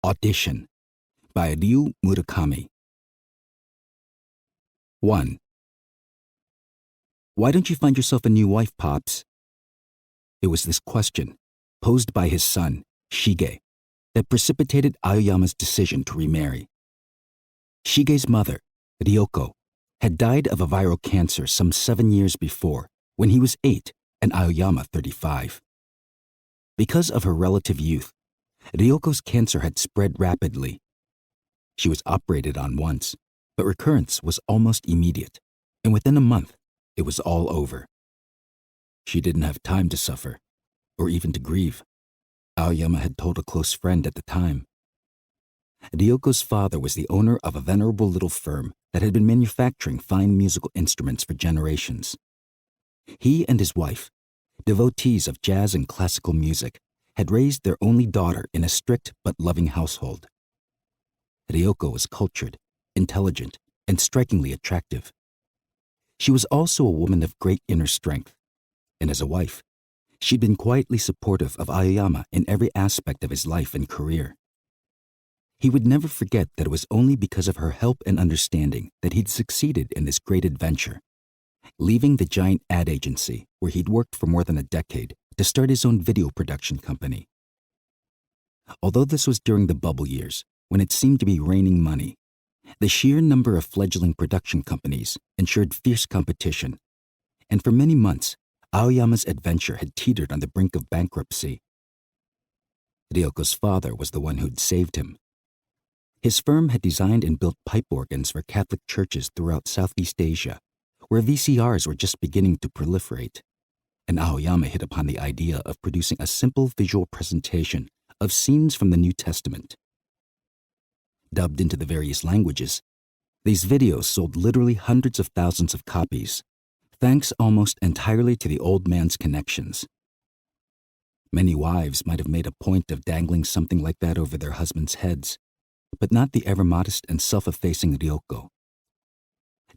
Audition by Ryu Murakami. 1. Why don't you find yourself a new wife, Pops? It was this question, posed by his son, Shige, that precipitated Aoyama's decision to remarry. Shige's mother, Ryoko, had died of a viral cancer some 7 years before, when he was 8 and Aoyama 35. Because of her relative youth, Ryoko's cancer had spread rapidly. She was operated on once, but recurrence was almost immediate, and within a month, it was all over. She didn't have time to suffer, or even to grieve, Aoyama had told a close friend at the time. Ryoko's father was the owner of a venerable little firm that had been manufacturing fine musical instruments for generations. He and his wife, devotees of jazz and classical music, had raised their only daughter in a strict but loving household. Ryoko was cultured, intelligent, and strikingly attractive. She was also a woman of great inner strength, and as a wife, she'd been quietly supportive of Aoyama in every aspect of his life and career. He would never forget that it was only because of her help and understanding that he'd succeeded in this great adventure, leaving the giant ad agency where he'd worked for more than a decade to start his own video production company. Although this was during the bubble years, when it seemed to be raining money, the sheer number of fledgling production companies ensured fierce competition, and for many months, Aoyama's adventure had teetered on the brink of bankruptcy. Ryoko's father was the one who'd saved him. His firm had designed and built pipe organs for Catholic churches throughout Southeast Asia, where VCRs were just beginning to proliferate, and Aoyama hit upon the idea of producing a simple visual presentation of scenes from the New Testament. Dubbed into the various languages, these videos sold literally hundreds of thousands of copies, thanks almost entirely to the old man's connections. Many wives might have made a point of dangling something like that over their husbands' heads, but not the ever-modest and self-effacing Ryoko.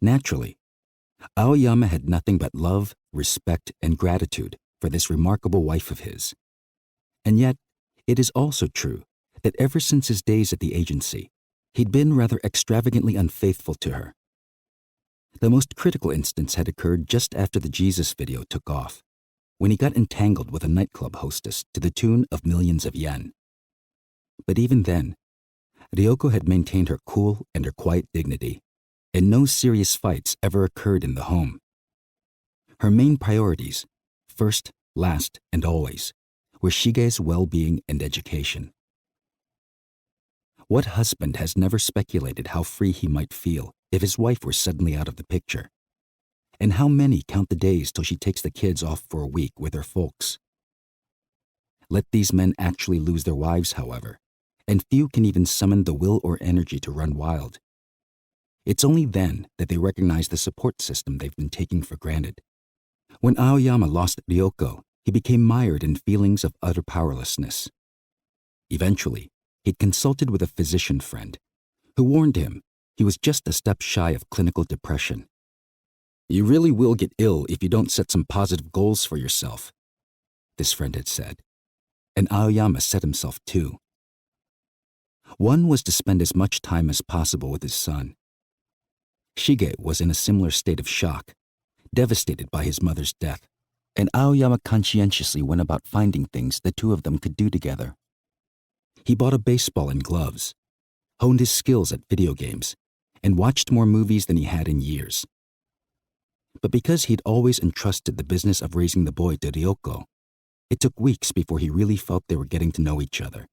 Naturally, Aoyama had nothing but love, respect, and gratitude for this remarkable wife of his. And yet, it is also true that ever since his days at the agency, he'd been rather extravagantly unfaithful to her. The most critical instance had occurred just after the Jesus video took off, when he got entangled with a nightclub hostess to the tune of millions of yen. But even then, Ryoko had maintained her cool and her quiet dignity, and no serious fights ever occurred in the home. Her main priorities, first, last, and always, were Shige's well-being and education. What husband has never speculated how free he might feel if his wife were suddenly out of the picture? And how many count the days till she takes the kids off for a week with her folks? Let these men actually lose their wives, however, and few can even summon the will or energy to run wild. It's only then that they recognize the support system they've been taking for granted. When Aoyama lost Ryoko, he became mired in feelings of utter powerlessness. Eventually, he'd consulted with a physician friend, who warned him he was just a step shy of clinical depression. "You really will get ill if you don't set some positive goals for yourself," this friend had said, and Aoyama set himself too. One was to spend as much time as possible with his son. Shige was in a similar state of shock, devastated by his mother's death, and Aoyama conscientiously went about finding things the two of them could do together. He bought a baseball and gloves, honed his skills at video games, and watched more movies than he had in years. But because he'd always entrusted the business of raising the boy to Ryoko, it took weeks before he really felt they were getting to know each other.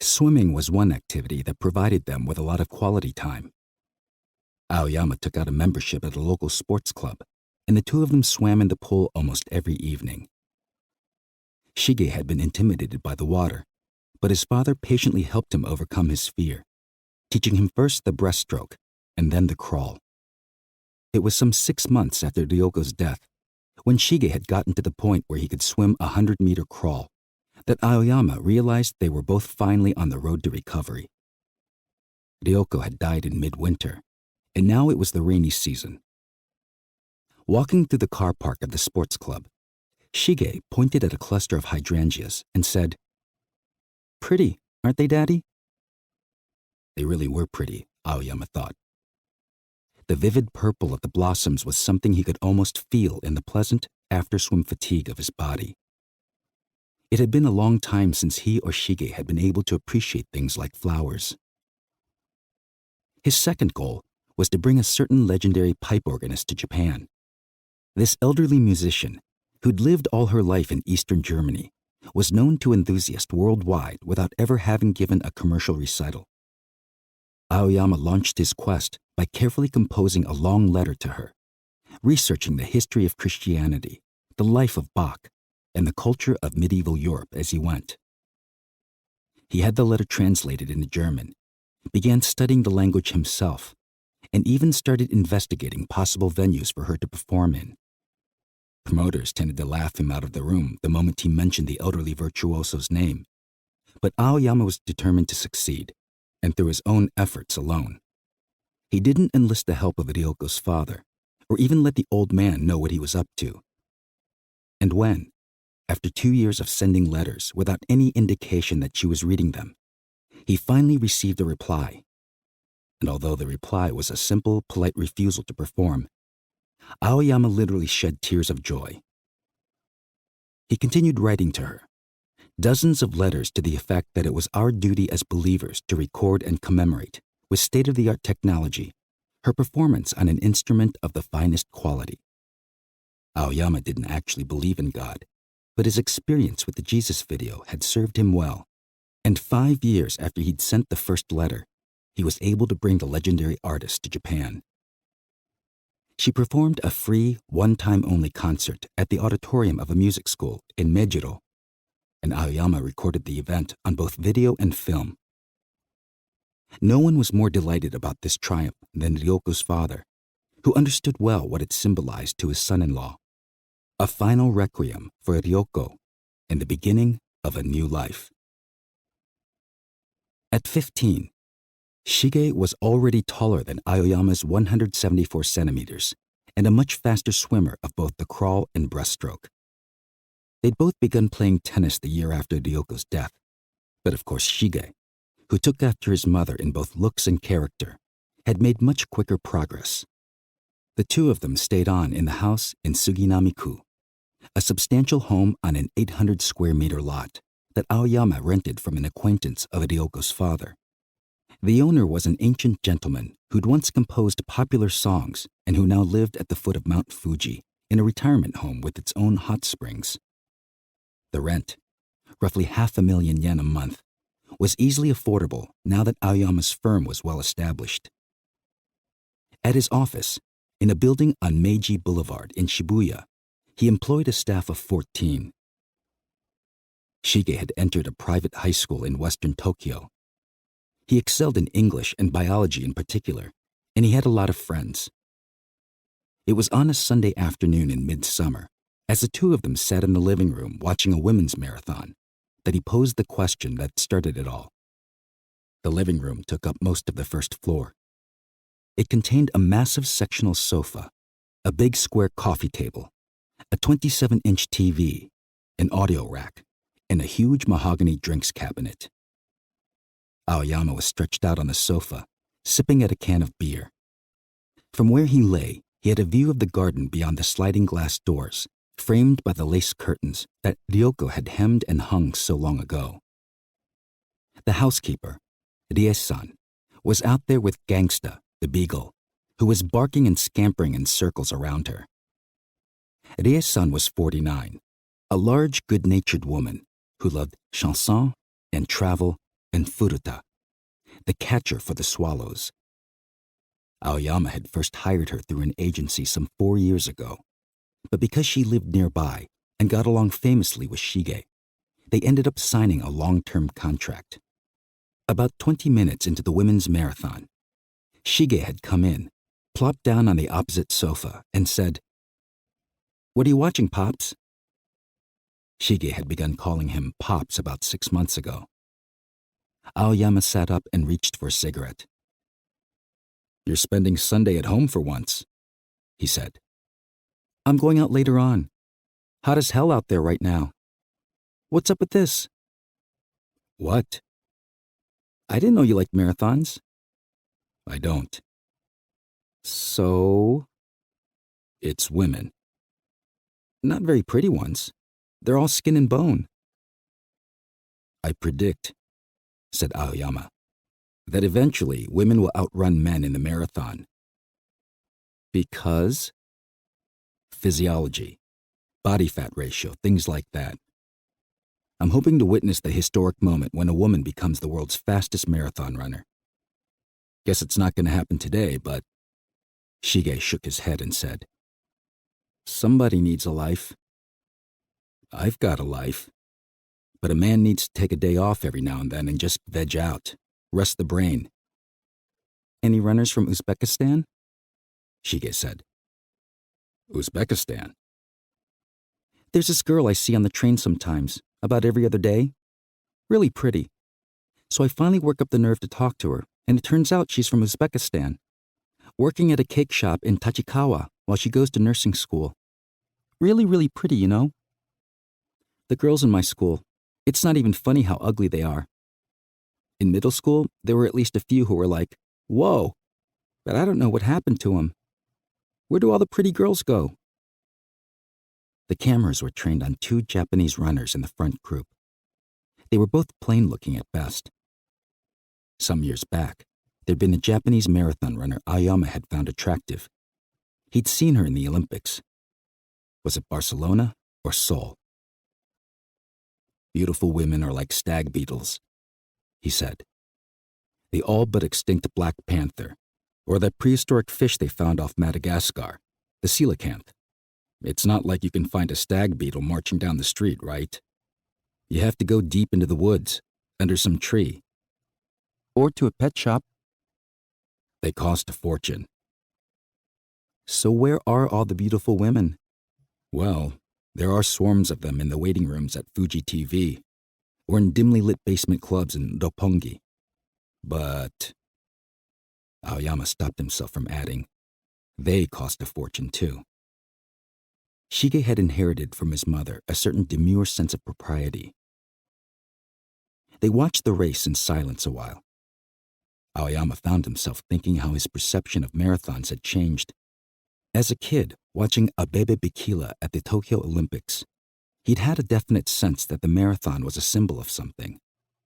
Swimming was one activity that provided them with a lot of quality time. Aoyama took out a membership at a local sports club, and the two of them swam in the pool almost every evening. Shige had been intimidated by the water, but his father patiently helped him overcome his fear, teaching him first the breaststroke and then the crawl. It was some 6 months after Ryoko's death, when Shige had gotten to the point where he could swim a 100-meter crawl, that Aoyama realized they were both finally on the road to recovery. Ryoko had died in midwinter, and now it was the rainy season. Walking through the car park of the sports club, Shige pointed at a cluster of hydrangeas and said, "Pretty, aren't they, Daddy?" They really were pretty, Aoyama thought. The vivid purple of the blossoms was something he could almost feel in the pleasant after-swim fatigue of his body. It had been a long time since he or Shige had been able to appreciate things like flowers. His second goal was to bring a certain legendary pipe organist to Japan. This elderly musician, who'd lived all her life in Eastern Germany, was known to enthusiasts worldwide without ever having given a commercial recital. Aoyama launched his quest by carefully composing a long letter to her, researching the history of Christianity, the life of Bach, and the culture of medieval Europe as he went. He had the letter translated into German, began studying the language himself, and even started investigating possible venues for her to perform in. Promoters tended to laugh him out of the room the moment he mentioned the elderly virtuoso's name, but Aoyama was determined to succeed, and through his own efforts alone. He didn't enlist the help of Ryoko's father, or even let the old man know what he was up to. And when, after 2 years of sending letters without any indication that she was reading them, he finally received a reply, and although the reply was a simple, polite refusal to perform, Aoyama literally shed tears of joy. He continued writing to her, dozens of letters to the effect that it was our duty as believers to record and commemorate, with state-of-the-art technology, her performance on an instrument of the finest quality. Aoyama didn't actually believe in God, but his experience with the Jesus video had served him well, and 5 years after he'd sent the first letter, he was able to bring the legendary artist to Japan. She performed a free, one-time-only concert at the auditorium of a music school in Mejiro, and Aoyama recorded the event on both video and film. No one was more delighted about this triumph than Ryoko's father, who understood well what it symbolized to his son-in-law, a final requiem for Ryoko and the beginning of a new life. At 15, Shige was already taller than Aoyama's 174 centimeters and a much faster swimmer of both the crawl and breaststroke. They'd both begun playing tennis the year after Ryoko's death, but of course Shige, who took after his mother in both looks and character, had made much quicker progress. The two of them stayed on in the house in Suginami-ku, a substantial home on an 800-square-meter lot that Aoyama rented from an acquaintance of Ryoko's father. The owner was an ancient gentleman who'd once composed popular songs and who now lived at the foot of Mount Fuji in a retirement home with its own hot springs. The rent, roughly 500,000 yen a month, was easily affordable now that Aoyama's firm was well established. At his office, in a building on Meiji Boulevard in Shibuya, he employed a staff of 14. Shige had entered a private high school in western Tokyo. He excelled in English and biology in particular, and he had a lot of friends. It was on a Sunday afternoon in midsummer, as the two of them sat in the living room watching a women's marathon, that he posed the question that started it all. The living room took up most of the first floor. It contained a massive sectional sofa, a big square coffee table, a 27-inch TV, an audio rack, and a huge mahogany drinks cabinet. Aoyama was stretched out on the sofa, sipping at a can of beer. From where he lay, he had a view of the garden beyond the sliding glass doors, framed by the lace curtains that Ryoko had hemmed and hung so long ago. The housekeeper, Rie-san, was out there with Gangsta, the beagle, who was barking and scampering in circles around her. Rie-san was 49, a large, good-natured woman who loved chanson and travel and furuta, the catcher for the swallows. Aoyama had first hired her through an agency some 4 years ago, but because she lived nearby and got along famously with Shige, they ended up signing a long-term contract. About 20 minutes into the women's marathon, Shige had come in, plopped down on the opposite sofa, and said, "What are you watching, Pops?" Shige had begun calling him Pops about 6 months ago. Aoyama sat up and reached for a cigarette. "You're spending Sunday at home for once," he said. "I'm going out later on. Hot as hell out there right now. What's up with this?" "What?" I didn't know you liked marathons. I don't. So, it's women. Not very pretty ones. They're all skin and bone. I predict, said Aoyama, that eventually women will outrun men in the marathon. Because? Physiology, body fat ratio, things like that. I'm hoping to witness the historic moment when a woman becomes the world's fastest marathon runner. Guess it's not going to happen today, but Shige shook his head and said, somebody needs a life. I've got a life. But a man needs to take a day off every now and then and just veg out, rest the brain. Any runners from Uzbekistan? Shige said. Uzbekistan? There's this girl I see on the train sometimes, about every other day. Really pretty. So I finally work up the nerve to talk to her, and it turns out she's from Uzbekistan, working at a cake shop in Tachikawa while she goes to nursing school. Really, really pretty, you know? The girls in my school, it's not even funny how ugly they are. In middle school, there were at least a few who were like, whoa, but I don't know what happened to them. Where do all the pretty girls go? The cameras were trained on two Japanese runners in the front group. They were both plain-looking at best. Some years back, there'd been a Japanese marathon runner Aoyama had found attractive. He'd seen her in the Olympics. Was it Barcelona or Seoul? Beautiful women are like stag beetles, he said. The all but extinct black panther, or that prehistoric fish they found off Madagascar, the coelacanth. It's not like you can find a stag beetle marching down the street, right? You have to go deep into the woods, under some tree. Or to a pet shop. They cost a fortune. So where are all the beautiful women? Well, there are swarms of them in the waiting rooms at Fuji TV, or in dimly lit basement clubs in Roppongi. But Aoyama stopped himself from adding, they cost a fortune too. Shige had inherited from his mother a certain demure sense of propriety. They watched the race in silence a while. Aoyama found himself thinking how his perception of marathons had changed. As a kid, watching Abebe Bikila at the Tokyo Olympics, he'd had a definite sense that the marathon was a symbol of something.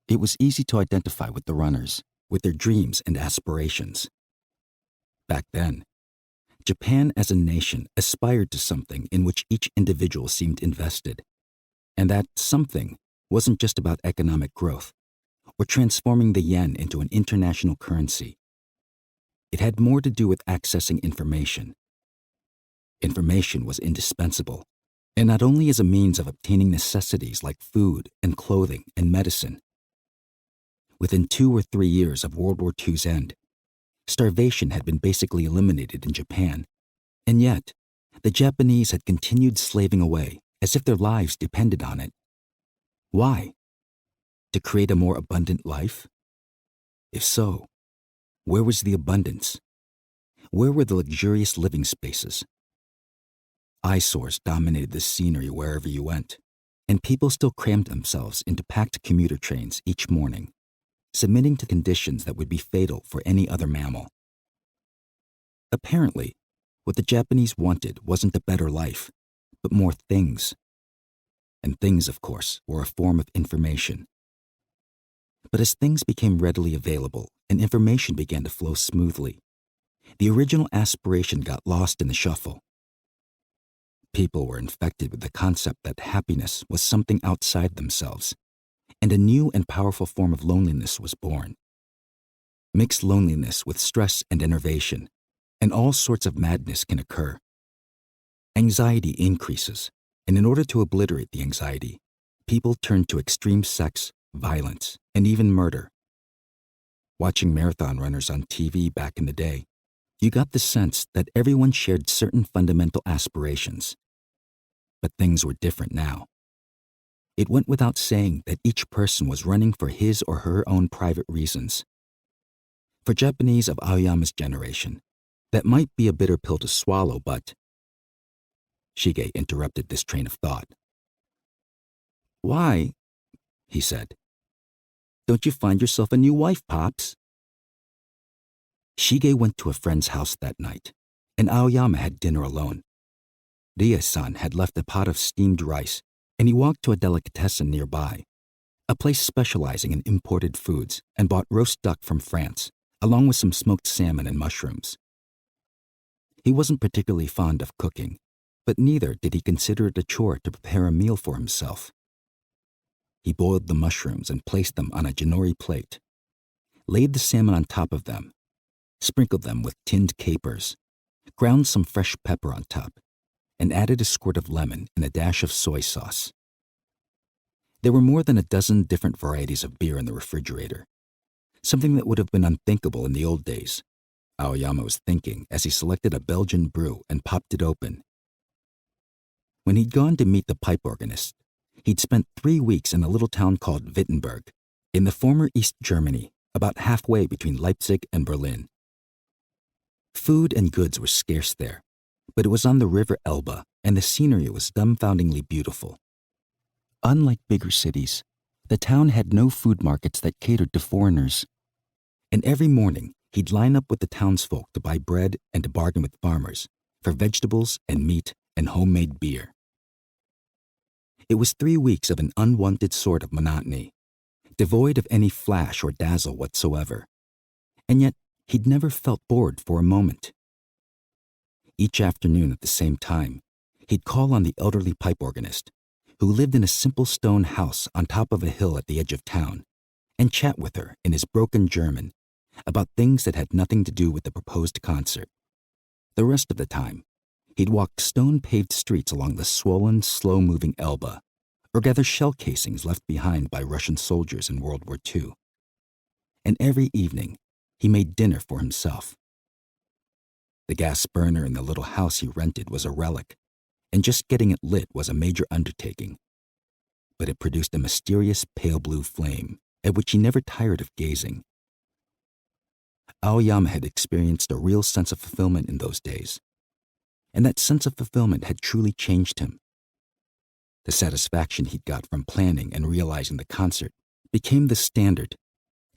It was easy to identify with the runners, with their dreams and aspirations. Back then, Japan as a nation aspired to something in which each individual seemed invested, and that something wasn't just about economic growth or transforming the yen into an international currency. It had more to do with accessing information. Information was indispensable, and not only as a means of obtaining necessities like food and clothing and medicine. Within 2 or 3 years of World War II's end, starvation had been basically eliminated in Japan, and yet the Japanese had continued slaving away as if their lives depended on it. Why? To create a more abundant life? If so, where was the abundance? Where were the luxurious living spaces? Eyesores dominated the scenery wherever you went, and people still crammed themselves into packed commuter trains each morning, submitting to conditions that would be fatal for any other mammal. Apparently, what the Japanese wanted wasn't a better life, but more things. And things, of course, were a form of information. But as things became readily available and information began to flow smoothly, the original aspiration got lost in the shuffle. People were infected with the concept that happiness was something outside themselves, and a new and powerful form of loneliness was born. Mix loneliness with stress and enervation, and all sorts of madness can occur. Anxiety increases, and in order to obliterate the anxiety, people turn to extreme sex, violence, and even murder. Watching marathon runners on TV back in the day, you got the sense that everyone shared certain fundamental aspirations. But things were different now. It went without saying that each person was running for his or her own private reasons. For Japanese of Aoyama's generation, that might be a bitter pill to swallow, but Shige interrupted this train of thought. Why? He said. Don't you find yourself a new wife, Pops? Shige went to a friend's house that night, and Aoyama had dinner alone. Ryu-san had left a pot of steamed rice, and he walked to a delicatessen nearby, a place specializing in imported foods, and bought roast duck from France, along with some smoked salmon and mushrooms. He wasn't particularly fond of cooking, but neither did he consider it a chore to prepare a meal for himself. He boiled the mushrooms and placed them on a jinori plate, laid the salmon on top of them, sprinkled them with tinned capers, ground some fresh pepper on top, and added a squirt of lemon and a dash of soy sauce. There were more than a dozen different varieties of beer in the refrigerator, something that would have been unthinkable in the old days, Aoyama was thinking as he selected a Belgian brew and popped it open. When he'd gone to meet the pipe organist, he'd spent 3 weeks in a little town called Wittenberg, in the former East Germany, about halfway between Leipzig and Berlin. Food and goods were scarce there, but it was on the river Elbe, and the scenery was dumbfoundingly beautiful. Unlike bigger cities, the town had no food markets that catered to foreigners, and every morning he'd line up with the townsfolk to buy bread and to bargain with farmers for vegetables and meat and homemade beer. It was 3 weeks of an unwanted sort of monotony, devoid of any flash or dazzle whatsoever, and yet he'd never felt bored for a moment. Each afternoon at the same time, he'd call on the elderly pipe organist, who lived in a simple stone house on top of a hill at the edge of town, and chat with her in his broken German about things that had nothing to do with the proposed concert. The rest of the time, he'd walk stone-paved streets along the swollen, slow-moving Elbe, or gather shell casings left behind by Russian soldiers in World War II. And every evening, he made dinner for himself. The gas burner in the little house he rented was a relic, and just getting it lit was a major undertaking. But it produced a mysterious pale blue flame at which he never tired of gazing. Aoyama had experienced a real sense of fulfillment in those days, and that sense of fulfillment had truly changed him. The satisfaction he'd got from planning and realizing the concert became the standard,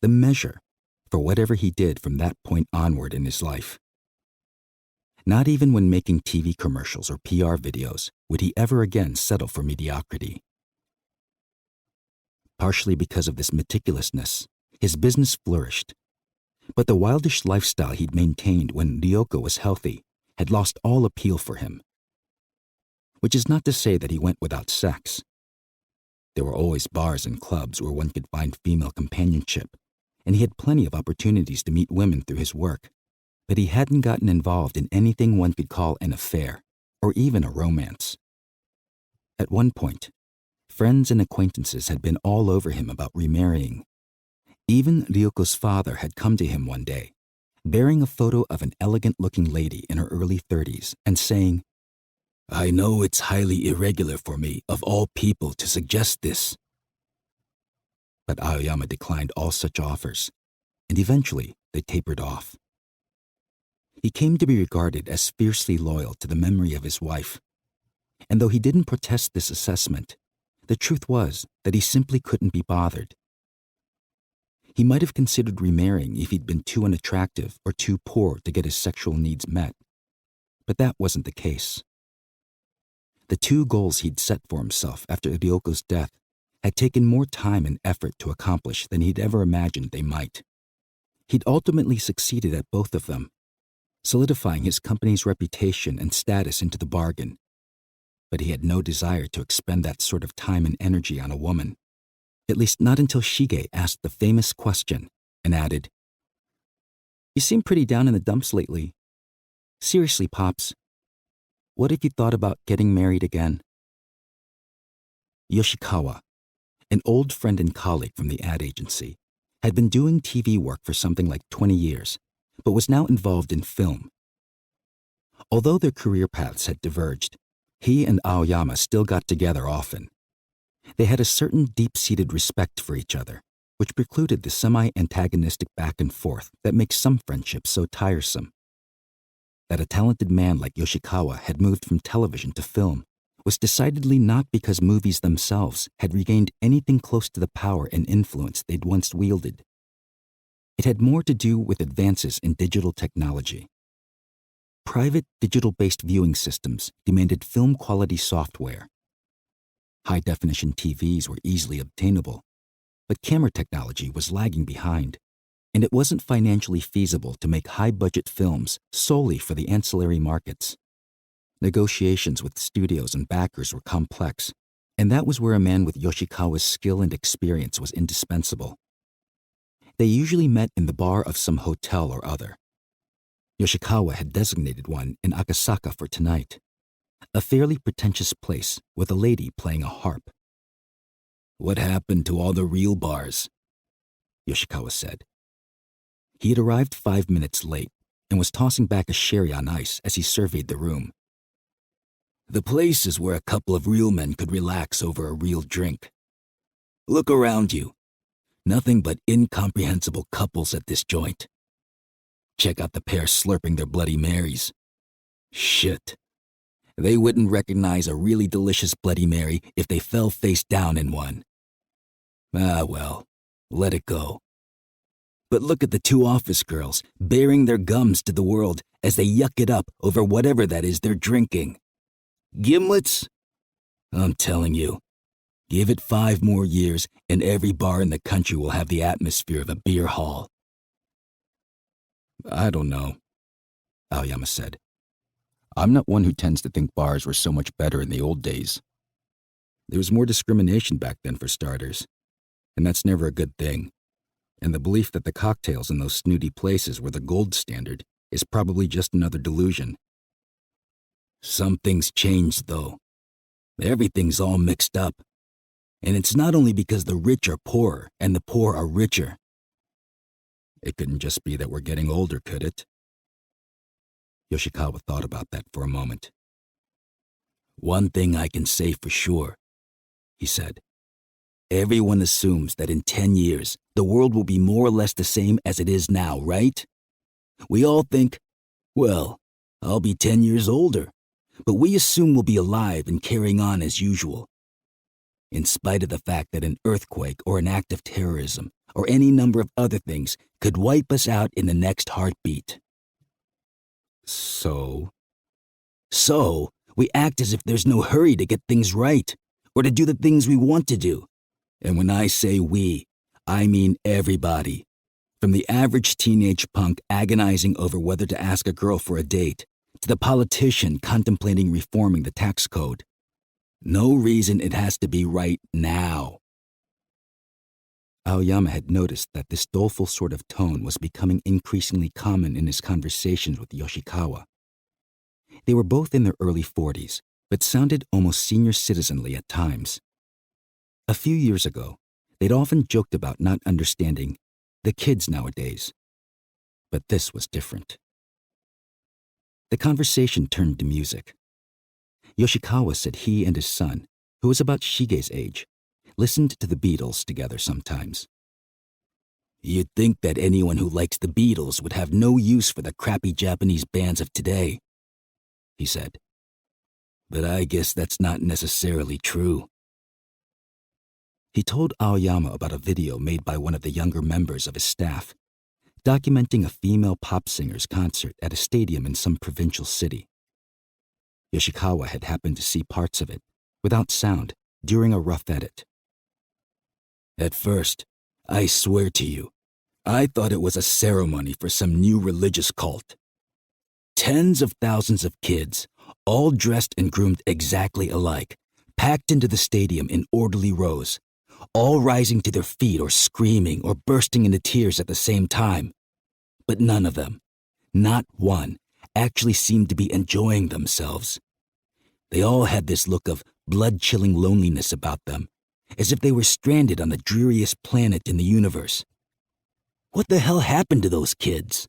the measure, for whatever he did from that point onward in his life. Not even when making TV commercials or PR videos would he ever again settle for mediocrity. Partially because of this meticulousness, his business flourished, but the wildish lifestyle he'd maintained when Ryoko was healthy had lost all appeal for him. Which is not to say that he went without sex. There were always bars and clubs where one could find female companionship, and he had plenty of opportunities to meet women through his work, but he hadn't gotten involved in anything one could call an affair, or even a romance. At one point, friends and acquaintances had been all over him about remarrying. Even Ryoko's father had come to him one day, bearing a photo of an elegant-looking lady in her early 30s and saying, "I know it's highly irregular for me, of all people, to suggest this." But Aoyama declined all such offers, and eventually they tapered off. He came to be regarded as fiercely loyal to the memory of his wife, and though he didn't protest this assessment, the truth was that he simply couldn't be bothered. He might have considered remarrying if he'd been too unattractive or too poor to get his sexual needs met, but that wasn't the case. The 2 goals he'd set for himself after Ryoko's death had taken more time and effort to accomplish than he'd ever imagined they might. He'd ultimately succeeded at both of them, solidifying his company's reputation and status into the bargain, but he had no desire to expend that sort of time and energy on a woman, at least not until Shige asked the famous question and added, "You seem pretty down in the dumps lately. Seriously, Pops, what if you thought about getting married again?" Yoshikawa, an old friend and colleague from the ad agency, had been doing TV work for something like 20 years, but was now involved in film. Although their career paths had diverged, he and Aoyama still got together often. They had a certain deep-seated respect for each other, which precluded the semi-antagonistic back and forth that makes some friendships so tiresome. That a talented man like Yoshikawa had moved from television to film was decidedly not because movies themselves had regained anything close to the power and influence they'd once wielded. It had more to do with advances in digital technology. Private digital-based viewing systems demanded film-quality software. High-definition TVs were easily obtainable, but camera technology was lagging behind, and it wasn't financially feasible to make high-budget films solely for the ancillary markets. Negotiations with studios and backers were complex, and that was where a man with Yoshikawa's skill and experience was indispensable. They usually met in the bar of some hotel or other. Yoshikawa had designated one in Akasaka for tonight, a fairly pretentious place with a lady playing a harp. "What happened to all the real bars?" Yoshikawa said. He had arrived 5 minutes late and was tossing back a sherry on ice as he surveyed the room. "The place is where a couple of real men could relax over a real drink. Look around you. Nothing but incomprehensible couples at this joint. Check out the pair slurping their Bloody Marys. Shit. They wouldn't recognize a really delicious Bloody Mary if they fell face down in one. Ah well, let it go. But look at the two office girls baring their gums to the world as they yuck it up over whatever that is they're drinking. Gimlets? I'm telling you, give it 5 more years and every bar in the country will have the atmosphere of a beer hall." "I don't know," Aoyama said. "I'm not one who tends to think bars were so much better in the old days. There was more discrimination back then for starters, and that's never a good thing. And the belief that the cocktails in those snooty places were the gold standard is probably just another delusion. Some things changed, though. Everything's all mixed up. And it's not only because the rich are poorer and the poor are richer." "It couldn't just be that we're getting older, could it?" Yoshikawa thought about that for a moment. "One thing I can say for sure," he said. "Everyone assumes that in 10 years, the world will be more or less the same as it is now, right? We all think, well, I'll be 10 years older, but we assume we'll be alive and carrying on as usual. In spite of the fact that an earthquake or an act of terrorism or any number of other things could wipe us out in the next heartbeat. So, we act as if there's no hurry to get things right or to do the things we want to do. And when I say we, I mean everybody. From the average teenage punk agonizing over whether to ask a girl for a date, to the politician contemplating reforming the tax code. No reason it has to be right now." Aoyama had noticed that this doleful sort of tone was becoming increasingly common in his conversations with Yoshikawa. They were both in their early 40s, but sounded almost senior citizenly at times. A few years ago, they'd often joked about not understanding the kids nowadays. But this was different. The conversation turned to music. Yoshikawa said he and his son, who was about Shige's age, listened to the Beatles together sometimes. "You'd think that anyone who likes the Beatles would have no use for the crappy Japanese bands of today," he said. "But I guess that's not necessarily true." He told Aoyama about a video made by one of the younger members of his staff, documenting a female pop singer's concert at a stadium in some provincial city. Yoshikawa had happened to see parts of it, without sound, during a rough edit. "At first, I swear to you, I thought it was a ceremony for some new religious cult. Tens of thousands of kids, all dressed and groomed exactly alike, packed into the stadium in orderly rows, all rising to their feet or screaming or bursting into tears at the same time. But none of them, not one, actually seemed to be enjoying themselves. They all had this look of blood-chilling loneliness about them, as if they were stranded on the dreariest planet in the universe. What the hell happened to those kids?"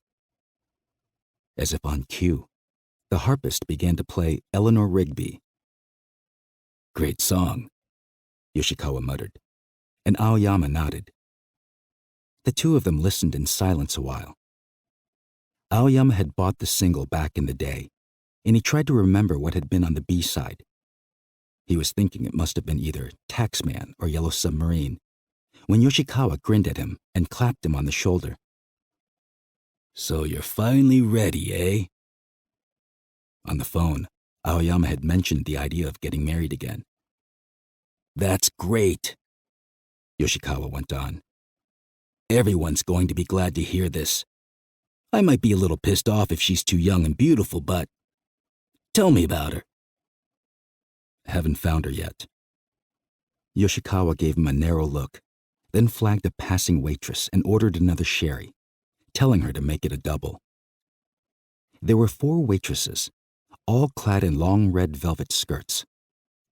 As if on cue, the harpist began to play Eleanor Rigby. "Great song," Yoshikawa muttered, and Aoyama nodded. The two of them listened in silence a while. Aoyama had bought the single back in the day, and he tried to remember what had been on the B-side. He was thinking it must have been either Taxman or Yellow Submarine, when Yoshikawa grinned at him and clapped him on the shoulder. "So you're finally ready, eh?" On the phone, Aoyama had mentioned the idea of getting married again. "That's great," Yoshikawa went on. "Everyone's going to be glad to hear this. I might be a little pissed off if she's too young and beautiful, but tell me about her." "Haven't found her yet." Yoshikawa gave him a narrow look, then flagged a passing waitress and ordered another sherry, telling her to make it a double. There were 4 waitresses, all clad in long red velvet skirts,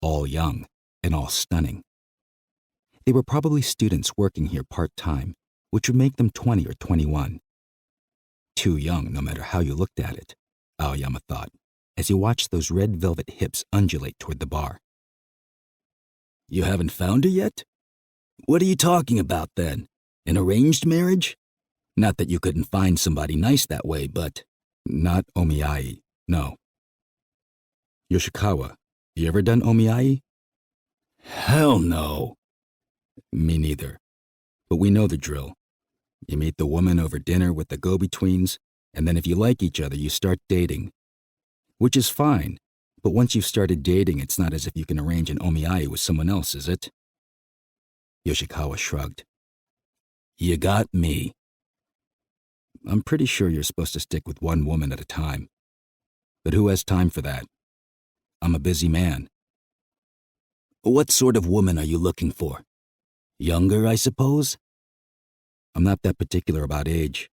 all young and all stunning. They were probably students working here part-time, which would make them 20 or 21. Too young, no matter how you looked at it, Aoyama thought, as he watched those red velvet hips undulate toward the bar. "You haven't found her yet? What are you talking about, then? An arranged marriage? Not that you couldn't find somebody nice that way, but—" "Not omiai, no." "Yoshikawa, you ever done omiai?" "Hell no." "Me neither. But we know the drill. You meet the woman over dinner with the go-betweens, and then if you like each other, you start dating. Which is fine, but once you've started dating, it's not as if you can arrange an omiai with someone else, is it?" Yoshikawa shrugged. "You got me." "I'm pretty sure you're supposed to stick with one woman at a time. But who has time for that? I'm a busy man." "What sort of woman are you looking for? Younger, I suppose?" "I'm not that particular about age,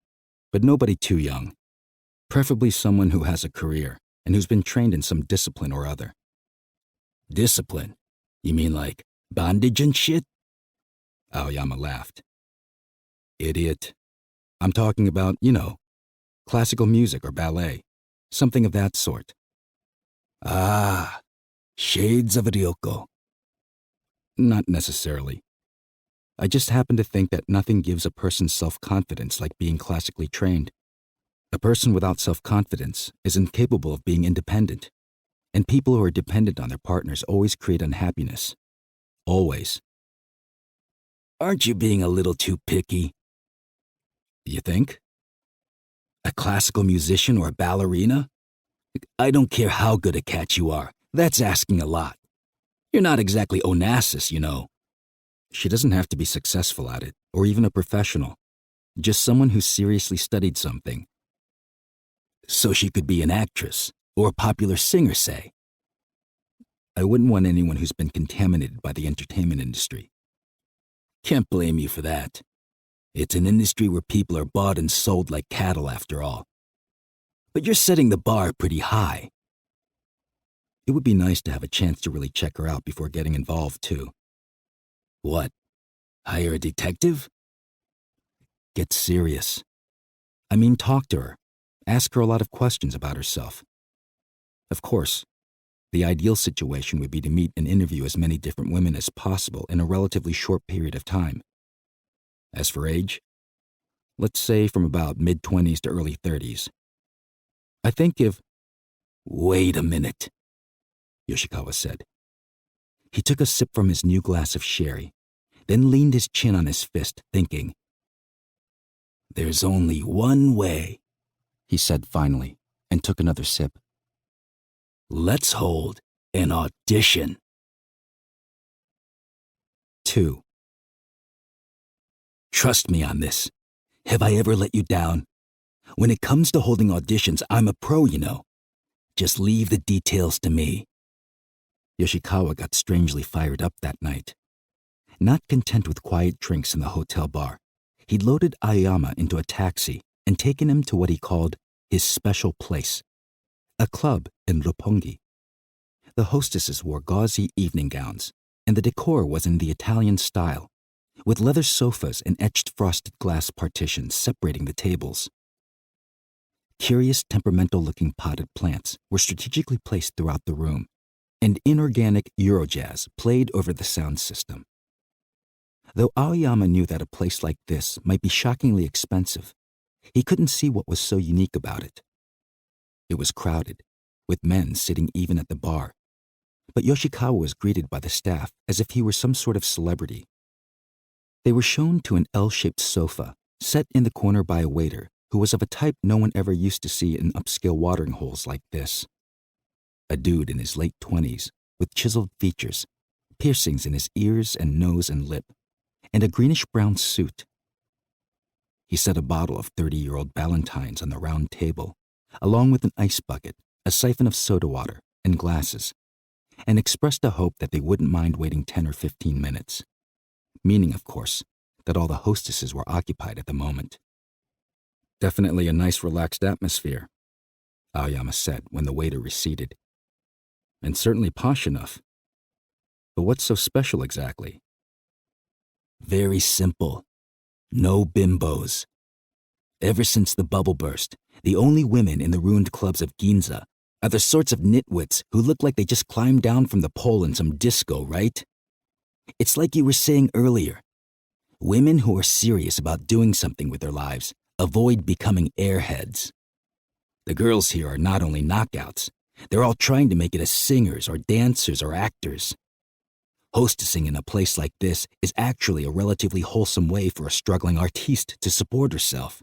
but nobody too young. Preferably someone who has a career and who's been trained in some discipline or other." "Discipline? You mean like bondage and shit?" Aoyama laughed. "Idiot. I'm talking about, classical music or ballet, something of that sort." "Ah, shades of Ryoko." "Not necessarily. I just happen to think that nothing gives a person self-confidence like being classically trained. A person without self-confidence is incapable of being independent, and people who are dependent on their partners always create unhappiness. Always." "Aren't you being a little too picky?" "You think?" "A classical musician or a ballerina? I don't care how good a cat you are, that's asking a lot. You're not exactly Onassis, you know." "She doesn't have to be successful at it, or even a professional. Just someone who seriously studied something." "So she could be an actress, or a popular singer, say." "I wouldn't want anyone who's been contaminated by the entertainment industry." "Can't blame you for that. It's an industry where people are bought and sold like cattle, after all. But you're setting the bar pretty high." "It would be nice to have a chance to really check her out before getting involved, too." "What? Hire a detective?" "Get serious. I mean, talk to her. Ask her a lot of questions about herself. Of course, the ideal situation would be to meet and interview as many different women as possible in a relatively short period of time. As for age, let's say from about mid-20s to early 30s. I think if—" "Wait a minute," Yoshikawa said. He took a sip from his new glass of sherry, then leaned his chin on his fist, thinking. "There's only one way," he said finally, and took another sip. "Let's hold an audition." 2. "Trust me on this. Have I ever let you down? When it comes to holding auditions, I'm a pro, you know. Just leave the details to me." Yoshikawa got strangely fired up that night. Not content with quiet drinks in the hotel bar, he'd loaded Aoyama into a taxi and taken him to what he called his special place, a club in Roppongi. The hostesses wore gauzy evening gowns, and the decor was in the Italian style, with leather sofas and etched frosted glass partitions separating the tables. Curious, temperamental-looking potted plants were strategically placed throughout the room, and inorganic Eurojazz played over the sound system. Though Aoyama knew that a place like this might be shockingly expensive, he couldn't see what was so unique about it. It was crowded, with men sitting even at the bar, but Yoshikawa was greeted by the staff as if he were some sort of celebrity. They were shown to an L-shaped sofa set in the corner by a waiter who was of a type no one ever used to see in upscale watering holes like this. A dude in his late 20s with chiseled features, piercings in his ears and nose and lip, and a greenish-brown suit. He set a bottle of 30-year-old Ballantines on the round table, along with an ice bucket, a siphon of soda water, and glasses, and expressed a hope that they wouldn't mind waiting 10 or 15 minutes, meaning, of course, that all the hostesses were occupied at the moment. "Definitely a nice relaxed atmosphere," Aoyama said when the waiter receded. "And certainly posh enough. But what's so special exactly?" "Very simple. No bimbos. Ever since the bubble burst, the only women in the ruined clubs of Ginza are the sorts of nitwits who look like they just climbed down from the pole in some disco, right? It's like you were saying earlier. Women who are serious about doing something with their lives avoid becoming airheads. The girls here are not only knockouts, they're all trying to make it as singers or dancers or actors. Hostessing in a place like this is actually a relatively wholesome way for a struggling artiste to support herself.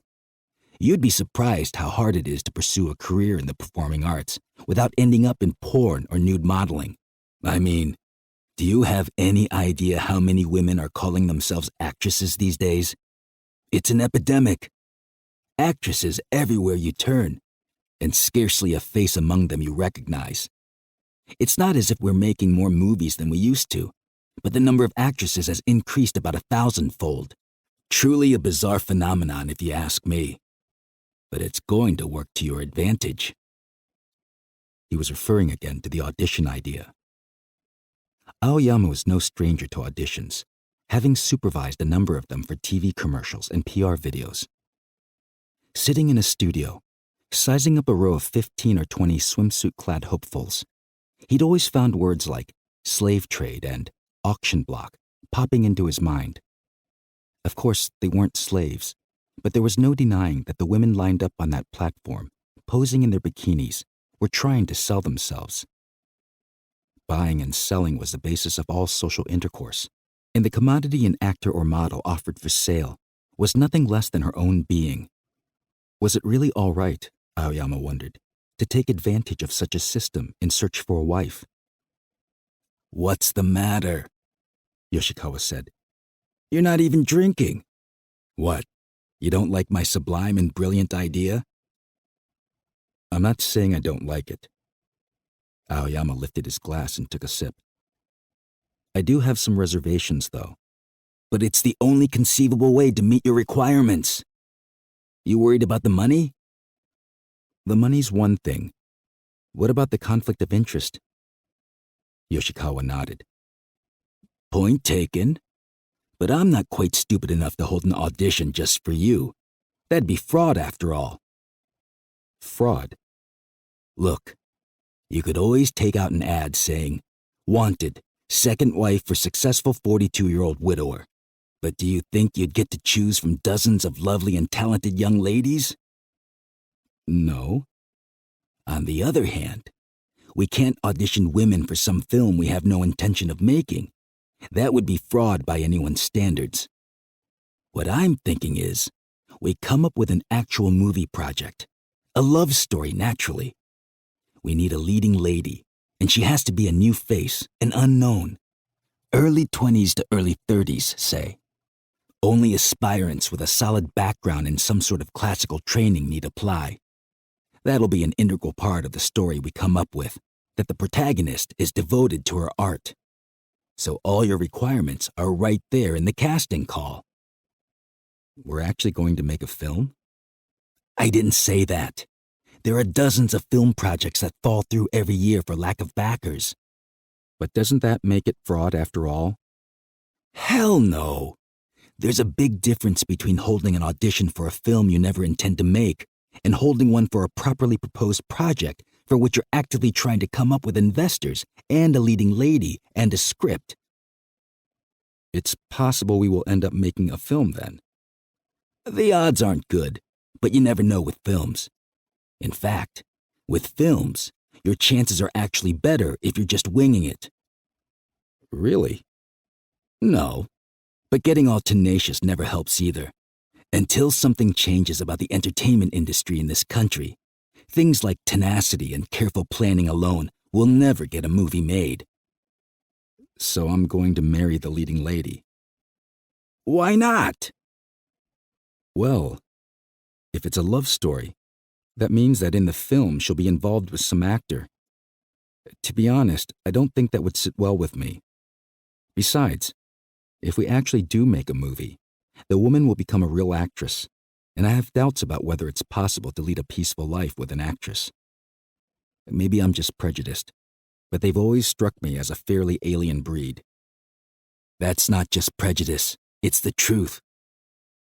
You'd be surprised how hard it is to pursue a career in the performing arts without ending up in porn or nude modeling. I mean, do you have any idea how many women are calling themselves actresses these days? It's an epidemic. Actresses everywhere you turn, and scarcely a face among them you recognize. It's not as if we're making more movies than we used to, but the number of actresses has increased about 1,000-fold. Truly a bizarre phenomenon if you ask me. But it's going to work to your advantage." He was referring again to the audition idea. Aoyama was no stranger to auditions, having supervised a number of them for TV commercials and PR videos. Sitting in a studio, sizing up a row of 15 or 20 swimsuit-clad hopefuls, he'd always found words like slave trade and auction block popping into his mind. Of course, they weren't slaves, but there was no denying that the women lined up on that platform, posing in their bikinis, were trying to sell themselves. Buying and selling was the basis of all social intercourse, and the commodity an actor or model offered for sale was nothing less than her own being. Was it really all right, Aoyama wondered, to take advantage of such a system in search for a wife? "What's the matter?" Yoshikawa said. "You're not even drinking. What, you don't like my sublime and brilliant idea?" "I'm not saying I don't like it." Aoyama lifted his glass and took a sip. "I do have some reservations, though." "But it's the only conceivable way to meet your requirements. You worried about the money?" "The money's one thing. What about the conflict of interest?" Yoshikawa nodded. "Point taken. But I'm not quite stupid enough to hold an audition just for you. That'd be fraud after all." "Fraud?" "Look, you could always take out an ad saying, 'Wanted, second wife for successful 42-year-old widower.' But do you think you'd get to choose from dozens of lovely and talented young ladies?" "No." "On the other hand, we can't audition women for some film we have no intention of making. That would be fraud by anyone's standards. What I'm thinking is, we come up with an actual movie project. A love story, naturally. We need a leading lady, and she has to be a new face, an unknown. Early 20s to early 30s, say. Only aspirants with a solid background in some sort of classical training need apply. That'll be an integral part of the story we come up with, that the protagonist is devoted to her art. So all your requirements are right there in the casting call." "We're actually going to make a film?" "I didn't say that. There are dozens of film projects that fall through every year for lack of backers." "But doesn't that make it fraud after all?" "Hell no. There's a big difference between holding an audition for a film you never intend to make and holding one for a properly proposed project for which you're actively trying to come up with investors and a leading lady and a script." "It's possible we will end up making a film then." "The odds aren't good, but you never know with films. In fact, with films, Your chances are actually better if you're just winging it. Really? No. But getting all tenacious never helps either. Until something changes about the entertainment industry in this country, things like tenacity and careful planning alone will never get a movie made. So I'm going to marry the leading lady. Why not? Well, if it's a love story, that means that in the film she'll be involved with some actor. To be honest, I don't think that would sit well with me. Besides, if we actually do make a movie, the woman will become a real actress, and I have doubts about whether it's possible to lead a peaceful life with an actress. Maybe I'm just prejudiced, but they've always struck me as a fairly alien breed. That's not just prejudice, it's the truth.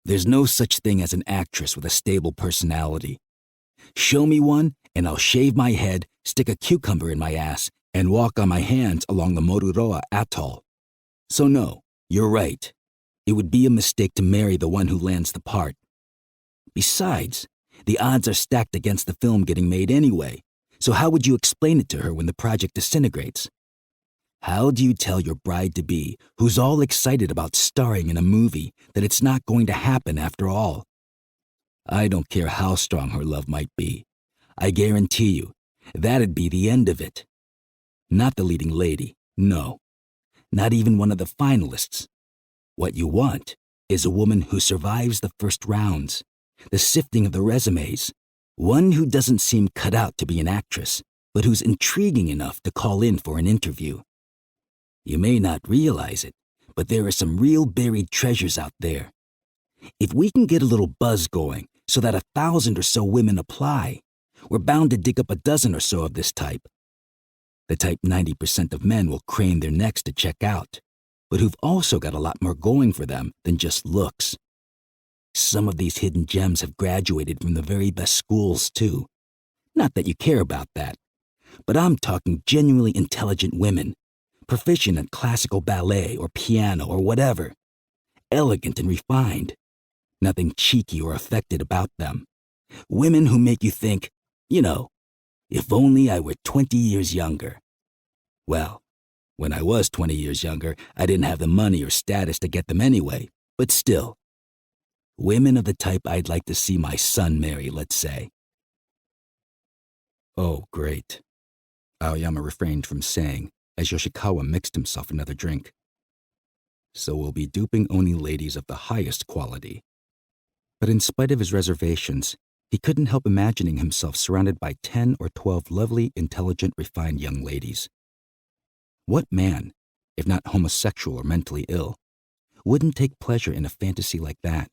There's no such thing as an actress with a stable personality. Show me one, and I'll shave my head, stick a cucumber in my ass, and walk on my hands along the Moruroa Atoll. So no, you're right. It would be a mistake to marry the one who lands the part. Besides, the odds are stacked against the film getting made anyway, so how would you explain it to her when the project disintegrates? How do you tell your bride-to-be, who's all excited about starring in a movie, that it's not going to happen after all? I don't care how strong her love might be. I guarantee you, that'd be the end of it. Not the leading lady, no. Not even one of the finalists. What you want is a woman who survives the first rounds, the sifting of the resumes, one who doesn't seem cut out to be an actress, but who's intriguing enough to call in for an interview. You may not realize it, but there are some real buried treasures out there. If we can get a little buzz going so that 1,000 or so women apply, we're bound to dig up a dozen or so of this type. The type 90% of men will crane their necks to check out, but who've also got a lot more going for them than just looks. Some of these hidden gems have graduated from the very best schools, too. Not that you care about that, but I'm talking genuinely intelligent women, proficient at classical ballet or piano or whatever, elegant and refined, nothing cheeky or affected about them. Women who make you think, if only I were 20 years younger. Well, when I was 20 years younger, I didn't have the money or status to get them anyway, but still. Women of the type I'd like to see my son marry, let's say. Oh, great, Aoyama refrained from saying as Yoshikawa mixed himself another drink. So we'll be duping only ladies of the highest quality. But in spite of his reservations, he couldn't help imagining himself surrounded by 10 or 12 lovely, intelligent, refined young ladies. What man, if not homosexual or mentally ill, wouldn't take pleasure in a fantasy like that?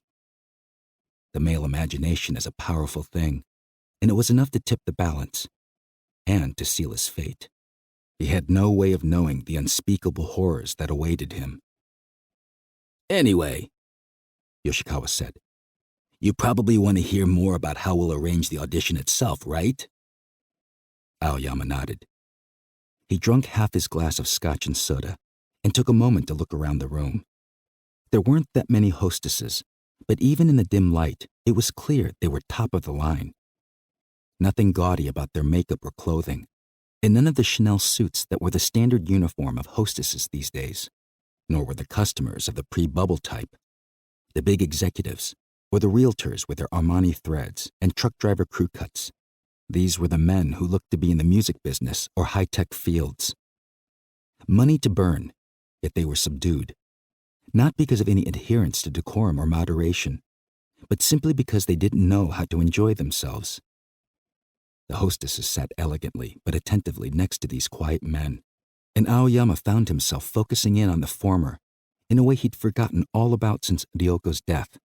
The male imagination is a powerful thing, and it was enough to tip the balance, and to seal his fate. He had no way of knowing the unspeakable horrors that awaited him. Anyway, Yoshikawa said, you probably want to hear more about how we'll arrange the audition itself, right? Aoyama nodded. He drank half his glass of scotch and soda and took a moment to look around the room. There weren't that many hostesses, but even in the dim light, it was clear they were top of the line. Nothing gaudy about their makeup or clothing, and none of the Chanel suits that were the standard uniform of hostesses these days, nor were the customers of the pre-bubble type, the big executives, or the realtors with their Armani threads and truck driver crew cuts. These were the men who looked to be in the music business or high-tech fields. Money to burn, yet they were subdued, not because of any adherence to decorum or moderation, but simply because they didn't know how to enjoy themselves. The hostesses sat elegantly but attentively next to these quiet men, and Aoyama found himself focusing in on the former in a way he'd forgotten all about since Ryoko's death.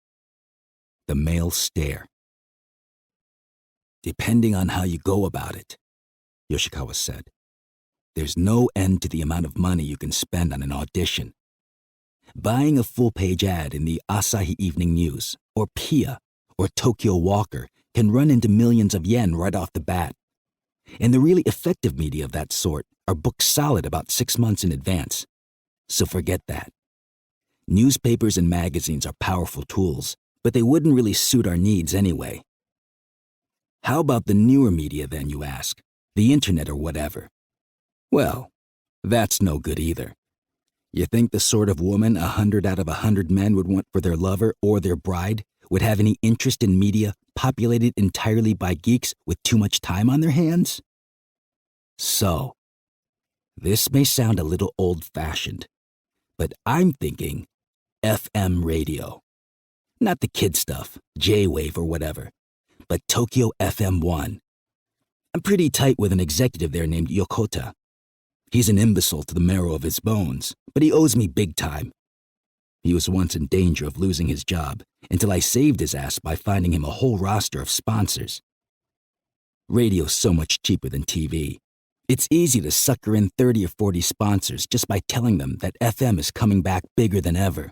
The male stare. Depending on how you go about it, Yoshikawa said, there's no end to the amount of money you can spend on an audition. Buying a full-page ad in the Asahi Evening News, or PIA, or Tokyo Walker can run into millions of yen right off the bat. And the really effective media of that sort are booked solid about 6 months in advance. So forget that. Newspapers and magazines are powerful tools, but they wouldn't really suit our needs anyway. How about the newer media then, you ask? the internet or whatever. Well, that's no good either. You think the sort of woman 100 out of 100 men would want for their lover or their bride would have any interest in media populated entirely by geeks with too much time on their hands? So, this may sound a little old-fashioned, but I'm thinking FM radio. Not the kid stuff, J-Wave or whatever, but Tokyo FM1. I'm pretty tight with an executive there named Yokota. He's an imbecile to the marrow of his bones, but he owes me big time. He was once in danger of losing his job until I saved his ass by finding him a whole roster of sponsors. Radio's so much cheaper than TV. It's easy to sucker in 30 or 40 sponsors just by telling them that FM is coming back bigger than ever.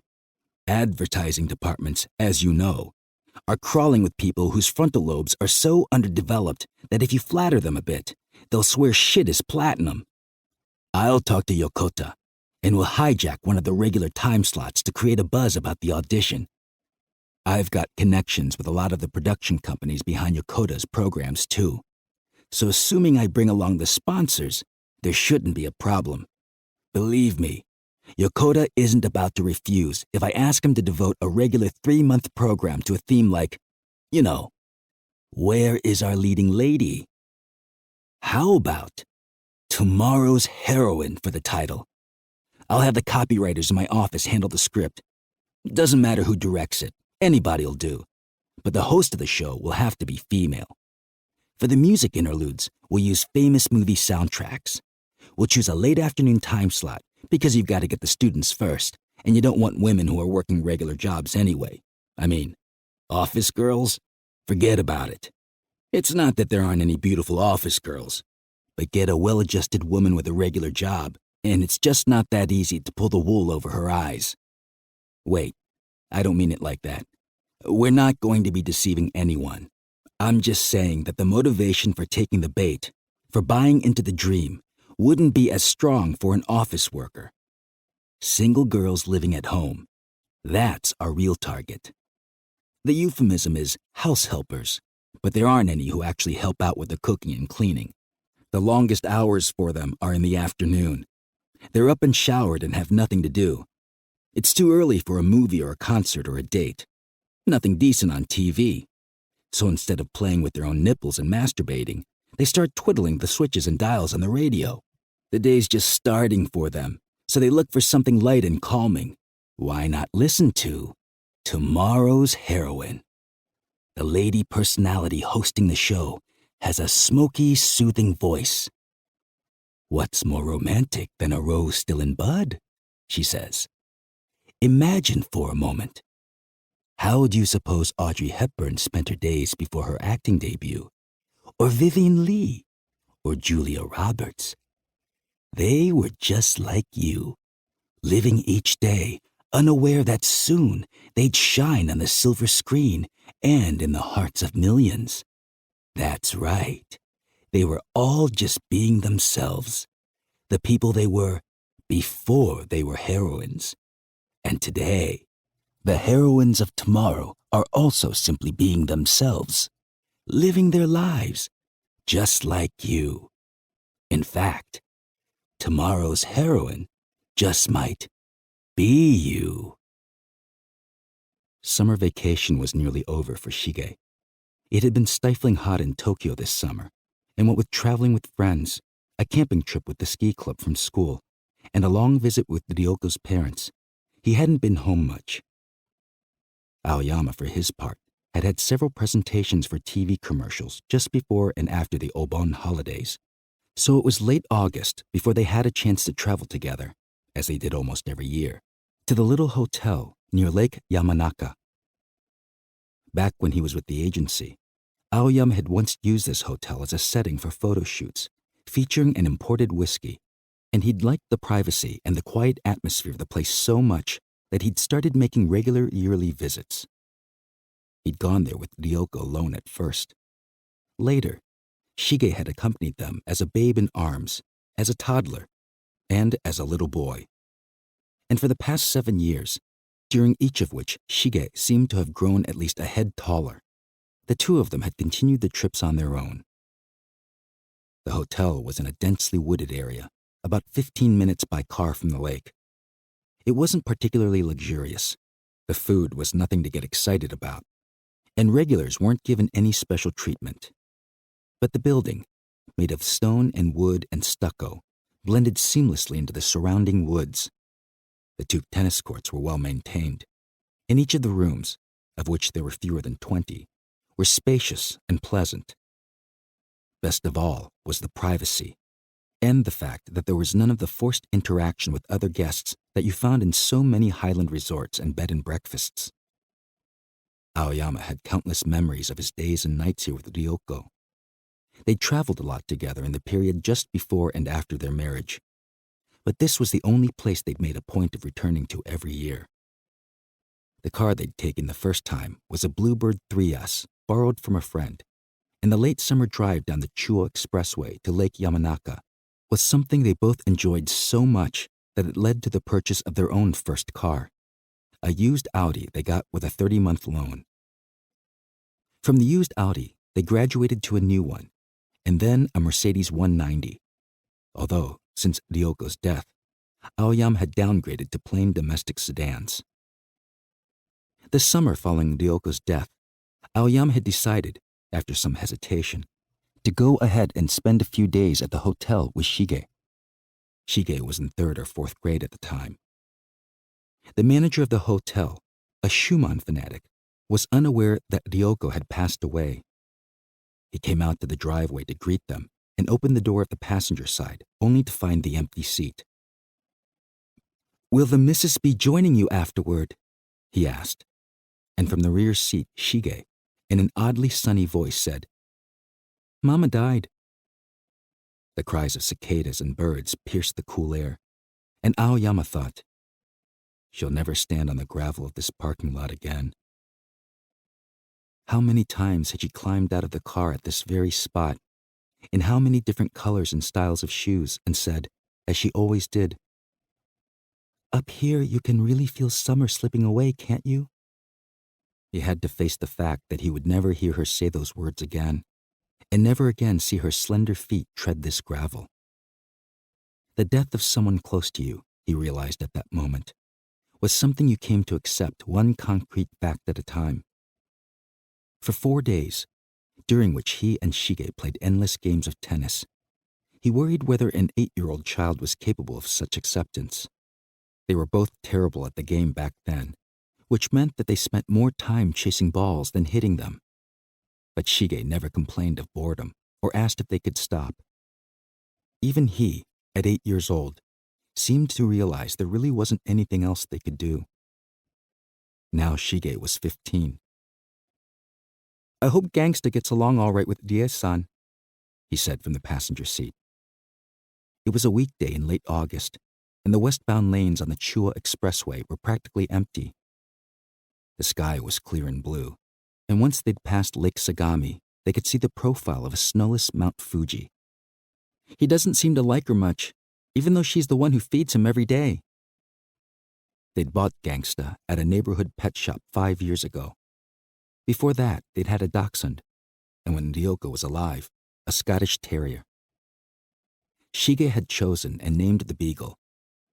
Advertising departments, as you know, are crawling with people whose frontal lobes are so underdeveloped that if you flatter them a bit, they'll swear shit is platinum. I'll talk to Yokota, and we'll hijack one of the regular time slots to create a buzz about the audition. I've got connections with a lot of the production companies behind Yokota's programs too. So assuming I bring along the sponsors, there shouldn't be a problem. Believe me, Yokota isn't about to refuse if I ask him to devote a regular 3-month program to a theme like, you know, where is our leading lady? How about Tomorrow's Heroine for the title? I'll have the copywriters in my office handle the script. It doesn't matter who directs it, anybody'll do. But the host of the show will have to be female. For the music interludes, we'll use famous movie soundtracks. We'll choose a late afternoon time slot because you've got to get the students first, and you don't want women who are working regular jobs anyway. I mean, office girls? Forget about it. It's not that there aren't any beautiful office girls, but get a well-adjusted woman with a regular job, and it's just not that easy to pull the wool over her eyes. Wait, I don't mean it like that. We're not going to be deceiving anyone. I'm just saying that the motivation for taking the bait, for buying into the dream, wouldn't be as strong for an office worker. Single girls living at home. That's our real target. The euphemism is house helpers, but there aren't any who actually help out with the cooking and cleaning. The longest hours for them are in the afternoon. They're up and showered and have nothing to do. It's too early for a movie or a concert or a date. Nothing decent on TV. So instead of playing with their own nipples and masturbating, they start twiddling the switches and dials on the radio. The day's just starting for them, so they look for something light and calming. Why not listen to Tomorrow's Heroine? The lady personality hosting the show has a smoky, soothing voice. What's more romantic than a rose still in bud? She says. Imagine for a moment. How do you suppose Audrey Hepburn spent her days before her acting debut? Or Vivian Leigh? Or Julia Roberts? They were just like you, living each day, unaware that soon they'd shine on the silver screen and in the hearts of millions. That's right. They were all just being themselves, the people they were before they were heroines. And today, the heroines of tomorrow are also simply being themselves, living their lives, just like you. In fact, tomorrow's heroine just might be you. Summer vacation was nearly over for Shige. It had been stifling hot in Tokyo this summer, and what with traveling with friends, a camping trip with the ski club from school, and a long visit with Ryoko's parents, he hadn't been home much. Aoyama, for his part, had had several presentations for TV commercials just before and after the Obon holidays, so it was late August before they had a chance to travel together, as they did almost every year, to the little hotel near Lake Yamanaka. Back when he was with the agency, Aoyama had once used this hotel as a setting for photo shoots, featuring an imported whiskey, and he'd liked the privacy and the quiet atmosphere of the place so much that he'd started making regular yearly visits. He'd gone there with Ryoko alone at first. Later, Shige had accompanied them as a babe in arms, as a toddler, and as a little boy. And for the past 7 years, during each of which Shige seemed to have grown at least a head taller, the two of them had continued the trips on their own. The hotel was in a densely wooded area, about 15 minutes by car from the lake. It wasn't particularly luxurious. The food was nothing to get excited about, and regulars weren't given any special treatment. But the building, made of stone and wood and stucco, blended seamlessly into the surrounding woods. The 2 tennis courts were well maintained, and each of the rooms, of which there were fewer than 20, were spacious and pleasant. Best of all was the privacy, and the fact that there was none of the forced interaction with other guests that you found in so many Highland resorts and bed and breakfasts. Aoyama had countless memories of his days and nights here with Ryoko. They'd traveled a lot together in the period just before and after their marriage, but this was the only place they'd made a point of returning to every year. The car they'd taken the first time was a Bluebird 3S, borrowed from a friend, and the late summer drive down the Chuo Expressway to Lake Yamanaka was something they both enjoyed so much that it led to the purchase of their own first car, a used Audi they got with a 30-month loan. From the used Audi, they graduated to a new one, and then a Mercedes 190, although, since Ryoko's death, Aoyama had downgraded to plain domestic sedans. The summer following Ryoko's death, Aoyama had decided, after some hesitation, to go ahead and spend a few days at the hotel with Shige. Shige was in 3rd or 4th grade at the time. The manager of the hotel, a Schumann fanatic, was unaware that Ryoko had passed away. He came out to the driveway to greet them and opened the door at the passenger side, only to find the empty seat. "Will the missus be joining you afterward?" he asked. And from the rear seat, Shige, in an oddly sunny voice, said, "Mama died." The cries of cicadas and birds pierced the cool air, and Aoyama thought, "She'll never stand on the gravel of this parking lot again." How many times had she climbed out of the car at this very spot, in how many different colors and styles of shoes, and said, as she always did, "Up here you can really feel summer slipping away, can't you?" He had to face the fact that he would never hear her say those words again, and never again see her slender feet tread this gravel. The death of someone close to you, he realized at that moment, was something you came to accept one concrete fact at a time. For 4 days, during which he and Shige played endless games of tennis, he worried whether an 8-year-old child was capable of such acceptance. They were both terrible at the game back then, which meant that they spent more time chasing balls than hitting them. But Shige never complained of boredom or asked if they could stop. Even he, at 8 years old, seemed to realize there really wasn't anything else they could do. Now Shige was 15. "I hope Gangsta gets along all right with Rie-san," he said from the passenger seat. It was a weekday in late August, and the westbound lanes on the Chuo Expressway were practically empty. The sky was clear and blue, and once they'd passed Lake Sagami, they could see the profile of a snowless Mount Fuji. "He doesn't seem to like her much, even though she's the one who feeds him every day." They'd bought Gangsta at a neighborhood pet shop 5 years ago. Before that, they'd had a dachshund, and when Ryoko was alive, a Scottish terrier. Shige had chosen and named the beagle,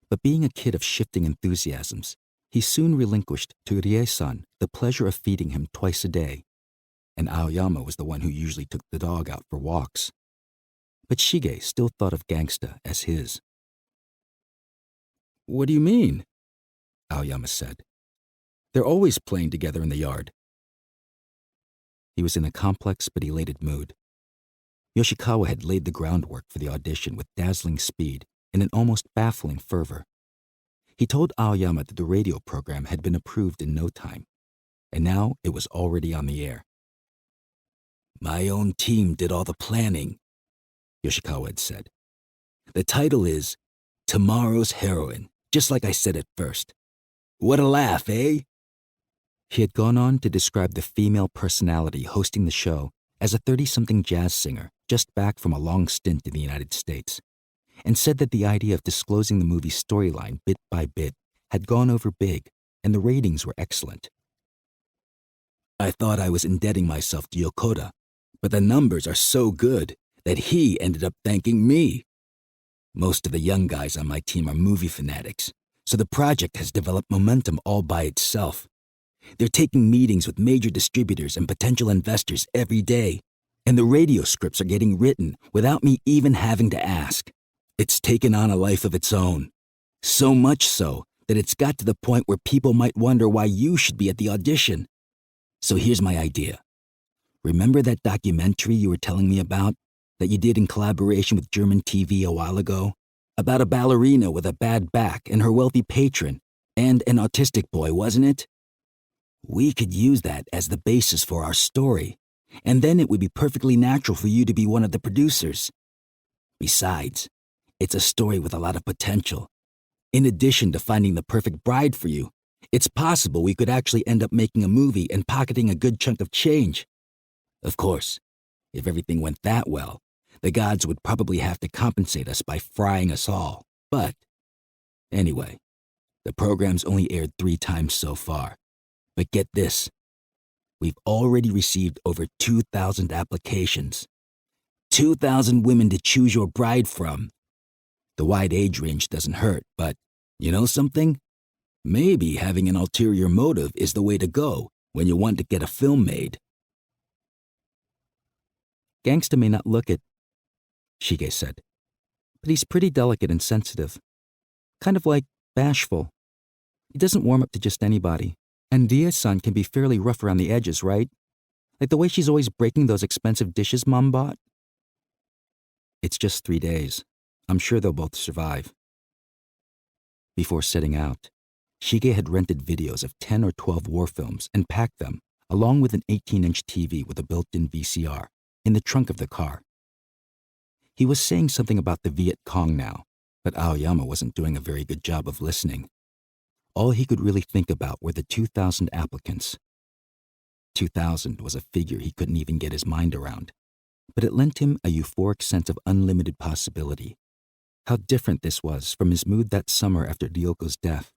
but being a kid of shifting enthusiasms, he soon relinquished to Rie-san the pleasure of feeding him twice a day, and Aoyama was the one who usually took the dog out for walks. But Shige still thought of Gangsta as his. "What do you mean?" Aoyama said. "They're always playing together in the yard." He was in a complex but elated mood. Yoshikawa had laid the groundwork for the audition with dazzling speed and an almost baffling fervor. He told Aoyama that the radio program had been approved in no time, and now it was already on the air. "My own team did all the planning," Yoshikawa had said. "The title is Tomorrow's Heroine, just like I said at first. What a laugh, eh?" He had gone on to describe the female personality hosting the show as a 30-something jazz singer just back from a long stint in the United States, and said that the idea of disclosing the movie's storyline bit by bit had gone over big, and the ratings were excellent. "I thought I was indebting myself to Yokota, but the numbers are so good, that he ended up thanking me. Most of the young guys on my team are movie fanatics, so the project has developed momentum all by itself. They're taking meetings with major distributors and potential investors every day, and the radio scripts are getting written without me even having to ask. It's taken on a life of its own. So much so that it's got to the point where people might wonder why you should be at the audition. So here's my idea. Remember that documentary you were telling me about, that you did in collaboration with German TV a while ago? About a ballerina with a bad back and her wealthy patron, and an autistic boy, wasn't it? We could use that as the basis for our story, and then it would be perfectly natural for you to be one of the producers. Besides, it's a story with a lot of potential. In addition to finding the perfect bride for you, it's possible we could actually end up making a movie and pocketing a good chunk of change. Of course, if everything went that well, the gods would probably have to compensate us by frying us all. But anyway, the program's only aired 3 times so far. But get this, we've already received over 2,000 applications. 2,000 women to choose your bride from. The wide age range doesn't hurt, but you know something? Maybe having an ulterior motive is the way to go when you want to get a film made. Gangsta may not look it, Shige said, but he's pretty delicate and sensitive. Kind of like bashful. He doesn't warm up to just anybody. And Dia-san can be fairly rough around the edges, right? Like the way she's always breaking those expensive dishes Mom bought. It's just 3 days. I'm sure they'll both survive. Before setting out, Shige had rented videos of 10 or 12 war films and packed them, along with an 18-inch TV with a built-in VCR, in the trunk of the car. He was saying something about the Viet Cong now, but Aoyama wasn't doing a very good job of listening. All he could really think about were the 2,000 applicants. 2,000 was a figure he couldn't even get his mind around, but it lent him a euphoric sense of unlimited possibility. How different this was from his mood that summer after Ryoko's death.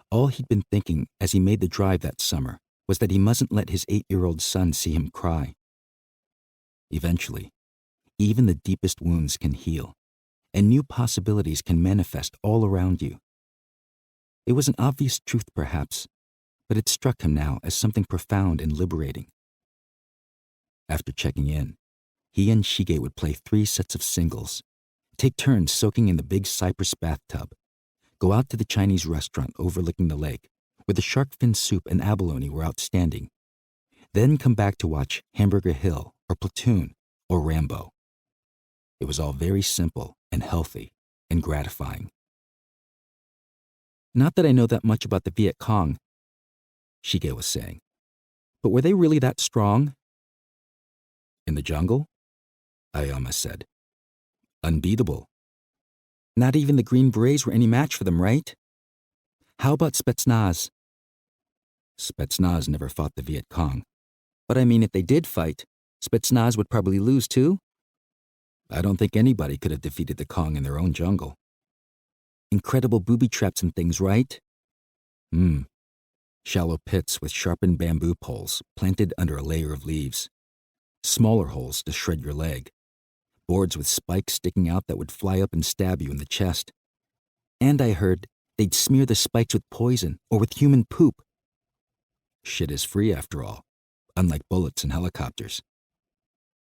All he'd been thinking as he made the drive that summer was that he mustn't let his 8-year-old son see him cry. Eventually, even the deepest wounds can heal, and new possibilities can manifest all around you. It was an obvious truth, perhaps, but it struck him now as something profound and liberating. After checking in, he and Shige would play 3 sets of singles, take turns soaking in the big cypress bathtub, go out to the Chinese restaurant overlooking the lake, where the shark fin soup and abalone were outstanding, then come back to watch Hamburger Hill or Platoon or Rambo. It was all very simple and healthy and gratifying. Not that I know that much about the Viet Cong, Shige was saying, but were they really that strong? In the jungle? Aoyama said. Unbeatable. Not even the Green Berets were any match for them, right? How about Spetsnaz? Spetsnaz never fought the Viet Cong. But I mean, if they did fight, Spetsnaz would probably lose too. I don't think anybody could have defeated the Cong in their own jungle. Incredible booby traps and things, right? Shallow pits with sharpened bamboo poles planted under a layer of leaves. Smaller holes to shred your leg. Boards with spikes sticking out that would fly up and stab you in the chest. And I heard they'd smear the spikes with poison or with human poop. Shit is free after all, unlike bullets and helicopters.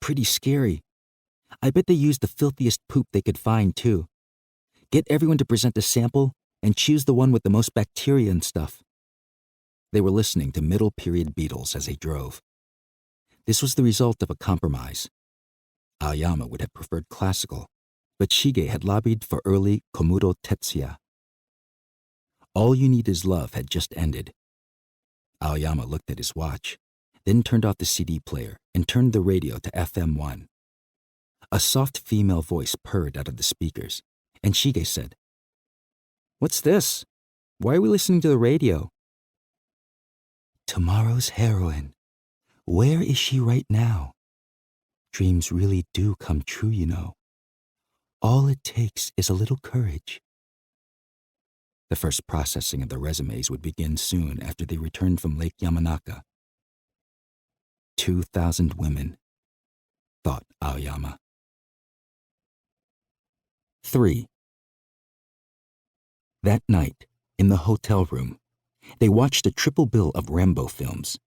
Pretty scary. I bet they used the filthiest poop they could find, too. Get everyone to present a sample and choose the one with the most bacteria and stuff. They were listening to middle-period Beatles as they drove. This was the result of a compromise. Aoyama would have preferred classical, but Shige had lobbied for early Komuro Tetsuya. All You Need Is Love had just ended. Aoyama looked at his watch, then turned off the CD player and turned the radio to FM1. A soft female voice purred out of the speakers, and Shige said, "What's this? Why are we listening to the radio?" Tomorrow's heroine. Where is she right now? Dreams really do come true, you know. All it takes is a little courage. The first processing of the resumes would begin soon after they returned from Lake Yamanaka. 2,000 women. thought Aoyama. 3. That night, in the hotel room, they watched a triple bill of Rambo films.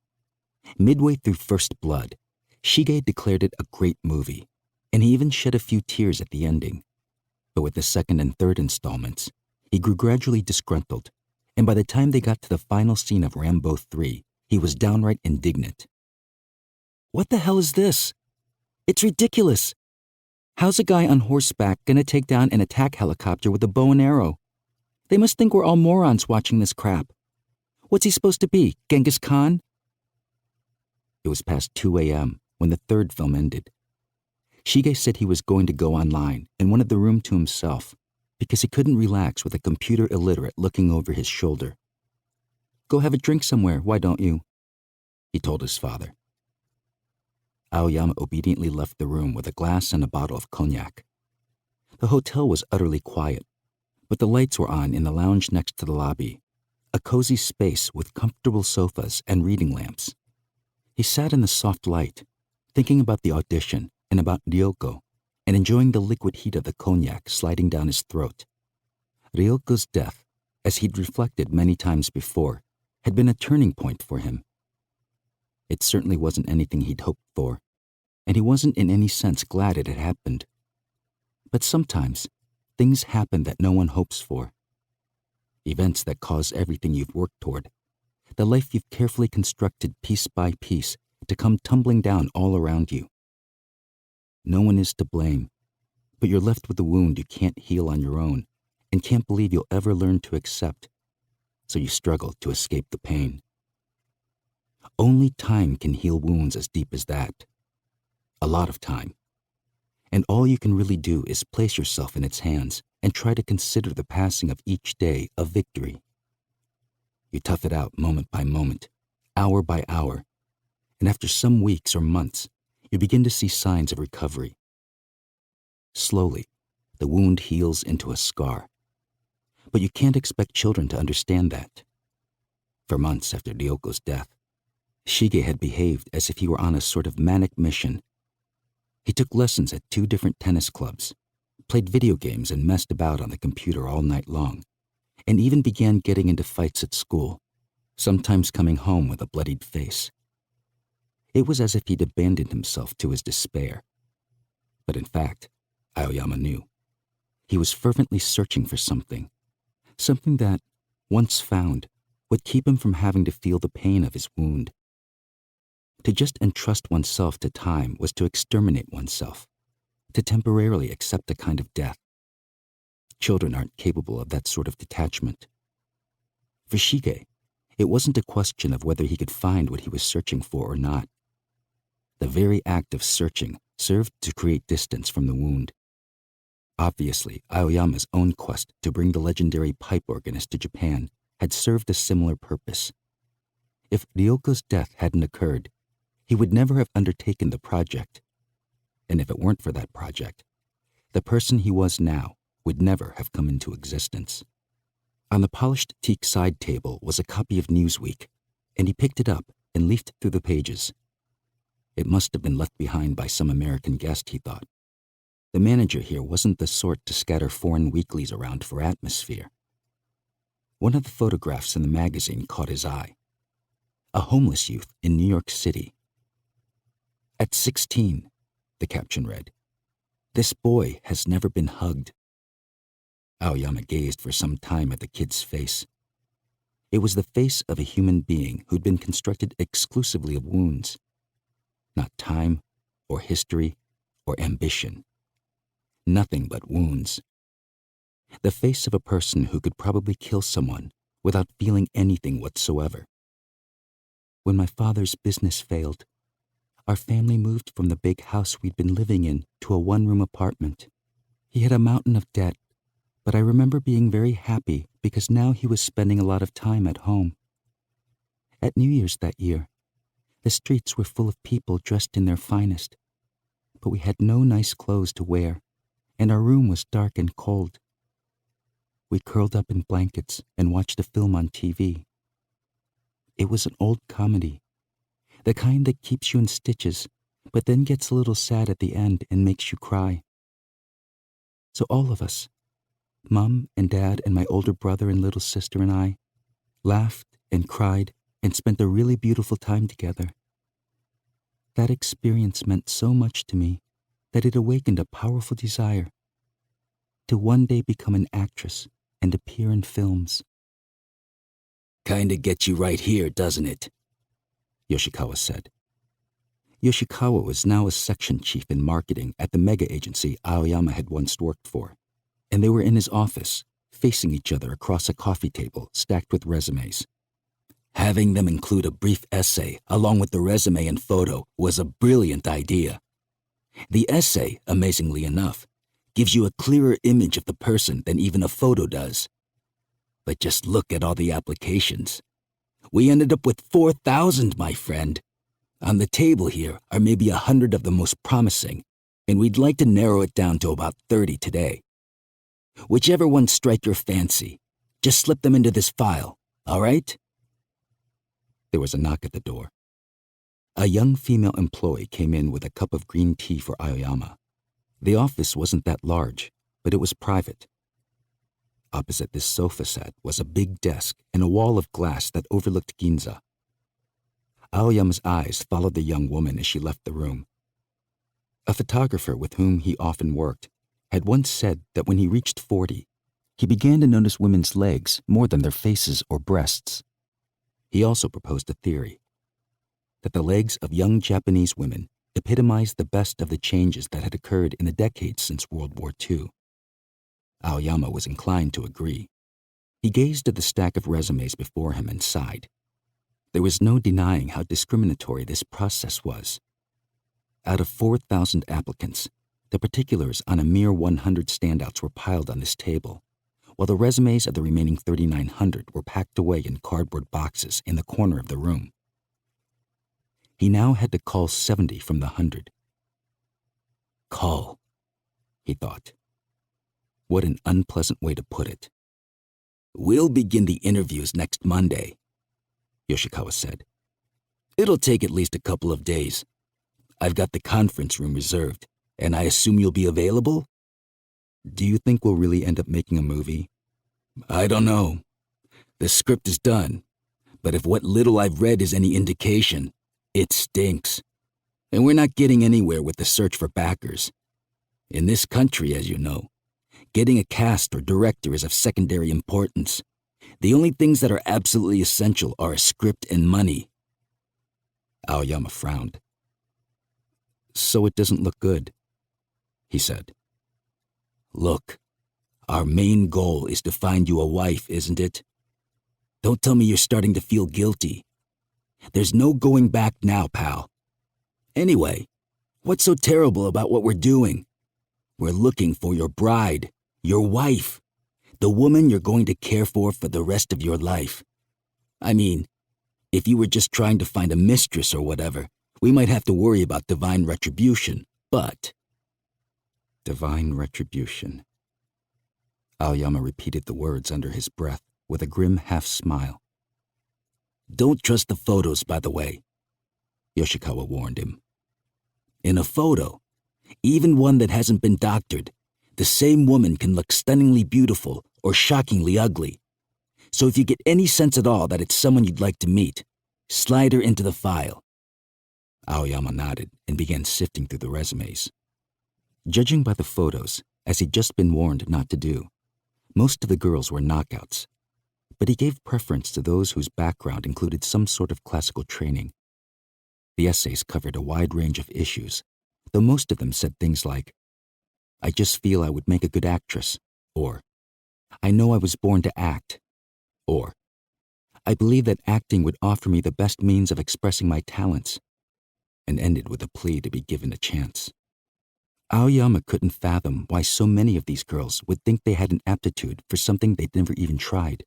Midway through First Blood, Shige declared it a great movie, and he even shed a few tears at the ending. But with the second and third installments, he grew gradually disgruntled, and by the time they got to the final scene of Rambo 3, he was downright indignant. "What the hell is this? It's ridiculous. How's a guy on horseback gonna take down an attack helicopter with a bow and arrow? They must think we're all morons watching this crap. What's he supposed to be, Genghis Khan?" It was past 2 a.m. when the third film ended. Shige said he was going to go online and wanted the room to himself because he couldn't relax with a computer illiterate looking over his shoulder. "Go have a drink somewhere, why don't you?" he told his father. Aoyama obediently left the room with a glass and a bottle of cognac. The hotel was utterly quiet, but the lights were on in the lounge next to the lobby, a cozy space with comfortable sofas and reading lamps. He sat in the soft light, thinking about the audition and about Ryoko, and enjoying the liquid heat of the cognac sliding down his throat. Ryoko's death, as he'd reflected many times before, had been a turning point for him. It certainly wasn't anything he'd hoped for, and he wasn't in any sense glad it had happened. But sometimes, things happen that no one hopes for. Events that cause everything you've worked toward, the life you've carefully constructed piece by piece, to come tumbling down all around you. No one is to blame, but you're left with a wound you can't heal on your own and can't believe you'll ever learn to accept, so you struggle to escape the pain. Only time can heal wounds as deep as that. A lot of time. And all you can really do is place yourself in its hands and try to consider the passing of each day a victory. You tough it out moment by moment, hour by hour, and after some weeks or months, you begin to see signs of recovery. Slowly, the wound heals into a scar. But you can't expect children to understand that. For months after Ryoko's death, Shige had behaved as if he were on a sort of manic mission. He took lessons at 2 different tennis clubs, played video games and messed about on the computer all night long, and even began getting into fights at school, sometimes coming home with a bloodied face. It was as if he'd abandoned himself to his despair. But in fact, Aoyama knew. He was fervently searching for something that, once found, would keep him from having to feel the pain of his wound. To just entrust oneself to time was to exterminate oneself, to temporarily accept a kind of death. Children aren't capable of that sort of detachment. For Shige, it wasn't a question of whether he could find what he was searching for or not. The very act of searching served to create distance from the wound. Obviously, Aoyama's own quest to bring the legendary pipe organist to Japan had served a similar purpose. If Ryoko's death hadn't occurred, he would never have undertaken the project. And if it weren't for that project, the person he was now would never have come into existence. On the polished teak side table was a copy of Newsweek, and he picked it up and leafed through the pages. It must have been left behind by some American guest, he thought. The manager here wasn't the sort to scatter foreign weeklies around for atmosphere. One of the photographs in the magazine caught his eye. A homeless youth in New York City. At 16, the caption read, "This boy has never been hugged." Aoyama gazed for some time at the kid's face. It was the face of a human being who'd been constructed exclusively of wounds. Not time, or history, or ambition. Nothing but wounds. The face of a person who could probably kill someone without feeling anything whatsoever. When my father's business failed, our family moved from the big house we'd been living in to a one-room apartment. He had a mountain of debt, but I remember being very happy because now he was spending a lot of time at home. At New Year's that year, the streets were full of people dressed in their finest, but we had no nice clothes to wear, and our room was dark and cold. We curled up in blankets and watched a film on TV. It was an old comedy, the kind that keeps you in stitches, but then gets a little sad at the end and makes you cry. So all of us, Mom and Dad and my older brother and little sister and I, laughed and cried and spent a really beautiful time together. That experience meant so much to me that it awakened a powerful desire to one day become an actress and appear in films. Kinda gets you right here, doesn't it? Yoshikawa said. Yoshikawa was now a section chief in marketing at the mega agency Aoyama had once worked for, and they were in his office, facing each other across a coffee table stacked with resumes. Having them include a brief essay along with the resume and photo was a brilliant idea. The essay, amazingly enough, gives you a clearer image of the person than even a photo does. But just look at all the applications. We ended up with 4,000, my friend. On the table here are maybe 100 of the most promising, and we'd like to narrow it down to about 30 today. Whichever ones strike your fancy, just slip them into this file, all right? There was a knock at the door. A young female employee came in with a cup of green tea for Aoyama. The office wasn't that large, but it was private. Opposite this sofa set was a big desk and a wall of glass that overlooked Ginza. Aoyama's eyes followed the young woman as she left the room. A photographer with whom he often worked had once said that when he reached 40, he began to notice women's legs more than their faces or breasts. He also proposed a theory that the legs of young Japanese women epitomized the best of the changes that had occurred in the decades since World War II. Aoyama was inclined to agree. He gazed at the stack of resumes before him and sighed. There was no denying how discriminatory this process was. Out of 4,000 applicants, the particulars on a mere 100 standouts were piled on this table, while the resumes of the remaining 3,900 were packed away in cardboard boxes in the corner of the room. He now had to call 70 from the 100. Call, he thought. What an unpleasant way to put it. We'll begin the interviews next Monday, Yoshikawa said. It'll take at least a couple of days. I've got the conference room reserved, and I assume you'll be available? Do you think we'll really end up making a movie? I don't know. The script is done, but if what little I've read is any indication, it stinks. And we're not getting anywhere with the search for backers. In this country, as you know, getting a cast or director is of secondary importance. The only things that are absolutely essential are a script and money. Aoyama frowned. So it doesn't look good, he said. Look, our main goal is to find you a wife, isn't it? Don't tell me you're starting to feel guilty. There's no going back now, pal. Anyway, what's so terrible about what we're doing? We're looking for your bride, your wife, the woman you're going to care for the rest of your life. I mean, if you were just trying to find a mistress or whatever, we might have to worry about divine retribution, but... Divine retribution. Aoyama repeated the words under his breath with a grim half-smile. Don't trust the photos, by the way, Yoshikawa warned him. In a photo, even one that hasn't been doctored, the same woman can look stunningly beautiful or shockingly ugly. So if you get any sense at all that it's someone you'd like to meet, slide her into the file. Aoyama nodded and began sifting through the resumes. Judging by the photos, as he'd just been warned not to do, most of the girls were knockouts, but he gave preference to those whose background included some sort of classical training. The essays covered a wide range of issues, though most of them said things like, I just feel I would make a good actress, or I know I was born to act, or I believe that acting would offer me the best means of expressing my talents, and ended with a plea to be given a chance. Aoyama couldn't fathom why so many of these girls would think they had an aptitude for something they'd never even tried.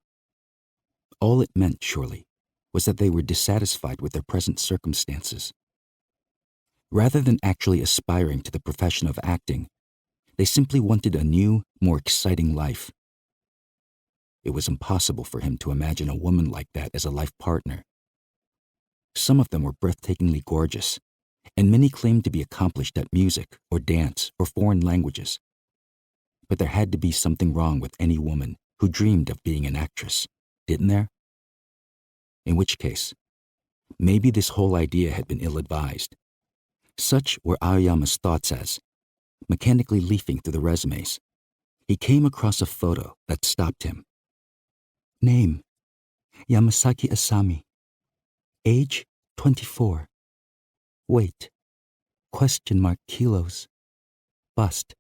All it meant, surely, was that they were dissatisfied with their present circumstances. Rather than actually aspiring to the profession of acting, they simply wanted a new, more exciting life. It was impossible for him to imagine a woman like that as a life partner. Some of them were breathtakingly gorgeous, and many claimed to be accomplished at music or dance or foreign languages. But there had to be something wrong with any woman who dreamed of being an actress, didn't there? In which case, maybe this whole idea had been ill-advised. Such were Aoyama's thoughts as, mechanically leafing through the resumes, he came across a photo that stopped him. Name, Yamasaki Asami. Age, 24. Weight, ? Kilos. Bust,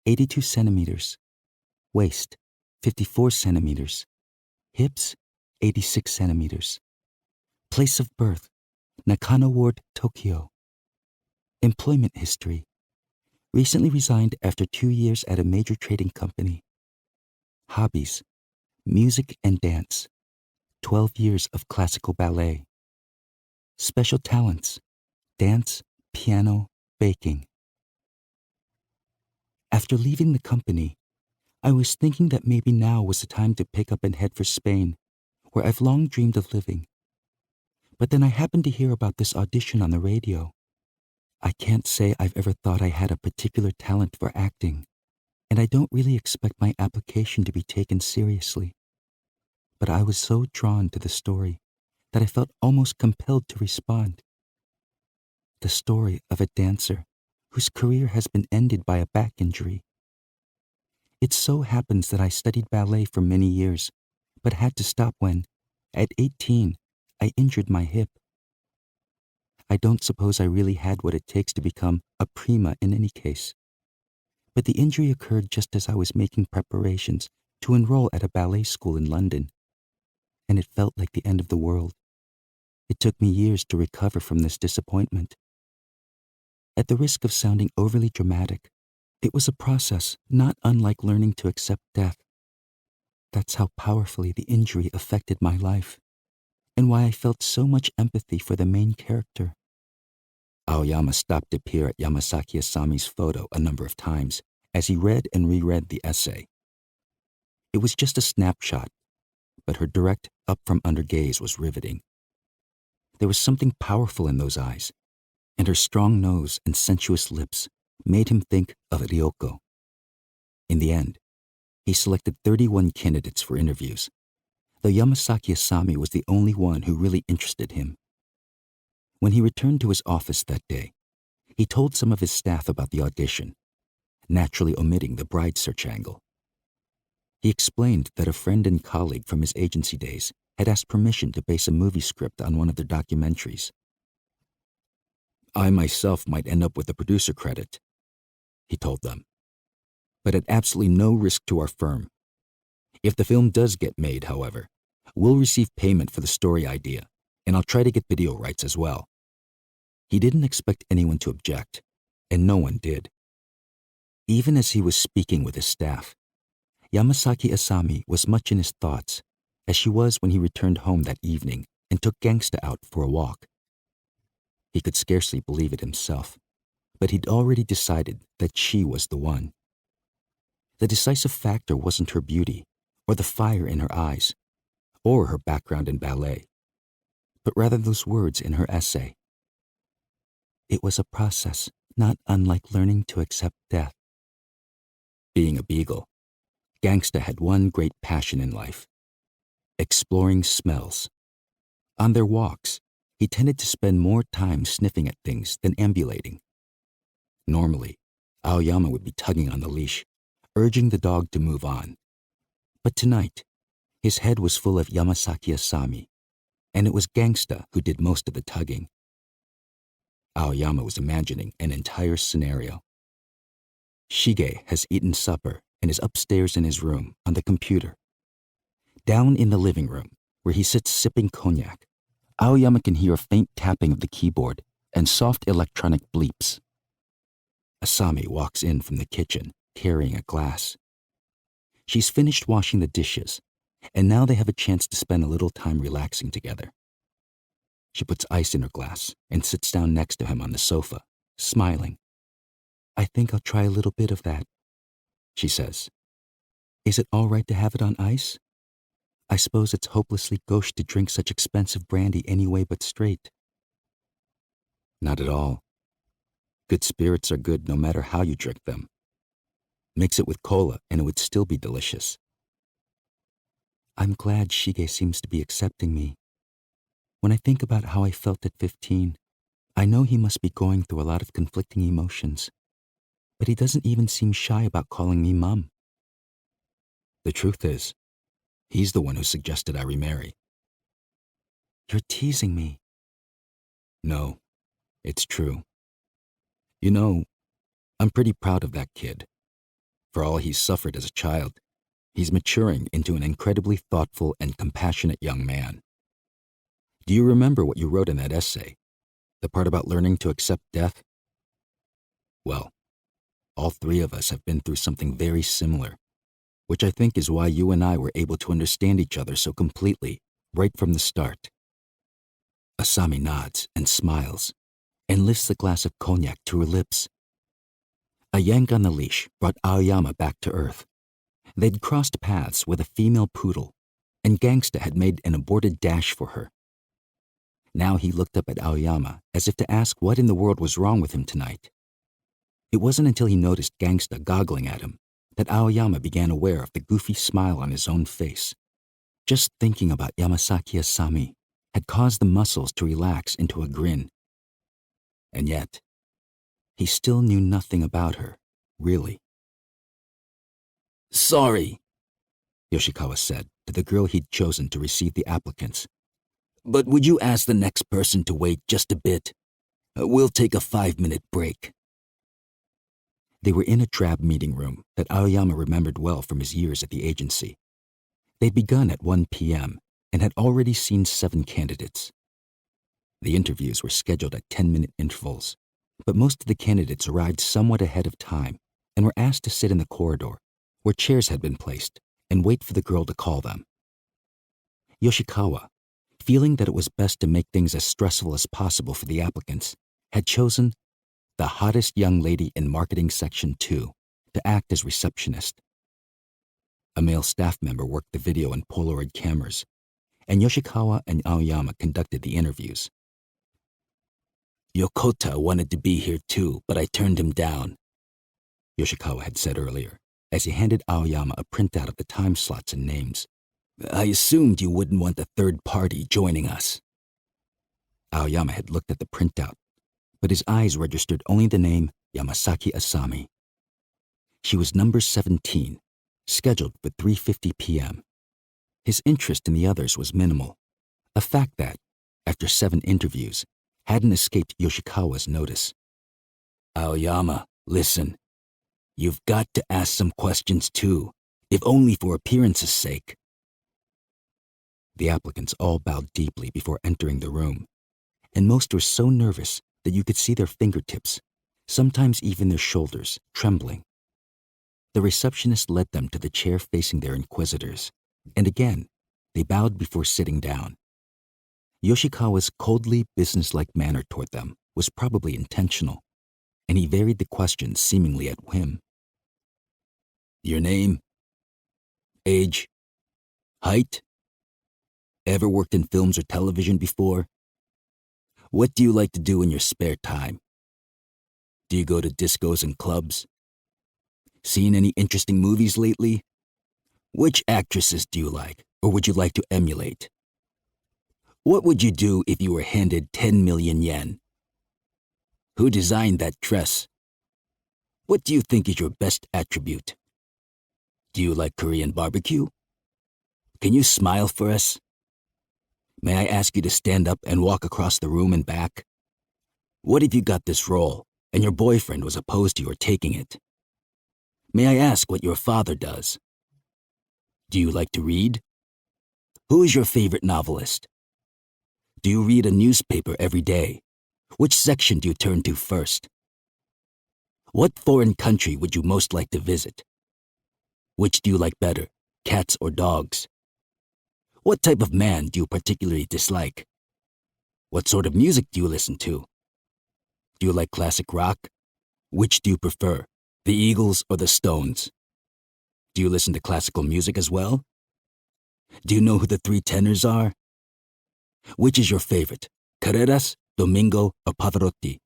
82 centimeters. Waist, 54 centimeters. Hips, 86 centimeters. Place of birth, Nakano Ward, Tokyo. Employment history. Recently resigned after 2 years at a major trading company. Hobbies, music and dance. 12 years of classical ballet. Special talents, dance, piano, baking. After leaving the company, I was thinking that maybe now was the time to pick up and head for Spain, where I've long dreamed of living. But then I happened to hear about this audition on the radio. I can't say I've ever thought I had a particular talent for acting, and I don't really expect my application to be taken seriously. But I was so drawn to the story that I felt almost compelled to respond. The story of a dancer whose career has been ended by a back injury. It so happens that I studied ballet for many years, but had to stop when, at 18, I injured my hip. I don't suppose I really had what it takes to become a prima in any case. But the injury occurred just as I was making preparations to enroll at a ballet school in London, and it felt like the end of the world. It took me years to recover from this disappointment. At the risk of sounding overly dramatic, it was a process not unlike learning to accept death. That's how powerfully the injury affected my life, and why I felt so much empathy for the main character. Aoyama stopped to peer at Yamasaki Asami's photo a number of times as he read and reread the essay. It was just a snapshot, but her direct, up-from-under gaze was riveting. There was something powerful in those eyes, and her strong nose and sensuous lips made him think of Ryoko. In the end, he selected 31 candidates for interviews, though Yamasaki Asami was the only one who really interested him. When he returned to his office that day, he told some of his staff about the audition, naturally omitting the bride search angle. He explained that a friend and colleague from his agency days had asked permission to base a movie script on one of their documentaries. I myself might end up with the producer credit, he told them, but at absolutely no risk to our firm. If the film does get made, however, we'll receive payment for the story idea, and I'll try to get video rights as well. He didn't expect anyone to object, and no one did. Even as he was speaking with his staff, Yamasaki Asami was much in his thoughts, as she was when he returned home that evening and took Gangsta out for a walk. He could scarcely believe it himself, but he'd already decided that she was the one. The decisive factor wasn't her beauty, or the fire in her eyes, or her background in ballet, but rather those words in her essay. It was a process not unlike learning to accept death. Being a beagle, Gangsta had one great passion in life: exploring smells. On their walks, he tended to spend more time sniffing at things than ambulating. Normally, Aoyama would be tugging on the leash, urging the dog to move on. But tonight, his head was full of Yamasaki Asami, and it was Gangsta who did most of the tugging. Aoyama was imagining an entire scenario. Shige has eaten supper and is upstairs in his room on the computer. Down in the living room, where he sits sipping cognac, Aoyama can hear a faint tapping of the keyboard and soft electronic bleeps. Asami walks in from the kitchen, carrying a glass. She's finished washing the dishes, and now they have a chance to spend a little time relaxing together. She puts ice in her glass and sits down next to him on the sofa, smiling. I think I'll try a little bit of that, she says. Is it all right to have it on ice? I suppose it's hopelessly gauche to drink such expensive brandy any way but straight. Not at all. Good spirits are good no matter how you drink them. Mix it with cola and it would still be delicious. I'm glad Shige seems to be accepting me. When I think about how I felt at 15, I know he must be going through a lot of conflicting emotions, but he doesn't even seem shy about calling me Mum. The truth is, he's the one who suggested I remarry. You're teasing me. No, it's true. You know, I'm pretty proud of that kid. For all he's suffered as a child, he's maturing into an incredibly thoughtful and compassionate young man. Do you remember what you wrote in that essay? The part about learning to accept death? Well, all three of us have been through something very similar, which I think is why you and I were able to understand each other so completely right from the start. Asami nods and smiles and lifts the glass of cognac to her lips. A yank on the leash brought Aoyama back to earth. They'd crossed paths with a female poodle, and Gangsta had made an aborted dash for her. Now he looked up at Aoyama as if to ask what in the world was wrong with him tonight. It wasn't until he noticed Gangsta goggling at him that Aoyama began aware of the goofy smile on his own face. Just thinking about Yamasaki Asami had caused the muscles to relax into a grin. And yet, he still knew nothing about her, really. Sorry, Yoshikawa said to the girl he'd chosen to receive the applicants. But would you ask the next person to wait just a bit? We'll take a 5-minute break. They were in a drab meeting room that Aoyama remembered well from his years at the agency. They'd begun at 1 p.m. and had already seen 7 candidates. The interviews were scheduled at 10-minute intervals, but most of the candidates arrived somewhat ahead of time and were asked to sit in the corridor, where chairs had been placed, and wait for the girl to call them. Yoshikawa, feeling that it was best to make things as stressful as possible for the applicants, had chosen the hottest young lady in Marketing Section 2 to act as receptionist. A male staff member worked the video and Polaroid cameras, and Yoshikawa and Aoyama conducted the interviews. Yokota wanted to be here too, but I turned him down, Yoshikawa had said earlier, as he handed Aoyama a printout of the time slots and names. I assumed you wouldn't want a third party joining us. Aoyama had looked at the printout, but his eyes registered only the name Yamasaki Asami. She was number 17, scheduled for 3:50 p.m. His interest in the others was minimal, a fact that, after 7 interviews, hadn't escaped Yoshikawa's notice. Aoyama, listen. You've got to ask some questions too, if only for appearance's sake. The applicants all bowed deeply before entering the room, and most were so nervous that you could see their fingertips, sometimes even their shoulders, trembling. The receptionist led them to the chair facing their inquisitors, and again, they bowed before sitting down. Yoshikawa's coldly businesslike manner toward them was probably intentional, and he varied the questions seemingly at whim. Your name? Age? Height? Ever worked in films or television before? What do you like to do in your spare time? Do you go to discos and clubs? Seen any interesting movies lately? Which actresses do you like, or would you like to emulate? What would you do if you were handed 10 million yen? Who designed that dress? What do you think is your best attribute? Do you like Korean barbecue? Can you smile for us? May I ask you to stand up and walk across the room and back? What if you got this role and your boyfriend was opposed to your taking it? May I ask what your father does? Do you like to read? Who is your favorite novelist? Do you read a newspaper every day? Which section do you turn to first? What foreign country would you most like to visit? Which do you like better, cats or dogs? What type of man do you particularly dislike? What sort of music do you listen to? Do you like classic rock? Which do you prefer, the Eagles or the Stones? Do you listen to classical music as well? Do you know who the 3 tenors are? Which is your favorite, Carreras, Domingo, or Pavarotti?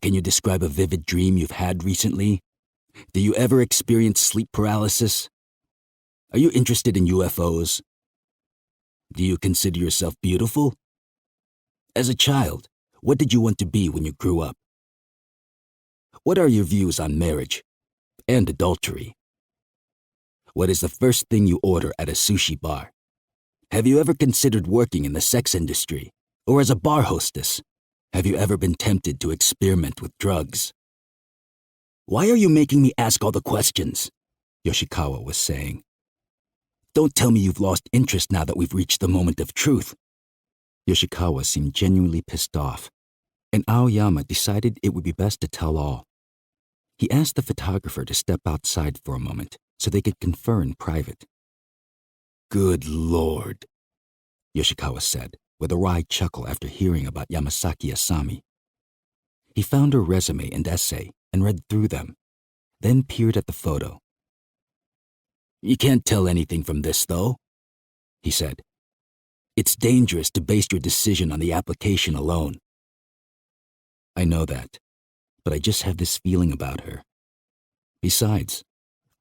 Can you describe a vivid dream you've had recently? Do you ever experience sleep paralysis? Are you interested in UFOs? Do you consider yourself beautiful? As a child, what did you want to be when you grew up? What are your views on marriage and adultery? What is the first thing you order at a sushi bar? Have you ever considered working in the sex industry or as a bar hostess? Have you ever been tempted to experiment with drugs? Why are you making me ask all the questions? Yoshikawa was saying. Don't tell me you've lost interest now that we've reached the moment of truth. Yoshikawa seemed genuinely pissed off, and Aoyama decided it would be best to tell all. He asked the photographer to step outside for a moment so they could confer in private. Good Lord, Yoshikawa said, with a wry chuckle after hearing about Yamasaki Asami. He found her resume and essay and read through them, then peered at the photo. You can't tell anything from this, though, he said. It's dangerous to base your decision on the application alone. I know that, but I just have this feeling about her. Besides,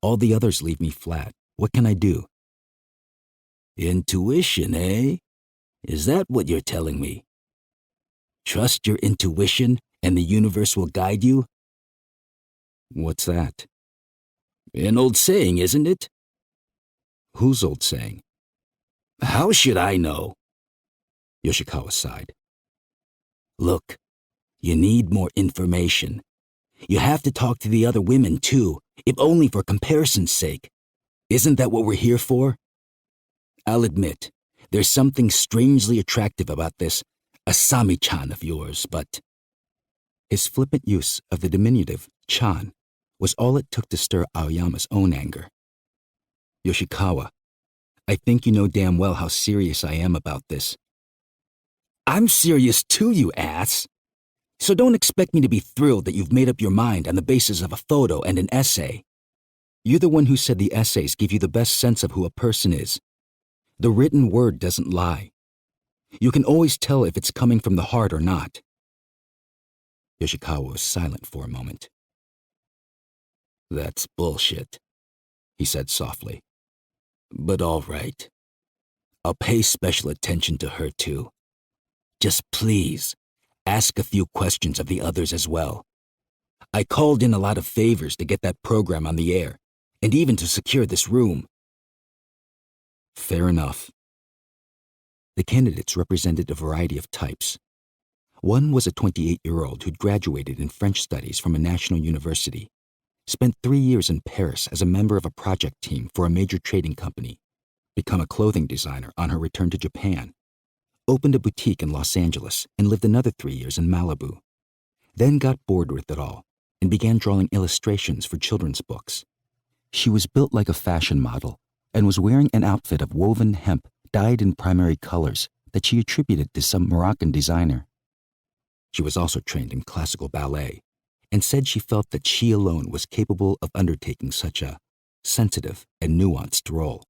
all the others leave me flat. What can I do? Intuition, eh? Is that what you're telling me? Trust your intuition and the universe will guide you? What's that? An old saying, isn't it? Whose old saying? How should I know? Yoshikawa sighed. Look, you need more information. You have to talk to the other women too, if only for comparison's sake. Isn't that what we're here for? I'll admit, there's something strangely attractive about this Asami-chan of yours, but... His flippant use of the diminutive chan was all it took to stir Aoyama's own anger. Yoshikawa, I think you know damn well how serious I am about this. I'm serious too, you ass. So don't expect me to be thrilled that you've made up your mind on the basis of a photo and an essay. You're the one who said the essays give you the best sense of who a person is. The written word doesn't lie. You can always tell if it's coming from the heart or not. Yoshikawa was silent for a moment. That's bullshit, he said softly. But all right. I'll pay special attention to her too. Just please, ask a few questions of the others as well. I called in a lot of favors to get that program on the air, and even to secure this room. Fair enough. The candidates represented a variety of types. One was a 28-year-old who'd graduated in French studies from a national university, spent 3 years in Paris as a member of a project team for a major trading company, become a clothing designer on her return to Japan, opened a boutique in Los Angeles and lived another 3 years in Malibu, then got bored with it all and began drawing illustrations for children's books. She was built like a fashion model and was wearing an outfit of woven hemp dyed in primary colors that she attributed to some Moroccan designer. She was also trained in classical ballet and said she felt that she alone was capable of undertaking such a sensitive and nuanced role.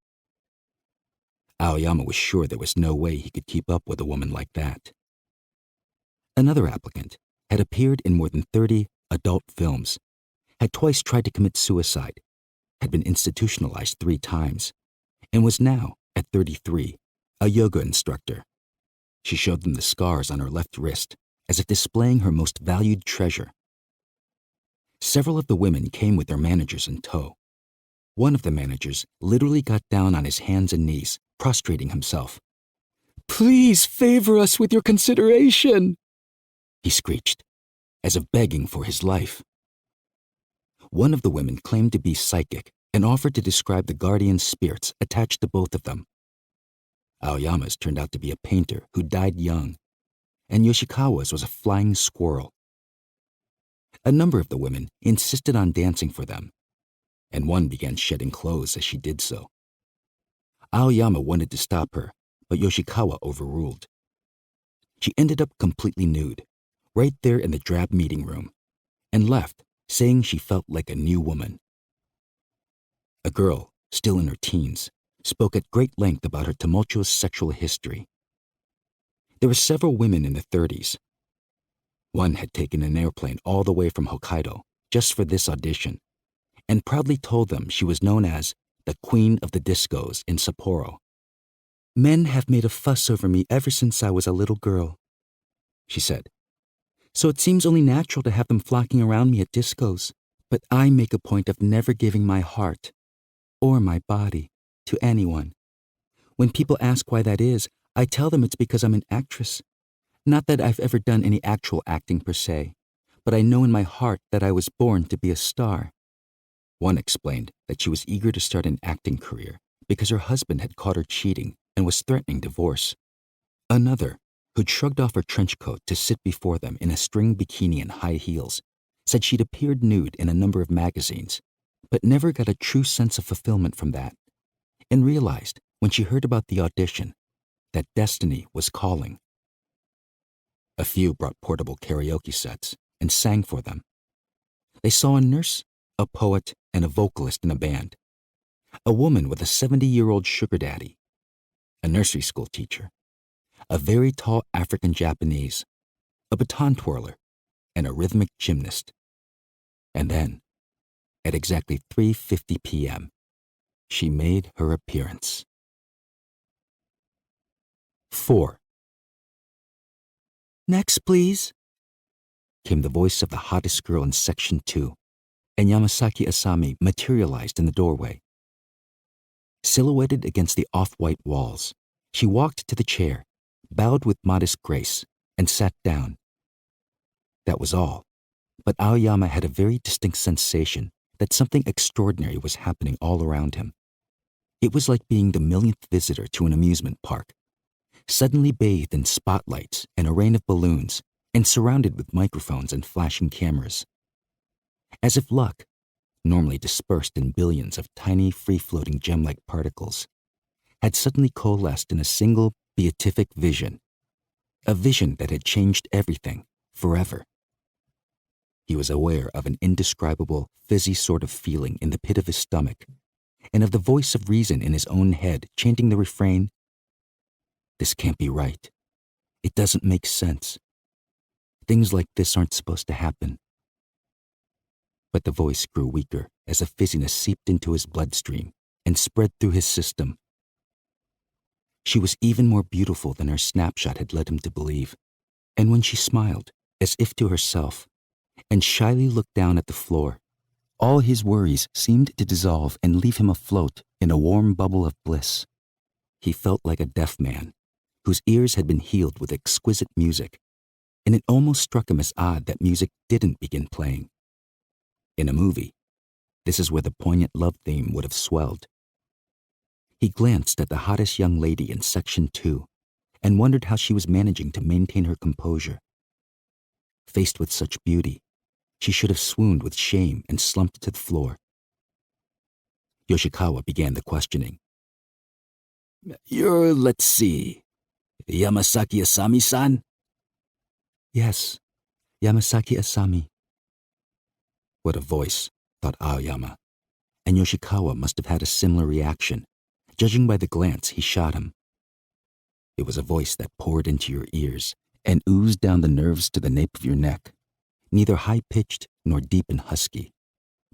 Aoyama was sure there was no way he could keep up with a woman like that. Another applicant had appeared in more than 30 adult films, had twice tried to commit suicide, had been institutionalized 3 times, and was now, at 33, a yoga instructor. She showed them the scars on her left wrist, as if displaying her most valued treasure. Several of the women came with their managers in tow. One of the managers literally got down on his hands and knees, prostrating himself. "Please favor us with your consideration," he screeched, as if begging for his life. One of the women claimed to be psychic and offered to describe the guardian spirits attached to both of them. Aoyama's turned out to be a painter who died young, and Yoshikawa's was a flying squirrel. A number of the women insisted on dancing for them, and one began shedding clothes as she did so. Aoyama wanted to stop her, but Yoshikawa overruled. She ended up completely nude, right there in the drab meeting room, and left, saying she felt like a new woman. A girl, still in her teens, spoke at great length about her tumultuous sexual history. There were several women in their 30s. One had taken an airplane all the way from Hokkaido just for this audition, and proudly told them she was known as the Queen of the Discos in Sapporo. "Men have made a fuss over me ever since I was a little girl," she said. "So it seems only natural to have them flocking around me at discos. But I make a point of never giving my heart, or my body, to anyone. When people ask why that is, I tell them it's because I'm an actress. Not that I've ever done any actual acting per se, but I know in my heart that I was born to be a star." One explained that she was eager to start an acting career because her husband had caught her cheating and was threatening divorce. Another, who'd shrugged off her trench coat to sit before them in a string bikini and high heels, said she'd appeared nude in a number of magazines, but never got a true sense of fulfillment from that, and realized when she heard about the audition that destiny was calling. A few brought portable karaoke sets and sang for them. They saw a nurse, a poet, and a vocalist in a band, a woman with a 70-year-old sugar daddy, a nursery school teacher, a very tall African Japanese, a baton twirler, and a rhythmic gymnast. And then, at exactly 3:50 p.m., she made her appearance. 4. "Next, please," came the voice of the hottest girl in Section 2, and Yamasaki Asami materialized in the doorway. Silhouetted against the off-white walls, she walked to the chair, bowed with modest grace, and sat down. That was all, but Aoyama had a very distinct sensation that something extraordinary was happening all around him. It was like being the millionth visitor to an amusement park, suddenly bathed in spotlights and a rain of balloons and surrounded with microphones and flashing cameras. As if luck, normally dispersed in billions of tiny free-floating gem-like particles, had suddenly coalesced in a single beatific vision, a vision that had changed everything forever. He was aware of an indescribable, fizzy sort of feeling in the pit of his stomach, and of the voice of reason in his own head chanting the refrain, "This can't be right. It doesn't make sense. Things like this aren't supposed to happen." But the voice grew weaker as a fizziness seeped into his bloodstream and spread through his system. She was even more beautiful than her snapshot had led him to believe, and when she smiled, as if to herself, and shyly looked down at the floor, all his worries seemed to dissolve and leave him afloat in a warm bubble of bliss. He felt like a deaf man, whose ears had been healed with exquisite music, and it almost struck him as odd that music didn't begin playing. In a movie, this is where the poignant love theme would have swelled. He glanced at the hottest young lady in Section 2 and wondered how she was managing to maintain her composure. Faced with such beauty, she should have swooned with shame and slumped to the floor. Yoshikawa began the questioning. Let's see, Yamasaki Asami-san?" "Yes, Yamasaki Asami." What a voice, thought Aoyama, and Yoshikawa must have had a similar reaction, judging by the glance he shot him. It was a voice that poured into your ears and oozed down the nerves to the nape of your neck, neither high-pitched nor deep and husky,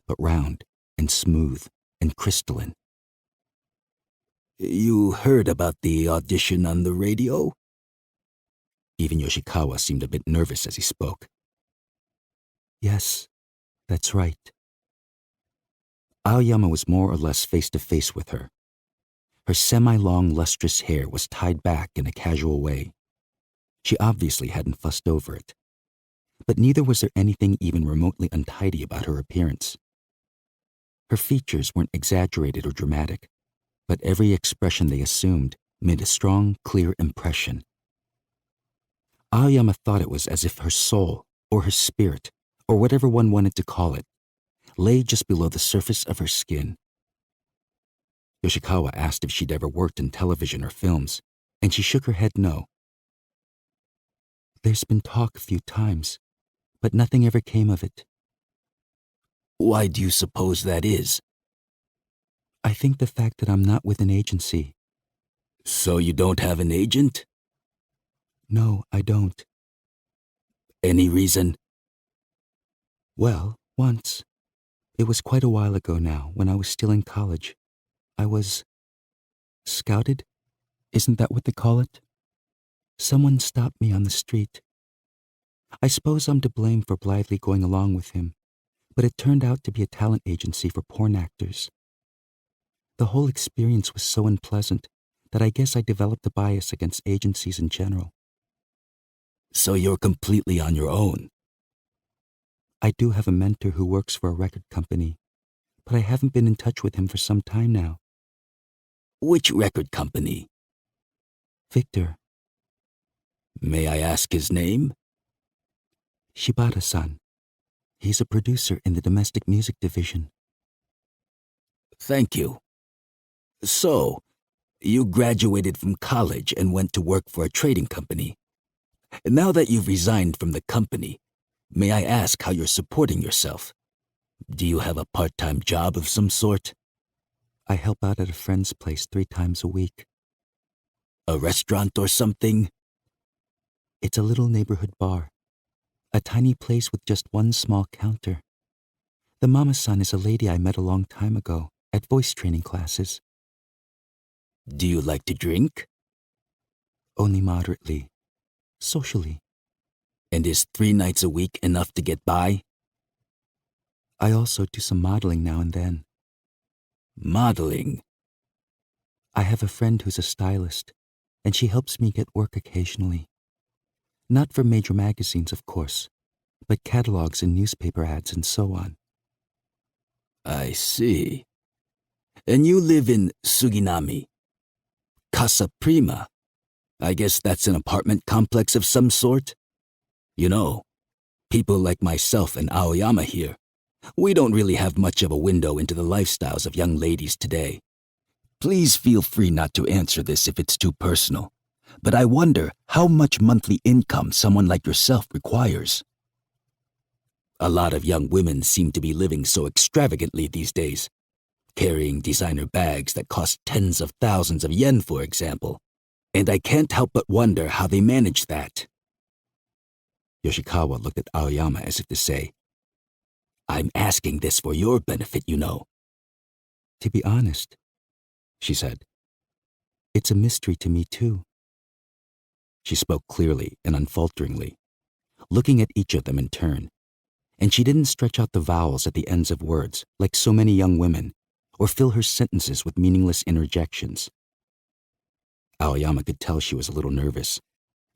but round and smooth and crystalline. "You heard about the audition on the radio?" Even Yoshikawa seemed a bit nervous as he spoke. "Yes, that's right." Aoyama was more or less face-to-face with her. Her semi-long, lustrous hair was tied back in a casual way. She obviously hadn't fussed over it. But neither was there anything even remotely untidy about her appearance. Her features weren't exaggerated or dramatic, but every expression they assumed made a strong, clear impression. Aoyama thought it was as if her soul, or her spirit, or whatever one wanted to call it, lay just below the surface of her skin. Yoshikawa asked if she'd ever worked in television or films, and she shook her head no. "There's been talk a few times, but nothing ever came of it." "Why do you suppose that is?" "I think the fact that I'm not with an agency." "So you don't have an agent?" "No, I don't." Any reason? Well, once. It was quite a while ago now, when I was still in college. I was scouted? Isn't that what they call it? Someone stopped me on the street. I suppose I'm to blame for blithely going along with him, but it turned out to be a talent agency for porn actors. The whole experience was so unpleasant that I guess I developed a bias against agencies in general. So you're completely on your own? I do have a mentor who works for a record company, but I haven't been in touch with him for some time now. Which record company? Victor. May I ask his name? Shibata-san. He's a producer in the domestic music division. Thank you. So, you graduated from college and went to work for a trading company. Now that you've resigned from the company, may I ask how you're supporting yourself? Do you have a part-time job of some sort? I help out at a friend's place 3 times a week. A restaurant or something? It's a little neighborhood bar. A tiny place with just one small counter. The mama-san is a lady I met a long time ago at voice training classes. Do you like to drink? Only moderately. Socially. And is 3 nights a week enough to get by? I also do some modeling now and then. Modeling? I have a friend who's a stylist, and she helps me get work occasionally. Not for major magazines, of course, but catalogs and newspaper ads and so on. I see. And you live in Suginami. Casa Prima. I guess that's an apartment complex of some sort? You know, people like myself and Aoyama here, we don't really have much of a window into the lifestyles of young ladies today. Please feel free not to answer this if it's too personal, but I wonder how much monthly income someone like yourself requires. A lot of young women seem to be living so extravagantly these days, carrying designer bags that cost tens of thousands of yen, for example, and I can't help but wonder how they manage that. Yoshikawa looked at Aoyama as if to say, I'm asking this for your benefit, you know. To be honest, she said, it's a mystery to me too. She spoke clearly and unfalteringly, looking at each of them in turn, and she didn't stretch out the vowels at the ends of words like so many young women, or fill her sentences with meaningless interjections. Aoyama could tell she was a little nervous,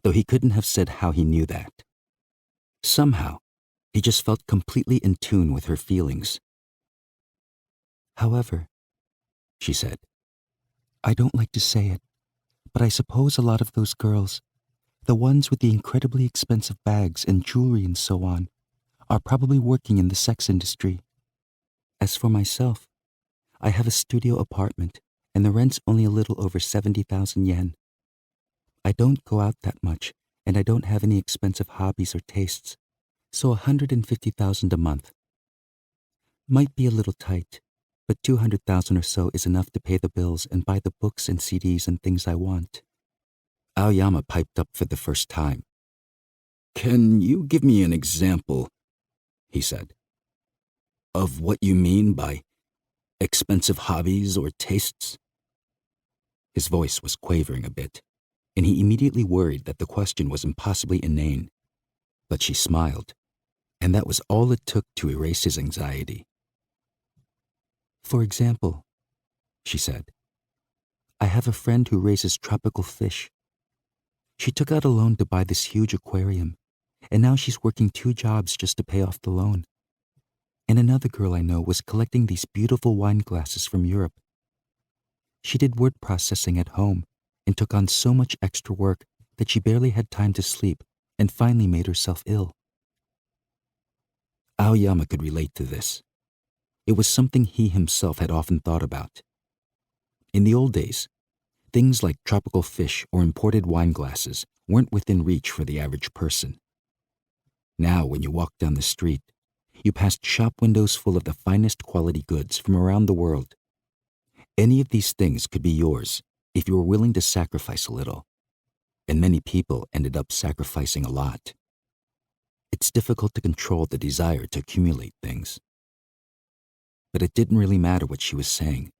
though he couldn't have said how he knew that. Somehow, he just felt completely in tune with her feelings. However, she said, I don't like to say it, but I suppose a lot of those girls, the ones with the incredibly expensive bags and jewelry and so on, are probably working in the sex industry. As for myself, I have a studio apartment and the rent's only a little over 70,000 yen. I don't go out that much and I don't have any expensive hobbies or tastes, so 150,000 a month. Might be a little tight, but 200,000 or so is enough to pay the bills and buy the books and CDs and things I want. Aoyama piped up for the first time. Can you give me an example, he said, of what you mean by expensive hobbies or tastes? His voice was quavering a bit, and he immediately worried that the question was impossibly inane. But she smiled, and that was all it took to erase his anxiety. For example, she said, I have a friend who raises tropical fish. She took out a loan to buy this huge aquarium, and now she's working 2 jobs just to pay off the loan. And another girl I know was collecting these beautiful wine glasses from Europe. She did word processing at home and took on so much extra work that she barely had time to sleep and finally made herself ill. Aoyama could relate to this. It was something he himself had often thought about. In the old days, things like tropical fish or imported wine glasses weren't within reach for the average person. Now, when you walk down the street, you passed shop windows full of the finest quality goods from around the world. Any of these things could be yours if you were willing to sacrifice a little, and many people ended up sacrificing a lot. It's difficult to control the desire to accumulate things. But it didn't really matter what she was saying.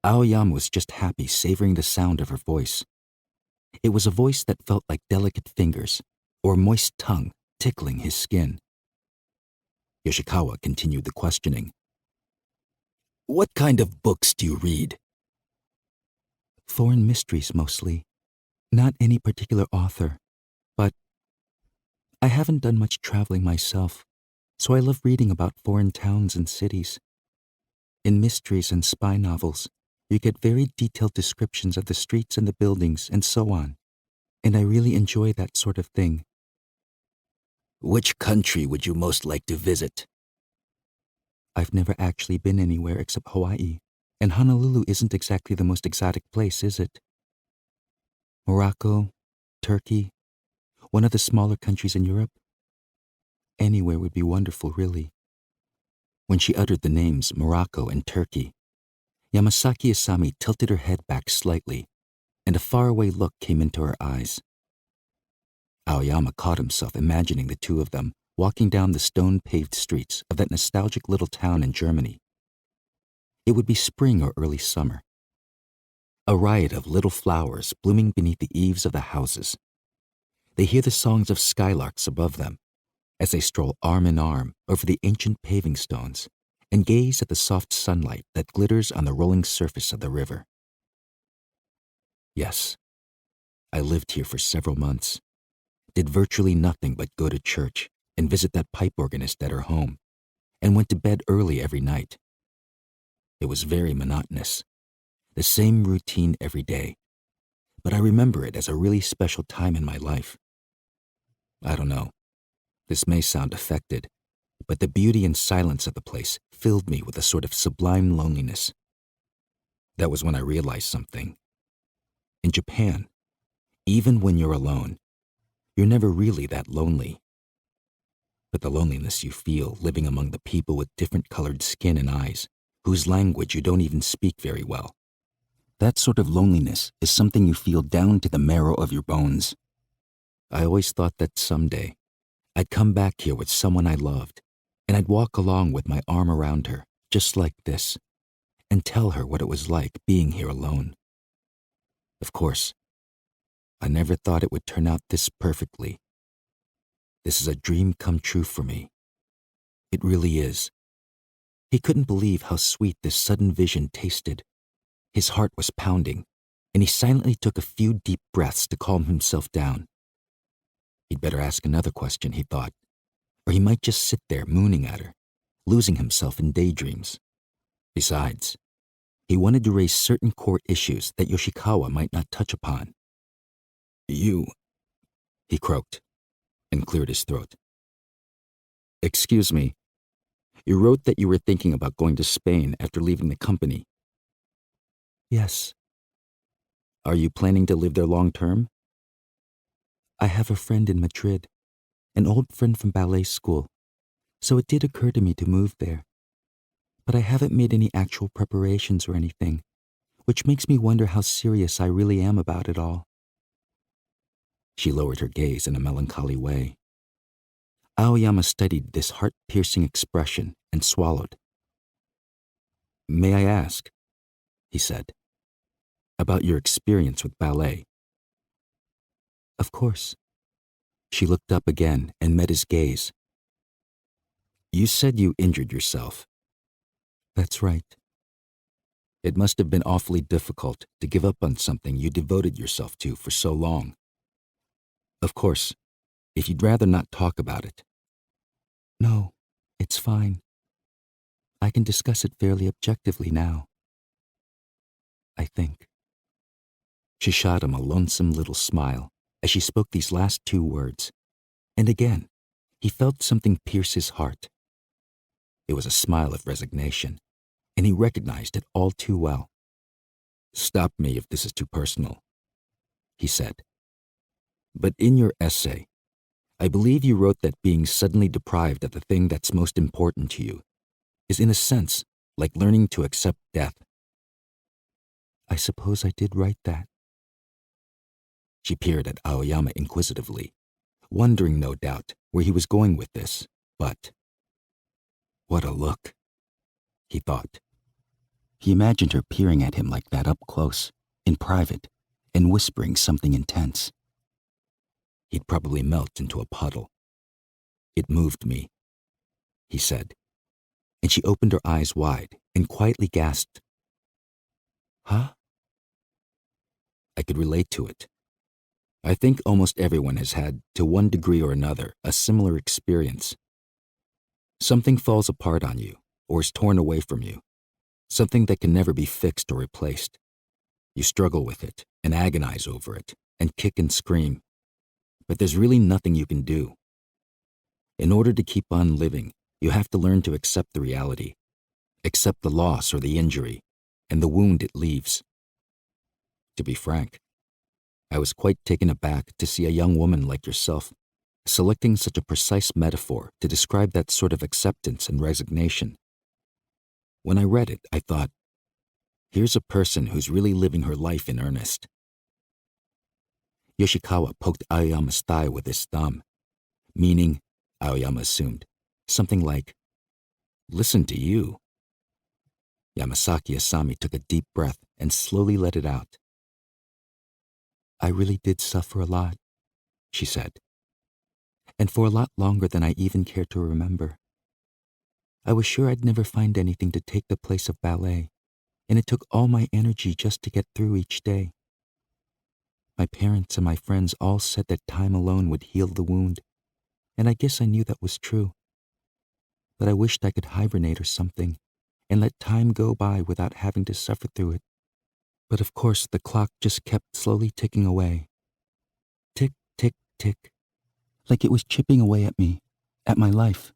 Aoyama was just happy savoring the sound of her voice. It was a voice that felt like delicate fingers or a moist tongue tickling his skin. Yoshikawa continued the questioning. What kind of books do you read? Foreign mysteries mostly. Not any particular author, but I haven't done much traveling myself, so I love reading about foreign towns and cities. In mysteries and spy novels, you get very detailed descriptions of the streets and the buildings and so on, and I really enjoy that sort of thing. Which country would you most like to visit? I've never actually been anywhere except Hawaii, and Honolulu isn't exactly the most exotic place, is it? Morocco, Turkey, one of the smaller countries in Europe? Anywhere would be wonderful, really. When she uttered the names Morocco and Turkey, Yamasaki Asami tilted her head back slightly, and a faraway look came into her eyes. Aoyama caught himself imagining the two of them walking down the stone-paved streets of that nostalgic little town in Germany. It would be spring or early summer. A riot of little flowers blooming beneath the eaves of the houses. They hear the songs of skylarks above them as they stroll arm in arm over the ancient paving stones and gaze at the soft sunlight that glitters on the rolling surface of the river. Yes, I lived here for several months, did virtually nothing but go to church and visit that pipe organist at her home, and went to bed early every night. It was very monotonous, the same routine every day, but I remember it as a really special time in my life. I don't know, this may sound affected, but the beauty and silence of the place filled me with a sort of sublime loneliness. That was when I realized something. In Japan, even when you're alone, you're never really that lonely. But the loneliness you feel living among the people with different colored skin and eyes, whose language you don't even speak very well, that sort of loneliness is something you feel down to the marrow of your bones. I always thought that someday I'd come back here with someone I loved, and I'd walk along with my arm around her, just like this, and tell her what it was like being here alone. Of course, I never thought it would turn out this perfectly. This is a dream come true for me. It really is. He couldn't believe how sweet this sudden vision tasted. His heart was pounding, and he silently took a few deep breaths to calm himself down. He'd better ask another question, he thought, or he might just sit there mooning at her, losing himself in daydreams. Besides, he wanted to raise certain core issues that Yoshikawa might not touch upon. You, he croaked, and cleared his throat. Excuse me, you wrote that you were thinking about going to Spain after leaving the company. Yes. Are you planning to live there long term? I have a friend in Madrid, an old friend from ballet school, so it did occur to me to move there. But I haven't made any actual preparations or anything, which makes me wonder how serious I really am about it all. She lowered her gaze in a melancholy way. Aoyama studied this heart-piercing expression and swallowed. May I ask, he said, about your experience with ballet? Of course. She looked up again and met his gaze. You said you injured yourself. That's right. It must have been awfully difficult to give up on something you devoted yourself to for so long. Of course, if you'd rather not talk about it. No, it's fine. I can discuss it fairly objectively now. I think. She shot him a lonesome little smile as she spoke these last two words, and again, he felt something pierce his heart. It was a smile of resignation, and he recognized it all too well. Stop me if this is too personal, he said. But in your essay, I believe you wrote that being suddenly deprived of the thing that's most important to you is in a sense like learning to accept death. I suppose I did write that. She peered at Aoyama inquisitively, wondering, no doubt, where he was going with this, but what a look, he thought. He imagined her peering at him like that up close, in private, and whispering something intense. He'd probably melt into a puddle. It moved me, he said, and she opened her eyes wide and quietly gasped, "Huh?" I could relate to it. I think almost everyone has had, to one degree or another, a similar experience. Something falls apart on you, or is torn away from you, something that can never be fixed or replaced. You struggle with it, and agonize over it, and kick and scream, but there's really nothing you can do. In order to keep on living, you have to learn to accept the reality, accept the loss or the injury, and the wound it leaves. To be frank, I was quite taken aback to see a young woman like yourself selecting such a precise metaphor to describe that sort of acceptance and resignation. When I read it, I thought, here's a person who's really living her life in earnest. Yoshikawa poked Aoyama's thigh with his thumb, meaning, Aoyama assumed, something like, listen to you. Yamasaki Asami took a deep breath and slowly let it out. I really did suffer a lot, she said, and for a lot longer than I even care to remember. I was sure I'd never find anything to take the place of ballet, and it took all my energy just to get through each day. My parents and my friends all said that time alone would heal the wound, and I guess I knew that was true. But I wished I could hibernate or something, and let time go by without having to suffer through it. But of course the clock just kept slowly ticking away. Tick, tick, tick, like it was chipping away at me, at my life.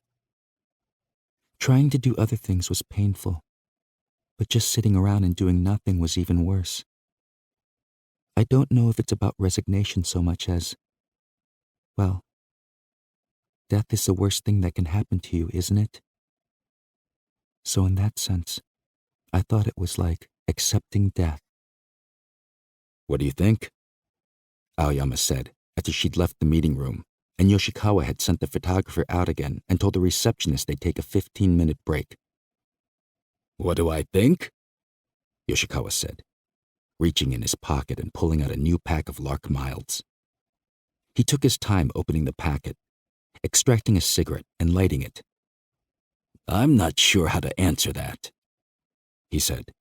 Trying to do other things was painful, but just sitting around and doing nothing was even worse. I don't know if it's about resignation so much as, well, death is the worst thing that can happen to you, isn't it? So in that sense, I thought it was like accepting death. What do you think? Aoyama said after she'd left the meeting room, and Yoshikawa had sent the photographer out again and told the receptionist they'd take a 15-minute break. What do I think? Yoshikawa said, reaching in his pocket and pulling out a new pack of Lark Milds. He took his time opening the packet, extracting a cigarette and lighting it. I'm not sure how to answer that, he said.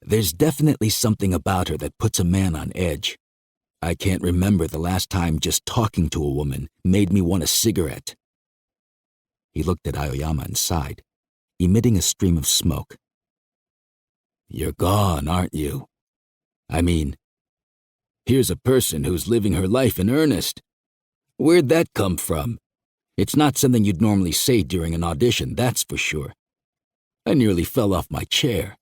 There's definitely something about her that puts a man on edge. I can't remember the last time just talking to a woman made me want a cigarette. He looked at Aoyama and sighed, emitting a stream of smoke. You're gone, aren't you? I mean, here's a person who's living her life in earnest. Where'd that come from? It's not something you'd normally say during an audition, that's for sure. I nearly fell off my chair.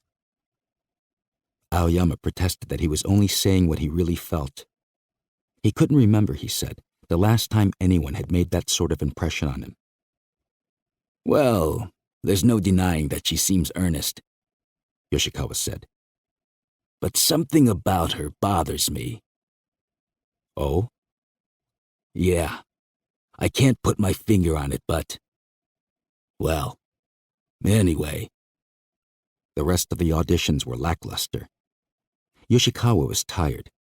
Aoyama protested that he was only saying what he really felt. He couldn't remember, he said, the last time anyone had made that sort of impression on him. Well, there's no denying that she seems earnest, Yoshikawa said. But something about her bothers me. Oh? Yeah. I can't put my finger on it, but... Well, anyway. The rest of the auditions were lackluster. Yoshikawa was tired,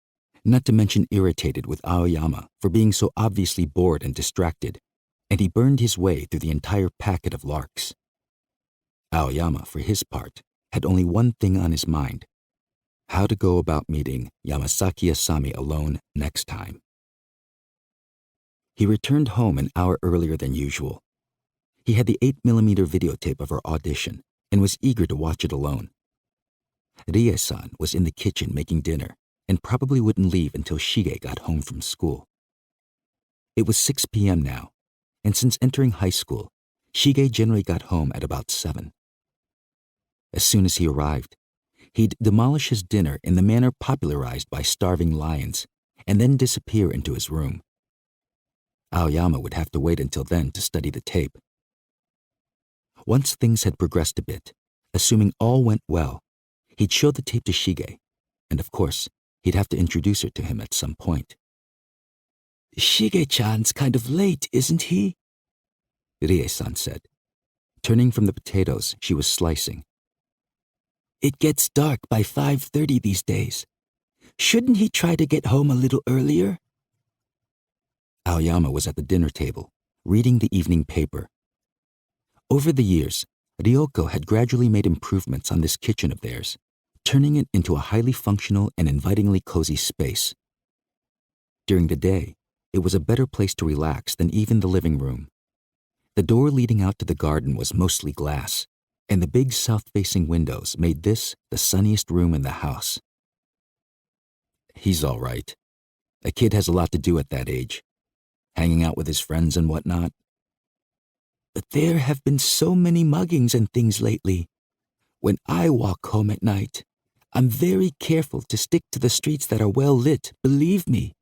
not to mention irritated with Aoyama for being so obviously bored and distracted, and he burned his way through the entire packet of larks. Aoyama, for his part, had only one thing on his mind: how to go about meeting Yamasaki Asami alone next time. He returned home an hour earlier than usual. He had the 8mm videotape of her audition and was eager to watch it alone. Rie-san was in the kitchen making dinner and probably wouldn't leave until Shige got home from school. It was 6 p.m. now, and since entering high school, Shige generally got home at about 7. As soon as he arrived, he'd demolish his dinner in the manner popularized by starving lions and then disappear into his room. Aoyama would have to wait until then to study the tape. Once things had progressed a bit, assuming all went well, he'd show the tape to Shige, and of course, he'd have to introduce her to him at some point. Shige-chan's kind of late, isn't he? Rie-san said, turning from the potatoes she was slicing. It gets dark by 5:30 these days. Shouldn't he try to get home a little earlier? Aoyama was at the dinner table, reading the evening paper. Over the years, Ryoko had gradually made improvements on this kitchen of theirs, turning it into a highly functional and invitingly cozy space. During the day, it was a better place to relax than even the living room. The door leading out to the garden was mostly glass, and the big south-facing windows made this the sunniest room in the house. He's all right. A kid has a lot to do at that age, hanging out with his friends and whatnot. But there have been so many muggings and things lately. When I walk home at night, I'm very careful to stick to the streets that are well lit, believe me.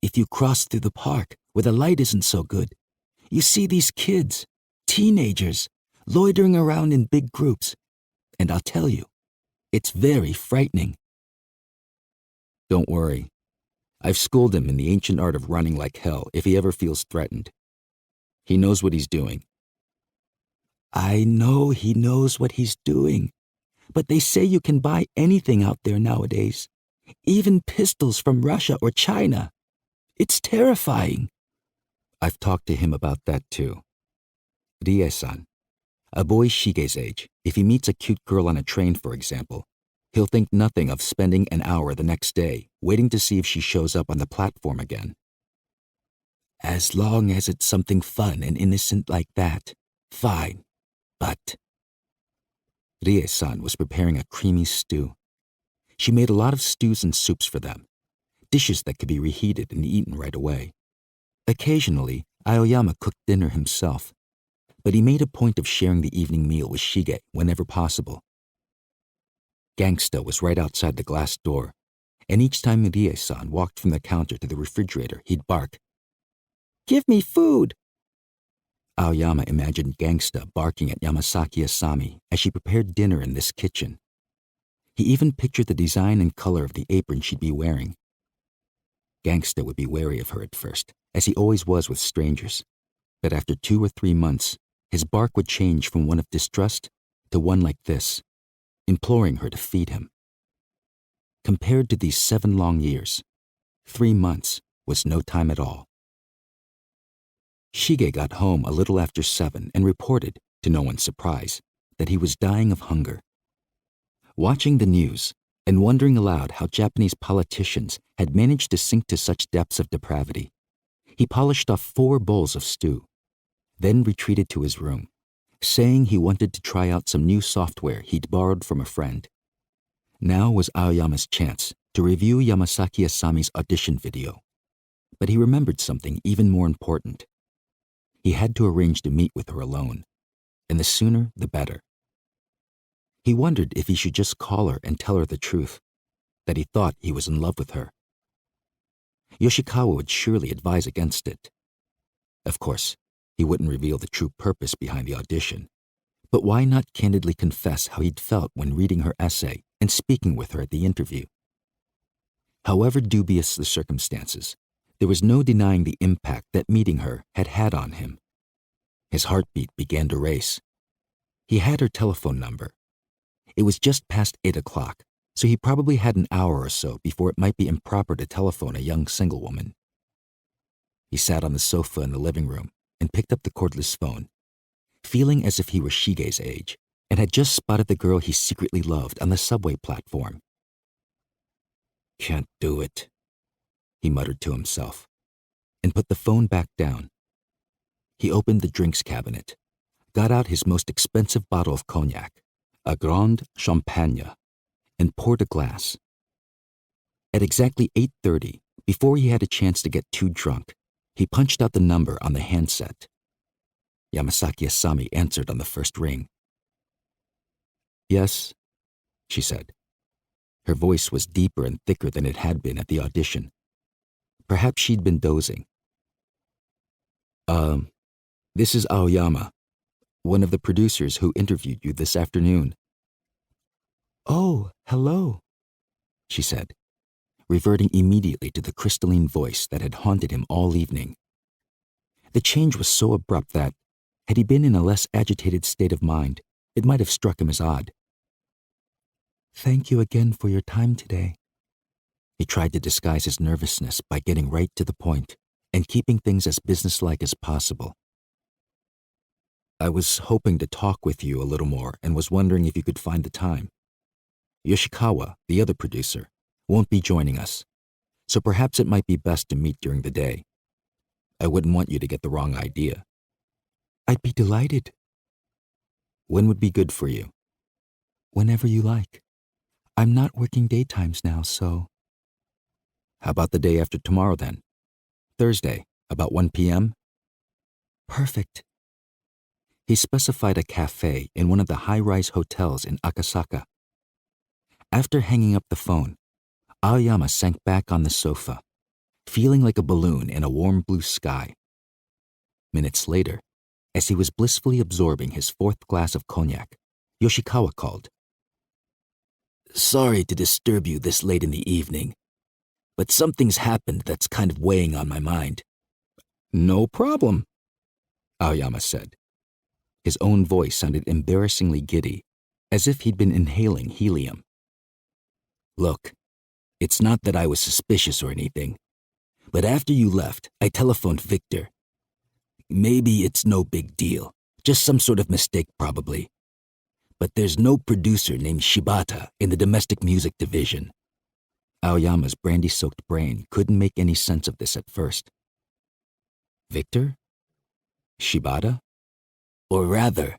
If you cross through the park where the light isn't so good, you see these kids, teenagers, loitering around in big groups. And I'll tell you, it's very frightening. Don't worry. I've schooled him in the ancient art of running like hell if he ever feels threatened. He knows what he's doing. I know he knows what he's doing, but they say you can buy anything out there nowadays, even pistols from Russia or China. It's terrifying. I've talked to him about that too. Rie-san, a boy Shige's age, if he meets a cute girl on a train, for example, he'll think nothing of spending an hour the next day waiting to see if she shows up on the platform again. As long as it's something fun and innocent like that, fine, but... Rie-san was preparing a creamy stew. She made a lot of stews and soups for them, dishes that could be reheated and eaten right away. Occasionally, Aoyama cooked dinner himself, but he made a point of sharing the evening meal with Shige whenever possible. Gangsta was right outside the glass door, and each time Rie-san walked from the counter to the refrigerator, he'd bark, "Give me food!" Aoyama imagined Gangsta barking at Yamasaki Asami as she prepared dinner in this kitchen. He even pictured the design and color of the apron she'd be wearing. Gangsta would be wary of her at first, as he always was with strangers, but after 2 or 3 months, his bark would change from one of distrust to one like this, imploring her to feed him. Compared to these 7 long years, 3 months was no time at all. Shige got home a little after 7 and reported, to no one's surprise, that he was dying of hunger. Watching the news and wondering aloud how Japanese politicians had managed to sink to such depths of depravity, he polished off 4 bowls of stew, then retreated to his room, saying he wanted to try out some new software he'd borrowed from a friend. Now was Aoyama's chance to review Yamasaki Asami's audition video, but he remembered something even more important. He had to arrange to meet with her alone, and the sooner the better. He wondered if he should just call her and tell her the truth, that he thought he was in love with her. Yoshikawa would surely advise against it. Of course, he wouldn't reveal the true purpose behind the audition, but why not candidly confess how he'd felt when reading her essay and speaking with her at the interview? However dubious the circumstances, there was no denying the impact that meeting her had had on him. His heartbeat began to race. He had her telephone number. It was just past 8 o'clock, so he probably had an hour or so before it might be improper to telephone a young single woman. He sat on the sofa in the living room and picked up the cordless phone, feeling as if he were Shige's age and had just spotted the girl he secretly loved on the subway platform. "Can't do it," he muttered to himself, and put the phone back down. He opened the drinks cabinet, got out his most expensive bottle of cognac, a Grande Champagne, and poured a glass. At exactly 8:30, before he had a chance to get too drunk, he punched out the number on the handset. Yamasaki Asami answered on the first ring. "Yes," she said. Her voice was deeper and thicker than it had been at the audition. Perhaps she'd been dozing. This is Aoyama, one of the producers who interviewed you this afternoon." "Oh, hello," she said. reverting immediately to the crystalline voice that had haunted him all evening. The change was so abrupt that, had he been in a less agitated state of mind, it might have struck him as odd. "Thank you again for your time today." He tried to disguise his nervousness by getting right to the point and keeping things as businesslike as possible. "I was hoping to talk with you a little more and was wondering if you could find the time. Yoshikawa, the other producer, won't be joining us, so perhaps it might be best to meet during the day. I wouldn't want you to get the wrong idea." "I'd be delighted." "When would be good for you?" "Whenever you like. I'm not working daytimes now, so—" "How about the day after tomorrow then? Thursday, about 1 p.m.? "Perfect." He specified a cafe in one of the high-rise hotels in Akasaka. After hanging up the phone, Aoyama sank back on the sofa, feeling like a balloon in a warm blue sky. Minutes later, as he was blissfully absorbing his fourth glass of cognac, Yoshikawa called. "Sorry to disturb you this late in the evening, but something's happened that's kind of weighing on my mind." "No problem," Aoyama said. His own voice sounded embarrassingly giddy, as if he'd been inhaling helium. "Look, it's not that I was suspicious or anything, but after you left, I telephoned Victor. Maybe it's no big deal, just some sort of mistake probably. But there's no producer named Shibata in the domestic music division." Aoyama's brandy-soaked brain couldn't make any sense of this at first. "Victor? Shibata?" "Or rather,"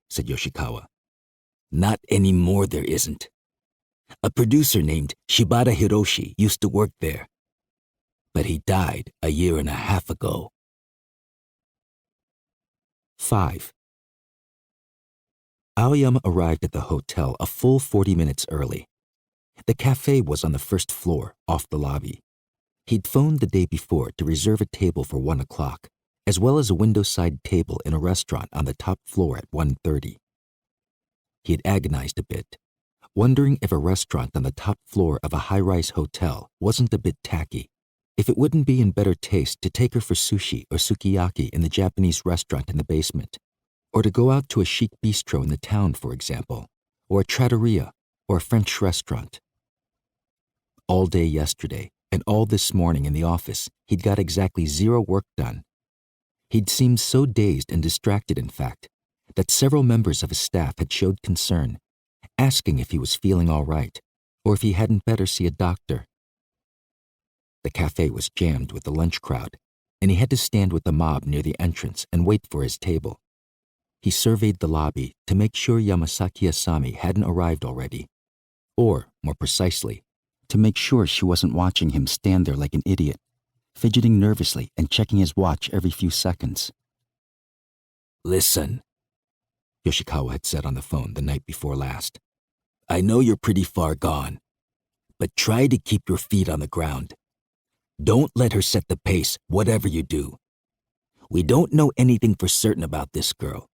said Yoshikawa, "not anymore there isn't. A producer named Shibata Hiroshi used to work there, but he died a year and a half ago." 5. Aoyama arrived at the hotel a full 40 minutes early. The cafe was on the first floor, off the lobby. He'd phoned the day before to reserve a table for 1 o'clock, as well as a window-side table in a restaurant on the top floor at 1:30. He had agonized a bit, wondering if a restaurant on the top floor of a high-rise hotel wasn't a bit tacky, if it wouldn't be in better taste to take her for sushi or sukiyaki in the Japanese restaurant in the basement, or to go out to a chic bistro in the town, for example, or a trattoria, or a French restaurant. All day yesterday, and all this morning in the office, he'd got exactly 0 work done. He'd seemed so dazed and distracted, in fact, that several members of his staff had showed concern, asking if he was feeling all right, or if he hadn't better see a doctor. The cafe was jammed with the lunch crowd, and he had to stand with the mob near the entrance and wait for his table. He surveyed the lobby to make sure Yamasaki Asami hadn't arrived already, or, more precisely, to make sure she wasn't watching him stand there like an idiot, fidgeting nervously and checking his watch every few seconds. "Listen," Yoshikawa had said on the phone the night before last. "I know you're pretty far gone, but try to keep your feet on the ground. Don't let her set the pace, whatever you do. We don't know anything for certain about this girl,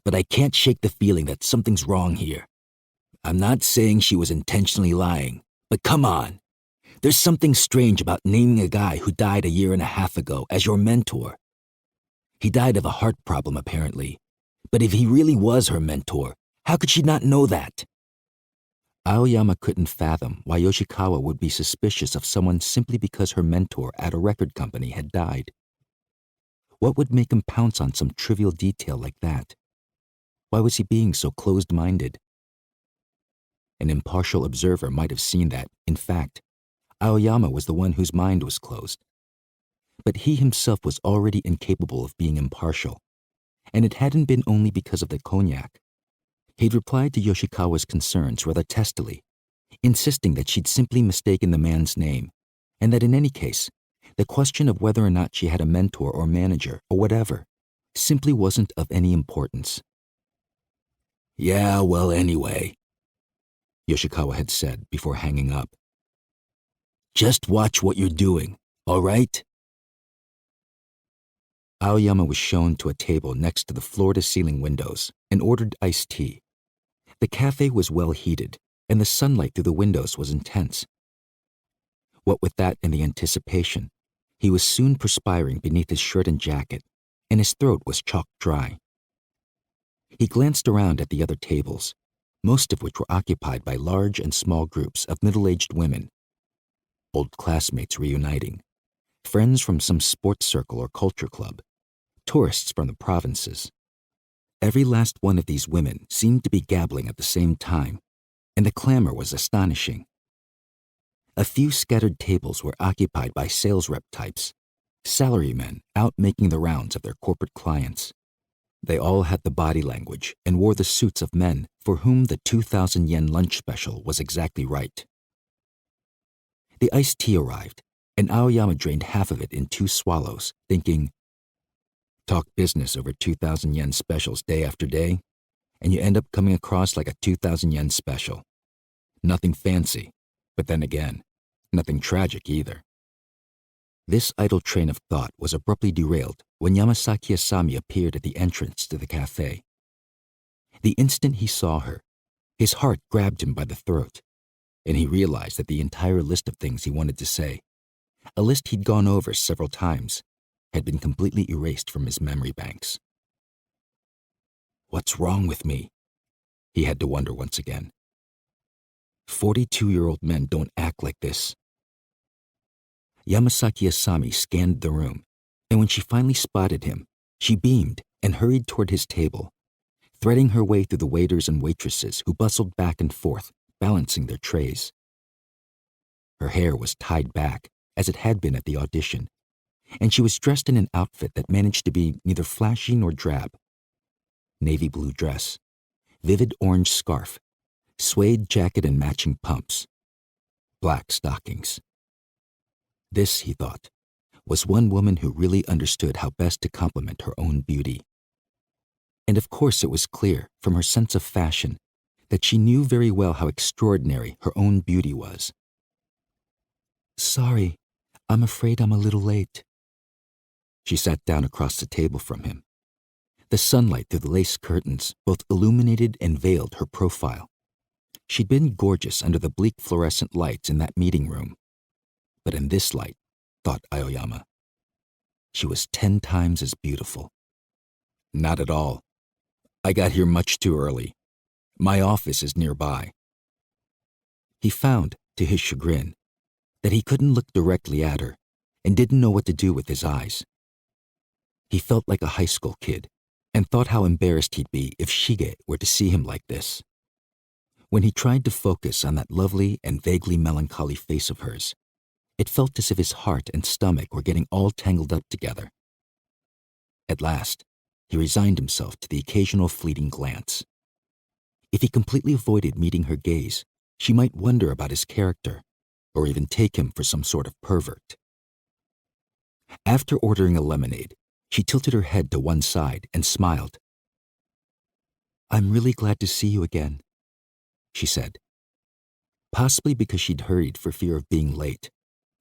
but I can't shake the feeling that something's wrong here. I'm not saying she was intentionally lying, but come on. There's something strange about naming a guy who died a year and a half ago as your mentor. He died of a heart problem, apparently, but if he really was her mentor, how could she not know that?" Aoyama couldn't fathom why Yoshikawa would be suspicious of someone simply because her mentor at a record company had died. What would make him pounce on some trivial detail like that? Why was he being so closed-minded? An impartial observer might have seen that, in fact, Aoyama was the one whose mind was closed. But he himself was already incapable of being impartial, and it hadn't been only because of the cognac. He'd replied to Yoshikawa's concerns rather testily, insisting that she'd simply mistaken the man's name, and that in any case, the question of whether or not she had a mentor or manager or whatever simply wasn't of any importance. "Yeah, well, anyway," Yoshikawa had said before hanging up. "Just watch what you're doing, all right?" Aoyama was shown to a table next to the floor-to-ceiling windows and ordered iced tea. The cafe was well heated, and the sunlight through the windows was intense. What with that and the anticipation, he was soon perspiring beneath his shirt and jacket, and his throat was chalk dry. He glanced around at the other tables, most of which were occupied by large and small groups of middle-aged women, old classmates reuniting, friends from some sports circle or culture club, tourists from the provinces. Every last one of these women seemed to be gabbling at the same time, and the clamor was astonishing. A few scattered tables were occupied by sales rep types, salarymen out making the rounds of their corporate clients. They all had the body language and wore the suits of men for whom the 2,000 yen lunch special was exactly right. The iced tea arrived, and Aoyama drained half of it in 2 swallows, thinking, talk business over 2,000 yen specials day after day, and you end up coming across like a 2,000 yen special. Nothing fancy, but then again, nothing tragic either. This idle train of thought was abruptly derailed when Yamasaki Asami appeared at the entrance to the cafe. The instant he saw her, his heart grabbed him by the throat, and he realized that the entire list of things he wanted to say, a list he'd gone over several times, had been completely erased from his memory banks. What's wrong with me? He had to wonder once again. 42-year-old men don't act like this. Yamasaki Asami scanned the room, and when she finally spotted him, she beamed and hurried toward his table, threading her way through the waiters and waitresses who bustled back and forth, balancing their trays. Her hair was tied back, as it had been at the audition, and she was dressed in an outfit that managed to be neither flashy nor drab. Navy blue dress, vivid orange scarf, suede jacket and matching pumps, black stockings. This, he thought, was one woman who really understood how best to compliment her own beauty. And of course it was clear from her sense of fashion that she knew very well how extraordinary her own beauty was. Sorry, I'm afraid I'm a little late. She sat down across the table from him. The sunlight through the lace curtains both illuminated and veiled her profile. She'd been gorgeous under the bleak fluorescent lights in that meeting room. But in this light, thought Aoyama, she was 10 times as beautiful. Not at all. I got here much too early. My office is nearby. He found, to his chagrin, that he couldn't look directly at her and didn't know what to do with his eyes. He felt like a high school kid and thought how embarrassed he'd be if Shige were to see him like this. When he tried to focus on that lovely and vaguely melancholy face of hers, it felt as if his heart and stomach were getting all tangled up together. At last, he resigned himself to the occasional fleeting glance. If he completely avoided meeting her gaze, she might wonder about his character, or even take him for some sort of pervert. After ordering a lemonade, she tilted her head to one side and smiled. I'm really glad to see you again, she said. Possibly because she'd hurried for fear of being late,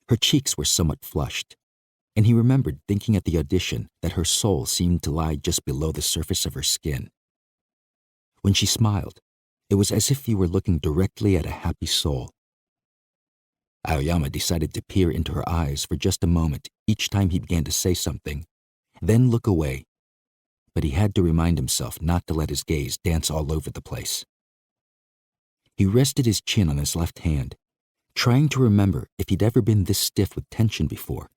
her cheeks were somewhat flushed, and he remembered thinking at the audition that her soul seemed to lie just below the surface of her skin. When she smiled, it was as if he were looking directly at a happy soul. Aoyama decided to peer into her eyes for just a moment each time he began to say something, then look away, but he had to remind himself not to let his gaze dance all over the place. He rested his chin on his left hand, trying to remember if he'd ever been this stiff with tension before.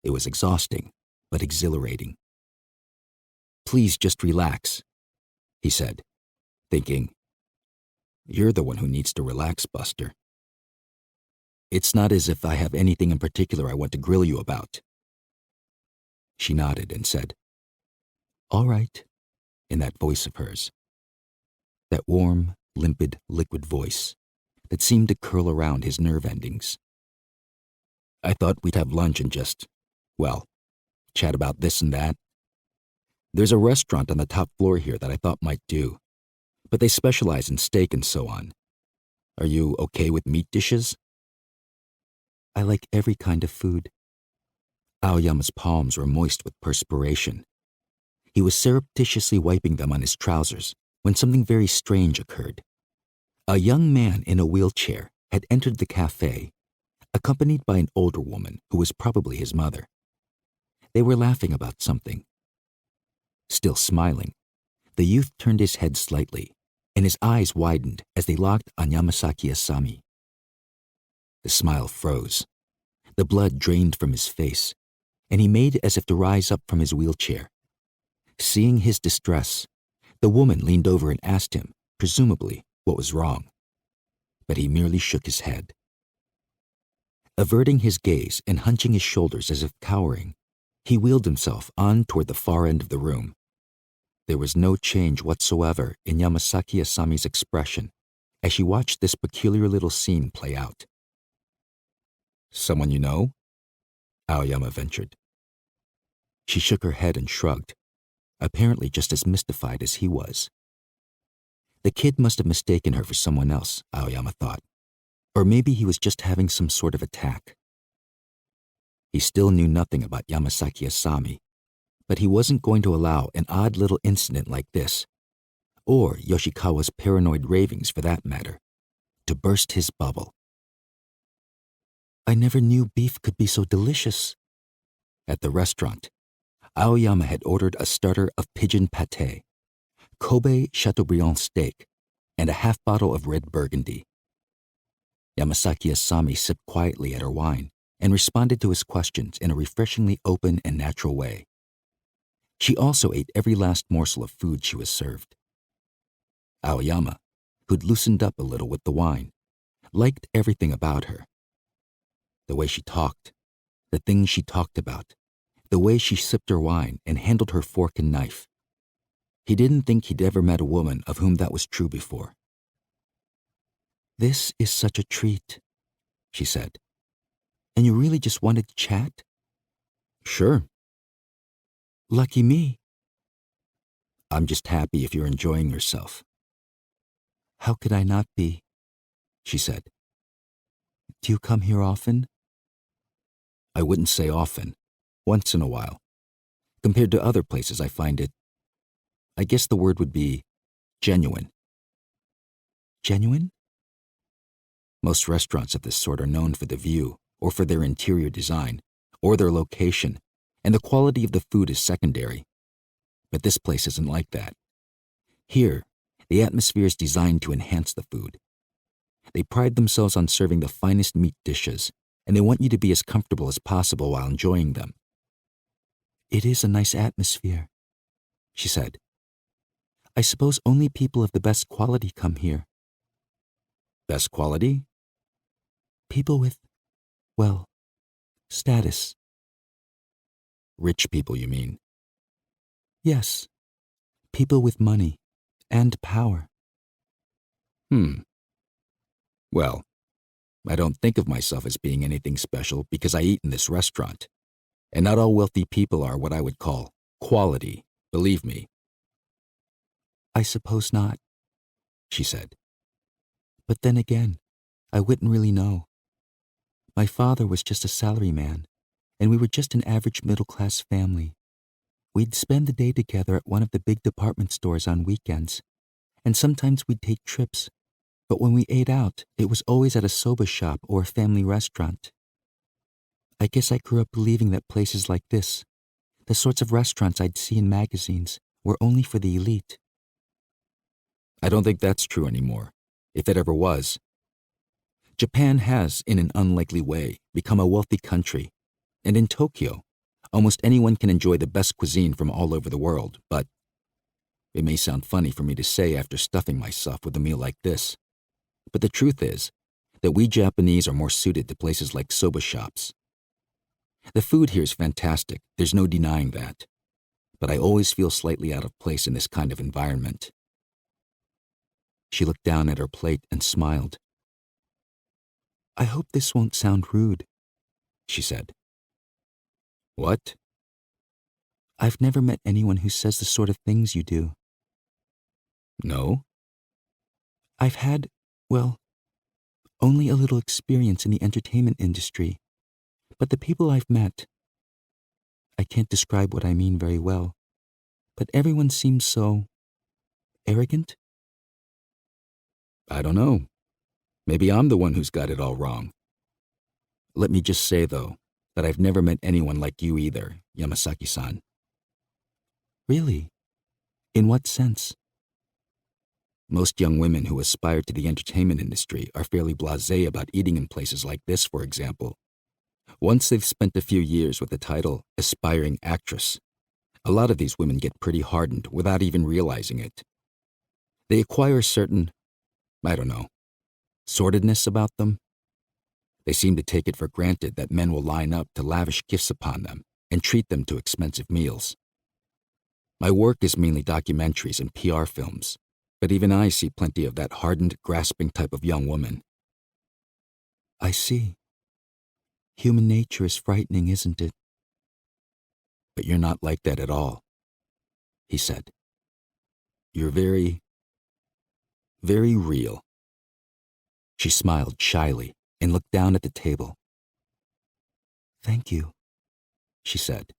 It was exhausting, but exhilarating. Please just relax, he said, thinking, you're the one who needs to relax, Buster. It's not as if I have anything in particular I want to grill you about. She nodded and said, all right, in that voice of hers. That warm, limpid, liquid voice that seemed to curl around his nerve endings. I thought we'd have lunch and just, well, chat about this and that. There's a restaurant on the top floor here that I thought might do, but they specialize in steak and so on. Are you okay with meat dishes? I like every kind of food. Aoyama's palms were moist with perspiration. He was surreptitiously wiping them on his trousers when something very strange occurred. A young man in a wheelchair had entered the cafe, accompanied by an older woman who was probably his mother. They were laughing about something. Still smiling, the youth turned his head slightly, and his eyes widened as they locked on Yamasaki Asami. The smile froze. The blood drained from his face, and he made as if to rise up from his wheelchair. Seeing his distress, the woman leaned over and asked him, presumably, what was wrong. But he merely shook his head. Averting his gaze and hunching his shoulders as if cowering, he wheeled himself on toward the far end of the room. There was no change whatsoever in Yamasaki Asami's expression as she watched this peculiar little scene play out. "Someone you know?" Aoyama ventured. She shook her head and shrugged, apparently just as mystified as he was. The kid must have mistaken her for someone else, Aoyama thought, or maybe he was just having some sort of attack. He still knew nothing about Yamasaki Asami, but he wasn't going to allow an odd little incident like this, or Yoshikawa's paranoid ravings for that matter, to burst his bubble. "I never knew beef could be so delicious." At the restaurant, Aoyama had ordered a starter of pigeon pâté, Kobe Chateaubriand steak, and a half bottle of red burgundy. Yamasaki Asami sipped quietly at her wine and responded to his questions in a refreshingly open and natural way. She also ate every last morsel of food she was served. Aoyama, who'd loosened up a little with the wine, liked everything about her. The way she talked, the things she talked about, the way she sipped her wine and handled her fork and knife. He didn't think he'd ever met a woman of whom that was true before. "This is such a treat," she said. "And you really just wanted to chat?" "Sure." "Lucky me." "I'm just happy if you're enjoying yourself." "How could I not be?" she said. "Do you come here often?" "I wouldn't say often. Once in a while. Compared to other places, I find it, I guess the word would be genuine." "Genuine?" Most restaurants of this sort are known for the view, or for their interior design, or their location, and the quality of the food is secondary. But this place isn't like that. Here, the atmosphere is designed to enhance the food. They pride themselves on serving the finest meat dishes, and they want you to be as comfortable as possible while enjoying them. "It is a nice atmosphere," she said. "I suppose only people of the best quality come here." "Best quality?" "People with, well, status." "Rich people, you mean?" "Yes, people with money and power." Well, I don't think of myself as being anything special because I eat in this restaurant. And not all wealthy people are what I would call quality, believe me." "I suppose not," she said. "But then again, I wouldn't really know. My father was just a salaryman, and we were just an average middle-class family. We'd spend the day together at one of the big department stores on weekends, and sometimes we'd take trips, but when we ate out, it was always at a soba shop or a family restaurant. I guess I grew up believing that places like this, the sorts of restaurants I'd see in magazines, were only for the elite." "I don't think that's true anymore, if it ever was. Japan has, in an unlikely way, become a wealthy country, and in Tokyo, almost anyone can enjoy the best cuisine from all over the world, but it may sound funny for me to say after stuffing myself with a meal like this, but the truth is that we Japanese are more suited to places like soba shops. The food here is fantastic, there's no denying that, but I always feel slightly out of place in this kind of environment." She looked down at her plate and smiled. "I hope this won't sound rude," she said. "What?" "I've never met anyone who says the sort of things you do." "No?" "I've had, well, only a little experience in the entertainment industry, but the people I've met, I can't describe what I mean very well, but everyone seems so arrogant." "I don't know. Maybe I'm the one who's got it all wrong." Let me just say, though, that I've never met anyone like you either, Yamasaki-san. Really? In what sense? Most young women who aspire to the entertainment industry are fairly blasé about eating in places like this, for example. Once they've spent a few years with the title aspiring actress, a lot of these women get pretty hardened without even realizing it. They acquire a certain, I don't know, sordidness about them. They seem to take it for granted that men will line up to lavish gifts upon them and treat them to expensive meals. My work is mainly documentaries and PR films, but even I see plenty of that hardened, grasping type of young woman. I see. Human nature is frightening, isn't it? But you're not like that at all, he said. You're very, very real. She smiled shyly and looked down at the table. Thank you, she said.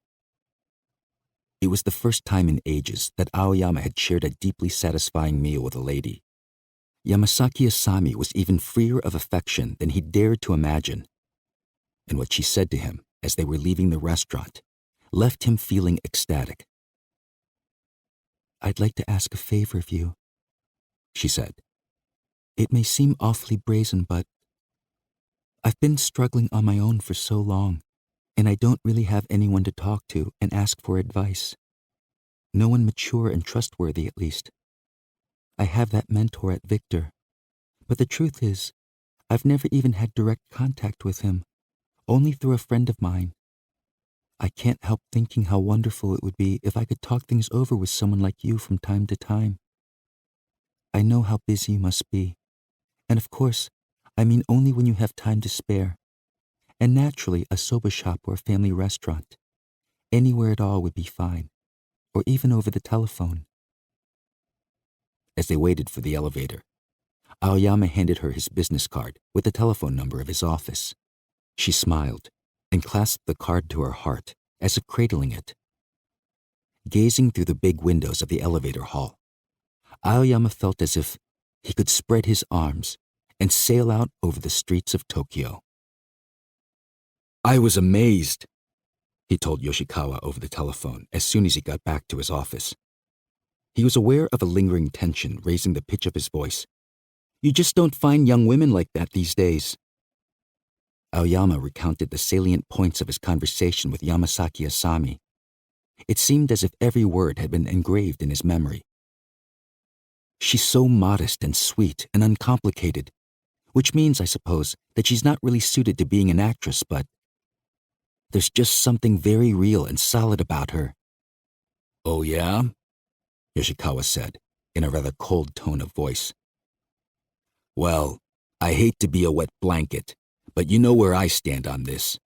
It was the first time in ages that Aoyama had shared a deeply satisfying meal with a lady. Yamasaki Asami was even freer of affection than he dared to imagine. And what she said to him as they were leaving the restaurant left him feeling ecstatic. I'd like to ask a favor of you, she said. It may seem awfully brazen, but I've been struggling on my own for so long, and I don't really have anyone to talk to and ask for advice. No one mature and trustworthy, at least. I have that mentor at Victor, but the truth is, I've never even had direct contact with him, only through a friend of mine. I can't help thinking how wonderful it would be if I could talk things over with someone like you from time to time. I know how busy you must be, and of course, I mean only when you have time to spare. And naturally, a soba shop or a family restaurant. Anywhere at all would be fine, or even over the telephone. As they waited for the elevator, Aoyama handed her his business card with the telephone number of his office. She smiled and clasped the card to her heart as if cradling it. Gazing through the big windows of the elevator hall, Aoyama felt as if he could spread his arms and sail out over the streets of Tokyo. I was amazed, he told Yoshikawa over the telephone as soon as he got back to his office. He was aware of a lingering tension raising the pitch of his voice. You just don't find young women like that these days. Aoyama recounted the salient points of his conversation with Yamasaki Asami. It seemed as if every word had been engraved in his memory. She's so modest and sweet and uncomplicated, which means, I suppose, that she's not really suited to being an actress, but there's just something very real and solid about her. Oh, yeah? Yoshikawa said, in a rather cold tone of voice. Well, I hate to be a wet blanket, but you know where I stand on this.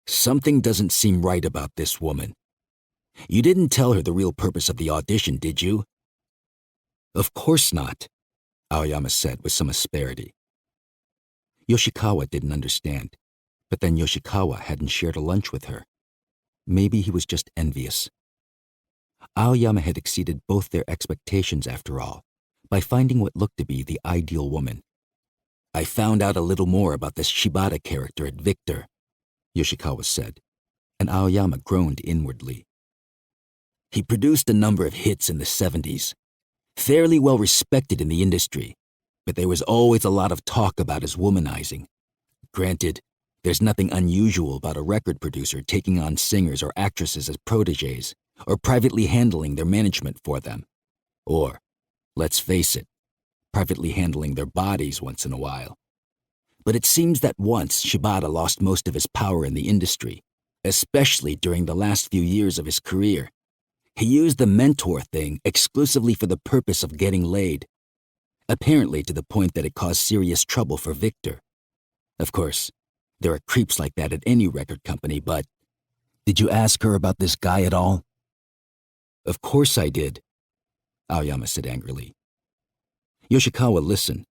Something doesn't seem right about this woman. You didn't tell her the real purpose of the audition, did you? Of course not, Aoyama said with some asperity. Yoshikawa didn't understand, but then Yoshikawa hadn't shared a lunch with her. Maybe he was just envious. Aoyama had exceeded both their expectations, after all, by finding what looked to be the ideal woman. I found out a little more about this Shibata character at Victor, Yoshikawa said, and Aoyama groaned inwardly. He produced a number of hits in the 70s, fairly well respected in the industry, but there was always a lot of talk about his womanizing. Granted, there's nothing unusual about a record producer taking on singers or actresses as protégés, or privately handling their management for them. Or, let's face it, privately handling their bodies once in a while. But it seems that once Shibata lost most of his power in the industry, especially during the last few years of his career. He used the mentor thing exclusively for the purpose of getting laid, apparently to the point that it caused serious trouble for Victor. Of course, there are creeps like that at any record company, but did you ask her about this guy at all? Of course I did, Aoyama said angrily. Yoshikawa, listen.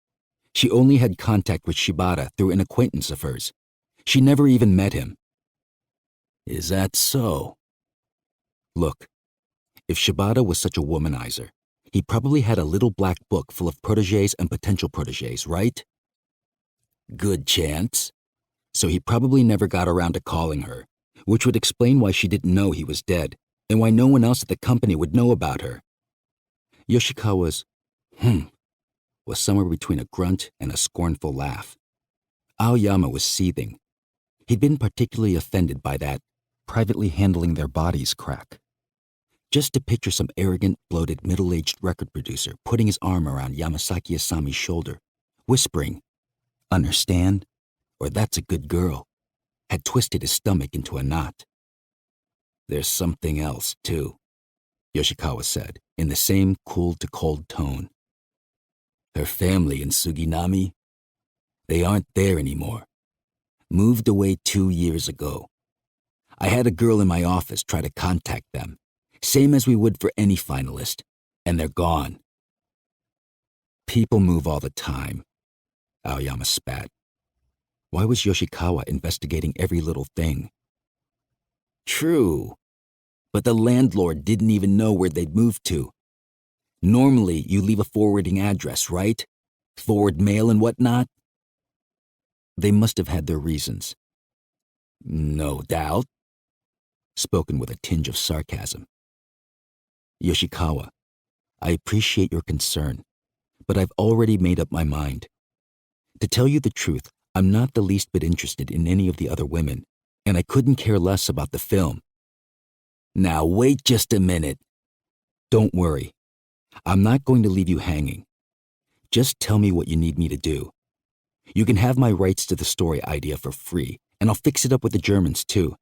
She only had contact with Shibata through an acquaintance of hers. She never even met him. Is that so? Look, if Shibata was such a womanizer, he probably had a little black book full of protégés and potential protégés, right? Good chance. so he probably never got around to calling her, which would explain why she didn't know he was dead and why no one else at the company would know about her. Yoshikawa's was somewhere between a grunt and a scornful laugh. Aoyama was seething. He'd been particularly offended by that privately handling their bodies crack. Just to picture some arrogant, bloated, middle-aged record producer putting his arm around Yamasaki Asami's shoulder, whispering, "Understand?" or "That's a good girl," had twisted his stomach into a knot. "There's something else, too," Yoshikawa said, in the same cool-to-cold tone. "Her family in Suginami, they aren't there anymore. Moved away 2 years ago. I had a girl in my office try to contact them, same as we would for any finalist, and they're gone." "People move all the time," Aoyama spat. Why was Yoshikawa investigating every little thing? "True, but the landlord didn't even know where they'd moved to. Normally, you leave a forwarding address, right? Forward mail and whatnot?" "They must have had their reasons." "No doubt," spoken with a tinge of sarcasm. "Yoshikawa, I appreciate your concern, but I've already made up my mind. To tell you the truth, I'm not the least bit interested in any of the other women, and I couldn't care less about the film." "Now wait just a minute." "Don't worry. I'm not going to leave you hanging. Just tell me what you need me to do. You can have my rights to the story idea for free, and I'll fix it up with the Germans too.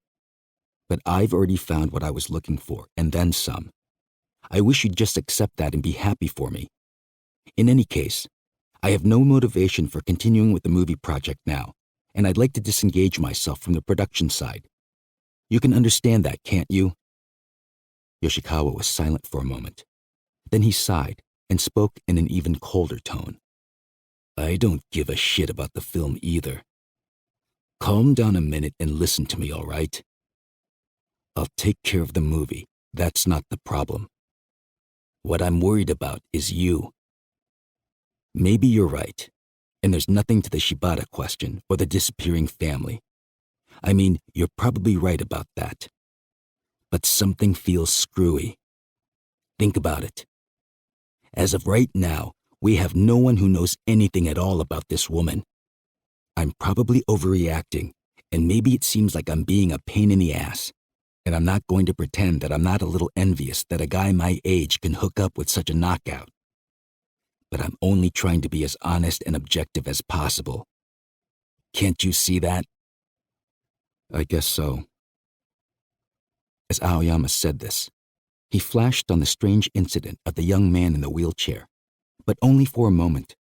But I've already found what I was looking for, and then some. I wish you'd just accept that and be happy for me. In any case, I have no motivation for continuing with the movie project now, and I'd like to disengage myself from the production side. You can understand that, can't you?" Yoshikawa was silent for a moment. Then he sighed and spoke in an even colder tone. "I don't give a shit about the film either. Calm down a minute and listen to me, all right? I'll take care of the movie. That's not the problem. What I'm worried about is you. Maybe you're right, and there's nothing to the Shibata question or the disappearing family. I mean, you're probably right about that. But something feels screwy. Think about it. As of right now, we have no one who knows anything at all about this woman. I'm probably overreacting, and maybe it seems like I'm being a pain in the ass, and I'm not going to pretend that I'm not a little envious that a guy my age can hook up with such a knockout. But I'm only trying to be as honest and objective as possible. Can't you see that?" "I guess so." As Aoyama said this, he flashed on the strange incident of the young man in the wheelchair, but only for a moment.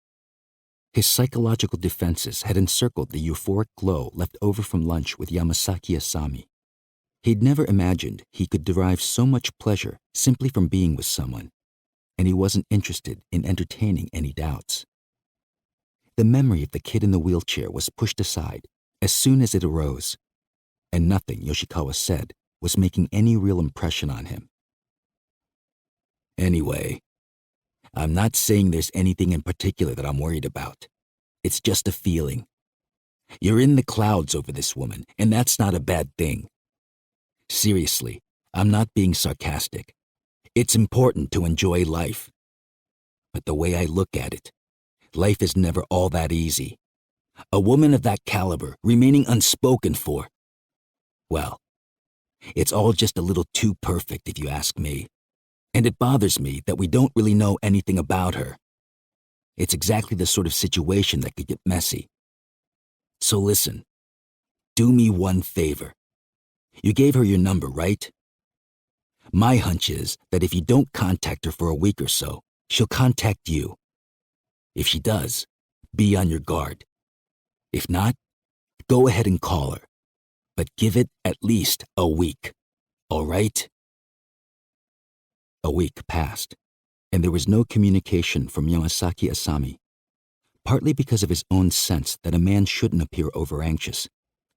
His psychological defenses had encircled the euphoric glow left over from lunch with Yamasaki Asami. He'd never imagined he could derive so much pleasure simply from being with someone, and he wasn't interested in entertaining any doubts. The memory of the kid in the wheelchair was pushed aside as soon as it arose, and nothing Yoshikawa said was making any real impression on him. "Anyway, I'm not saying there's anything in particular that I'm worried about. It's just a feeling. You're in the clouds over this woman, and that's not a bad thing. Seriously, I'm not being sarcastic. It's important to enjoy life. But the way I look at it, life is never all that easy. A woman of that caliber remaining unspoken for, well, it's all just a little too perfect if you ask me. And it bothers me that we don't really know anything about her. It's exactly the sort of situation that could get messy. So listen, do me one favor. You gave her your number, right? My hunch is that if you don't contact her for a week or so, she'll contact you. If she does, be on your guard. If not, go ahead and call her. But give it at least a week, all right?" A week passed, and there was no communication from Yamasaki Asami. Partly because of his own sense that a man shouldn't appear over-anxious,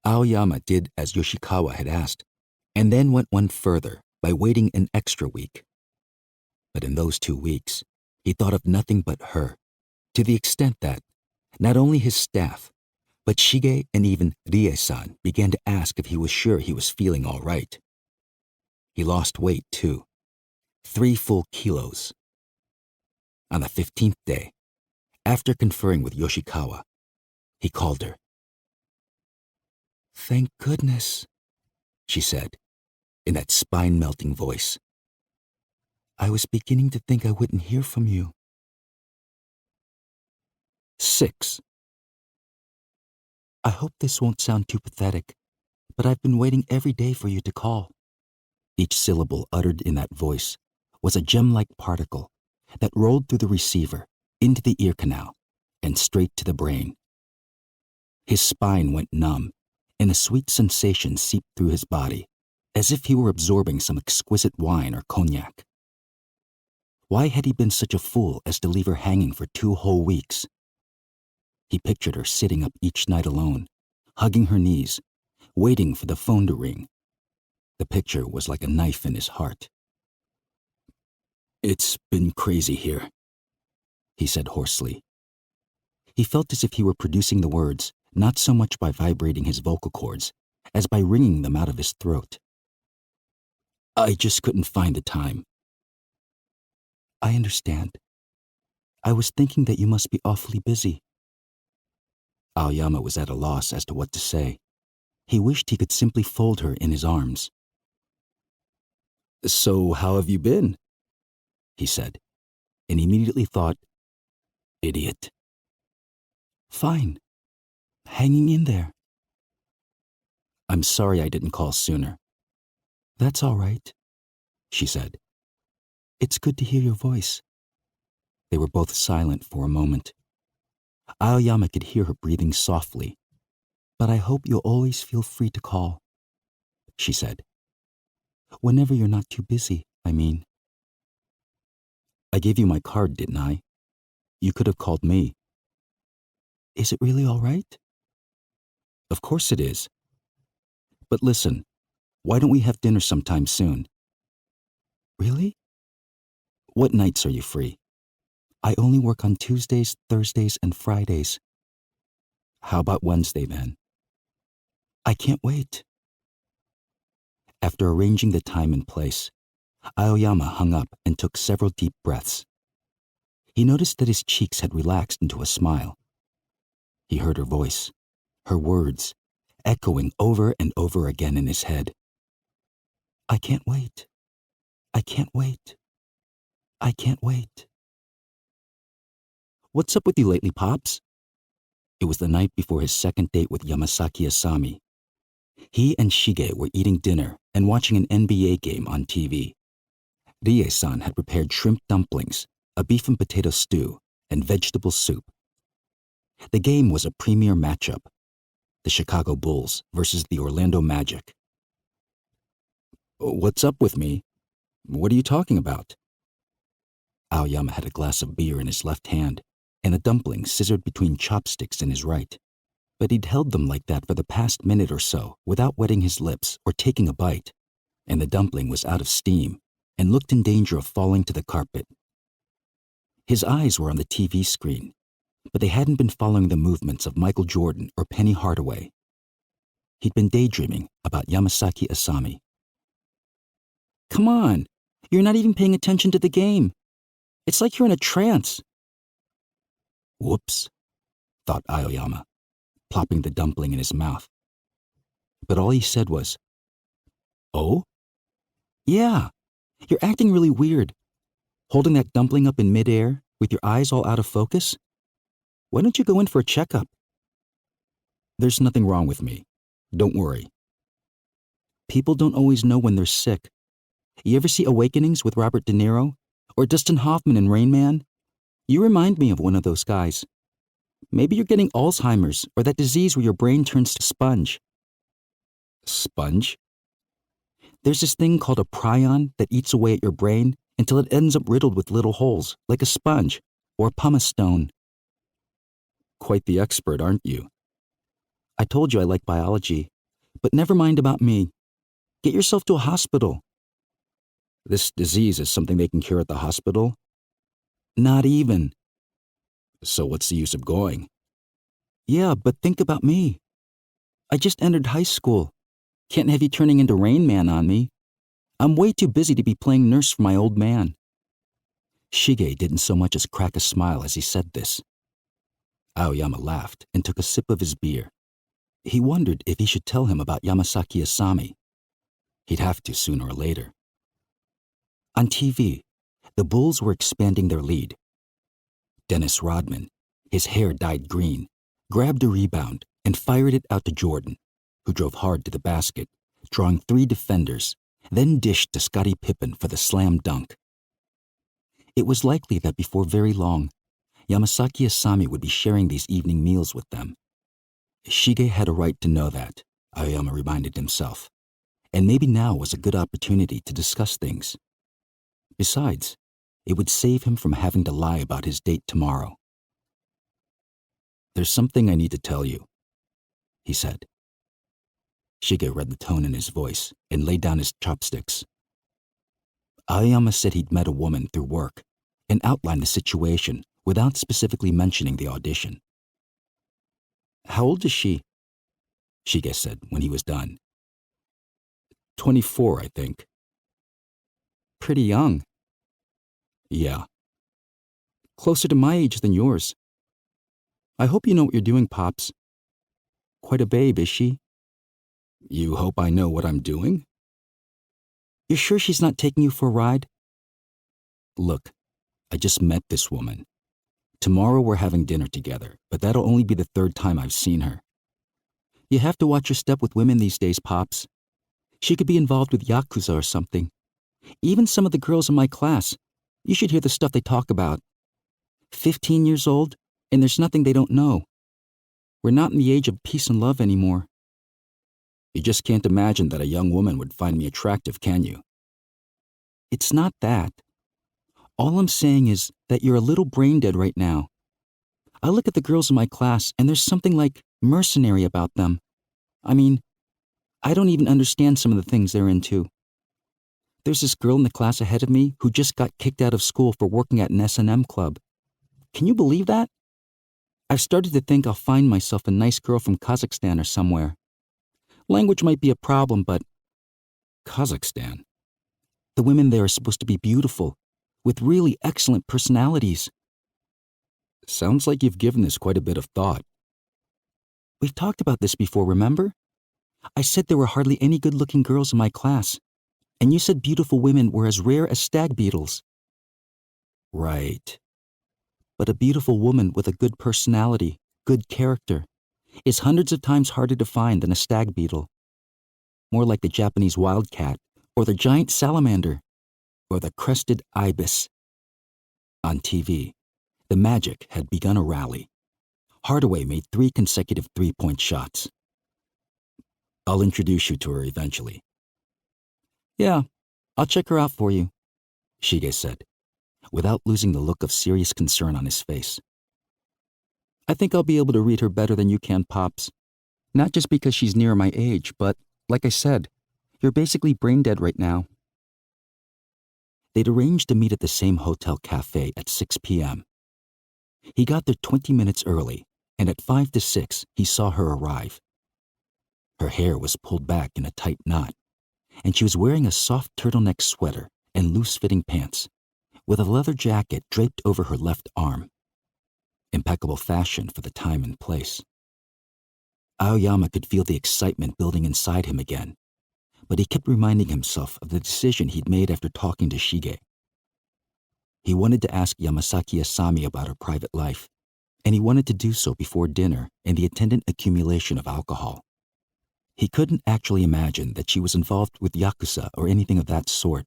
Aoyama did as Yoshikawa had asked, and then went one further by waiting an extra week. But in those 2 weeks, he thought of nothing but her, to the extent that not only his staff, But Shige and even Rie-san began to ask if he was sure he was feeling all right. He lost weight, too. 3 full kilos. On the 15th day, after conferring with Yoshikawa, he called her. "Thank goodness," she said, in that spine-melting voice. "I was beginning to think I wouldn't hear from you." 6. "I hope this won't sound too pathetic, but I've been waiting every day for you to call." Each syllable uttered in that voice was a gem-like particle that rolled through the receiver, into the ear canal, and straight to the brain. His spine went numb, and a sweet sensation seeped through his body, as if he were absorbing some exquisite wine or cognac. Why had he been such a fool as to leave her hanging for 2 whole weeks? He pictured her sitting up each night alone, hugging her knees, waiting for the phone to ring. The picture was like a knife in his heart. "It's been crazy here," he said hoarsely. He felt as if he were producing the words not so much by vibrating his vocal cords as by wringing them out of his throat. "I just couldn't find the time." "I understand. I was thinking that you must be awfully busy." Aoyama was at a loss as to what to say. He wished he could simply fold her in his arms. "So how have you been?" he said, and immediately thought, "Idiot." "Fine. Hanging in there." "I'm sorry I didn't call sooner." "That's all right," she said. "It's good to hear your voice." They were both silent for a moment. Aoyama could hear her breathing softly. "But I hope you'll always feel free to call," she said. "Whenever you're not too busy, I mean." "I gave you my card, didn't I? You could have called me." "Is it really all right?" "Of course it is. But listen, why don't we have dinner sometime soon?" "Really?" "What nights are you free?" "I only work on Tuesdays, Thursdays, and Fridays." "How about Wednesday, then?" "I can't wait." After arranging the time and place, Aoyama hung up and took several deep breaths. He noticed that his cheeks had relaxed into a smile. He heard her voice, her words, echoing over and over again in his head. "I can't wait. I can't wait. I can't wait." "What's up with you lately, Pops?" It was the night before his second date with Yamasaki Asami. He and Shige were eating dinner and watching an NBA game on TV. Rie-san had prepared shrimp dumplings, a beef and potato stew, and vegetable soup. The game was a premier matchup, the Chicago Bulls versus the Orlando Magic. "What's up with me? What are you talking about?" Aoyama had a glass of beer in his left hand and a dumpling scissored between chopsticks in his right. But he'd held them like that for the past minute or so without wetting his lips or taking a bite, and the dumpling was out of steam and looked in danger of falling to the carpet. His eyes were on the TV screen, but they hadn't been following the movements of Michael Jordan or Penny Hardaway. He'd been daydreaming about Yamasaki Asami. "Come on, you're not even paying attention to the game. It's like you're in a trance." "Whoops," thought Aoyama, plopping the dumpling in his mouth. But all he said was, "Oh? Yeah, you're acting really weird. Holding that dumpling up in midair with your eyes all out of focus? Why don't you go in for a checkup?" "There's nothing wrong with me. Don't worry." People don't always know when they're sick. You ever see Awakenings with Robert De Niro? Or Dustin Hoffman in Rain Man? You remind me of one of those guys. Maybe you're getting Alzheimer's or that disease where your brain turns to sponge." "Sponge?" "There's this thing called a prion that eats away at your brain until it ends up riddled with little holes, like a sponge or a pumice stone." "Quite the expert, aren't you?" "I told you I like biology. But never mind about me. Get yourself to a hospital." "This disease is something they can cure at the hospital?" "Not even." "So what's the use of going?" Yeah, but think about me. I just entered high school. Can't have you turning into Rain Man on me. I'm way too busy to be playing nurse for my old man. Shige didn't so much as crack a smile as he said this. Aoyama laughed and took a sip of his beer. He wondered if he should tell him about Yamasaki Asami. He'd have to sooner or later. On TV, the Bulls were expanding their lead. Dennis Rodman, his hair dyed green, grabbed a rebound and fired it out to Jordan, who drove hard to the basket, drawing 3 defenders, then dished to Scottie Pippen for the slam dunk. It was likely that before very long, Yamasaki Asami would be sharing these evening meals with them. Shige had a right to know that, Aoyama reminded himself, and maybe now was a good opportunity to discuss things. Besides, it would save him from having to lie about his date tomorrow. "There's something I need to tell you," he said. Shige read the tone in his voice and laid down his chopsticks. Aoyama said he'd met a woman through work and outlined the situation without specifically mentioning the audition. "How old is she?" Shige said when he was done. 24, I think. Pretty young. Yeah. Closer to my age than yours. I hope you know what you're doing, Pops. Quite a babe, is she? You hope I know what I'm doing? You're sure she's not taking you for a ride? Look, I just met this woman. Tomorrow we're having dinner together, but that'll only be the 3rd time I've seen her. You have to watch your step with women these days, Pops. She could be involved with Yakuza or something. Even some of the girls in my class, you should hear the stuff they talk about. 15 years old, and there's nothing they don't know. We're not in the age of peace and love anymore. You just can't imagine that a young woman would find me attractive, can you? It's not that. All I'm saying is that you're a little brain dead right now. I look at the girls in my class, and there's something like mercenary about them. I mean, I don't even understand some of the things they're into. There's this girl in the class ahead of me who just got kicked out of school for working at an S&M club. Can you believe that? I've started to think I'll find myself a nice girl from Kazakhstan or somewhere. Language might be a problem, but... Kazakhstan? The women there are supposed to be beautiful, with really excellent personalities. Sounds like you've given this quite a bit of thought. We've talked about this before, remember? I said there were hardly any good-looking girls in my class, and you said beautiful women were as rare as stag beetles. Right. But a beautiful woman with a good personality, good character, is hundreds of times harder to find than a stag beetle. More like the Japanese wildcat, or the giant salamander, or the crested ibis. On TV, the Magic had begun a rally. Hardaway made 3 consecutive 3-point shots. I'll introduce you to her eventually. Yeah, I'll check her out for you, Shige said, without losing the look of serious concern on his face. I think I'll be able to read her better than you can, Pops. Not just because she's near my age, but, like I said, you're basically brain dead right now. They'd arranged to meet at the same hotel cafe at 6 p.m. He got there 20 minutes early, and at 5 to 6, he saw her arrive. Her hair was pulled back in a tight knot, and she was wearing a soft turtleneck sweater and loose-fitting pants, with a leather jacket draped over her left arm. Impeccable fashion for the time and place. Aoyama could feel the excitement building inside him again, but he kept reminding himself of the decision he'd made after talking to Shige. He wanted to ask Yamasaki Asami about her private life, and he wanted to do so before dinner and the attendant accumulation of alcohol. He couldn't actually imagine that she was involved with Yakuza or anything of that sort,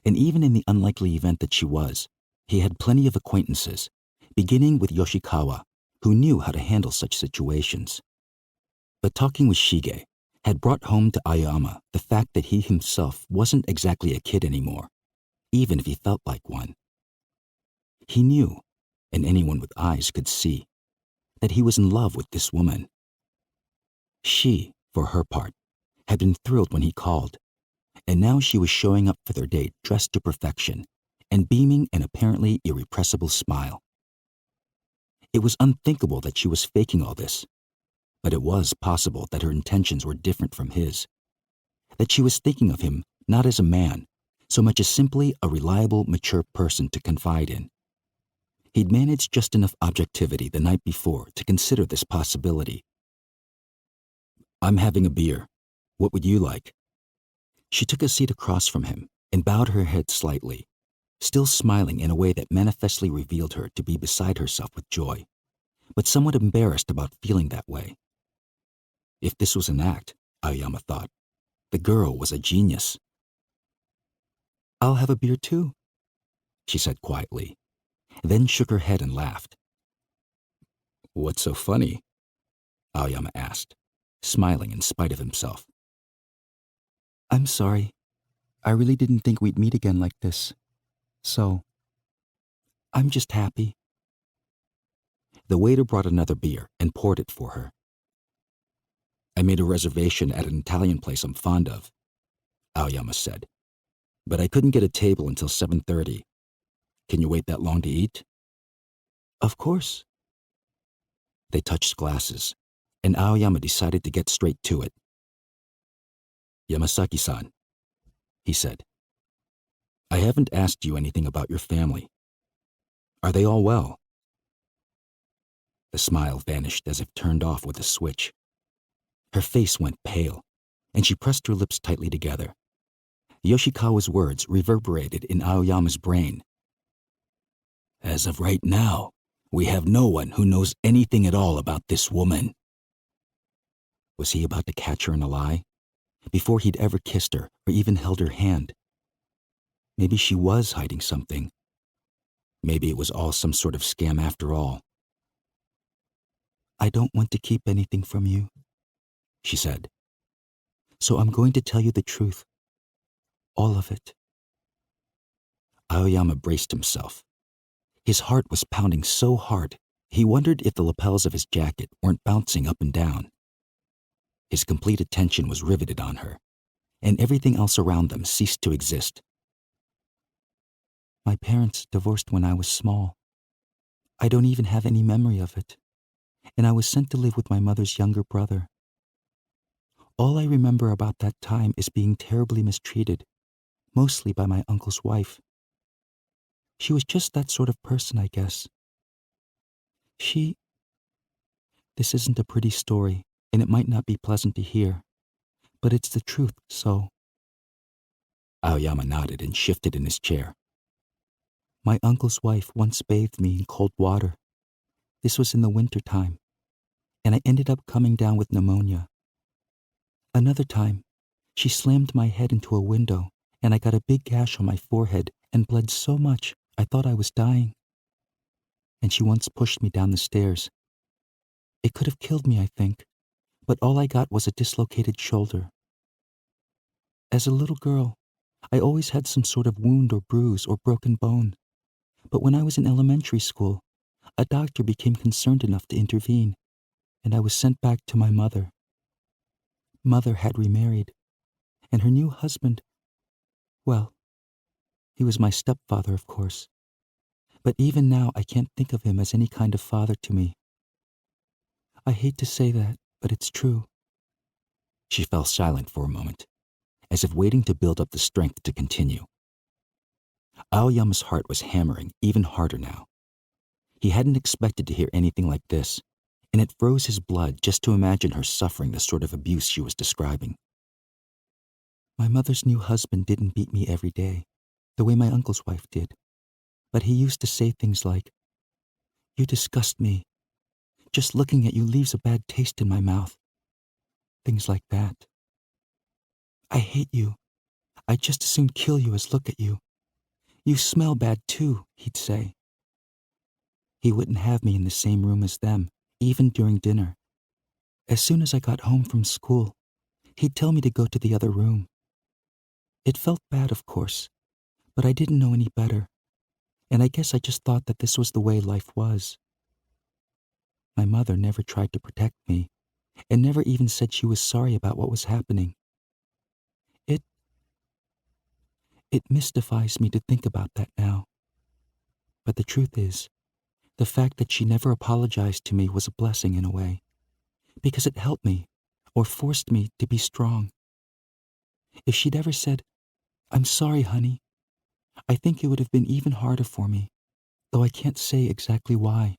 and even in the unlikely event that she was, he had plenty of acquaintances, beginning with Yoshikawa, who knew how to handle such situations. But talking with Shige had brought home to Aoyama the fact that he himself wasn't exactly a kid anymore, even if he felt like one. He knew, and anyone with eyes could see, that he was in love with this woman. She, for her part, had been thrilled when he called, and now she was showing up for their date dressed to perfection and beaming an apparently irrepressible smile. It was unthinkable that she was faking all this, but it was possible that her intentions were different from his, that she was thinking of him not as a man, so much as simply a reliable, mature person to confide in. He'd managed just enough objectivity the night before to consider this possibility. "I'm having a beer. What would you like?" She took a seat across from him and bowed her head slightly, still smiling in a way that manifestly revealed her to be beside herself with joy, but somewhat embarrassed about feeling that way. If this was an act, Aoyama thought, the girl was a genius. "I'll have a beer too," she said quietly, then shook her head and laughed. "What's so funny?" Aoyama asked, smiling in spite of himself. "I'm sorry. I really didn't think we'd meet again like this. So, I'm just happy." The waiter brought another beer and poured it for her. "I made a reservation at an Italian place I'm fond of," Aoyama said, "but I couldn't get a table until 7:30. Can you wait that long to eat?" "Of course." They touched glasses, and Aoyama decided to get straight to it. "Yamasaki-san," he said, "I haven't asked you anything about your family. Are they all well?" The smile vanished as if turned off with a switch. Her face went pale, and she pressed her lips tightly together. Yoshikawa's words reverberated in Aoyama's brain. "As of right now, we have no one who knows anything at all about this woman." Was he about to catch her in a lie? Before he'd ever kissed her or even held her hand? Maybe she was hiding something. Maybe it was all some sort of scam after all. "I don't want to keep anything from you," she said. "So I'm going to tell you the truth. All of it." Aoyama braced himself. His heart was pounding so hard, he wondered if the lapels of his jacket weren't bouncing up and down. His complete attention was riveted on her, and everything else around them ceased to exist. "My parents divorced when I was small. I don't even have any memory of it, and I was sent to live with my mother's younger brother. All I remember about that time is being terribly mistreated, mostly by my uncle's wife. She was just that sort of person, I guess. She... This isn't a pretty story, and it might not be pleasant to hear, but it's the truth, so..." Aoyama nodded and shifted in his chair. "My uncle's wife once bathed me in cold water. This was in the winter time, and I ended up coming down with pneumonia. Another time, she slammed my head into a window, and I got a big gash on my forehead and bled so much I thought I was dying. And she once pushed me down the stairs. It could have killed me, I think, but all I got was a dislocated shoulder. As a little girl, I always had some sort of wound or bruise or broken bone, but when I was in elementary school, a doctor became concerned enough to intervene, and I was sent back to my mother. Mother had remarried, and her new husband, well, he was my stepfather, of course, but even now I can't think of him as any kind of father to me. I hate to say that, but it's true." She fell silent for a moment, as if waiting to build up the strength to continue. Aoyama's heart was hammering even harder now. He hadn't expected to hear anything like this, and it froze his blood just to imagine her suffering the sort of abuse she was describing. "My mother's new husband didn't beat me every day, the way my uncle's wife did, but he used to say things like, 'You disgust me. Just looking at you leaves a bad taste in my mouth.' Things like that. 'I hate you. I'd just as soon kill you as look at you. You smell bad too,' he'd say. He wouldn't have me in the same room as them, even during dinner. As soon as I got home from school, he'd tell me to go to the other room. It felt bad, of course, but I didn't know any better, and I guess I just thought that this was the way life was. My mother never tried to protect me, and never even said she was sorry about what was happening. It mystifies me to think about that now. But the truth is The fact that she never apologized to me was a blessing in a way, because it helped me, or forced me to be strong. If she'd ever said, "I'm sorry, honey," I think it would have been even harder for me, though I can't say exactly why.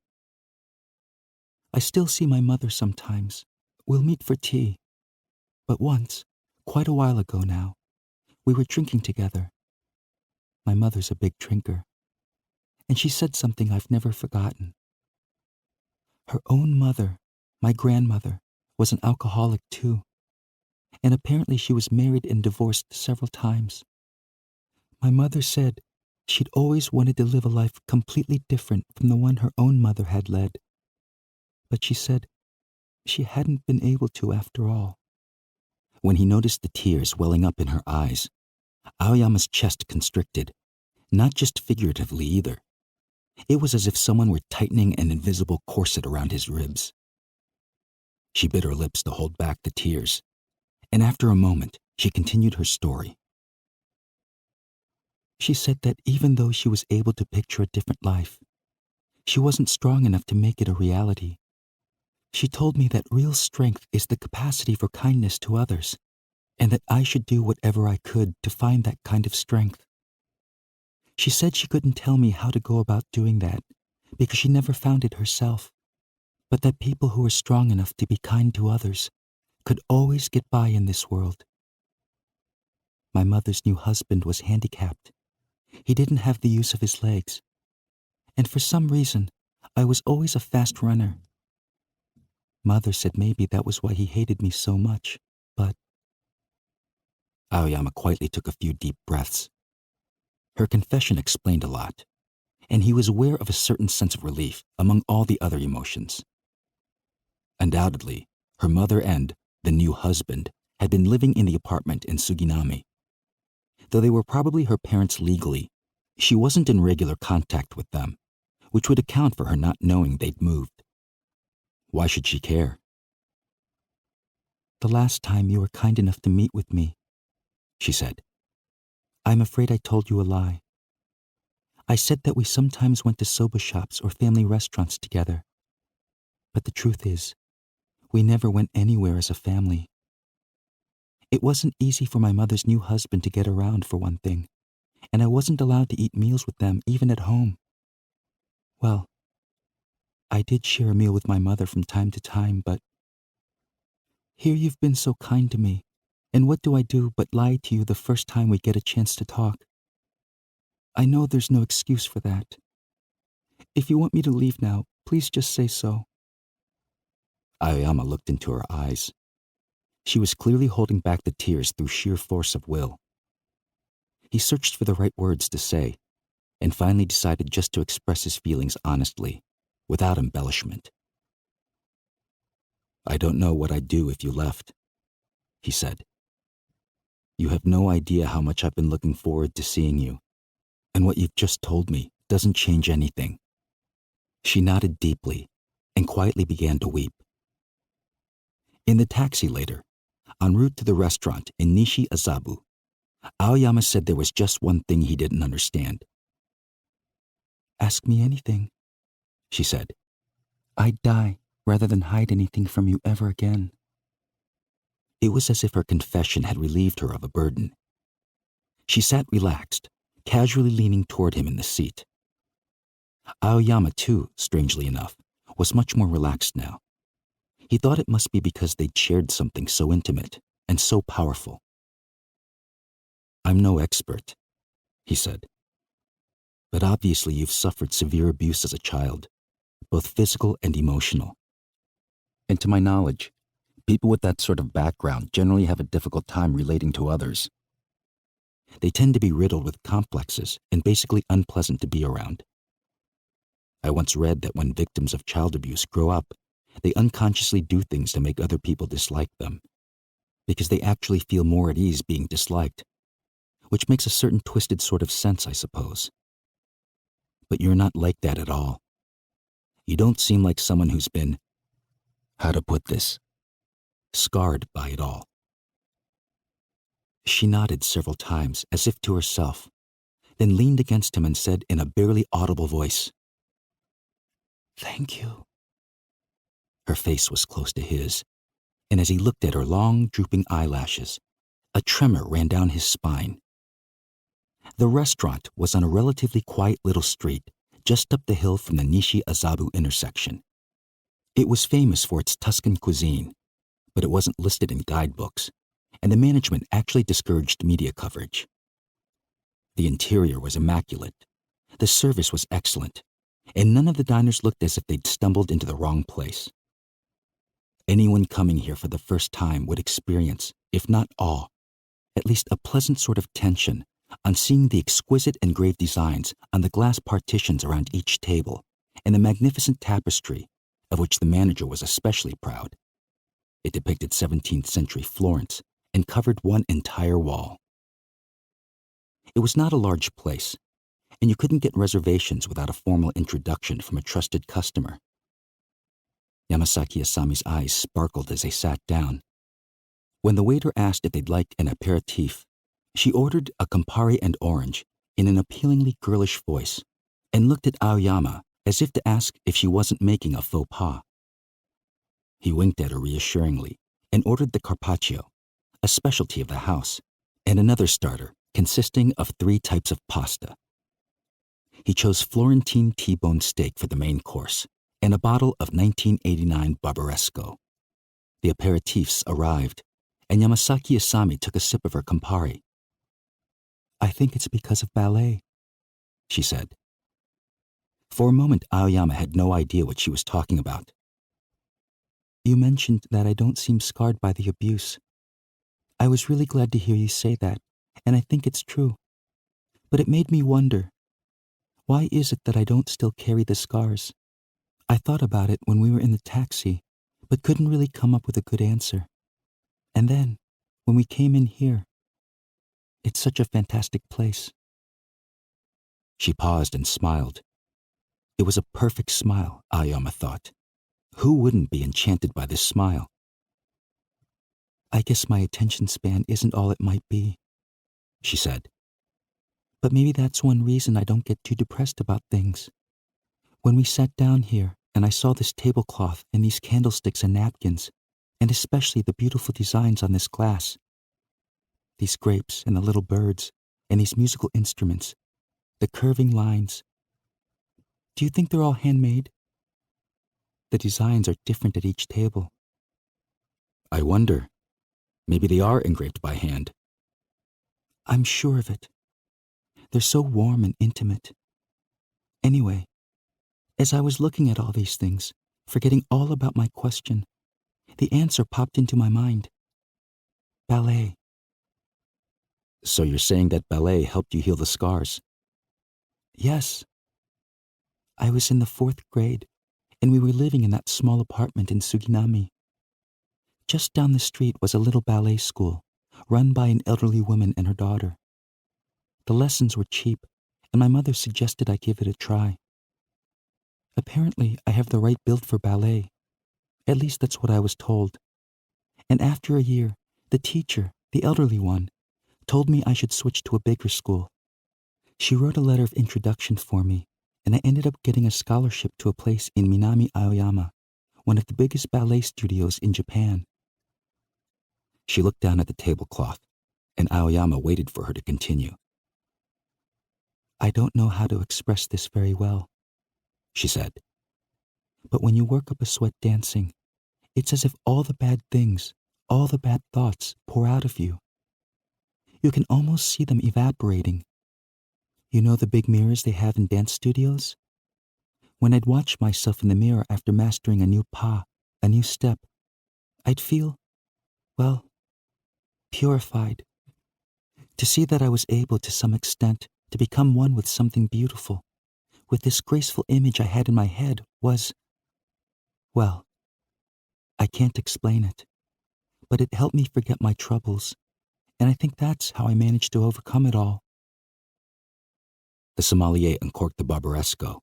I still see my mother sometimes. We'll meet for tea. But once, quite a while ago now, we were drinking together. My mother's a big drinker, and she said something I've never forgotten. Her own mother, my grandmother, was an alcoholic too, and apparently she was married and divorced several times. My mother said she'd always wanted to live a life completely different from the one her own mother had led. But she said she hadn't been able to after all. When he noticed the tears welling up in her eyes, Aoyama's chest constricted, not just figuratively either. It was as if someone were tightening an invisible corset around his ribs. She bit her lips to hold back the tears, and after a moment, she continued her story. She said that even though she was able to picture a different life, she wasn't strong enough to make it a reality. She told me that real strength is the capacity for kindness to others, and that I should do whatever I could to find that kind of strength. She said she couldn't tell me how to go about doing that because she never found it herself, but that people who were strong enough to be kind to others could always get by in this world. My mother's new husband was handicapped. He didn't have the use of his legs, and for some reason, I was always a fast runner. Mother said maybe that was why he hated me so much, but... Aoyama quietly took a few deep breaths. Her confession explained a lot, and he was aware of a certain sense of relief among all the other emotions. Undoubtedly, her mother and the new husband had been living in the apartment in Suginami. Though they were probably her parents legally, she wasn't in regular contact with them, which would account for her not knowing they'd moved. Why should she care? "The last time you were kind enough to meet with me," she said, "I'm afraid I told you a lie. I said that we sometimes went to soba shops or family restaurants together. But the truth is, we never went anywhere as a family. It wasn't easy for my mother's new husband to get around, for one thing, and I wasn't allowed to eat meals with them even at home. Well, I did share a meal with my mother from time to time, but here you've been so kind to me, and what do I do but lie to you the first time we get a chance to talk? I know there's no excuse for that. If you want me to leave now, please just say so." Aoyama looked into her eyes. She was clearly holding back the tears through sheer force of will. He searched for the right words to say, and finally decided just to express his feelings honestly, without embellishment. "I don't know what I'd do if you left," he said. "You have no idea how much I've been looking forward to seeing you, and what you've just told me doesn't change anything." She nodded deeply and quietly began to weep. In the taxi later, en route to the restaurant in Nishi Azabu, Aoyama said there was just one thing he didn't understand. "Ask me anything," she said. "I'd die rather than hide anything from you ever again." It was as if her confession had relieved her of a burden. She sat relaxed, casually leaning toward him in the seat. Aoyama, too, strangely enough, was much more relaxed now. He thought it must be because they'd shared something so intimate and so powerful. "I'm no expert," he said, "but obviously you've suffered severe abuse as a child, both physical and emotional. And to my knowledge, people with that sort of background generally have a difficult time relating to others. They tend to be riddled with complexes and basically unpleasant to be around. I once read that when victims of child abuse grow up, they unconsciously do things to make other people dislike them, because they actually feel more at ease being disliked, which makes a certain twisted sort of sense, I suppose. But you're not like that at all. You don't seem like someone who's been, how to put this, scarred by it all." She nodded several times, as if to herself, then leaned against him and said in a barely audible voice, Thank you. Her face was close to his, and as he looked at her long, drooping eyelashes, a tremor ran down his spine. The restaurant was on a relatively quiet little street just up the hill from the Nishi-Azabu intersection. It was famous for its Tuscan cuisine, but it wasn't listed in guidebooks, and the management actually discouraged media coverage. The interior was immaculate, the service was excellent, and none of the diners looked as if they'd stumbled into the wrong place. Anyone coming here for the first time would experience, if not awe, at least a pleasant sort of tension on seeing the exquisite engraved designs on the glass partitions around each table and the magnificent tapestry, of which the manager was especially proud. It depicted 17th century Florence and covered one entire wall. It was not a large place, and you couldn't get reservations without a formal introduction from a trusted customer. Yamasaki Asami's eyes sparkled as they sat down. When the waiter asked if they'd like an aperitif, she ordered a Campari and orange in an appealingly girlish voice and looked at Aoyama as if to ask if she wasn't making a faux pas. He winked at her reassuringly and ordered the carpaccio, a specialty of the house, and another starter consisting of 3 types of pasta. He chose Florentine T-bone steak for the main course and a bottle of 1989 Barbaresco. The aperitifs arrived, and Yamasaki Asami took a sip of her Campari. "I think it's because of ballet," she said. For a moment, Aoyama had no idea what she was talking about. "You mentioned that I don't seem scarred by the abuse. I was really glad to hear you say that, and I think it's true. But it made me wonder, why is it that I don't still carry the scars? I thought about it when we were in the taxi, but couldn't really come up with a good answer. And then, when we came in here, it's such a fantastic place." She paused and smiled. It was a perfect smile, Aoyama thought. Who wouldn't be enchanted by this smile? "I guess my attention span isn't all it might be," she said. "But maybe that's one reason I don't get too depressed about things. When we sat down here and I saw this tablecloth and these candlesticks and napkins, and especially the beautiful designs on this glass, these grapes and the little birds and these musical instruments, the curving lines. Do you think they're all handmade? The designs are different at each table." "I wonder. Maybe they are engraved by hand." "I'm sure of it. They're so warm and intimate. Anyway, as I was looking at all these things, forgetting all about my question, the answer popped into my mind. Ballet." "So you're saying that ballet helped you heal the scars?" "Yes. I was in the 4th grade, and we were living in that small apartment in Suginami. Just down the street was a little ballet school, run by an elderly woman and her daughter. The lessons were cheap, and my mother suggested I give it a try. Apparently, I have the right build for ballet. At least that's what I was told. And after a year, the teacher, the elderly one, told me I should switch to a bigger school. She wrote a letter of introduction for me, and I ended up getting a scholarship to a place in Minami Aoyama, one of the biggest ballet studios in Japan." She looked down at the tablecloth, and Aoyama waited for her to continue. "I don't know how to express this very well," she said. "But when you work up a sweat dancing, it's as if all the bad things, all the bad thoughts pour out of you. You can almost see them evaporating. You know the big mirrors they have in dance studios? When I'd watch myself in the mirror after mastering a new pas, a new step, I'd feel, well, purified. To see that I was able to some extent to become one with something beautiful, with this graceful image I had in my head was, well, I can't explain it, but it helped me forget my troubles, and I think that's how I managed to overcome it all." The sommelier uncorked the Barbaresco,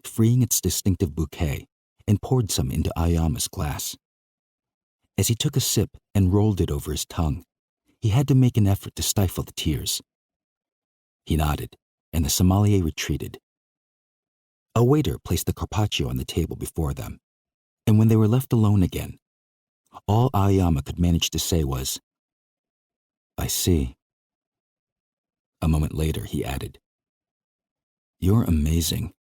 freeing its distinctive bouquet, and poured some into Aoyama's glass. As he took a sip and rolled it over his tongue, he had to make an effort to stifle the tears. He nodded, and the sommelier retreated. A waiter placed the carpaccio on the table before them, and when they were left alone again, all Aoyama could manage to say was, "I see." A moment later, he added, "You're amazing."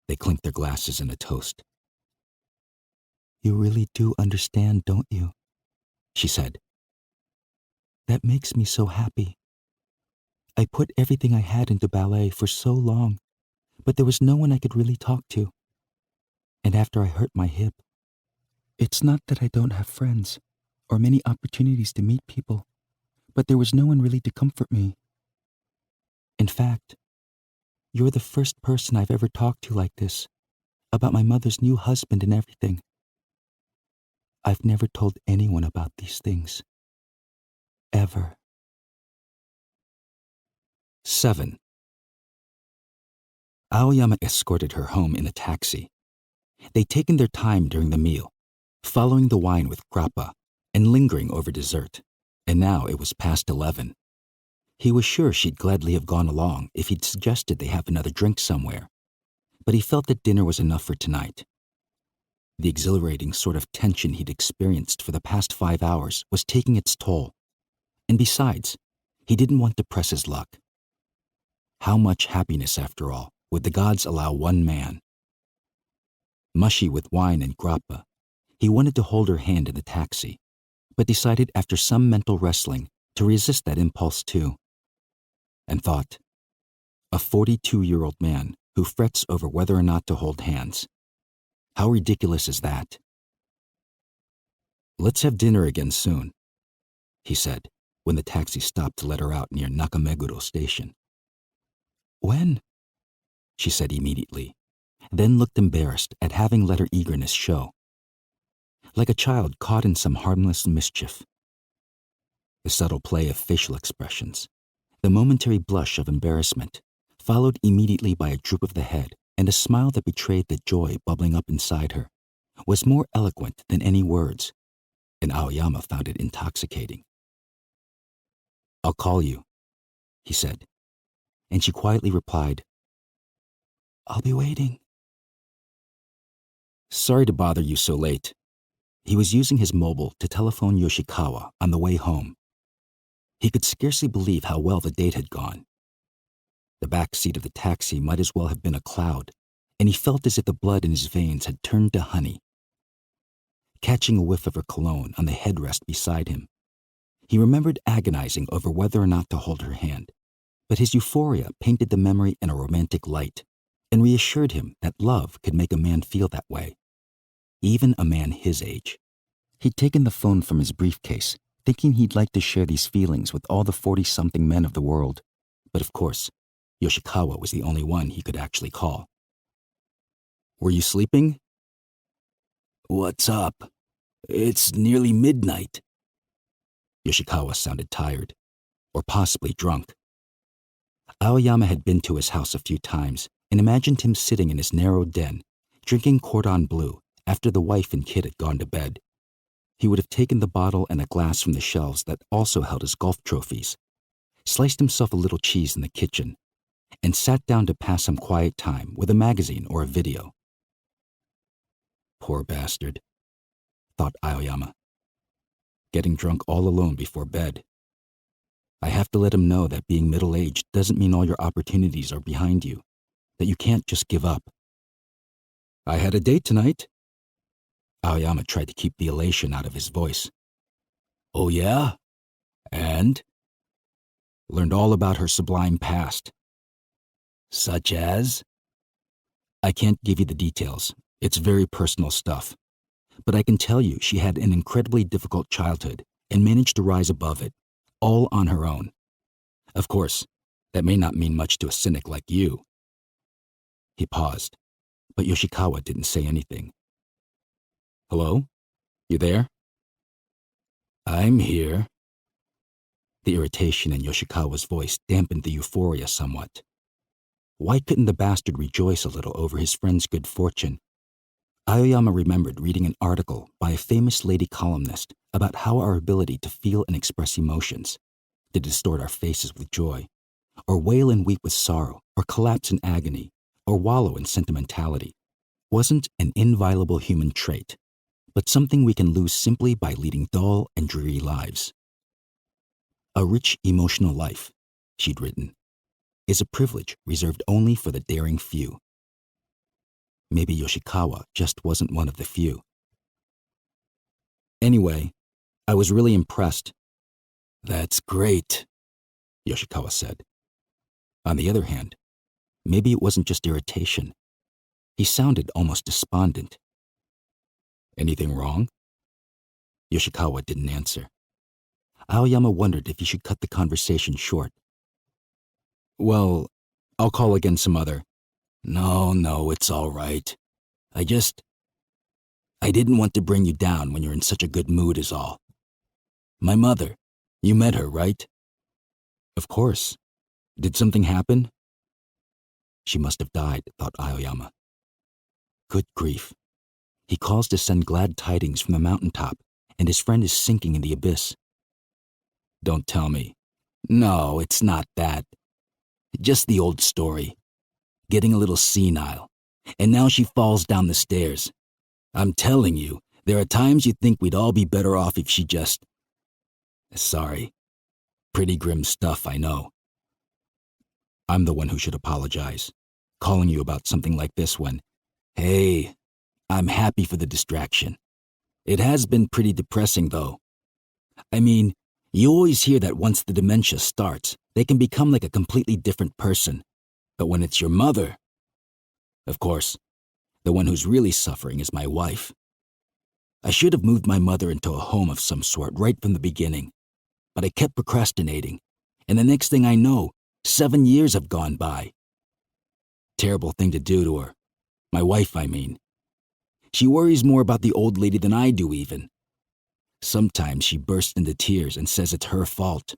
They clinked their glasses in a toast. "You really do understand, don't you?" she said. "That makes me so happy. I put everything I had into ballet for so long, but there was no one I could really talk to. And after I hurt my hip, it's not that I don't have friends or many opportunities to meet people, but there was no one really to comfort me. In fact, you're the first person I've ever talked to like this, about my mother's new husband and everything. I've never told anyone about these things. Ever." 7. Aoyama escorted her home in a taxi. They'd taken their time during the meal, following the wine with grappa and lingering over dessert, and now it was past 11. He was sure she'd gladly have gone along if he'd suggested they have another drink somewhere, but he felt that dinner was enough for tonight. The exhilarating sort of tension he'd experienced for the past 5 hours was taking its toll, and besides, he didn't want to press his luck. How much happiness, after all, would the gods allow one man? Mushy with wine and grappa, he wanted to hold her hand in the taxi, but decided after some mental wrestling to resist that impulse too. And thought, a 42-year-old man who frets over whether or not to hold hands. How ridiculous is that? "Let's have dinner again soon," he said when the taxi stopped to let her out near Nakameguro Station. "When?" she said immediately, then looked embarrassed at having let her eagerness show. Like a child caught in some harmless mischief. The subtle play of facial expressions, the momentary blush of embarrassment, followed immediately by a droop of the head and a smile that betrayed the joy bubbling up inside her, was more eloquent than any words, and Aoyama found it intoxicating. "I'll call you," he said, and she quietly replied, "I'll be waiting." "Sorry to bother you so late." He was using his mobile to telephone Yoshikawa on the way home. He could scarcely believe how well the date had gone. The back seat of the taxi might as well have been a cloud, and he felt as if the blood in his veins had turned to honey. Catching a whiff of her cologne on the headrest beside him, he remembered agonizing over whether or not to hold her hand, but his euphoria painted the memory in a romantic light and reassured him that love could make a man feel that way, even a man his age. He'd taken the phone from his briefcase, thinking he'd like to share these feelings with all the 40-something men of the world, but of course, Yoshikawa was the only one he could actually call. "Were you sleeping?" "What's up? It's nearly midnight." Yoshikawa sounded tired, or possibly drunk. Aoyama had been to his house a few times and imagined him sitting in his narrow den, drinking cordon bleu after the wife and kid had gone to bed. He would have taken the bottle and a glass from the shelves that also held his golf trophies, sliced himself a little cheese in the kitchen, and sat down to pass some quiet time with a magazine or a video. Poor bastard, thought Aoyama. Getting drunk all alone before bed. I have to let him know that being middle-aged doesn't mean all your opportunities are behind you, that you can't just give up. I had a date tonight. Aoyama tried to keep the elation out of his voice. Oh yeah? And? Learned all about her sublime past. Such as? I can't give you the details. It's very personal stuff. But I can tell you she had an incredibly difficult childhood and managed to rise above it, all on her own. Of course, that may not mean much to a cynic like you. He paused, but Yoshikawa didn't say anything. Hello? You there? I'm here. The irritation in Yoshikawa's voice dampened the euphoria somewhat. Why couldn't the bastard rejoice a little over his friend's good fortune? Aoyama remembered reading an article by a famous lady columnist about how our ability to feel and express emotions, to distort our faces with joy, or wail and weep with sorrow, or collapse in agony, or wallow in sentimentality wasn't an inviolable human trait, but something we can lose simply by leading dull and dreary lives. A rich emotional life, she'd written, is a privilege reserved only for the daring few. Maybe Yoshikawa just wasn't one of the few. Anyway, I was really impressed. "That's great," Yoshikawa said. On the other hand, maybe it wasn't just irritation. He sounded almost despondent. "Anything wrong?" Yoshikawa didn't answer. Aoyama wondered if he should cut the conversation short. "Well, I'll call again some other." No, it's all right. I didn't want to bring you down when you're in such a good mood is all. My mother, you met her, right?" "Of course. Did something happen?" She must have died, thought Aoyama. Good grief. He calls to send glad tidings from the mountaintop, and his friend is sinking in the abyss. "Don't tell me." "No, it's not that. Just the old story. Getting a little senile, and now she falls down the stairs. I'm telling you, there are times you think we'd all be better off if she just... Sorry. Pretty grim stuff, I know. I'm the one who should apologize, calling you about something like this when... Hey, I'm happy for the distraction. It has been pretty depressing, though. I mean, you always hear that once the dementia starts, they can become like a completely different person. But when it's your mother... Of course, the one who's really suffering is my wife. I should have moved my mother into a home of some sort right from the beginning, but I kept procrastinating, and the next thing I know, 7 years have gone by. Terrible thing to do to her. My wife, I mean. She worries more about the old lady than I do even. Sometimes she bursts into tears and says it's her fault.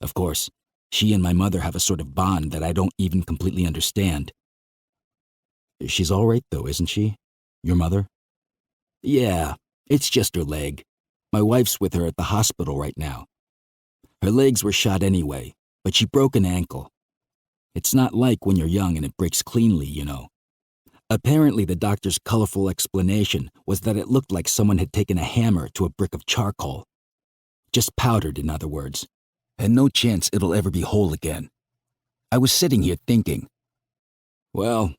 Of course, she and my mother have a sort of bond that I don't even completely understand. She's all right, though, isn't she? Your mother? Yeah, it's just her leg. My wife's with her at the hospital right now. Her legs were shot anyway, but she broke an ankle. It's not like when you're young and it breaks cleanly, you know. Apparently, the doctor's colorful explanation was that it looked like someone had taken a hammer to a brick of charcoal. Just powdered, in other words. And no chance it'll ever be whole again. I was sitting here thinking, well,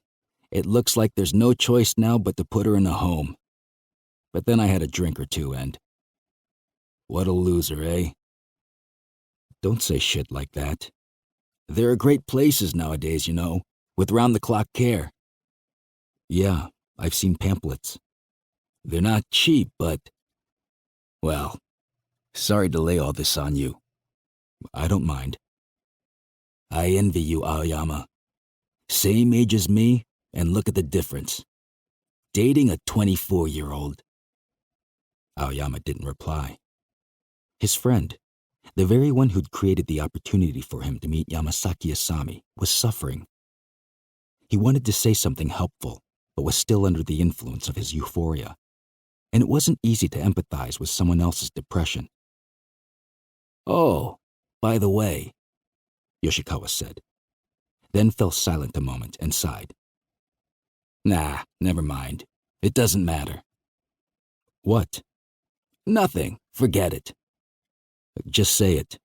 it looks like there's no choice now but to put her in a home. But then I had a drink or two and... What a loser, eh? Don't say shit like that. There are great places nowadays, you know, with round-the-clock care. Yeah, I've seen pamphlets. They're not cheap, but... Well, sorry to lay all this on you. I don't mind. I envy you, Aoyama. Same age as me, and look at the difference. Dating a 24-year-old. Aoyama didn't reply. His friend, the very one who'd created the opportunity for him to meet Yamasaki Asami, was suffering. He wanted to say something helpful, but was still under the influence of his euphoria, and it wasn't easy to empathize with someone else's depression. "Oh, by the way," Yoshikawa said, then fell silent a moment and sighed. "Nah, never mind. It doesn't matter." "What?" "Nothing. Forget it." "Just say it."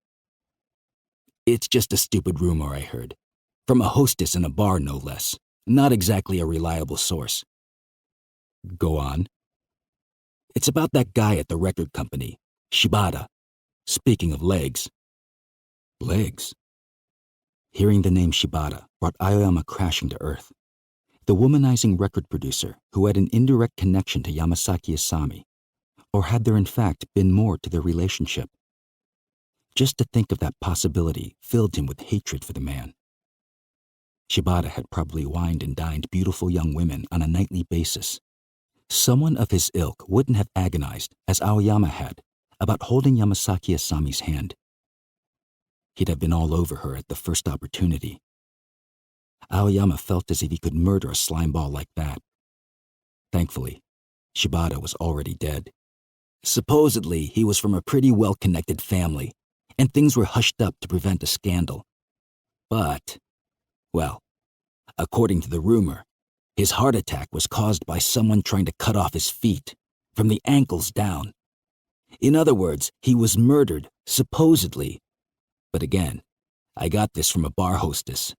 "It's just a stupid rumor I heard. From a hostess in a bar, no less. Not exactly a reliable source." "Go on." "It's about that guy at the record company, Shibata. Speaking of legs." "Legs?" Hearing the name Shibata brought Aoyama crashing to earth. The womanizing record producer who had an indirect connection to Yamasaki Asami, or had there in fact been more to their relationship? Just to think of that possibility filled him with hatred for the man. Shibata had probably wined and dined beautiful young women on a nightly basis. Someone of his ilk wouldn't have agonized, as Aoyama had, about holding Yamasaki Asami's hand. He'd have been all over her at the first opportunity. Aoyama felt as if he could murder a slimeball like that. Thankfully, Shibata was already dead. Supposedly, he was from a pretty well-connected family, and things were hushed up to prevent a scandal. But, well, According to the rumor, his heart attack was caused by someone trying to cut off his feet, from the ankles down. In other words, he was murdered, supposedly. But again, I got this from a bar hostess.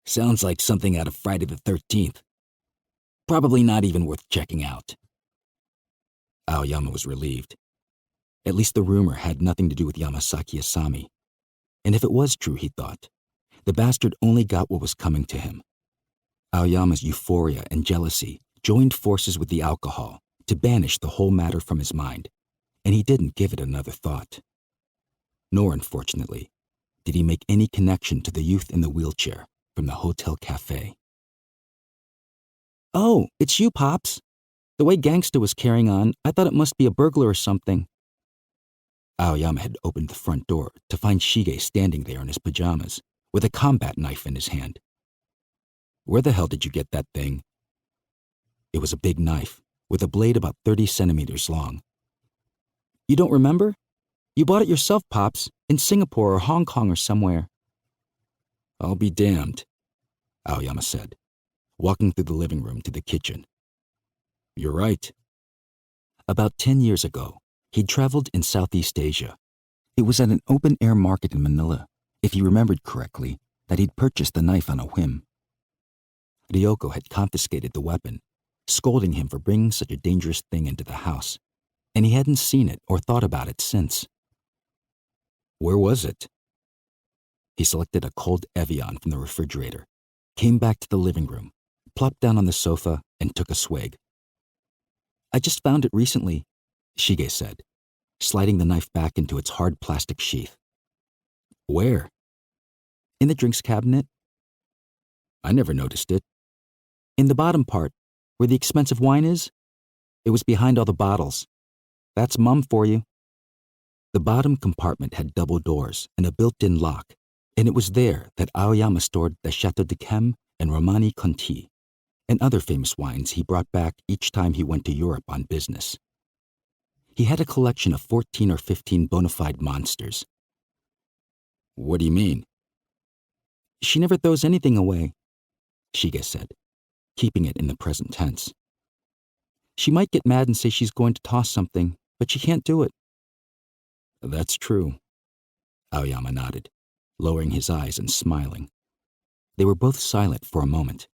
Sounds like something out of Friday the 13th. Probably not even worth checking out. Aoyama was relieved. At least the rumor had nothing to do with Yamasaki Asami. And if it was true, he thought, the bastard only got what was coming to him. Aoyama's euphoria and jealousy joined forces with the alcohol to banish the whole matter from his mind, and he didn't give it another thought. Nor, unfortunately, did he make any connection to the youth in the wheelchair from the hotel cafe. "Oh, it's you, Pops. The way Gangsta was carrying on, I thought it must be a burglar or something." Aoyama had opened the front door to find Shige standing there in his pajamas, with a combat knife in his hand. "Where the hell did you get that thing?" It was a big knife, with a blade about 30 centimeters long. "You don't remember? You bought it yourself, Pops, in Singapore or Hong Kong or somewhere." "I'll be damned," Aoyama said, walking through the living room to the kitchen. "You're right." About 10 years ago, he'd traveled in Southeast Asia. It was at an open-air market in Manila, if he remembered correctly, that he'd purchased the knife on a whim. Ryoko had confiscated the weapon, scolding him for bringing such a dangerous thing into the house, and he hadn't seen it or thought about it since. "Where was it?" He selected a cold Evian from the refrigerator, came back to the living room, plopped down on the sofa, and took a swig. "I just found it recently," Shige said, sliding the knife back into its hard plastic sheath. "Where?" "In the drinks cabinet." "I never noticed it." "In the bottom part, where the expensive wine is. It was behind all the bottles. That's Mum for you." The bottom compartment had double doors and a built-in lock, and it was there that Aoyama stored the Chateau d'Yquem and Romani Conti, and other famous wines he brought back each time he went to Europe on business. He had a collection of 14 or 15 bona fide monsters. "What do you mean?" "She never throws anything away," Shige said, keeping it in the present tense. "She might get mad and say she's going to toss something, but she can't do it." "That's true," Aoyama nodded, lowering his eyes and smiling. They were both silent for a moment.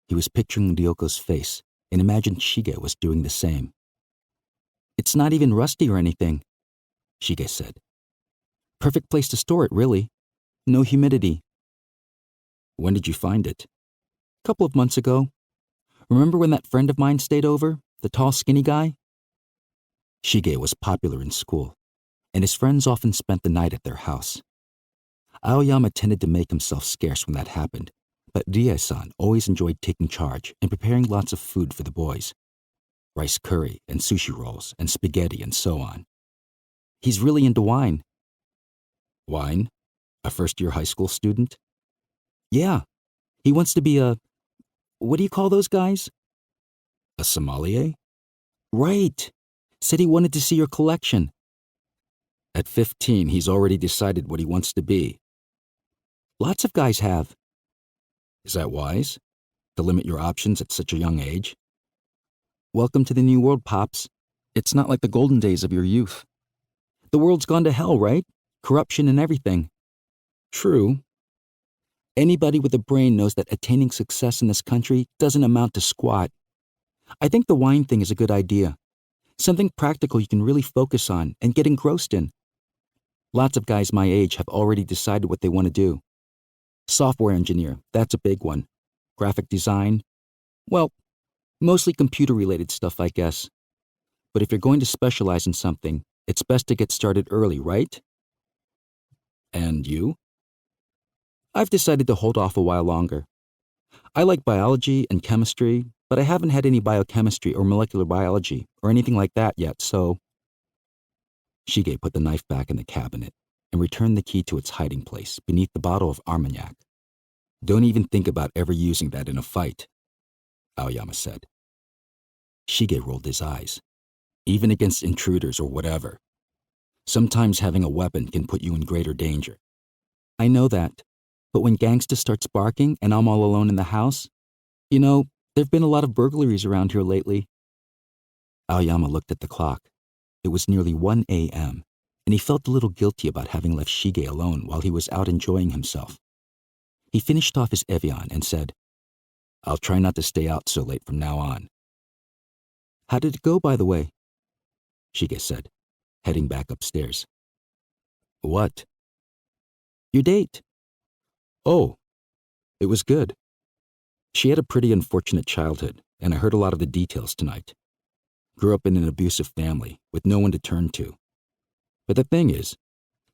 He was picturing Ryoko's face and imagined Shige was doing the same. "It's not even rusty or anything," Shige said. "Perfect place to store it, really. No humidity." "When did you find it?" "Couple of months ago. Remember when that friend of mine stayed over, the tall, skinny guy?" Shige was popular in school, and his friends often spent the night at their house. Aoyama tended to make himself scarce when that happened, but Rie-san always enjoyed taking charge and preparing lots of food for the boys. Rice curry and sushi rolls and spaghetti and so on. He's really into wine. "Wine? A first-year high school student?" "Yeah. He wants to be what do you call those guys?" "A sommelier?" "Right. Said he wanted to see your collection." "At 15, he's already decided what he wants to be." "Lots of guys have." "Is that wise? To limit your options at such a young age?" "Welcome to the new world, Pops. It's not like the golden days of your youth. The world's gone to hell, right? Corruption and everything." "True." "Anybody with a brain knows that attaining success in this country doesn't amount to squat. I think the wine thing is a good idea. Something practical you can really focus on and get engrossed in. Lots of guys my age have already decided what they want to do. Software engineer, that's a big one. Graphic design, well, mostly computer-related stuff, I guess. But if you're going to specialize in something, it's best to get started early, right?" "And you?" "I've decided to hold off a while longer. I like biology and chemistry, but I haven't had any biochemistry or molecular biology or anything like that yet, so..." Shige put the knife back in the cabinet and returned the key to its hiding place beneath the bottle of Armagnac. "Don't even think about ever using that in a fight," Aoyama said. Shige rolled his eyes. "Even against intruders or whatever. Sometimes having a weapon can put you in greater danger." "I know that. But when gangsta starts barking and I'm all alone in the house, you know, there've been a lot of burglaries around here lately. Aoyama looked at the clock. It was nearly 1 a.m., and he felt a little guilty about having left Shige alone while he was out enjoying himself. He finished off his Evian and said, "I'll try not to stay out so late from now on." "How did it go, by the way?" Shige said, heading back upstairs. "What?" "Your date." "Oh, it was good. She had a pretty unfortunate childhood, and I heard a lot of the details tonight. Grew up in an abusive family with no one to turn to. But the thing is,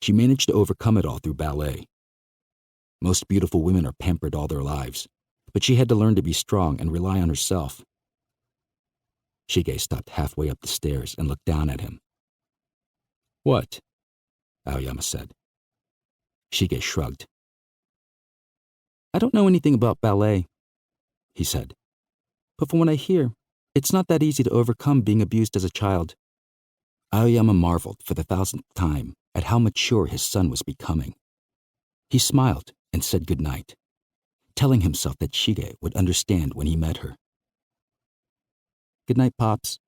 she managed to overcome it all through ballet. Most beautiful women are pampered all their lives, but she had to learn to be strong and rely on herself." Shige stopped halfway up the stairs and looked down at him. "What?" Aoyama said. Shige shrugged. "I don't know anything about ballet," he said. "But from what I hear, it's not that easy to overcome being abused as a child." Aoyama marveled for the 1,000th time at how mature his son was becoming. He smiled and said goodnight, telling himself that Shige would understand when he met her. "Good night, Pops,"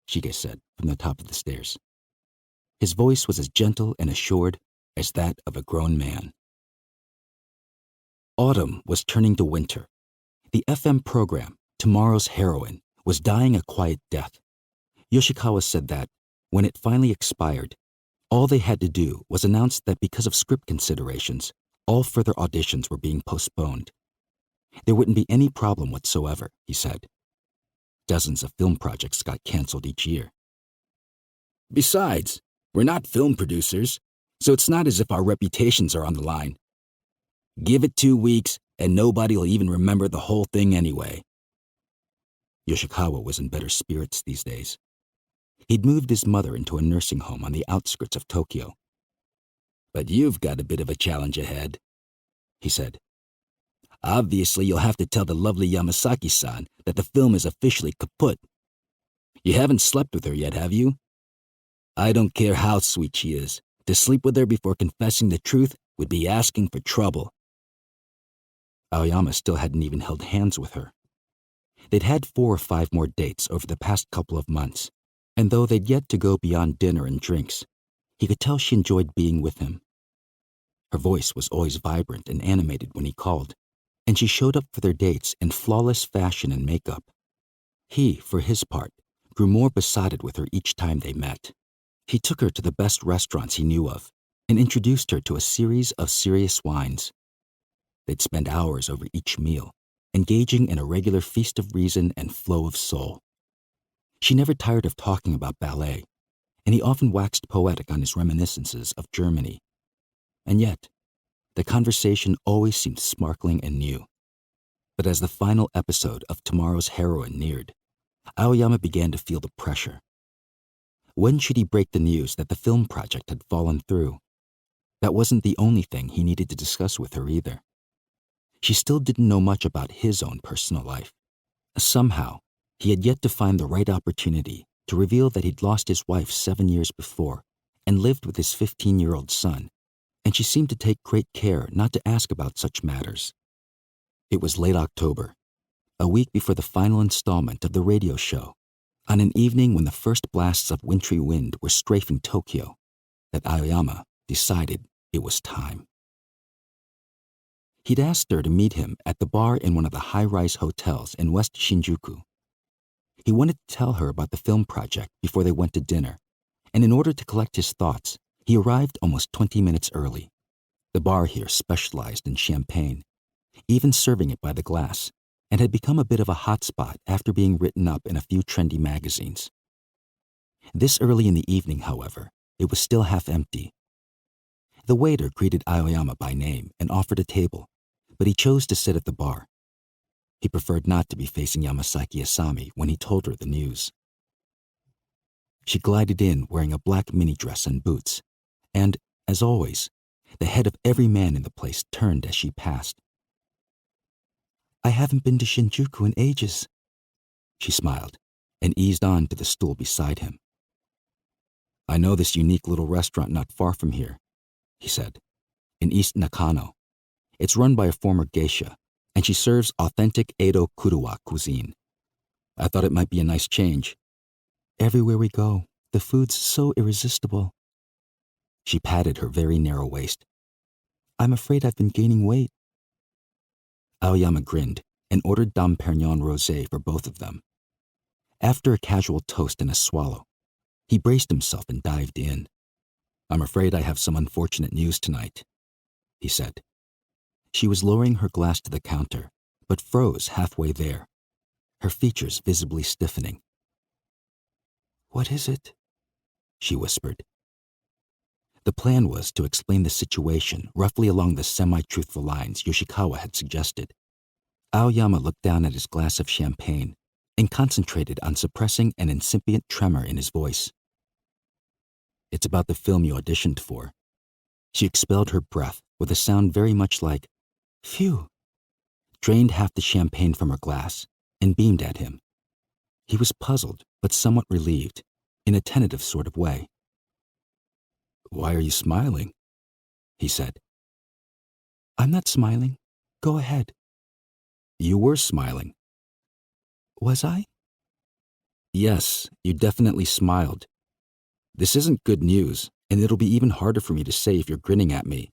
Shige said from the top of the stairs. His voice was as gentle and assured as that of a grown man. Autumn was turning to winter. The FM program, Tomorrow's Heroine, was dying a quiet death. Yoshikawa said that, when it finally expired, all they had to do was announce that because of script considerations, all further auditions were being postponed. There wouldn't be any problem whatsoever, he said. Dozens of film projects got canceled each year. "Besides, we're not film producers, so it's not as if our reputations are on the line. Give it 2 weeks, and nobody will even remember the whole thing anyway." Yoshikawa was in better spirits these days. He'd moved his mother into a nursing home on the outskirts of Tokyo. "But you've got a bit of a challenge ahead," he said. "Obviously, you'll have to tell the lovely Yamasaki-san that the film is officially kaput. You haven't slept with her yet, have you? I don't care how sweet she is. To sleep with her before confessing the truth would be asking for trouble." Aoyama still hadn't even held hands with her. They'd had 4 or 5 more dates over the past couple of months, and though they'd yet to go beyond dinner and drinks, he could tell she enjoyed being with him. Her voice was always vibrant and animated when he called, and she showed up for their dates in flawless fashion and makeup. He, for his part, grew more besotted with her each time they met. He took her to the best restaurants he knew of and introduced her to a series of serious wines. They'd spend hours over each meal, engaging in a regular feast of reason and flow of soul. She never tired of talking about ballet, and he often waxed poetic on his reminiscences of Germany. And yet, the conversation always seemed sparkling and new. But as the final episode of Tomorrow's Heroine neared, Aoyama began to feel the pressure. When should he break the news that the film project had fallen through? That wasn't the only thing he needed to discuss with her either. She still didn't know much about his own personal life. Somehow, he had yet to find the right opportunity to reveal that he'd lost his wife 7 years before and lived with his 15-year-old son, and she seemed to take great care not to ask about such matters. It was late October, a week before the final installment of the radio show, on an evening when the first blasts of wintry wind were strafing Tokyo, that Aoyama decided it was time. He'd asked her to meet him at the bar in one of the high-rise hotels in West Shinjuku. He wanted to tell her about the film project before they went to dinner, and in order to collect his thoughts, he arrived almost 20 minutes early. The bar here specialized in champagne, even serving it by the glass, and had become a bit of a hotspot after being written up in a few trendy magazines. This early in the evening, however, it was still half empty. The waiter greeted Aoyama by name and offered a table, but he chose to sit at the bar. He preferred not to be facing Yamasaki Asami when he told her the news. She glided in wearing a black mini dress and boots, and, as always, the head of every man in the place turned as she passed. "I haven't been to Shinjuku in ages," she smiled and eased on to the stool beside him. "I know this unique little restaurant not far from here," he said, "in East Nakano. It's run by a former geisha, and she serves authentic Edo Kuruwa cuisine. I thought it might be a nice change. Everywhere we go, the food's so irresistible. She patted her very narrow waist. I'm afraid I've been gaining weight. Aoyama grinned and ordered Dom Perignon Rosé for both of them. After a casual toast and a swallow, he braced himself and dived in. I'm afraid I have some unfortunate news tonight, he said. She was lowering her glass to the counter, but froze halfway there, her features visibly stiffening. What is it? She whispered. The plan was to explain the situation roughly along the semi-truthful lines Yoshikawa had suggested. Aoyama looked down at his glass of champagne and concentrated on suppressing an incipient tremor in his voice. It's about the film you auditioned for. She expelled her breath with a sound very much like, phew, drained half the champagne from her glass and beamed at him. He was puzzled, but somewhat relieved, in a tentative sort of way. Why are you smiling? He said. I'm not smiling. Go ahead. You were smiling. Was I? Yes, you definitely smiled. This isn't good news, and it'll be even harder for me to say if you're grinning at me.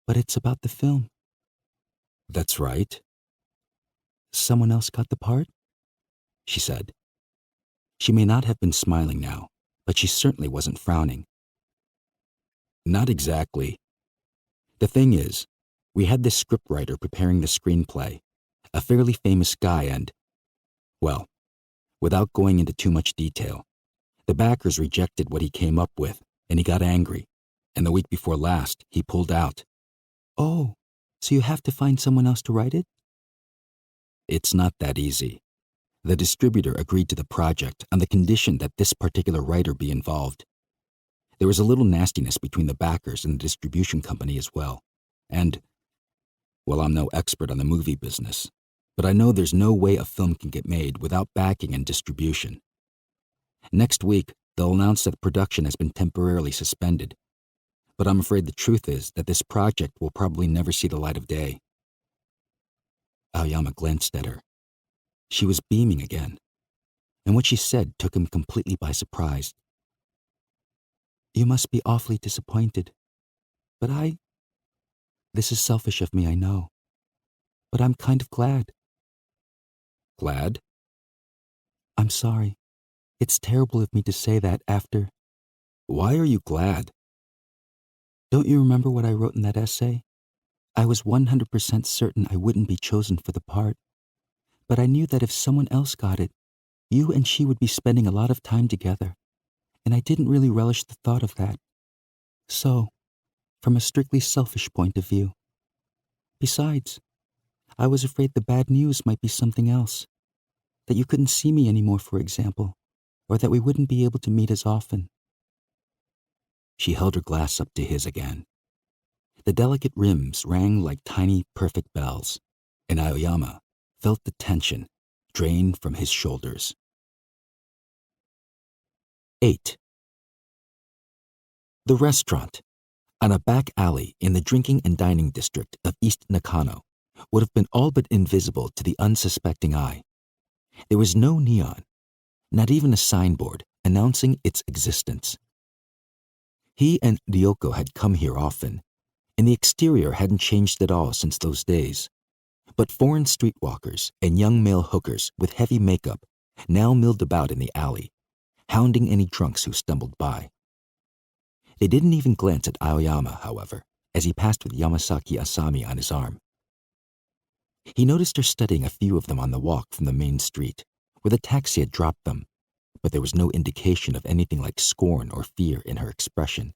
But it's about the film. That's right. Someone else got the part? She said. She may not have been smiling now, but she certainly wasn't frowning. Not exactly. The thing is, we had this scriptwriter preparing the screenplay, a fairly famous guy, and, well, without going into too much detail, the backers rejected what he came up with, and he got angry, and the week before last, he pulled out. Oh, so you have to find someone else to write it? It's not that easy. The distributor agreed to the project on the condition that this particular writer be involved. There was a little nastiness between the backers and the distribution company as well. And, well, I'm no expert on the movie business, but I know there's no way a film can get made without backing and distribution. Next week, they'll announce that production has been temporarily suspended, but I'm afraid the truth is that this project will probably never see the light of day. Aoyama glanced at her. She was beaming again, and what she said took him completely by surprise. You must be awfully disappointed, but this is selfish of me, I know, but I'm kind of glad. Glad? I'm sorry. It's terrible of me to say that after. Why are you glad? Don't you remember what I wrote in that essay? I was 100% certain I wouldn't be chosen for the part, but I knew that if someone else got it, you and she would be spending a lot of time together, and I didn't really relish the thought of that. So, from a strictly selfish point of view. Besides, I was afraid the bad news might be something else, that you couldn't see me anymore, for example, or that we wouldn't be able to meet as often. She held her glass up to his again. The delicate rims rang like tiny, perfect bells, and Aoyama felt the tension drain from his shoulders. 8. The restaurant, on a back alley in the drinking and dining district of East Nakano, would have been all but invisible to the unsuspecting eye. There was no neon, not even a signboard announcing its existence. He and Ryoko had come here often, and the exterior hadn't changed at all since those days. But foreign streetwalkers and young male hookers with heavy makeup now milled about in the alley, hounding any drunks who stumbled by. They didn't even glance at Aoyama, however, as he passed with Yamasaki Asami on his arm. He noticed her studying a few of them on the walk from the main street, where the taxi had dropped them, but there was no indication of anything like scorn or fear in her expression.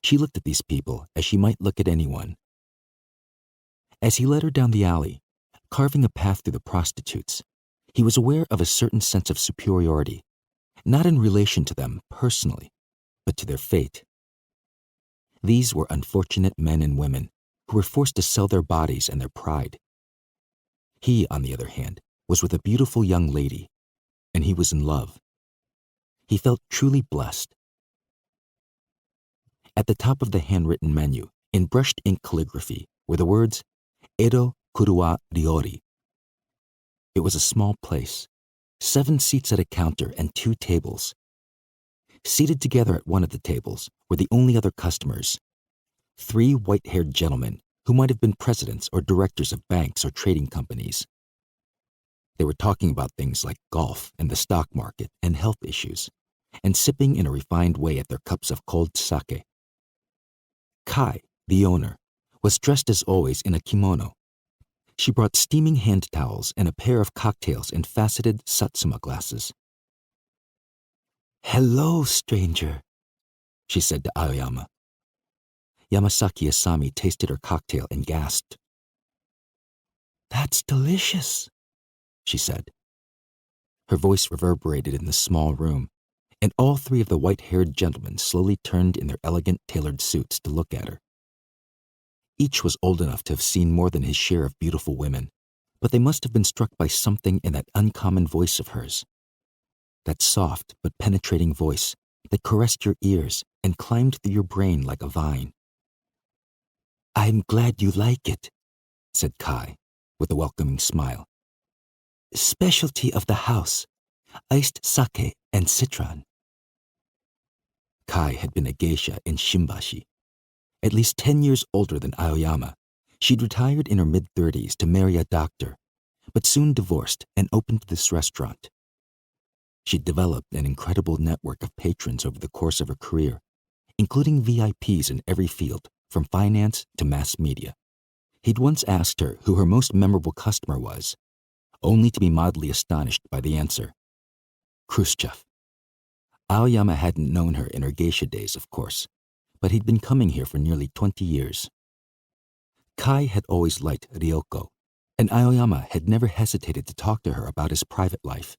She looked at these people as she might look at anyone. As he led her down the alley, carving a path through the prostitutes, he was aware of a certain sense of superiority, not in relation to them personally, but to their fate. These were unfortunate men and women who were forced to sell their bodies and their pride. He, on the other hand, was with a beautiful young lady, and he was in love. He felt truly blessed. At the top of the handwritten menu, in brushed ink calligraphy, were the words, Edo Kurua Ryori. It was a small place, 7 seats at a counter and 2 tables. Seated together at one of the tables were the only other customers, 3 white-haired gentlemen who might have been presidents or directors of banks or trading companies. They were talking about things like golf and the stock market and health issues, and sipping in a refined way at their cups of cold sake. Kai, the owner, was dressed as always in a kimono. She brought steaming hand towels and a pair of cocktails in faceted satsuma glasses. "Hello, stranger," she said to Aoyama. Yamasaki Asami tasted her cocktail and gasped. "That's delicious," she said. Her voice reverberated in the small room, and all 3 of the white-haired gentlemen slowly turned in their elegant tailored suits to look at her. Each was old enough to have seen more than his share of beautiful women, but they must have been struck by something in that uncommon voice of hers. That soft but penetrating voice that caressed your ears and climbed through your brain like a vine. "I'm glad you like it," said Kai, with a welcoming smile. "Specialty of the house, iced sake and citron." Kai had been a geisha in Shimbashi. At least 10 years older than Aoyama, she'd retired in her mid-30s to marry a doctor, but soon divorced and opened this restaurant. She'd developed an incredible network of patrons over the course of her career, including VIPs in every field, from finance to mass media. He'd once asked her who her most memorable customer was, only to be mildly astonished by the answer: Khrushchev. Aoyama hadn't known her in her geisha days, of course, but he'd been coming here for nearly 20 years. Kai had always liked Ryoko, and Aoyama had never hesitated to talk to her about his private life.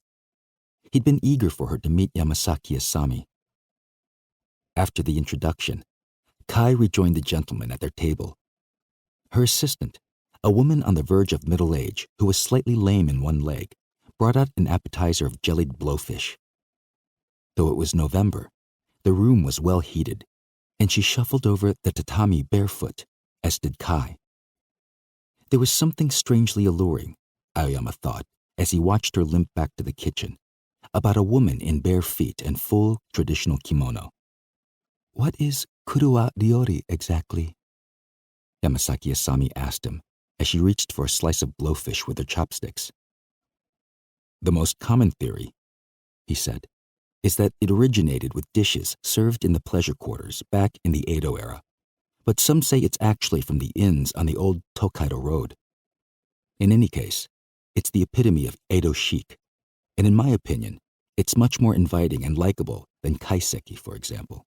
He'd been eager for her to meet Yamasaki Asami. After the introduction, Kai rejoined the gentlemen at their table. Her assistant, a woman on the verge of middle age who was slightly lame in one leg, brought out an appetizer of jellied blowfish. Though it was November, the room was well heated, and she shuffled over the tatami barefoot, as did Kai. There was something strangely alluring, Aoyama thought, as he watched her limp back to the kitchen, about a woman in bare feet and full traditional kimono. "What is kurua ryori exactly?" Yamasaki Asami asked him as she reached for a slice of blowfish with her chopsticks. "The most common theory," he said, "is that it originated with dishes served in the pleasure quarters back in the Edo era, but some say it's actually from the inns on the old Tokaido Road. In any case, it's the epitome of Edo chic, and in my opinion, it's much more inviting and likable than kaiseki, for example."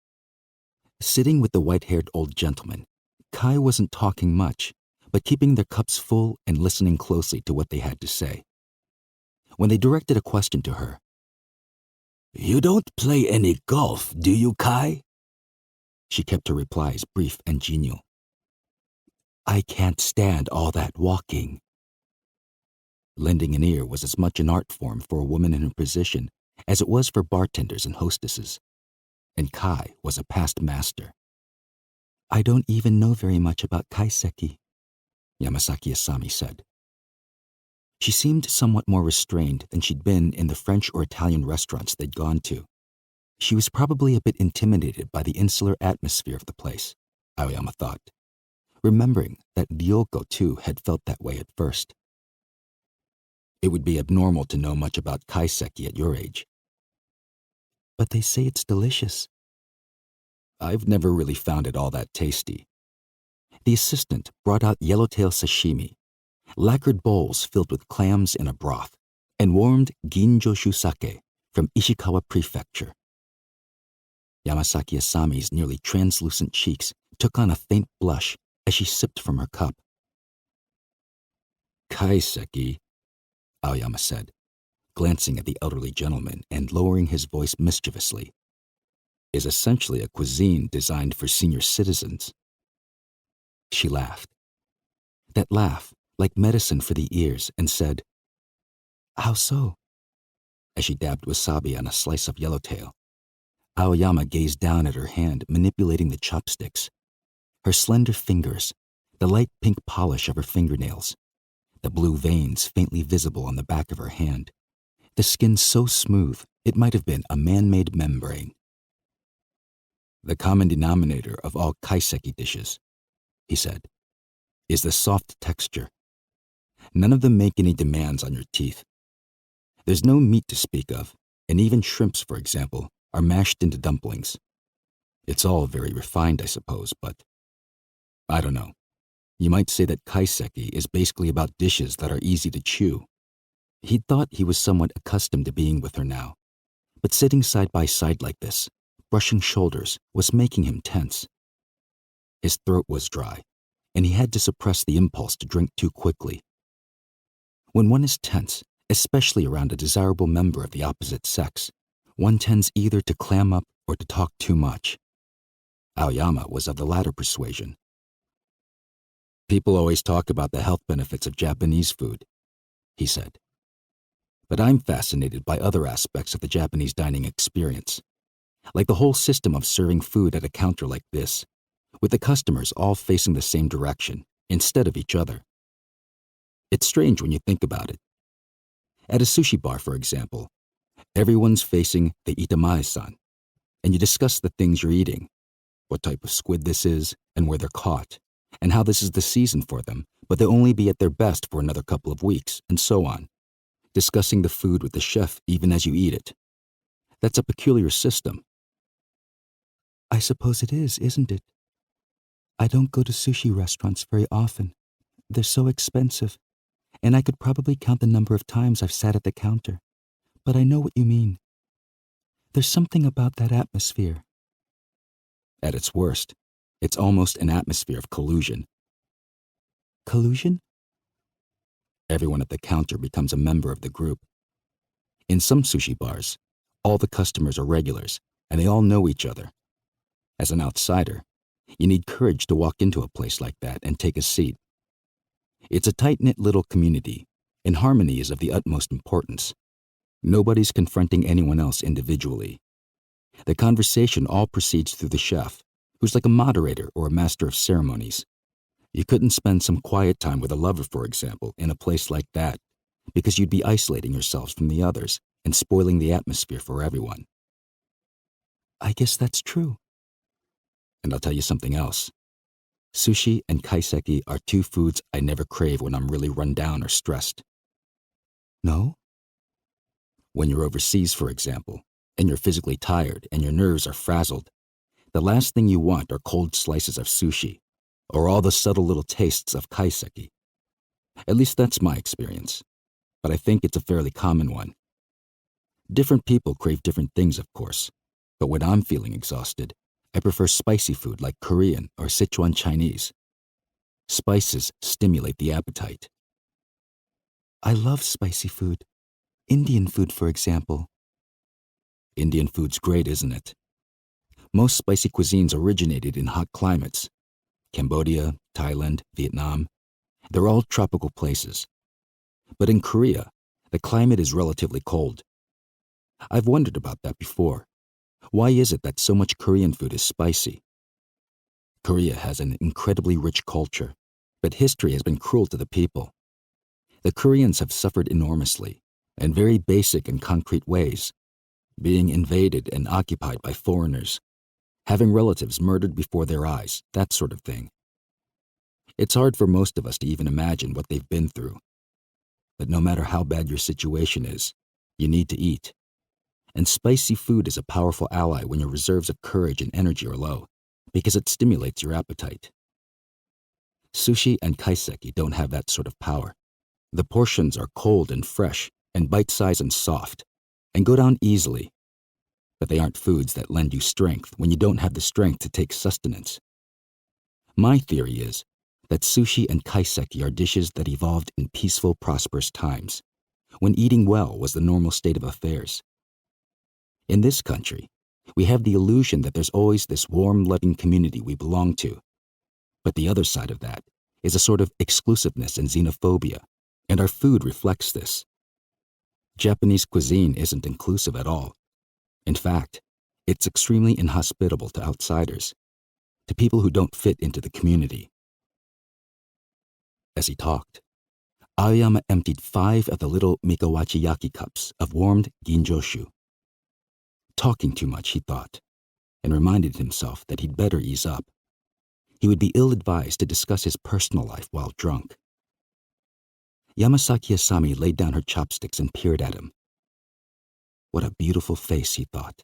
Sitting with the white-haired old gentleman, Kai wasn't talking much, but keeping their cups full and listening closely to what they had to say. When they directed a question to her, "You don't play any golf, do you, Kai?" she kept her replies brief and genial. "I can't stand all that walking." Lending an ear was as much an art form for a woman in her position as it was for bartenders and hostesses, and Kai was a past master. "I don't even know very much about kaiseki," Yamasaki Asami said. She seemed somewhat more restrained than she'd been in the French or Italian restaurants they'd gone to. She was probably a bit intimidated by the insular atmosphere of the place, Aoyama thought, remembering that Ryoko too had felt that way at first. "It would be abnormal to know much about kaiseki at your age." "But they say it's delicious." "I've never really found it all that tasty." The assistant brought out yellowtail sashimi, lacquered bowls filled with clams in a broth, and warmed ginjoshu sake from Ishikawa Prefecture. Yamasaki Asami's nearly translucent cheeks took on a faint blush as she sipped from her cup. "Kaiseki," Aoyama said, glancing at the elderly gentleman and lowering his voice mischievously, "is essentially a cuisine designed for senior citizens." She laughed. That laugh, like medicine for the ears, and said, "How so?" As she dabbed wasabi on a slice of yellowtail, Aoyama gazed down at her hand manipulating the chopsticks. Her slender fingers, the light pink polish of her fingernails, the blue veins faintly visible on the back of her hand, the skin so smooth it might have been a man-made membrane. The common denominator of all kaiseki dishes, he said, is the soft texture. None of them make any demands on your teeth. There's no meat to speak of, and even shrimps, for example, are mashed into dumplings. It's all very refined, I suppose, but I don't know. You might say that kaiseki is basically about dishes that are easy to chew. He'd thought he was somewhat accustomed to being with her now, but sitting side by side like this, brushing shoulders, was making him tense. His throat was dry, and he had to suppress the impulse to drink too quickly. When one is tense, especially around a desirable member of the opposite sex, one tends either to clam up or to talk too much. Aoyama was of the latter persuasion. People always talk about the health benefits of Japanese food, he said. But I'm fascinated by other aspects of the Japanese dining experience, like the whole system of serving food at a counter like this, with the customers all facing the same direction instead of each other. It's strange when you think about it. At a sushi bar, for example, everyone's facing the itamae-san, and you discuss the things you're eating, what type of squid this is and where they're caught, and how this is the season for them, but they'll only be at their best for another couple of weeks, and so on, discussing the food with the chef even as you eat it. That's a peculiar system. I suppose it is, isn't it? I don't go to sushi restaurants very often. They're so expensive, and I could probably count the number of times I've sat at the counter. But I know what you mean. There's something about that atmosphere. At its worst, it's almost an atmosphere of collusion. Collusion? Everyone at the counter becomes a member of the group. In some sushi bars, all the customers are regulars, and they all know each other. As an outsider, you need courage to walk into a place like that and take a seat. It's a tight-knit little community, and harmony is of the utmost importance. Nobody's confronting anyone else individually. The conversation all proceeds through the chef, who's like a moderator or a master of ceremonies. You couldn't spend some quiet time with a lover, for example, in a place like that, because you'd be isolating yourselves from the others and spoiling the atmosphere for everyone. I guess that's true. And I'll tell you something else. Sushi and kaiseki are two foods I never crave when I'm really run down or stressed. No? When you're overseas, for example, and you're physically tired and your nerves are frazzled, the last thing you want are cold slices of sushi, or all the subtle little tastes of kaiseki. At least that's my experience, but I think it's a fairly common one. Different people crave different things, of course, but when I'm feeling exhausted, I prefer spicy food like Korean or Sichuan Chinese. Spices stimulate the appetite. I love spicy food. Indian food, for example. Indian food's great, isn't it? Most spicy cuisines originated in hot climates. Cambodia, Thailand, Vietnam. They're all tropical places. But in Korea, the climate is relatively cold. I've wondered about that before. Why is it that so much Korean food is spicy? Korea has an incredibly rich culture, but history has been cruel to the people. The Koreans have suffered enormously, in very basic and concrete ways, being invaded and occupied by foreigners, having relatives murdered before their eyes, that sort of thing. It's hard for most of us to even imagine what they've been through. But no matter how bad your situation is, you need to eat. And spicy food is a powerful ally when your reserves of courage and energy are low, because it stimulates your appetite. Sushi and kaiseki don't have that sort of power. The portions are cold and fresh, and bite-sized and soft, and go down easily. But they aren't foods that lend you strength when you don't have the strength to take sustenance. My theory is that sushi and kaiseki are dishes that evolved in peaceful, prosperous times, when eating well was the normal state of affairs. In this country, we have the illusion that there's always this warm, loving community we belong to. But the other side of that is a sort of exclusiveness and xenophobia, and our food reflects this. Japanese cuisine isn't inclusive at all. In fact, it's extremely inhospitable to outsiders, to people who don't fit into the community. As he talked, Aoyama emptied 5 of the little mikawachiyaki cups of warmed ginjoshu. Talking too much, he thought, and reminded himself that he'd better ease up. He would be ill-advised to discuss his personal life while drunk. Yamasaki Asami laid down her chopsticks and peered at him. What a beautiful face, he thought,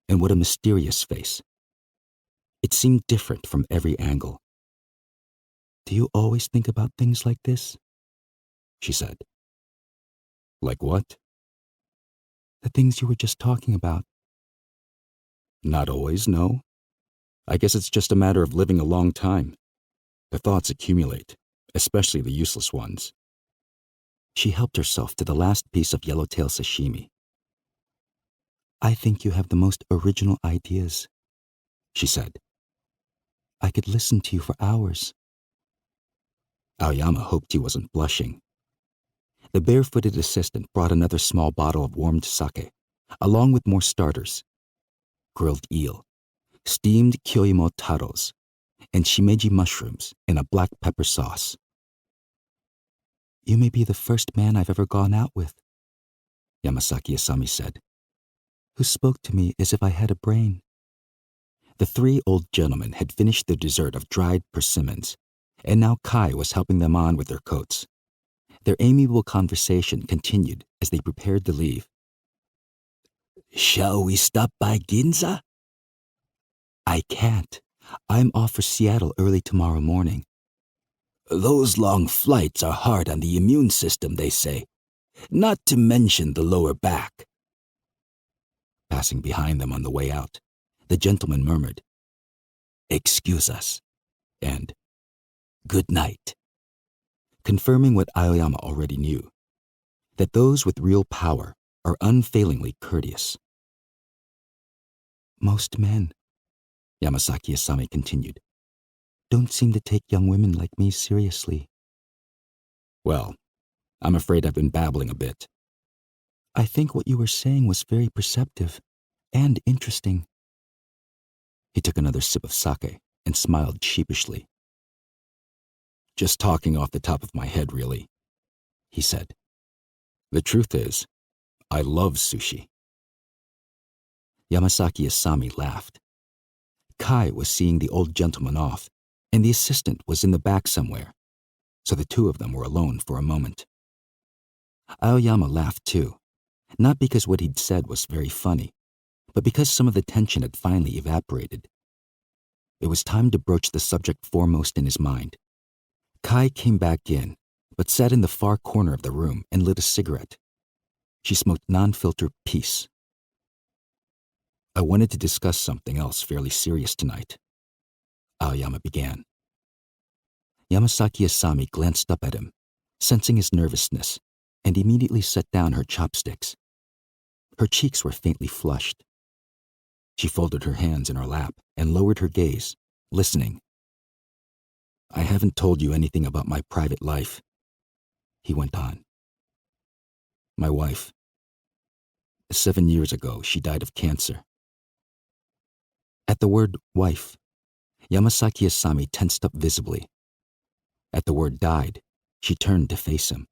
and what a mysterious face. It seemed different from every angle. "Do you always think about things like this?" she said. "Like what?" "The things you were just talking about." "Not always, no. I guess it's just a matter of living a long time. The thoughts accumulate, especially the useless ones." She helped herself to the last piece of yellowtail sashimi. "I think you have the most original ideas," she said. "I could listen to you for hours." Aoyama hoped he wasn't blushing. The barefooted assistant brought another small bottle of warmed sake, along with more starters: grilled eel, steamed kyoimo taros, and shimeji mushrooms in a black pepper sauce. "You may be the first man I've ever gone out with," Yamasaki Asami said, "who spoke to me as if I had a brain." The 3 old gentlemen had finished their dessert of dried persimmons, and now Kai was helping them on with their coats. Their amiable conversation continued as they prepared to leave. "Shall we stop by Ginza?" "I can't. I'm off for Seattle early tomorrow morning." "Those long flights are hard on the immune system, they say, not to mention the lower back." Passing behind them on the way out, the gentleman murmured, "Excuse us," and "Good night," confirming what Aoyama already knew, that those with real power are unfailingly courteous. "Most men," Yamasaki Asami continued, "don't seem to take young women like me seriously." "Well, I'm afraid I've been babbling a bit." "I think what you were saying was very perceptive and interesting." He took another sip of sake and smiled sheepishly. "Just talking off the top of my head, really," he said. "The truth is, I love sushi." Yamasaki Asami laughed. Kai was seeing the old gentleman off, and the assistant was in the back somewhere, so the 2 of them were alone for a moment. Aoyama laughed too, not because what he'd said was very funny, but because some of the tension had finally evaporated. It was time to broach the subject foremost in his mind. Kai came back in, but sat in the far corner of the room and lit a cigarette. She smoked non-filter peace. "I wanted to discuss something else fairly serious tonight," Aoyama began. Yamasaki Asami glanced up at him, sensing his nervousness, and immediately set down her chopsticks. Her cheeks were faintly flushed. She folded her hands in her lap and lowered her gaze, listening. "I haven't told you anything about my private life," he went on. "My wife. 7 years ago, she died of cancer." At the word wife, Yamasaki Asami tensed up visibly. At the word died, she turned to face him.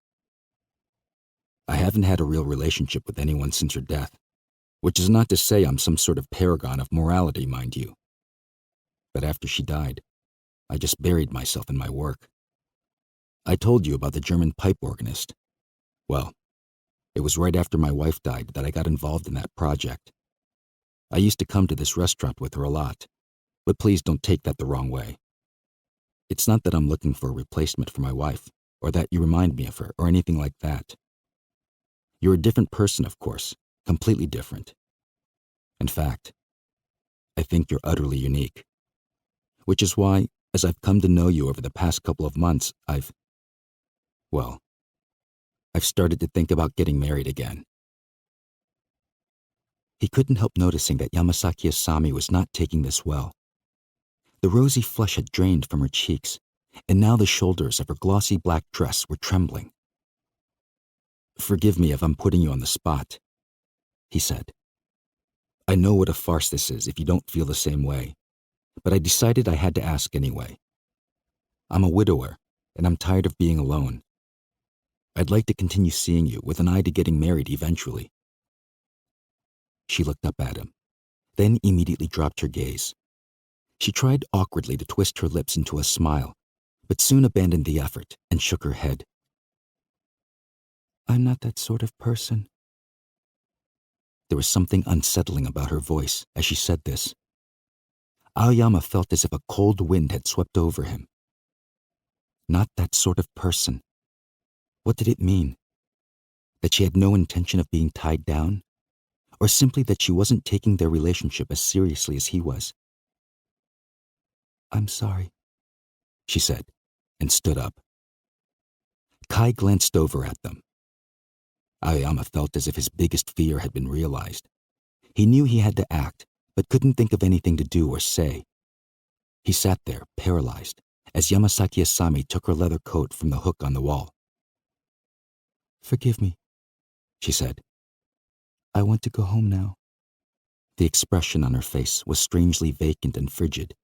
"I haven't had a real relationship with anyone since her death, which is not to say I'm some sort of paragon of morality, mind you. But after she died, I just buried myself in my work. I told you about the German pipe organist. Well, it was right after my wife died that I got involved in that project. I used to come to this restaurant with her a lot, but please don't take that the wrong way. It's not that I'm looking for a replacement for my wife, or that you remind me of her, or anything like that. You're a different person, of course, completely different. In fact, I think you're utterly unique. Which is why, as I've come to know you over the past couple of months, I've started to think about getting married again." He couldn't help noticing that Yamasaki Asami was not taking this well. The rosy flush had drained from her cheeks, and now the shoulders of her glossy black dress were trembling. "Forgive me if I'm putting you on the spot," he said. "I know what a farce this is if you don't feel the same way, but I decided I had to ask anyway. I'm a widower, and I'm tired of being alone. I'd like to continue seeing you with an eye to getting married eventually." She looked up at him, then immediately dropped her gaze. She tried awkwardly to twist her lips into a smile, but soon abandoned the effort and shook her head. "I'm not that sort of person." There was something unsettling about her voice as she said this. Aoyama felt as if a cold wind had swept over him. Not that sort of person. What did it mean? That she had no intention of being tied down? Or simply that she wasn't taking their relationship as seriously as he was? "I'm sorry," she said, and stood up. Kai glanced over at them. Aoyama felt as if his biggest fear had been realized. He knew he had to act, but couldn't think of anything to do or say. He sat there, paralyzed, as Yamasaki Asami took her leather coat from the hook on the wall. "Forgive me," she said. "I want to go home now." The expression on her face was strangely vacant and frigid,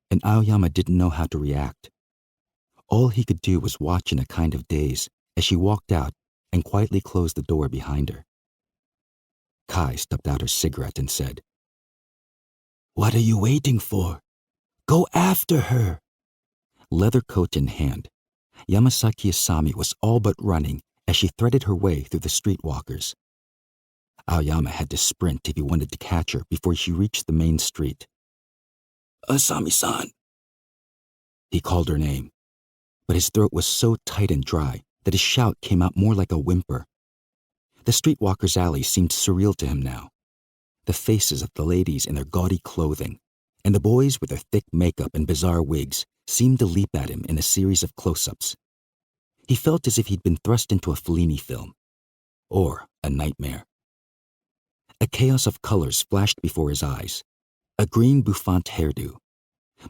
and Aoyama didn't know how to react. All he could do was watch in a kind of daze as she walked out and quietly closed the door behind her. Kai stubbed out her cigarette and said, "What are you waiting for? Go after her!" Leather coat in hand, Yamasaki Asami was all but running as she threaded her way through the streetwalkers. Aoyama had to sprint if he wanted to catch her before she reached the main street. "Asami-san!" He called her name, but his throat was so tight and dry that his shout came out more like a whimper. The streetwalkers' alley seemed surreal to him now. The faces of the ladies in their gaudy clothing, and the boys with their thick makeup and bizarre wigs seemed to leap at him in a series of close-ups. He felt as if he'd been thrust into a Fellini film, or a nightmare. A chaos of colors flashed before his eyes. A green bouffant hairdo,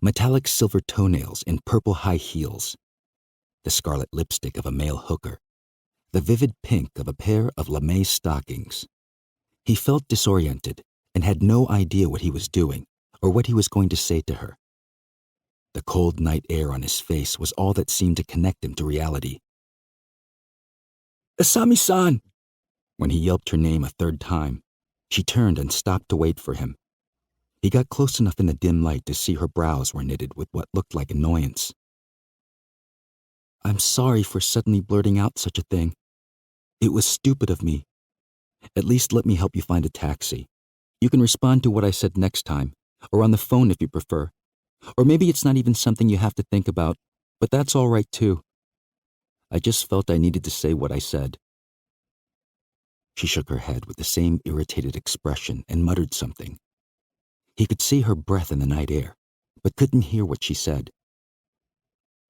metallic silver toenails and purple high heels, the scarlet lipstick of a male hooker, the vivid pink of a pair of lame stockings. He felt disoriented and had no idea what he was doing or what he was going to say to her. The cold night air on his face was all that seemed to connect him to reality. "Asami-san!" When he yelped her name a third time, she turned and stopped to wait for him. He got close enough in the dim light to see her brows were knitted with what looked like annoyance. "I'm sorry for suddenly blurting out such a thing. It was stupid of me. At least let me help you find a taxi. You can respond to what I said next time, or on the phone if you prefer. Or maybe it's not even something you have to think about, but that's all right too. I just felt I needed to say what I said." She shook her head with the same irritated expression and muttered something. He could see her breath in the night air, but couldn't hear what she said.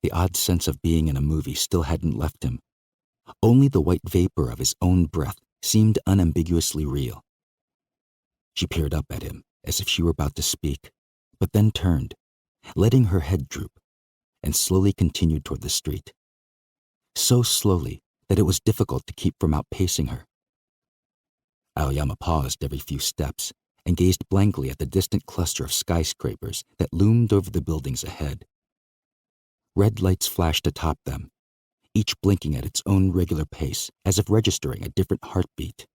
The odd sense of being in a movie still hadn't left him. Only the white vapor of his own breath seemed unambiguously real. She peered up at him as if she were about to speak, but then turned, letting her head droop, and slowly continued toward the street. So slowly that it was difficult to keep from outpacing her. Aoyama paused every few steps and gazed blankly at the distant cluster of skyscrapers that loomed over the buildings ahead. Red lights flashed atop them, each blinking at its own regular pace as if registering a different heartbeat.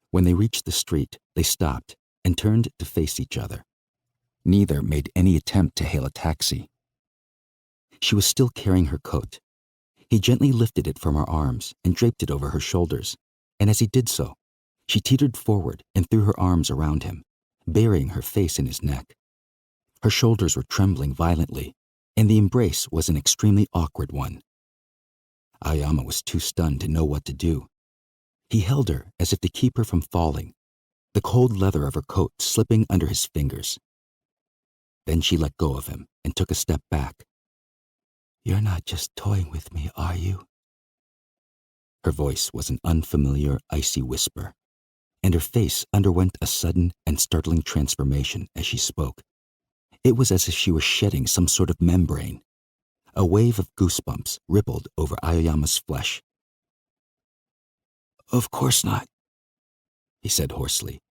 When they reached the street, they stopped and turned to face each other. Neither made any attempt to hail a taxi. She was still carrying her coat. He gently lifted it from her arms and draped it over her shoulders, and as he did so, she teetered forward and threw her arms around him, burying her face in his neck. Her shoulders were trembling violently, and the embrace was an extremely awkward one. Aoyama was too stunned to know what to do. He held her as if to keep her from falling, the cold leather of her coat slipping under his fingers. Then she let go of him and took a step back. "You're not just toying with me, are you?" Her voice was an unfamiliar, icy whisper, and her face underwent a sudden and startling transformation as she spoke. It was as if she were shedding some sort of membrane. A wave of goosebumps rippled over Aoyama's flesh. "Of course not," he said hoarsely.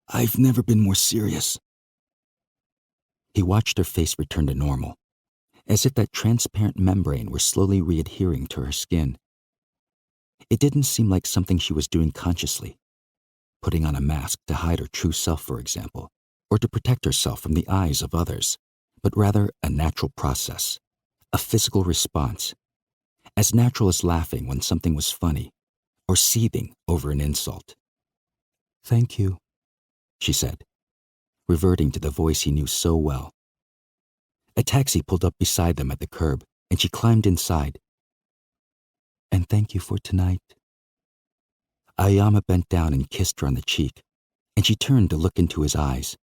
"I've never been more serious." He watched her face return to normal, as if that transparent membrane were slowly readhering to her skin. It didn't seem like something she was doing consciously, putting on a mask to hide her true self, for example, or to protect herself from the eyes of others, but rather a natural process, a physical response, as natural as laughing when something was funny, or seething over an insult. "Thank you," she said, reverting to the voice he knew so well. A taxi pulled up beside them at the curb, and she climbed inside. "And thank you for tonight." Aoyama bent down and kissed her on the cheek, and she turned to look into his eyes.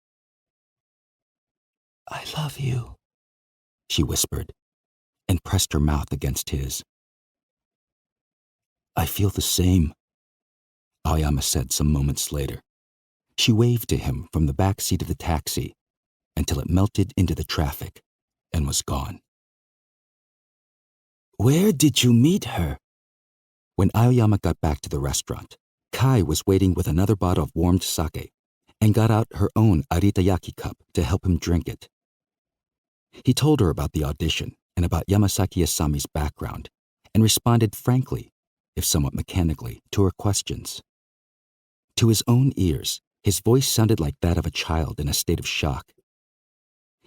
"I love you," she whispered, and pressed her mouth against his. "I feel the same," Aoyama said some moments later. She waved to him from the back seat of the taxi until it melted into the traffic and was gone. "Where did you meet her?" When Aoyama got back to the restaurant, Kai was waiting with another bottle of warmed sake and got out her own aritayaki cup to help him drink it. He told her about the audition and about Yamasaki Asami's background and responded frankly, if somewhat mechanically, to her questions. To his own ears, his voice sounded like that of a child in a state of shock.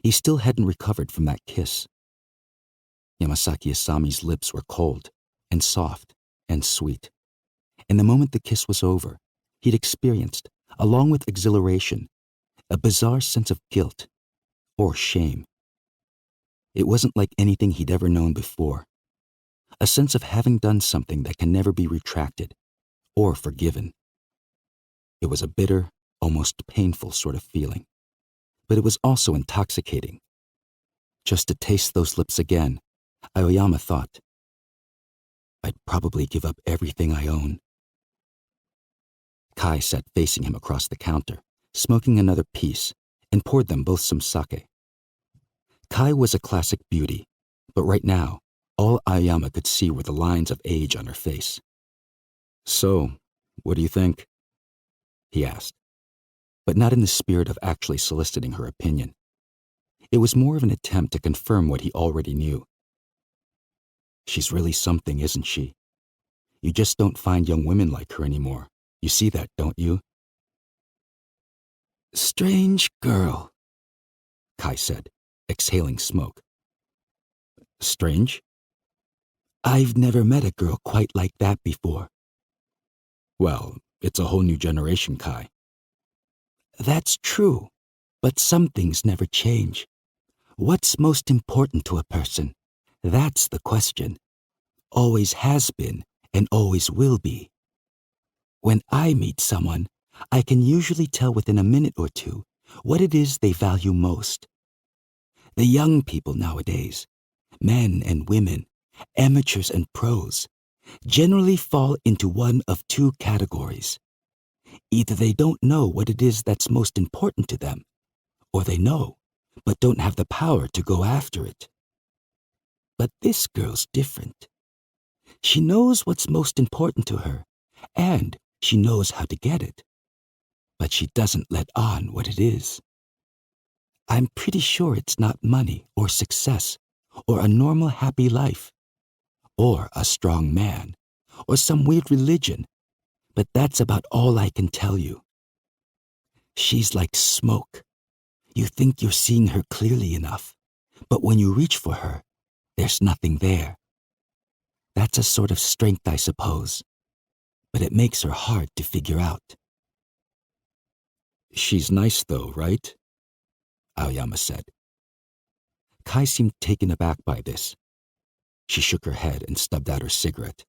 He still hadn't recovered from that kiss. Yamasaki Asami's lips were cold and soft and sweet, and the moment the kiss was over, he'd experienced, along with exhilaration, a bizarre sense of guilt or shame. It wasn't like anything he'd ever known before, a sense of having done something that can never be retracted or forgiven. It was a bitter, almost painful sort of feeling, but it was also intoxicating. Just to taste those lips again, Aoyama thought, "I'd probably give up everything I own." Kai sat facing him across the counter, smoking another piece, and poured them both some sake. Kai was a classic beauty, but right now, all Aoyama could see were the lines of age on her face. "So, what do you think?" he asked, but not in the spirit of actually soliciting her opinion. It was more of an attempt to confirm what he already knew. "She's really something, isn't she? You just don't find young women like her anymore. You see that, don't you?" "Strange girl," Kai said, exhaling smoke. "Strange?" "I've never met a girl quite like that before." "Well, it's a whole new generation, Kai." "That's true, but some things never change. What's most important to a person? That's the question. Always has been and always will be. When I meet someone, I can usually tell within a minute or two what it is they value most. The young people nowadays, men and women, amateurs and pros, generally fall into one of two categories. Either they don't know what it is that's most important to them, or they know, but don't have the power to go after it. But this girl's different. She knows what's most important to her, and she knows how to get it. But she doesn't let on what it is. I'm pretty sure it's not money or success or a normal happy life or a strong man or some weird religion, but that's about all I can tell you. She's like smoke. You think you're seeing her clearly enough, but when you reach for her, there's nothing there. That's a sort of strength, I suppose, but it makes her hard to figure out." "She's nice though, right?" Aoyama said. Kai seemed taken aback by this. She shook her head and stubbed out her cigarette.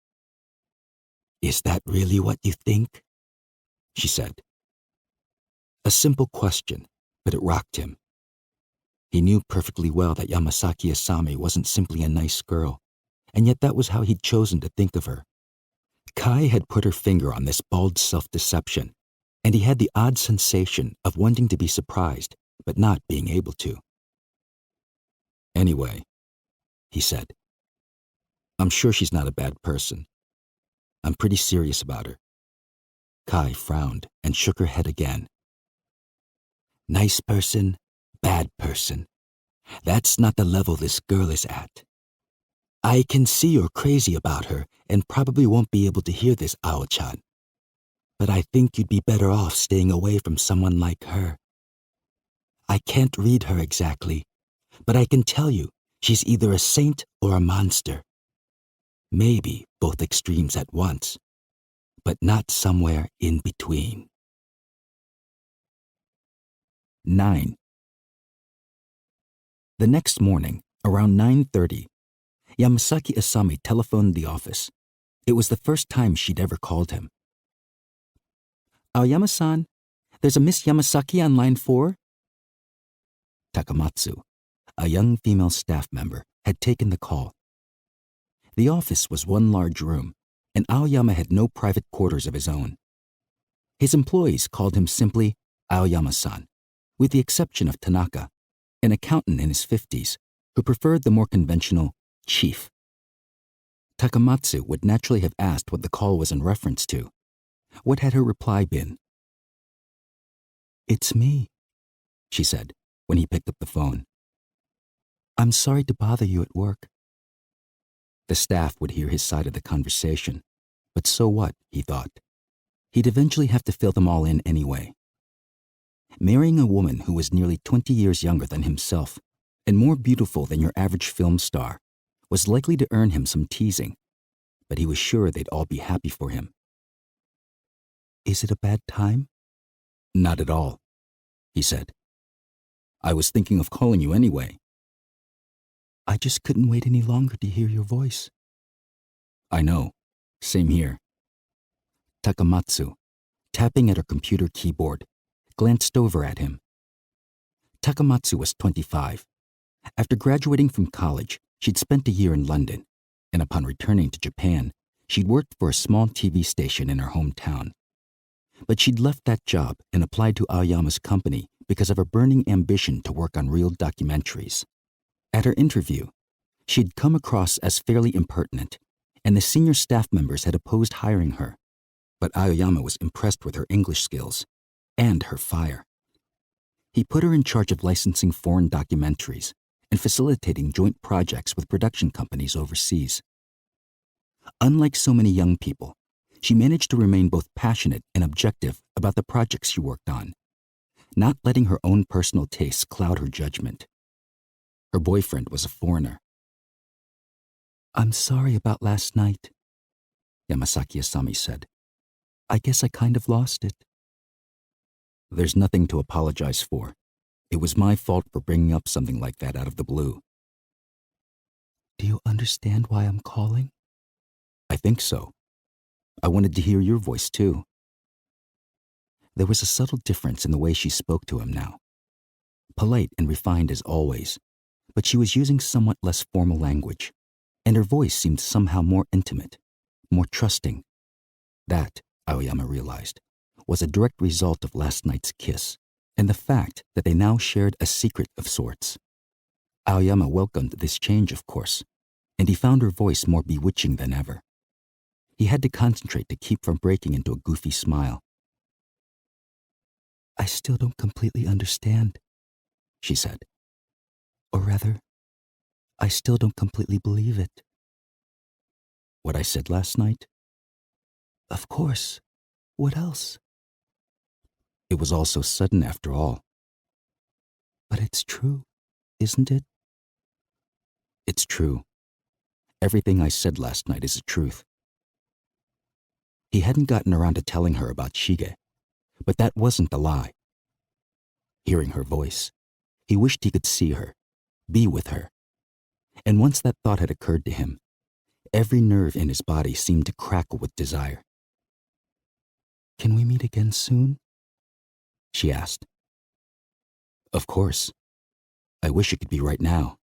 "Is that really what you think?" she said. A simple question, but it rocked him. He knew perfectly well that Yamasaki Asami wasn't simply a nice girl, and yet that was how he'd chosen to think of her. Kai had put her finger on this bald self-deception, and he had the odd sensation of wanting to be surprised, but not being able to. "Anyway," he said, "I'm sure she's not a bad person. I'm pretty serious about her." Kai frowned and shook her head again. "Nice person, bad person. That's not the level this girl is at. I can see you're crazy about her and probably won't be able to hear this, Ao-chan. But I think you'd be better off staying away from someone like her. I can't read her exactly, but I can tell you she's either a saint or a monster. Maybe both extremes at once, but not somewhere in between. 9. The next morning, around 9:30, Yamasaki Asami telephoned the office. It was the first time she'd ever called him. Aoyama-san, there's a Miss Yamasaki on line 4. Takamatsu, a young female staff member, had taken the call. The office was one large room, and Aoyama had no private quarters of his own. His employees called him simply Aoyama-san, with the exception of Tanaka, an accountant in his 50s, who preferred the more conventional chief. Takamatsu would naturally have asked what the call was in reference to. What had her reply been? "It's me," she said when he picked up the phone. "I'm sorry to bother you at work." The staff would hear his side of the conversation, but so what, he thought. He'd eventually have to fill them all in anyway. Marrying a woman who was nearly 20 years younger than himself and more beautiful than your average film star was likely to earn him some teasing, but he was sure they'd all be happy for him. "Is it a bad time?" "Not at all," he said. "I was thinking of calling you anyway." "I just couldn't wait any longer to hear your voice." "I know. Same here." Takamatsu, tapping at her computer keyboard, glanced over at him. Takamatsu was 25. After graduating from college, she'd spent a year in London, and upon returning to Japan, she'd worked for a small TV station in her hometown. But she'd left that job and applied to Aoyama's company because of her burning ambition to work on real documentaries. At her interview, she'd come across as fairly impertinent, and the senior staff members had opposed hiring her. But Aoyama was impressed with her English skills and her fire. He put her in charge of licensing foreign documentaries and facilitating joint projects with production companies overseas. Unlike so many young people, she managed to remain both passionate and objective about the projects she worked on, not letting her own personal tastes cloud her judgment. Her boyfriend was a foreigner. "I'm sorry about last night," Yamasaki Asami said. "I guess I kind of lost it." "There's nothing to apologize for. It was my fault for bringing up something like that out of the blue." "Do you understand why I'm calling?" "I think so. I wanted to hear your voice, too." There was a subtle difference in the way she spoke to him now. Polite and refined as always, but she was using somewhat less formal language, and her voice seemed somehow more intimate, more trusting. That, Aoyama realized, was a direct result of last night's kiss, and the fact that they now shared a secret of sorts. Aoyama welcomed this change, of course, and he found her voice more bewitching than ever. He had to concentrate to keep from breaking into a goofy smile. "I still don't completely understand," she said. "Or rather, I still don't completely believe it." "What I said last night?" "Of course. What else?" "It was all so sudden after all." "But it's true, isn't it?" "It's true. Everything I said last night is the truth." He hadn't gotten around to telling her about Shige, but that wasn't the lie. Hearing her voice, he wished he could see her, be with her. And once that thought had occurred to him, every nerve in his body seemed to crackle with desire. "Can we meet again soon?" she asked. "Of course. I wish it could be right now."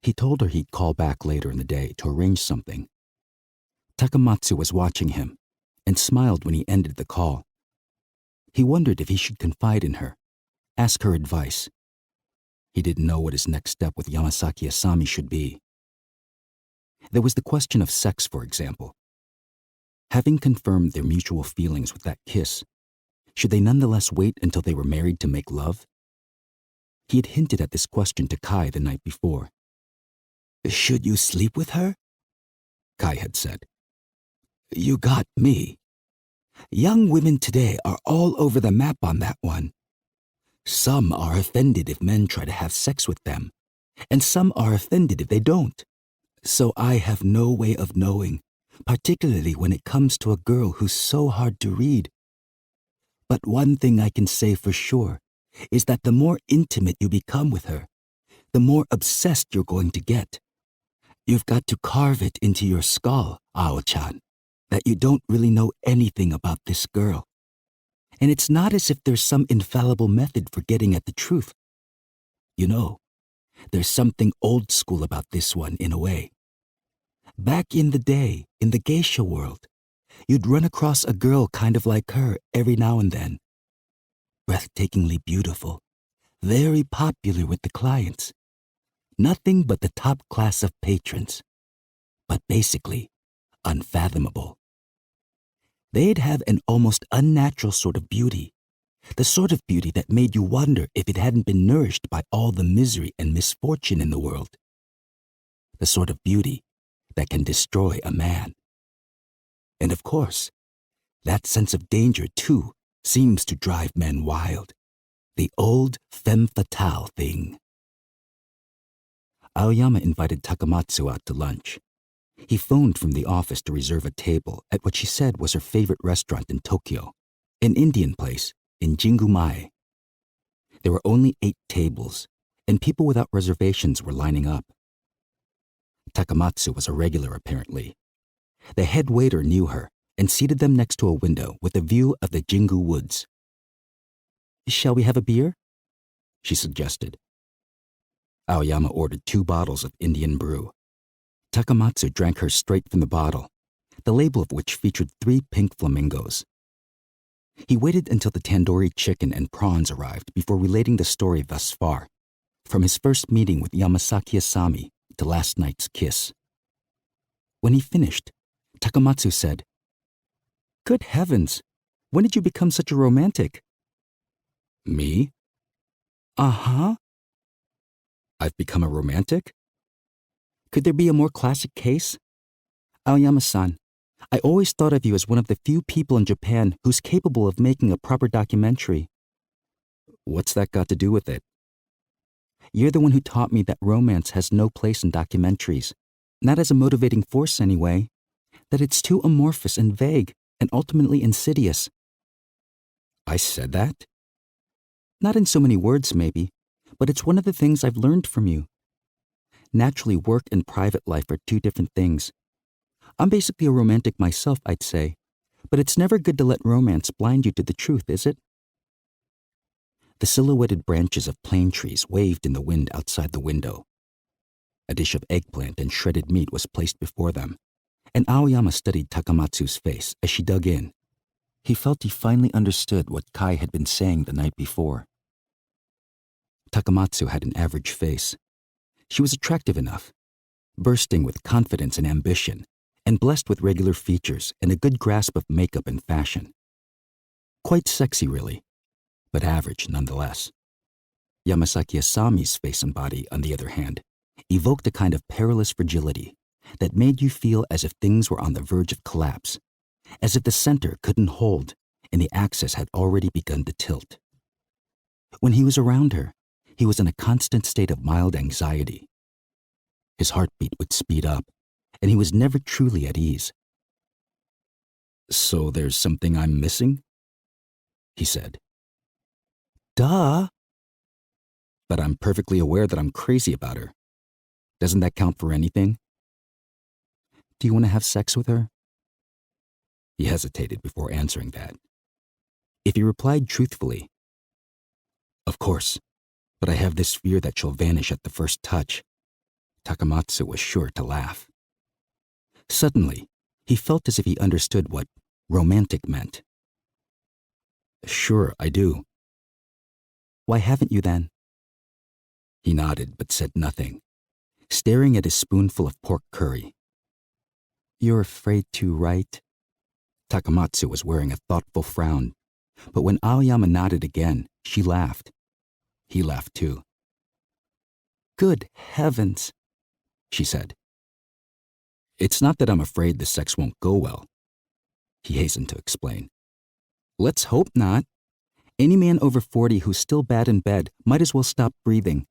He told her he'd call back later in the day to arrange something. Takamatsu was watching him and smiled when he ended the call. He wondered if he should confide in her, ask her advice. He didn't know what his next step with Yamasaki Asami should be. There was the question of sex, for example. Having confirmed their mutual feelings with that kiss, should they nonetheless wait until they were married to make love? He had hinted at this question to Kai the night before. "Should you sleep with her?" Kai had said. "You got me. Young women today are all over the map on that one. Some are offended if men try to have sex with them, and some are offended if they don't. So I have no way of knowing, particularly when it comes to a girl who's so hard to read. But one thing I can say for sure is that the more intimate you become with her, the more obsessed you're going to get. You've got to carve it into your skull, Ao-chan, that you don't really know anything about this girl. And it's not as if there's some infallible method for getting at the truth. You know, there's something old school about this one in a way. Back in the day, in the geisha world, you'd run across a girl kind of like her every now and then. Breathtakingly beautiful, very popular with the clients. Nothing but the top class of patrons, but basically unfathomable. They'd have an almost unnatural sort of beauty, the sort of beauty that made you wonder if it hadn't been nourished by all the misery and misfortune in the world. The sort of beauty that can destroy a man. And of course, that sense of danger, too, seems to drive men wild. The old femme fatale thing. Aoyama invited Takamatsu out to lunch. He phoned from the office to reserve a table at what she said was her favorite restaurant in Tokyo, an Indian place in Jingumae. There were only 8 tables, and people without reservations were lining up. Takamatsu was a regular, apparently. The head waiter knew her and seated them next to a window with a view of the Jingu woods. "Shall we have a beer?" she suggested. Aoyama ordered 2 bottles of Indian brew. Takamatsu drank hers straight from the bottle, the label of which featured 3 pink flamingos. He waited until the tandoori chicken and prawns arrived before relating the story thus far, from his first meeting with Yamasaki Asami to last night's kiss. When he finished, Takamatsu said, "Good heavens, when did you become such a romantic?" "Me?" "Uh-huh." "I've become a romantic?" "Could there be a more classic case? Aoyama-san, I always thought of you as one of the few people in Japan who's capable of making a proper documentary." "What's that got to do with it?" "You're the one who taught me that romance has no place in documentaries, not as a motivating force anyway, that it's too amorphous and vague and ultimately insidious." "I said that?" "Not in so many words, maybe, but it's one of the things I've learned from you. Naturally, work and private life are 2 different things. I'm basically a romantic myself, I'd say, but it's never good to let romance blind you to the truth, is it?" The silhouetted branches of plane trees waved in the wind outside the window. A dish of eggplant and shredded meat was placed before them, and Aoyama studied Takamatsu's face as she dug in. He felt he finally understood what Kai had been saying the night before. Takamatsu had an average face. She was attractive enough, bursting with confidence and ambition, and blessed with regular features and a good grasp of makeup and fashion. Quite sexy, really, but average nonetheless. Yamasaki Asami's face and body, on the other hand, evoked a kind of perilous fragility that made you feel as if things were on the verge of collapse, as if the center couldn't hold and the axis had already begun to tilt. When he was around her, he was in a constant state of mild anxiety. His heartbeat would speed up, and he was never truly at ease. "So there's something I'm missing?" he said. "Duh." "But I'm perfectly aware that I'm crazy about her. Doesn't that count for anything?" "Do you want to have sex with her?" He hesitated before answering that. If he replied truthfully, "Of course, but I have this fear that she'll vanish at the first touch," Takamatsu was sure to laugh. Suddenly, he felt as if he understood what romantic meant. "Sure, I do." "Why haven't you then?" He nodded but said nothing, staring at his spoonful of pork curry. "You're afraid to, right?" Takamatsu was wearing a thoughtful frown, but when Aoyama nodded again, she laughed. He laughed too. Good heavens, she said. It's not that I'm afraid the sex won't go well, he hastened to explain. Let's hope not. Any man over 40 who's still bad in bed might as well stop breathing.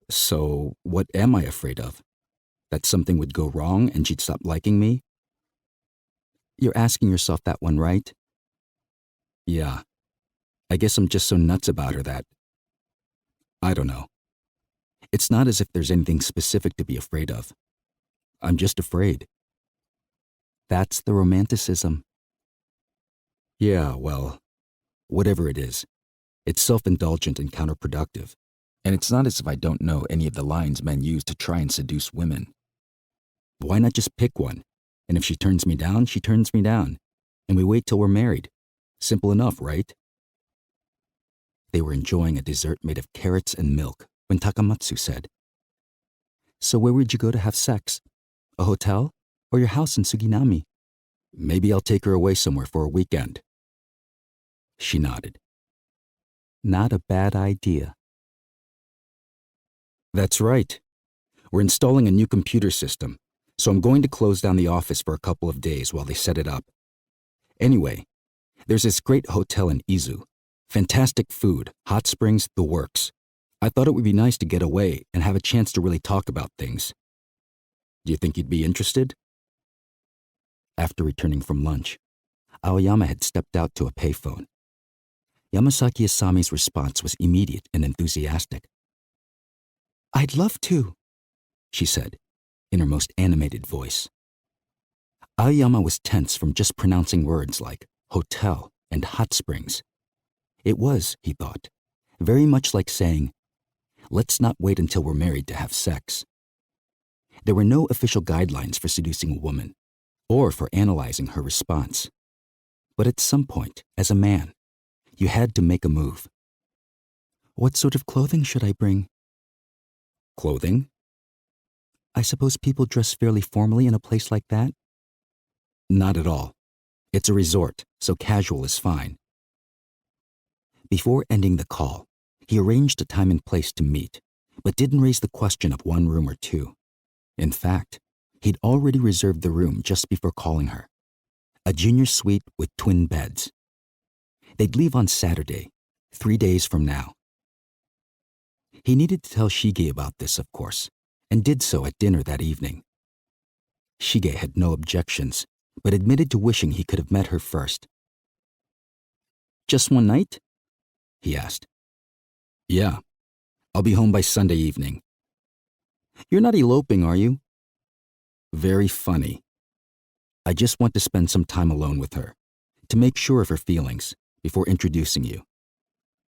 So, what am I afraid of? That something would go wrong and she'd stop liking me? You're asking yourself that one, right? Yeah. I guess I'm just so nuts about her that… I don't know. It's not as if there's anything specific to be afraid of. I'm just afraid. That's the romanticism. Yeah, well, whatever it is, it's self-indulgent and counterproductive. And it's not as if I don't know any of the lines men use to try and seduce women. Why not just pick one? And if she turns me down, she turns me down. And we wait till we're married. Simple enough, right? They were enjoying a dessert made of carrots and milk when Takamatsu said, So where would you go to have sex? A hotel? Or your house in Suginami? Maybe I'll take her away somewhere for a weekend. She nodded. Not a bad idea. That's right. We're installing a new computer system, so I'm going to close down the office for a couple of days while they set it up. Anyway, there's this great hotel in Izu. Fantastic food, hot springs, the works. I thought it would be nice to get away and have a chance to really talk about things. Do you think you'd be interested? After returning from lunch, Aoyama had stepped out to a payphone. Yamasaki Asami's response was immediate and enthusiastic. I'd love to, she said, in her most animated voice. Aoyama was tense from just pronouncing words like hotel and hot springs. It was, he thought, very much like saying, let's not wait until we're married to have sex. There were no official guidelines for seducing a woman, or for analyzing her response. But at some point, as a man, you had to make a move. What sort of clothing should I bring? Clothing? I suppose people dress fairly formally in a place like that? Not at all. It's a resort, so casual is fine. Before ending the call, he arranged a time and place to meet, but didn't raise the question of one room or two. In fact, he'd already reserved the room just before calling her. A junior suite with twin beds. They'd leave on Saturday, 3 days from now. He needed to tell Shige about this, of course, and did so at dinner that evening. Shige had no objections, but admitted to wishing he could have met her first. Just one night? He asked. Yeah. I'll be home by Sunday evening. You're not eloping, are you? Very funny. I just want to spend some time alone with her, to make sure of her feelings, before introducing you.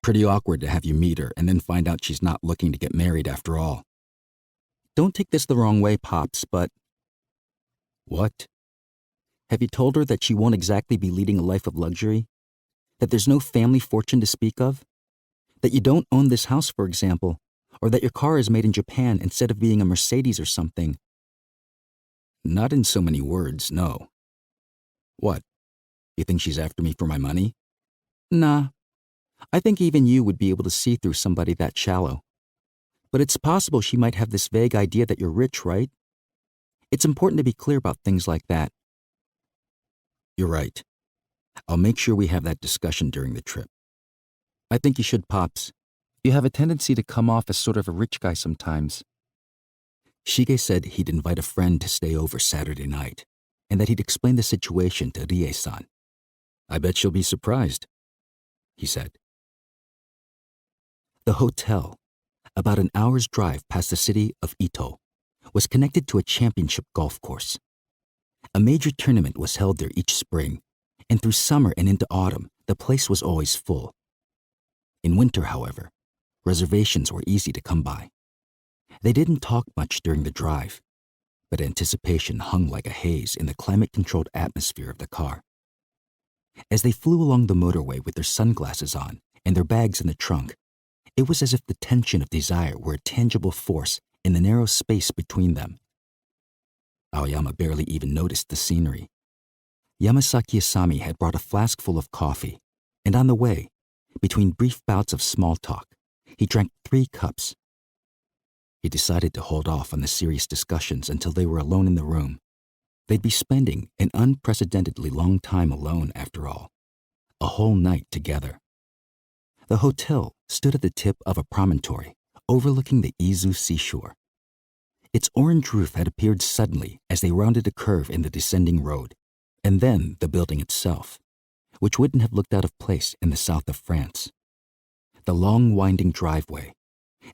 Pretty awkward to have you meet her and then find out she's not looking to get married after all. Don't take this the wrong way, Pops, but… What? Have you told her that she won't exactly be leading a life of luxury? That there's no family fortune to speak of? That you don't own this house, for example, or that your car is made in Japan instead of being a Mercedes or something? Not in so many words, no. What? You think she's after me for my money? Nah. I think even you would be able to see through somebody that shallow. But it's possible she might have this vague idea that you're rich, right? It's important to be clear about things like that. You're right. I'll make sure we have that discussion during the trip. I think you should, Pops. You have a tendency to come off as sort of a rich guy sometimes. Shige said he'd invite a friend to stay over Saturday night, and that he'd explain the situation to Rie-san. I bet she'll be surprised, he said. The hotel, about an hour's drive past the city of Ito, was connected to a championship golf course. A major tournament was held there each spring, and through summer and into autumn, the place was always full. In winter, however, reservations were easy to come by. They didn't talk much during the drive, but anticipation hung like a haze in the climate-controlled atmosphere of the car. As they flew along the motorway with their sunglasses on and their bags in the trunk, it was as if the tension of desire were a tangible force in the narrow space between them. Aoyama barely even noticed the scenery. Yamasaki Asami had brought a flask full of coffee, and on the way, between brief bouts of small talk, he drank 3 cups. he decided to hold off on the serious discussions until they were alone in the room. They'd be spending an unprecedentedly long time alone, after all. A whole night together. The hotel stood at the tip of a promontory overlooking the Izu seashore. Its orange roof had appeared suddenly as they rounded a curve in the descending road, and then the building itself, which wouldn't have looked out of place in the south of France. The long winding driveway,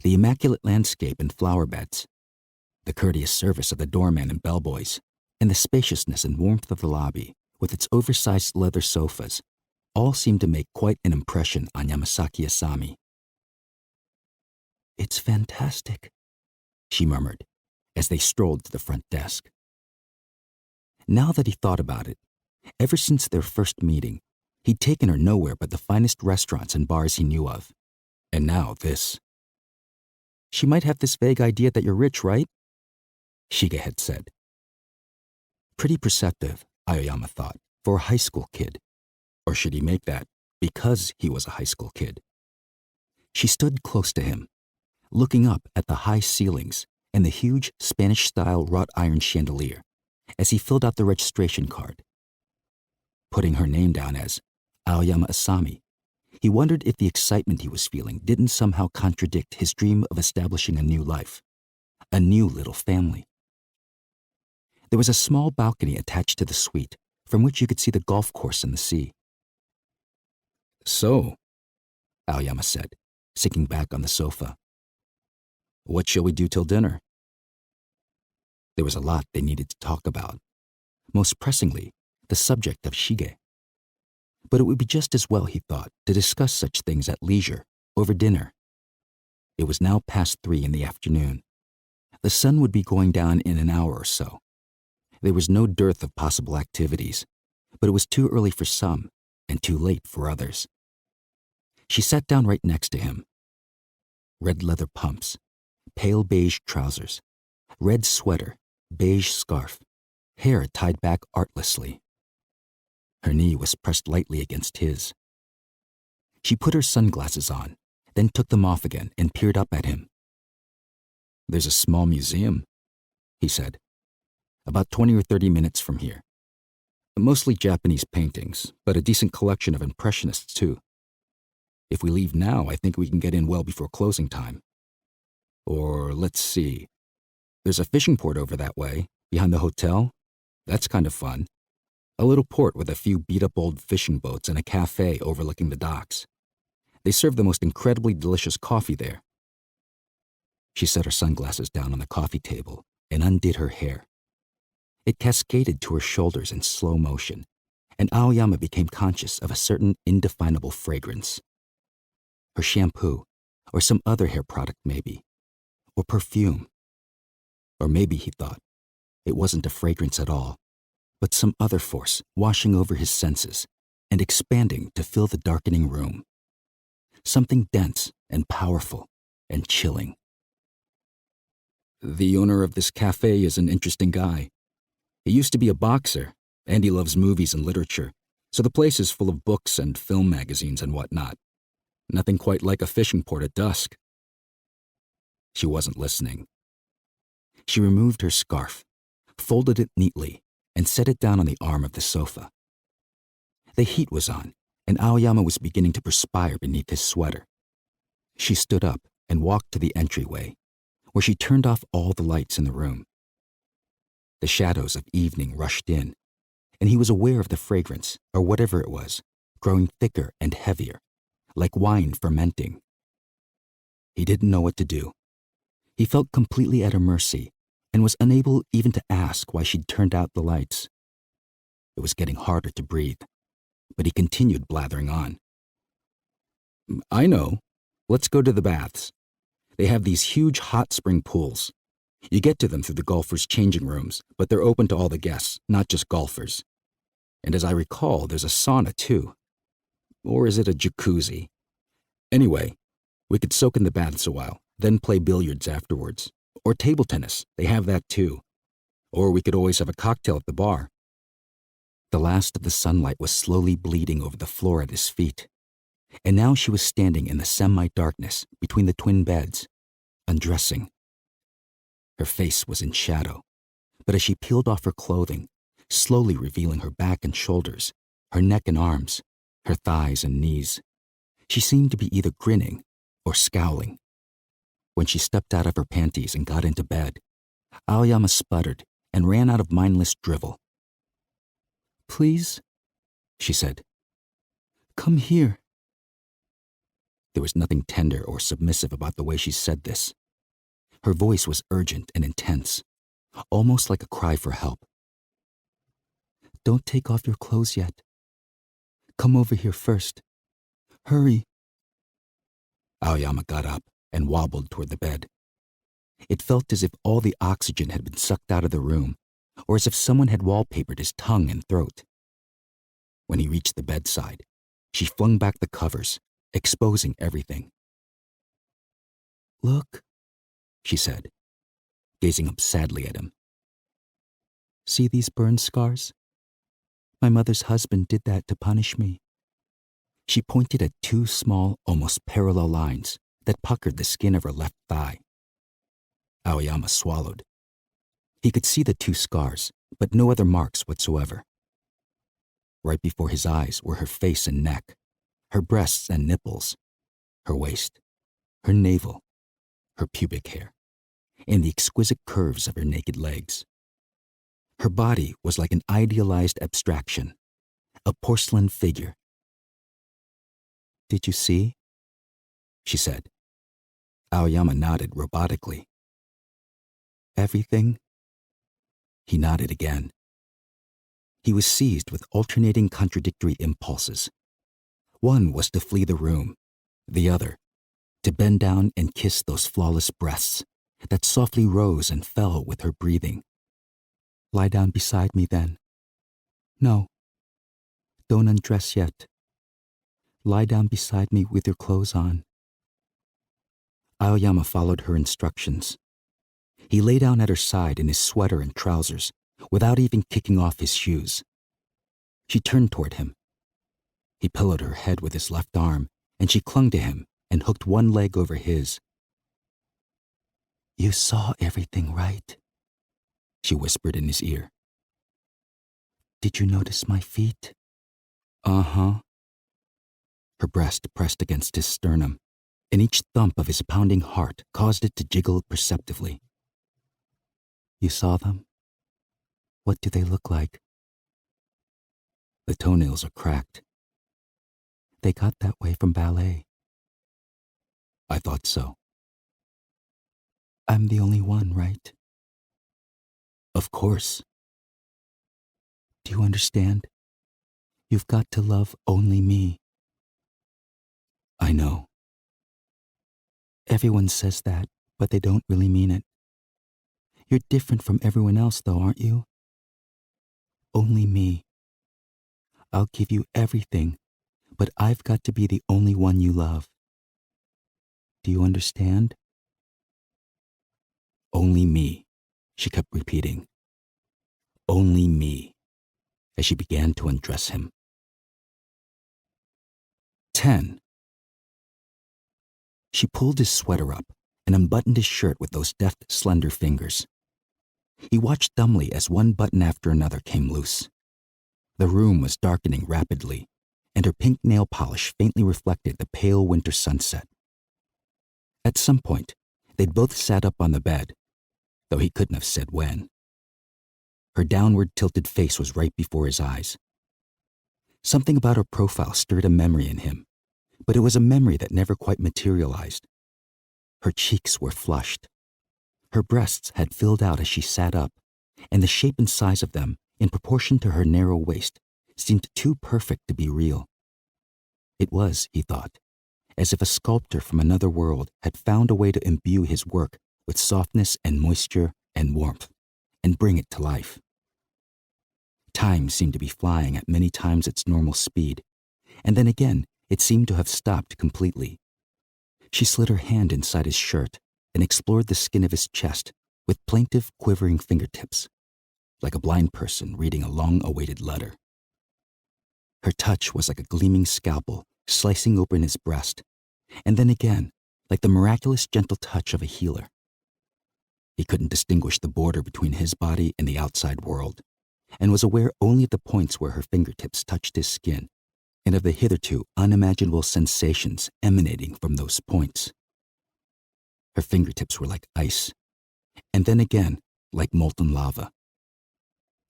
the immaculate landscape and flower beds, the courteous service of the doorman and bellboys, and the spaciousness and warmth of the lobby with its oversized leather sofas all seemed to make quite an impression on Yamasaki Asami. "It's fantastic," she murmured as they strolled to the front desk. Now that he thought about it, ever since their first meeting, he'd taken her nowhere but the finest restaurants and bars he knew of. And now this. "She might have this vague idea that you're rich, right?" Shige had said. Pretty perceptive, Aoyama thought, for a high school kid. Or should he make that because he was a high school kid? She stood close to him, looking up at the high ceilings and the huge Spanish-style wrought iron chandelier as he filled out the registration card. Putting her name down as Aoyama Asami, he wondered if the excitement he was feeling didn't somehow contradict his dream of establishing a new life, a new little family. There was a small balcony attached to the suite from which you could see the golf course and the sea. "So," Aoyama said, sinking back on the sofa, "what shall we do till dinner?" There was a lot they needed to talk about, most pressingly, the subject of Shige. But it would be just as well, he thought, to discuss such things at leisure, over dinner. It was now past 3 in the afternoon. The sun would be going down in an hour or so. There was no dearth of possible activities, but it was too early for some and too late for others. She sat down right next to him. Red leather pumps, pale beige trousers, red sweater, beige scarf, hair tied back artlessly. Her knee was pressed lightly against his. She put her sunglasses on, then took them off again and peered up at him. "There's a small museum," he said, "about 20 or 30 minutes from here. Mostly Japanese paintings, but a decent collection of Impressionists too. If we leave now, I think we can get in well before closing time. Or, let's see, there's a fishing port over that way, behind the hotel. That's kind of fun. A little port with a few beat-up old fishing boats and a cafe overlooking the docks. They serve the most incredibly delicious coffee there." She set her sunglasses down on the coffee table and undid her hair. It cascaded to her shoulders in slow motion, and Aoyama became conscious of a certain indefinable fragrance. Her shampoo, or some other hair product maybe, or perfume. Or maybe, he thought, it wasn't a fragrance at all, but some other force washing over his senses and expanding to fill the darkening room. Something dense and powerful and chilling. "The owner of this cafe is an interesting guy. He used to be a boxer, and he loves movies and literature, so the place is full of books and film magazines and whatnot. Nothing quite like a fishing port at dusk." She wasn't listening. She removed her scarf, folded it neatly, and set it down on the arm of the sofa. The heat was on, and Aoyama was beginning to perspire beneath his sweater. She stood up and walked to the entryway, where she turned off all the lights in the room. The shadows of evening rushed in, and he was aware of the fragrance, or whatever it was, growing thicker and heavier, like wine fermenting. He didn't know what to do. He felt completely at her mercy and was unable even to ask why she'd turned out the lights. It was getting harder to breathe, but he continued blathering on. "I know. Let's go to the baths. They have these huge hot spring pools. You get to them through the golfers' changing rooms, but they're open to all the guests, not just golfers. And as I recall, there's a sauna too. Or is it a jacuzzi? Anyway, we could soak in the baths a while, then play billiards afterwards. Or table tennis, they have that too. Or we could always have a cocktail at the bar." The last of the sunlight was slowly bleeding over the floor at his feet, and now she was standing in the semi-darkness between the twin beds, undressing, Her face was in shadow, but as she peeled off her clothing, slowly revealing her back and shoulders, her neck and arms, her thighs and knees, she seemed to be either grinning or scowling. When she stepped out of her panties and got into bed, Aoyama sputtered and ran out of mindless drivel. "Please," she said. "Come here." There was nothing tender or submissive about the way she said this. Her voice was urgent and intense, almost like a cry for help. "Don't take off your clothes yet. Come over here first. Hurry." Aoyama got up and wobbled toward the bed. It felt as if all the oxygen had been sucked out of the room, or as if someone had wallpapered his tongue and throat. When he reached the bedside, she flung back the covers, exposing everything. "Look," she said, gazing up sadly at him. "See these burn scars? My mother's husband did that to punish me." She pointed at two small, almost parallel lines that puckered the skin of her left thigh. Aoyama swallowed. He could see the two scars, but no other marks whatsoever. Right before his eyes were her face and neck, her breasts and nipples, her waist, her navel, her pubic hair, and the exquisite curves of her naked legs. Her body was like an idealized abstraction, a porcelain figure. "Did you see?" she said. Aoyama nodded robotically. "Everything?" He nodded again. He was seized with alternating contradictory impulses. One was to flee the room, the other, to bend down and kiss those flawless breasts that softly rose and fell with her breathing. "Lie down beside me then." "No, don't undress yet. Lie down beside me with your clothes on." Aoyama followed her instructions. He lay down at her side in his sweater and trousers, without even kicking off his shoes. She turned toward him. He pillowed her head with his left arm, and she clung to him and hooked one leg over his. "You saw everything, right?" she whispered in his ear. "Did you notice my feet?" "Uh-huh." Her breast pressed against his sternum, and each thump of his pounding heart caused it to jiggle perceptively. "You saw them? What do they look like?" "The toenails are cracked." "They got that way from ballet." "I thought so." "I'm the only one, right?" "Of course." "Do you understand? You've got to love only me." "I know." "Everyone says that, but they don't really mean it. You're different from everyone else, though, aren't you? Only me. I'll give you everything, but I've got to be the only one you love. Do you understand?" "Only me," she kept repeating. "Only me," as she began to undress him. 10. She pulled his sweater up and unbuttoned his shirt with those deft, slender fingers. He watched dumbly as one button after another came loose. The room was darkening rapidly, and her pink nail polish faintly reflected the pale winter sunset. At some point, they'd both sat up on the bed, though he couldn't have said when. Her downward tilted face was right before his eyes. Something about her profile stirred a memory in him, but it was a memory that never quite materialized. Her cheeks were flushed. Her breasts had filled out as she sat up, and the shape and size of them, in proportion to her narrow waist, seemed too perfect to be real. It was, he thought, as if a sculptor from another world had found a way to imbue his work with softness and moisture and warmth, and bring it to life. Time seemed to be flying at many times its normal speed, and then again it seemed to have stopped completely. She slid her hand inside his shirt and explored the skin of his chest with plaintive, quivering fingertips, like a blind person reading a long-awaited letter. Her touch was like a gleaming scalpel slicing open his breast, and then again, like the miraculous gentle touch of a healer. He couldn't distinguish the border between his body and the outside world, and was aware only of the points where her fingertips touched his skin, and of the hitherto unimaginable sensations emanating from those points. Her fingertips were like ice, and then again like molten lava.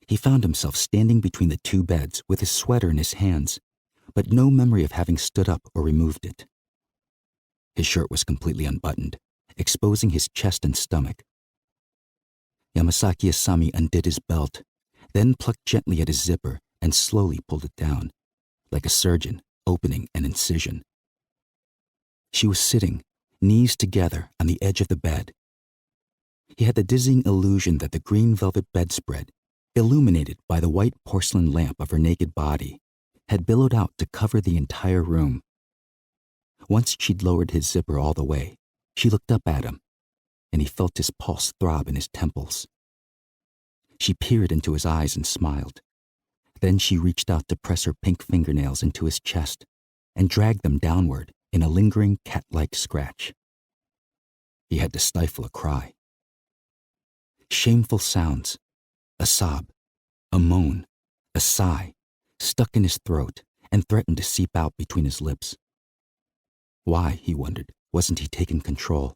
He found himself standing between the two beds with his sweater in his hands, but no memory of having stood up or removed it. His shirt was completely unbuttoned, exposing his chest and stomach. Yamasaki Asami undid his belt, then plucked gently at his zipper and slowly pulled it down, like a surgeon opening an incision. She was sitting, knees together, on the edge of the bed. He had the dizzying illusion that the green velvet bedspread, illuminated by the white porcelain lamp of her naked body, had billowed out to cover the entire room. Once she'd lowered his zipper all the way, she looked up at him, and he felt his pulse throb in his temples. She peered into his eyes and smiled. Then she reached out to press her pink fingernails into his chest and dragged them downward in a lingering cat-like scratch. He had to stifle a cry. Shameful sounds, a sob, a moan, a sigh, stuck in his throat and threatened to seep out between his lips. Why, he wondered, wasn't he taking control?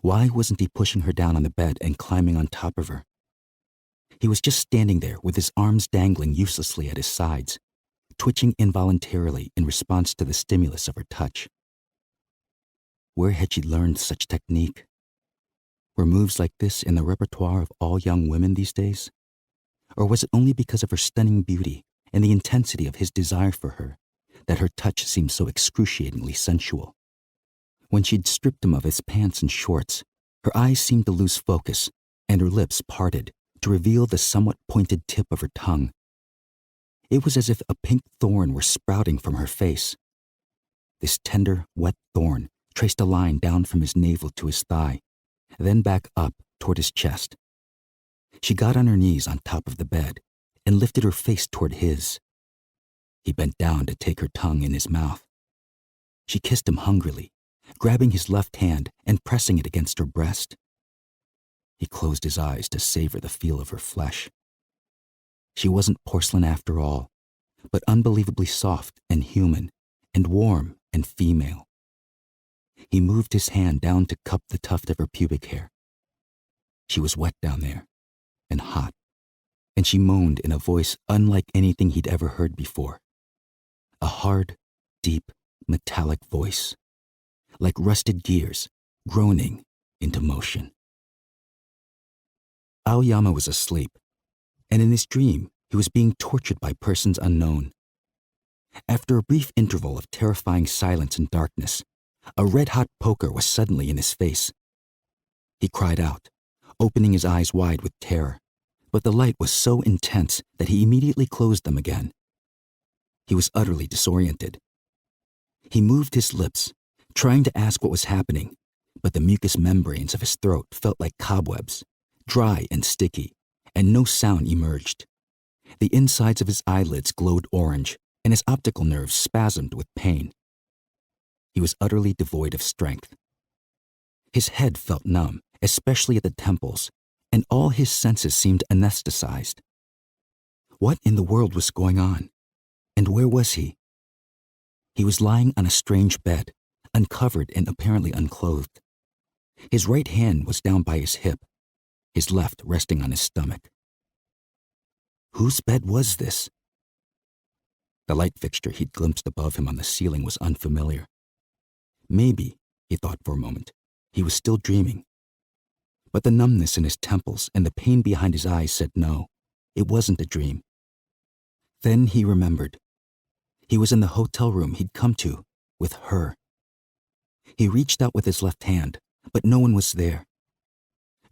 Why wasn't he pushing her down on the bed and climbing on top of her? He was just standing there with his arms dangling uselessly at his sides, twitching involuntarily in response to the stimulus of her touch. Where had she learned such technique? Were moves like this in the repertoire of all young women these days? Or was it only because of her stunning beauty and the intensity of his desire for her that her touch seemed so excruciatingly sensual? When she'd stripped him of his pants and shorts, her eyes seemed to lose focus and her lips parted to reveal the somewhat pointed tip of her tongue. It was as if a pink thorn were sprouting from her face. This tender, wet thorn traced a line down from his navel to his thigh, then back up toward his chest. She got on her knees on top of the bed and lifted her face toward his. He bent down to take her tongue in his mouth. She kissed him hungrily, grabbing his left hand and pressing it against her breast. He closed his eyes to savor the feel of her flesh. She wasn't porcelain after all, but unbelievably soft and human and warm and female. He moved his hand down to cup the tuft of her pubic hair. She was wet down there and hot, and she moaned in a voice unlike anything he'd ever heard before. A hard, deep, metallic voice, like rusted gears groaning into motion. Aoyama was asleep, and in his dream he was being tortured by persons unknown. After a brief interval of terrifying silence and darkness, a red-hot poker was suddenly in his face. He cried out, opening his eyes wide with terror, but the light was so intense that he immediately closed them again. He was utterly disoriented. He moved his lips, trying to ask what was happening, but the mucous membranes of his throat felt like cobwebs, dry and sticky, and no sound emerged. The insides of his eyelids glowed orange, and his optical nerves spasmed with pain. He was utterly devoid of strength. His head felt numb, especially at the temples, and all his senses seemed anesthetized. What in the world was going on? And where was he? He was lying on a strange bed, uncovered and apparently unclothed. His right hand was down by his hip, his left resting on his stomach. Whose bed was this? The light fixture he'd glimpsed above him on the ceiling was unfamiliar. Maybe, he thought for a moment, he was still dreaming. But the numbness in his temples and the pain behind his eyes said no, it wasn't a dream. Then he remembered. He was in the hotel room he'd come to with her. He reached out with his left hand, but no one was there.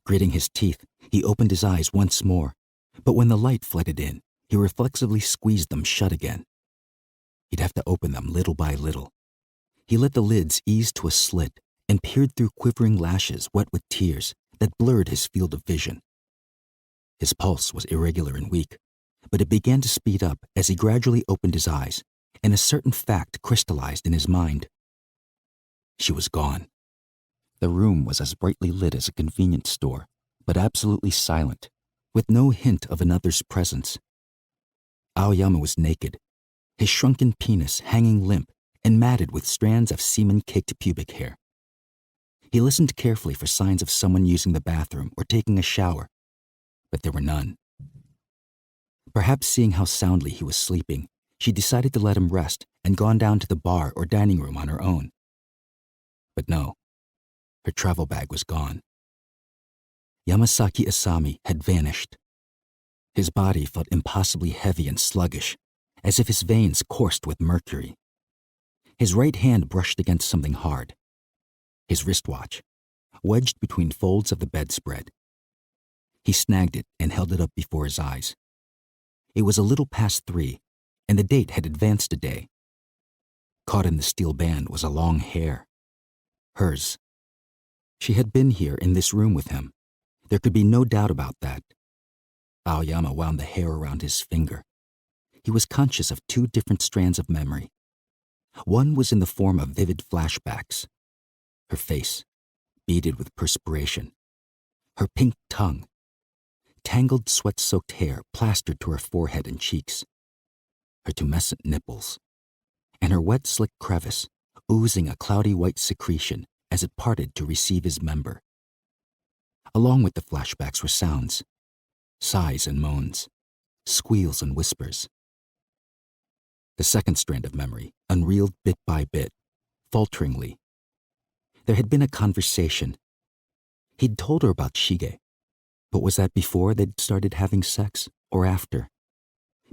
Gritting his teeth, he opened his eyes once more, but when the light flooded in, he reflexively squeezed them shut again. He'd have to open them little by little. He let the lids ease to a slit and peered through quivering lashes wet with tears that blurred his field of vision. His pulse was irregular and weak, but it began to speed up as he gradually opened his eyes, and a certain fact crystallized in his mind. She was gone. The room was as brightly lit as a convenience store, but absolutely silent, with no hint of another's presence. Aoyama was naked, his shrunken penis hanging limp and matted with strands of semen-caked pubic hair. He listened carefully for signs of someone using the bathroom or taking a shower, but there were none. Perhaps seeing how soundly he was sleeping, she decided to let him rest and gone down to the bar or dining room on her own. But no, her travel bag was gone. Yamasaki Asami had vanished. His body felt impossibly heavy and sluggish, as if his veins coursed with mercury. His right hand brushed against something hard. His wristwatch, wedged between folds of the bedspread. He snagged it and held it up before his eyes. It was a little past 3, and the date had advanced a day. Caught in the steel band was a long hair. Hers. She had been here in this room with him. There could be no doubt about that. Aoyama wound the hair around his finger. He was conscious of 2 different strands of memory. One was in the form of vivid flashbacks. Her face, beaded with perspiration. Her pink tongue. Tangled sweat-soaked hair plastered to her forehead and cheeks. Her tumescent nipples. And her wet, slick crevice, oozing a cloudy white secretion as it parted to receive his member. Along with the flashbacks were sounds. Sighs and moans. Squeals and whispers. The second strand of memory unreeled bit by bit, falteringly. There had been a conversation. He'd told her about Shige, but was that before they'd started having sex, or after?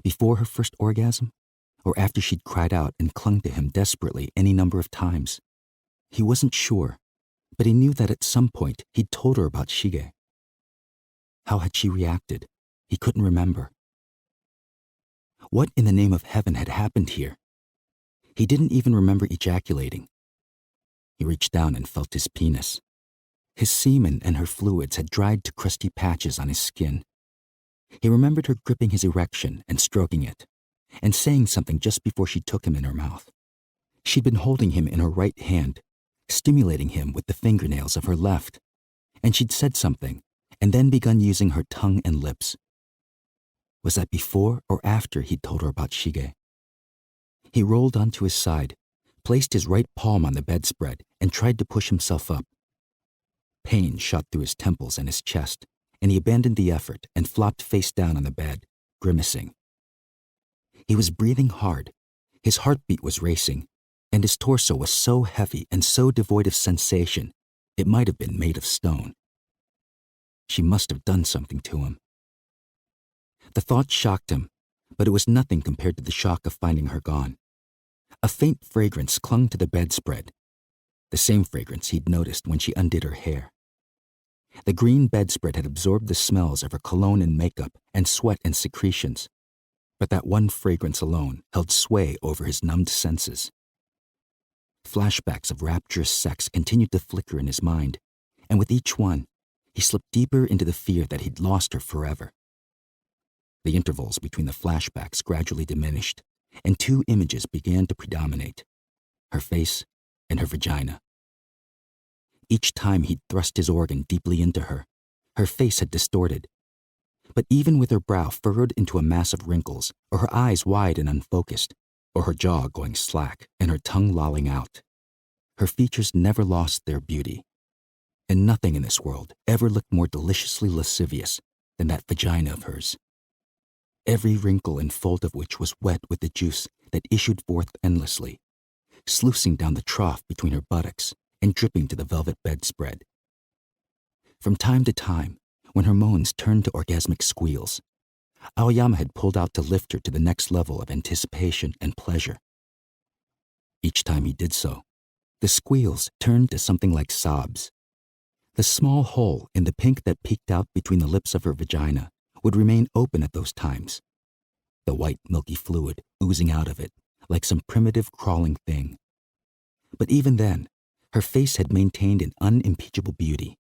Before her first orgasm, or after she'd cried out and clung to him desperately any number of times? He wasn't sure, but he knew that at some point he'd told her about Shige. How had she reacted? He couldn't remember. What in the name of heaven had happened here? He didn't even remember ejaculating. He reached down and felt his penis. His semen and her fluids had dried to crusty patches on his skin. He remembered her gripping his erection and stroking it, and saying something just before she took him in her mouth. She'd been holding him in her right hand, stimulating him with the fingernails of her left, and she'd said something, and then begun using her tongue and lips. Was that before or after he'd told her about Shige? He rolled onto his side, placed his right palm on the bedspread, and tried to push himself up. Pain shot through his temples and his chest, and he abandoned the effort and flopped face down on the bed, grimacing. He was breathing hard, his heartbeat was racing, and his torso was so heavy and so devoid of sensation, it might have been made of stone. She must have done something to him. The thought shocked him, but it was nothing compared to the shock of finding her gone. A faint fragrance clung to the bedspread, the same fragrance he'd noticed when she undid her hair. The green bedspread had absorbed the smells of her cologne and makeup and sweat and secretions, but that one fragrance alone held sway over his numbed senses. Flashbacks of rapturous sex continued to flicker in his mind, and with each one, he slipped deeper into the fear that he'd lost her forever. The intervals between the flashbacks gradually diminished, and 2 images began to predominate, her face and her vagina. Each time he'd thrust his organ deeply into her, her face had distorted. But even with her brow furrowed into a mass of wrinkles, or her eyes wide and unfocused, or her jaw going slack and her tongue lolling out, her features never lost their beauty. And nothing in this world ever looked more deliciously lascivious than that vagina of hers. Every wrinkle and fold of which was wet with the juice that issued forth endlessly, sluicing down the trough between her buttocks and dripping to the velvet bedspread. From time to time, when her moans turned to orgasmic squeals, Aoyama had pulled out to lift her to the next level of anticipation and pleasure. Each time he did so, the squeals turned to something like sobs. The small hole in the pink that peeked out between the lips of her vagina would remain open at those times, the white milky fluid oozing out of it like some primitive crawling thing. But even then, her face had maintained an unimpeachable beauty,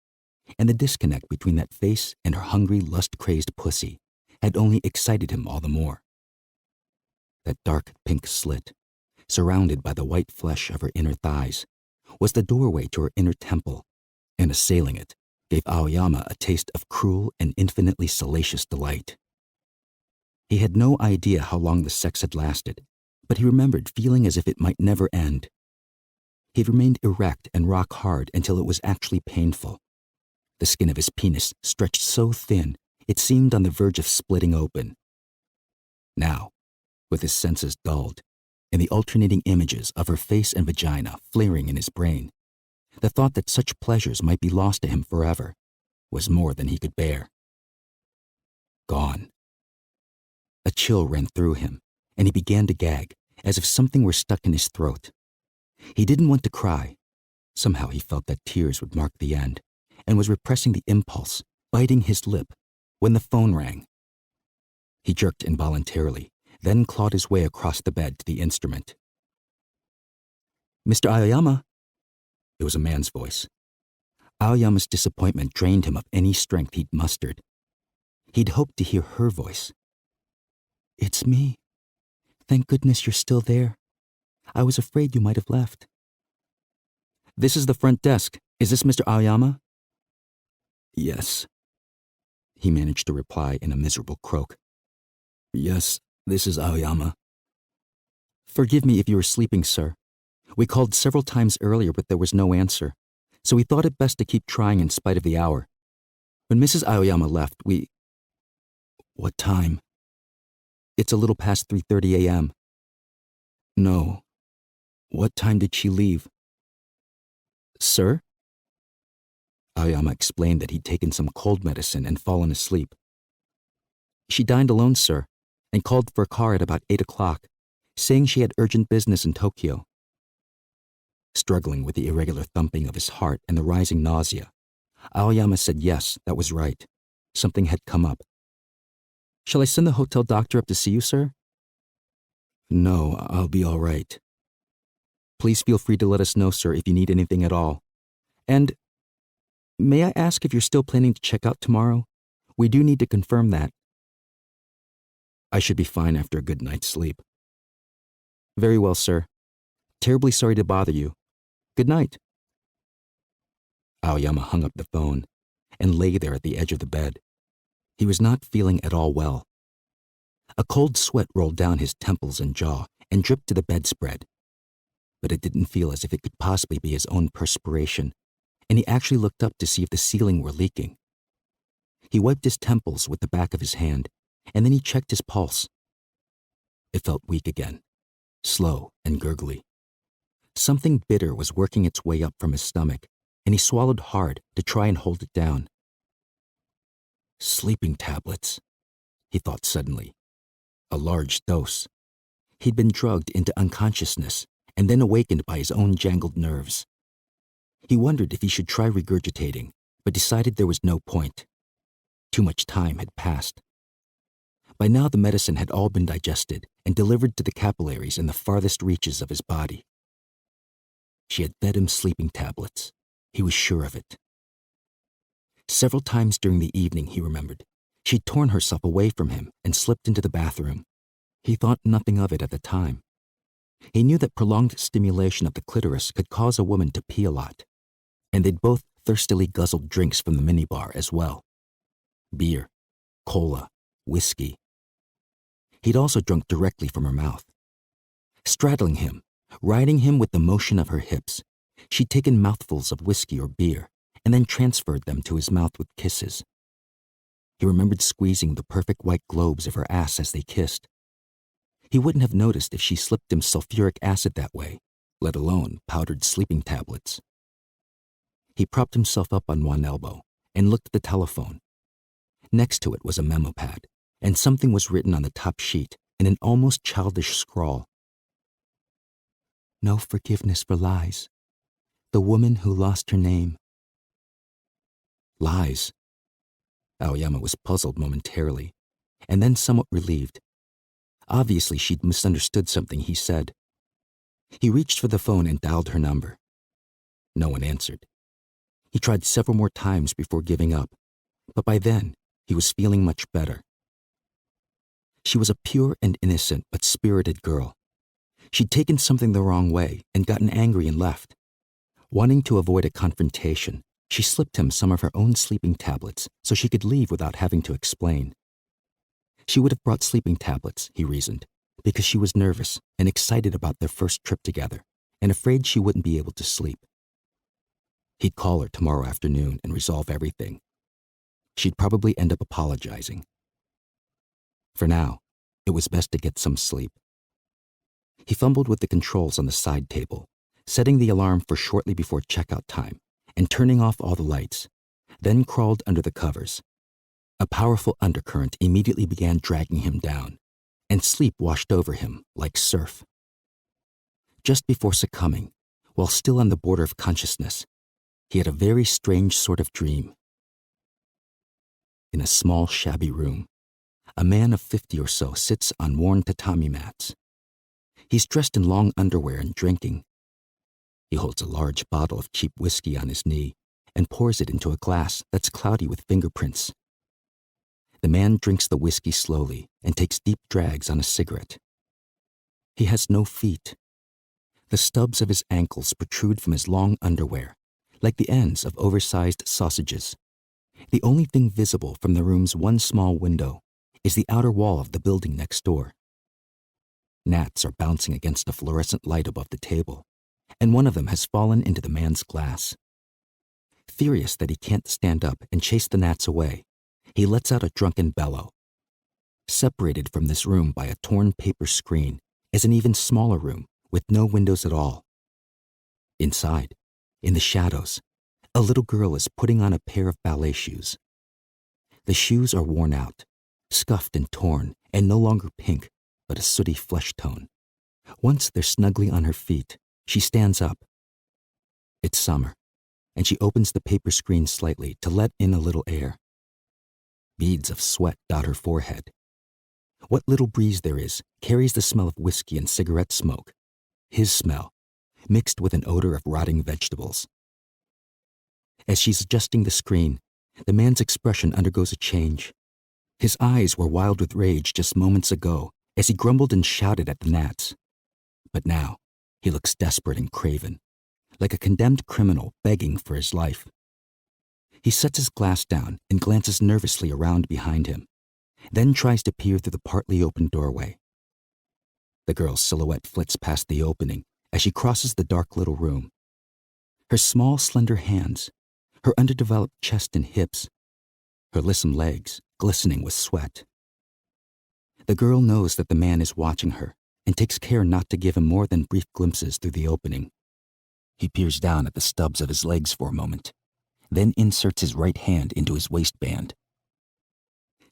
and the disconnect between that face and her hungry, lust-crazed pussy had only excited him all the more. That dark pink slit, surrounded by the white flesh of her inner thighs, was the doorway to her inner temple, and assailing it gave Aoyama a taste of cruel and infinitely salacious delight. He had no idea how long the sex had lasted, but he remembered feeling as if it might never end. He had remained erect and rock hard until it was actually painful. The skin of his penis stretched so thin it seemed on the verge of splitting open. Now, with his senses dulled, and the alternating images of her face and vagina flaring in his brain, the thought that such pleasures might be lost to him forever was more than he could bear. Gone. A chill ran through him, and he began to gag, as if something were stuck in his throat. He didn't want to cry. Somehow he felt that tears would mark the end, and was repressing the impulse, biting his lip, when the phone rang. He jerked involuntarily, then clawed his way across the bed to the instrument. "Mr. Aoyama?" It was a man's voice. Aoyama's disappointment drained him of any strength he'd mustered. He'd hoped to hear her voice. "It's me. Thank goodness you're still there. I was afraid you might have left." "This is the front desk. Is this Mr. Aoyama?" "Yes." He managed to reply in a miserable croak. "Yes, this is Aoyama." "Forgive me if you were sleeping, sir. We called several times earlier, but there was no answer, so we thought it best to keep trying in spite of the hour. When Mrs. Aoyama left, we—" "What time?" "It's a little past 3:30 a.m. "No. What time did she leave?" "Sir?" Aoyama explained that he'd taken some cold medicine and fallen asleep. "She dined alone, sir, and called for a car at about 8 o'clock, saying she had urgent business in Tokyo." Struggling with the irregular thumping of his heart and the rising nausea, Aoyama said yes, that was right. Something had come up. "Shall I send the hotel doctor up to see you, sir?" "No, I'll be all right." "Please feel free to let us know, sir, if you need anything at all. And may I ask if you're still planning to check out tomorrow? We do need to confirm that." "I should be fine after a good night's sleep." "Very well, sir. Terribly sorry to bother you. Good night." Aoyama hung up the phone and lay there at the edge of the bed. He was not feeling at all well. A cold sweat rolled down his temples and jaw and dripped to the bedspread. But it didn't feel as if it could possibly be his own perspiration, and he actually looked up to see if the ceiling were leaking. He wiped his temples with the back of his hand, and then he checked his pulse. It felt weak again, slow and gurgly. Something bitter was working its way up from his stomach, and he swallowed hard to try and hold it down. Sleeping tablets, he thought suddenly. A large dose. He'd been drugged into unconsciousness and then awakened by his own jangled nerves. He wondered if he should try regurgitating, but decided there was no point. Too much time had passed. By now the medicine had all been digested and delivered to the capillaries in the farthest reaches of his body. She had fed him sleeping tablets. He was sure of it. Several times during the evening, he remembered, she'd torn herself away from him and slipped into the bathroom. He thought nothing of it at the time. He knew that prolonged stimulation of the clitoris could cause a woman to pee a lot, and they'd both thirstily guzzled drinks from the minibar as well. Beer, cola, whiskey. He'd also drunk directly from her mouth. Straddling him, riding him with the motion of her hips, she'd taken mouthfuls of whiskey or beer and then transferred them to his mouth with kisses. He remembered squeezing the perfect white globes of her ass as they kissed. He wouldn't have noticed if she slipped him sulfuric acid that way, let alone powdered sleeping tablets. He propped himself up on one elbow and looked at the telephone. Next to it was a memo pad, and something was written on the top sheet in an almost childish scrawl. "No forgiveness for lies. The woman who lost her name." Lies. Aoyama was puzzled momentarily, and then somewhat relieved. Obviously, she'd misunderstood something he said. He reached for the phone and dialed her number. No one answered. He tried several more times before giving up, but by then, he was feeling much better. She was a pure and innocent but spirited girl. She'd taken something the wrong way and gotten angry and left. Wanting to avoid a confrontation, She slipped him some of her own sleeping tablets so she could leave without having to explain. She would have brought sleeping tablets, he reasoned, because she was nervous and excited about their first trip together and afraid she wouldn't be able to sleep. He'd call her tomorrow afternoon and resolve everything. She'd probably end up apologizing. For now, it was best to get some sleep. He fumbled with the controls on the side table, setting the alarm for shortly before checkout time and turning off all the lights, then crawled under the covers. A powerful undercurrent immediately began dragging him down, and sleep washed over him like surf. Just before succumbing, while still on the border of consciousness, he had a very strange sort of dream. In a small, shabby room, a man of 50 or so sits on worn tatami mats. He's dressed in long underwear and drinking. He holds a large bottle of cheap whiskey on his knee and pours it into a glass that's cloudy with fingerprints. The man drinks the whiskey slowly and takes deep drags on a cigarette. He has no feet. The stubs of his ankles protrude from his long underwear, like the ends of oversized sausages. The only thing visible from the room's one small window is the outer wall of the building next door. Gnats are bouncing against a fluorescent light above the table, and one of them has fallen into the man's glass. Furious that he can't stand up and chase the gnats away, he lets out a drunken bellow. Separated from this room by a torn paper screen is an even smaller room with no windows at all. Inside, in the shadows, a little girl is putting on a pair of ballet shoes. The shoes are worn out, scuffed and torn, and no longer pink, but a sooty flesh tone. Once they're snugly on her feet, she stands up. It's summer, and she opens the paper screen slightly to let in a little air. Beads of sweat dot her forehead. What little breeze there is carries the smell of whiskey and cigarette smoke, his smell, mixed with an odor of rotting vegetables. As she's adjusting the screen, the man's expression undergoes a change. His eyes were wild with rage just moments ago as he grumbled and shouted at the gnats. But now, he looks desperate and craven, like a condemned criminal begging for his life. He sets his glass down and glances nervously around behind him, then tries to peer through the partly open doorway. The girl's silhouette flits past the opening as she crosses the dark little room. Her small, slender hands, her underdeveloped chest and hips, her lissom legs glistening with sweat. The girl knows that the man is watching her and takes care not to give him more than brief glimpses through the opening. He peers down at the stubs of his legs for a moment, then inserts his right hand into his waistband.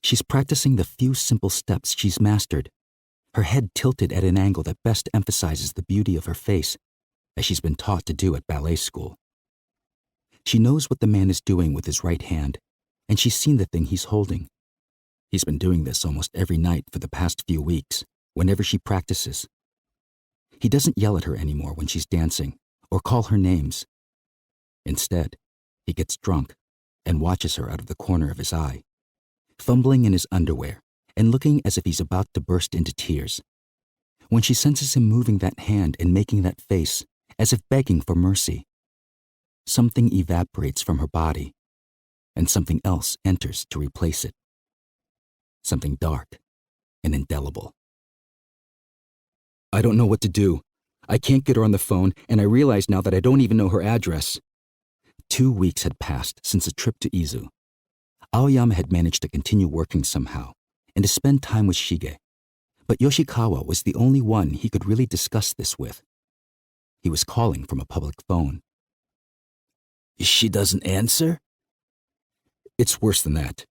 She's practicing the few simple steps she's mastered, her head tilted at an angle that best emphasizes the beauty of her face, as she's been taught to do at ballet school. She knows what the man is doing with his right hand, and she's seen the thing he's holding. He's been doing this almost every night for the past few weeks, whenever she practices. He doesn't yell at her anymore when she's dancing, or call her names. Instead, he gets drunk and watches her out of the corner of his eye, fumbling in his underwear and looking as if he's about to burst into tears. When she senses him moving that hand and making that face, as if begging for mercy, something evaporates from her body, and something else enters to replace it. Something dark and indelible. I don't know what to do. I can't get her on the phone, and I realize now that I don't even know her address. 2 weeks had passed since a trip to Izu. Aoyama had managed to continue working somehow, and to spend time with Shige, but Yoshikawa was the only one he could really discuss this with. He was calling from a public phone. She doesn't answer? It's worse than that.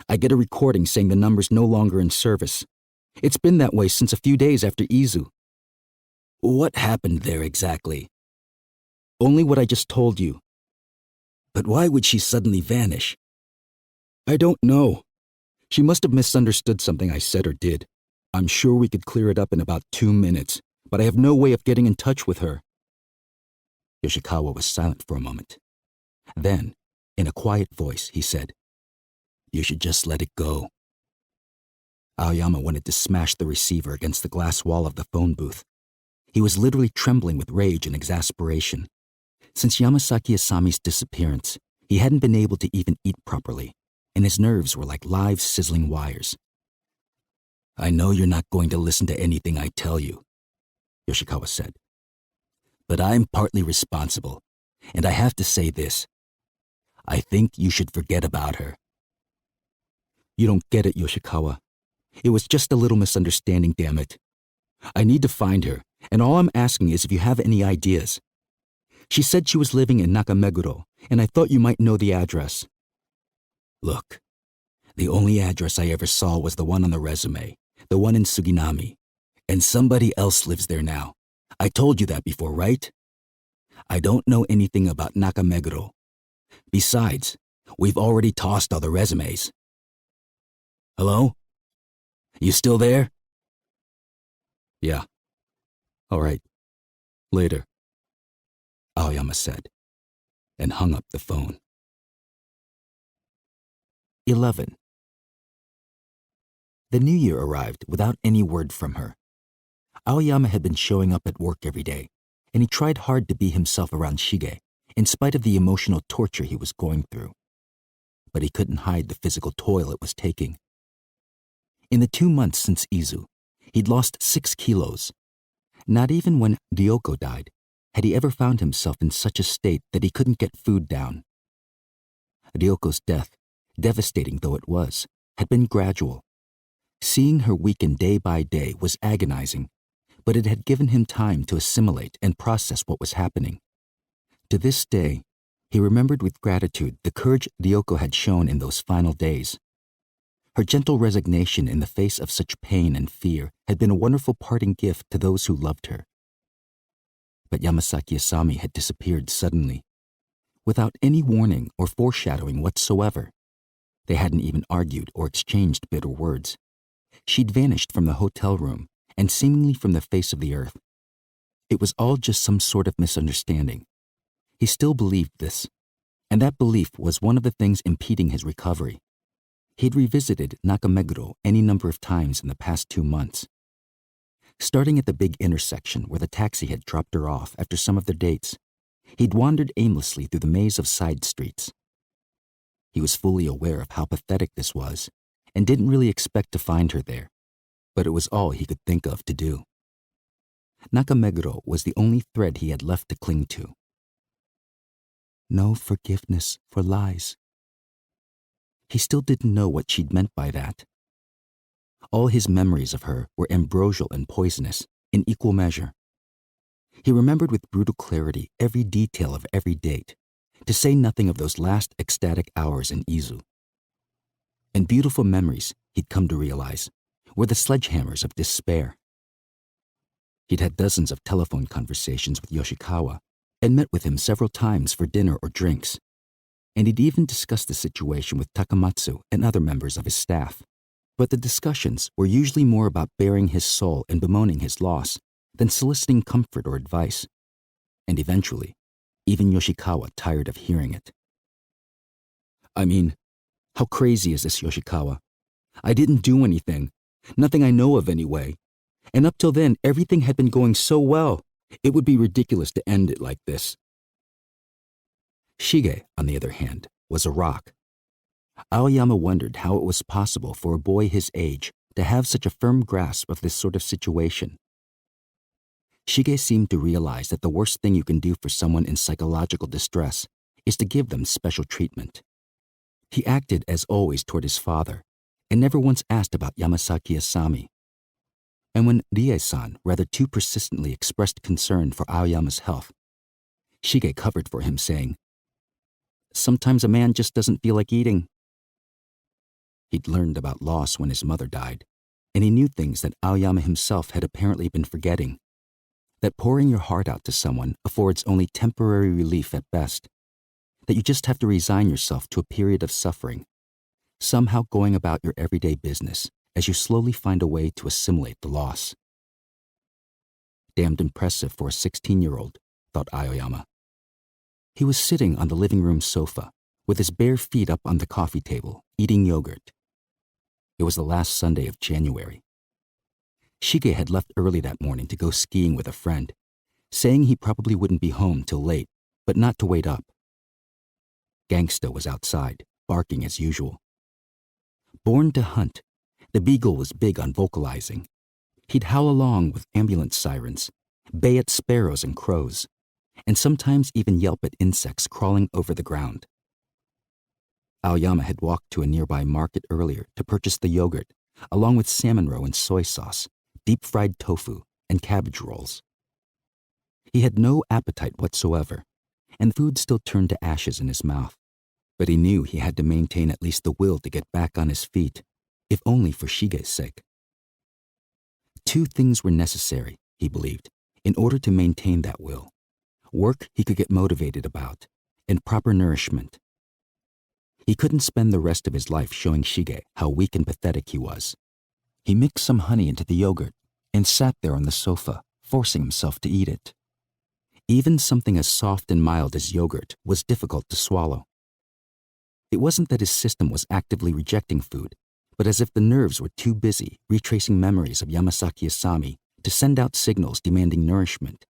I get a recording saying the number's no longer in service. It's been that way since a few days after Izu. What happened there exactly? Only what I just told you. But why would she suddenly vanish? I don't know. She must have misunderstood something I said or did. I'm sure we could clear it up in about 2 minutes, but I have no way of getting in touch with her. Yoshikawa was silent for a moment. Then, in a quiet voice, he said, You should just let it go. Aoyama wanted to smash the receiver against the glass wall of the phone booth. He was literally trembling with rage and exasperation. Since Yamasaki Asami's disappearance, He hadn't been able to even eat properly, and his nerves were like live sizzling wires. "I know you're not going to listen to anything I tell you," Yoshikawa said. "But I'm partly responsible, and I have to say this. I think you should forget about her." "You don't get it, Yoshikawa. It was just a little misunderstanding, damn it. I need to find her, and all I'm asking is if you have any ideas. She said she was living in Nakameguro, and I thought you might know the address." "Look, the only address I ever saw was the one on the resume, the one in Suginami, and somebody else lives there now. I told you that before, right? I don't know anything about Nakameguro. Besides, we've already tossed all the resumes." "Hello? You still there?" "Yeah. All right. Later," Aoyama said, and hung up the phone. 11. The new year arrived without any word from her. Aoyama had been showing up at work every day, and he tried hard to be himself around Shige, in spite of the emotional torture he was going through. But he couldn't hide the physical toll it was taking. In the 2 months since Izu, he'd lost 6 kilos. Not even when Ryoko died had he ever found himself in such a state that he couldn't get food down. Ryoko's death, devastating though it was, had been gradual. Seeing her weaken day by day was agonizing, but it had given him time to assimilate and process what was happening. To this day, he remembered with gratitude the courage Ryoko had shown in those final days. Her gentle resignation in the face of such pain and fear had been a wonderful parting gift to those who loved her. But Yamasaki Asami had disappeared suddenly, without any warning or foreshadowing whatsoever. They hadn't even argued or exchanged bitter words. She'd vanished from the hotel room and seemingly from the face of the earth. It was all just some sort of misunderstanding. He still believed this, and that belief was one of the things impeding his recovery. He'd revisited Nakameguro any number of times in the past 2 months. Starting at the big intersection where the taxi had dropped her off after some of their dates, he'd wandered aimlessly through the maze of side streets. He was fully aware of how pathetic this was, and didn't really expect to find her there, but it was all he could think of to do. Nakameguro was the only thread he had left to cling to. No forgiveness for lies. He still didn't know what she'd meant by that. All his memories of her were ambrosial and poisonous, in equal measure. He remembered with brutal clarity every detail of every date, to say nothing of those last ecstatic hours in Izu. And beautiful memories, he'd come to realize, were the sledgehammers of despair. He'd had dozens of telephone conversations with Yoshikawa, and met with him several times for dinner or drinks. And he'd even discussed the situation with Takamatsu and other members of his staff. But the discussions were usually more about baring his soul and bemoaning his loss than soliciting comfort or advice. And eventually, even Yoshikawa tired of hearing it. "I mean, how crazy is this, Yoshikawa? I didn't do anything. Nothing I know of anyway. And up till then, everything had been going so well. It would be ridiculous to end it like this." Shige, on the other hand, was a rock. Aoyama wondered how it was possible for a boy his age to have such a firm grasp of this sort of situation. Shige seemed to realize that the worst thing you can do for someone in psychological distress is to give them special treatment. He acted as always toward his father, and never once asked about Yamasaki Asami. And when Rie-san rather too persistently expressed concern for Aoyama's health, Shige covered for him, saying, "Sometimes a man just doesn't feel like eating." He'd learned about loss when his mother died, and he knew things that Aoyama himself had apparently been forgetting. That pouring your heart out to someone affords only temporary relief at best. That you just have to resign yourself to a period of suffering, somehow going about your everyday business as you slowly find a way to assimilate the loss. Damned impressive for a 16-year-old, thought Aoyama. He was sitting on the living room sofa, with his bare feet up on the coffee table, eating yogurt. It was the last Sunday of January. Shige had left early that morning to go skiing with a friend, saying he probably wouldn't be home till late, but not to wait up. Gangsta was outside, barking as usual. Born to hunt, the beagle was big on vocalizing. He'd howl along with ambulance sirens, bay at sparrows and crows, and sometimes even yelp at insects crawling over the ground. Aoyama had walked to a nearby market earlier to purchase the yogurt, along with salmon roe and soy sauce, deep-fried tofu, and cabbage rolls. He had no appetite whatsoever, and food still turned to ashes in his mouth. But he knew he had to maintain at least the will to get back on his feet, if only for Shige's sake. Two things were necessary, he believed, in order to maintain that will: work he could get motivated about, and proper nourishment. He couldn't spend the rest of his life showing Shige how weak and pathetic he was. He mixed some honey into the yogurt and sat there on the sofa, forcing himself to eat it. Even something as soft and mild as yogurt was difficult to swallow. It wasn't that his system was actively rejecting food, but as if the nerves were too busy retracing memories of Yamasaki Asami to send out signals demanding nourishment.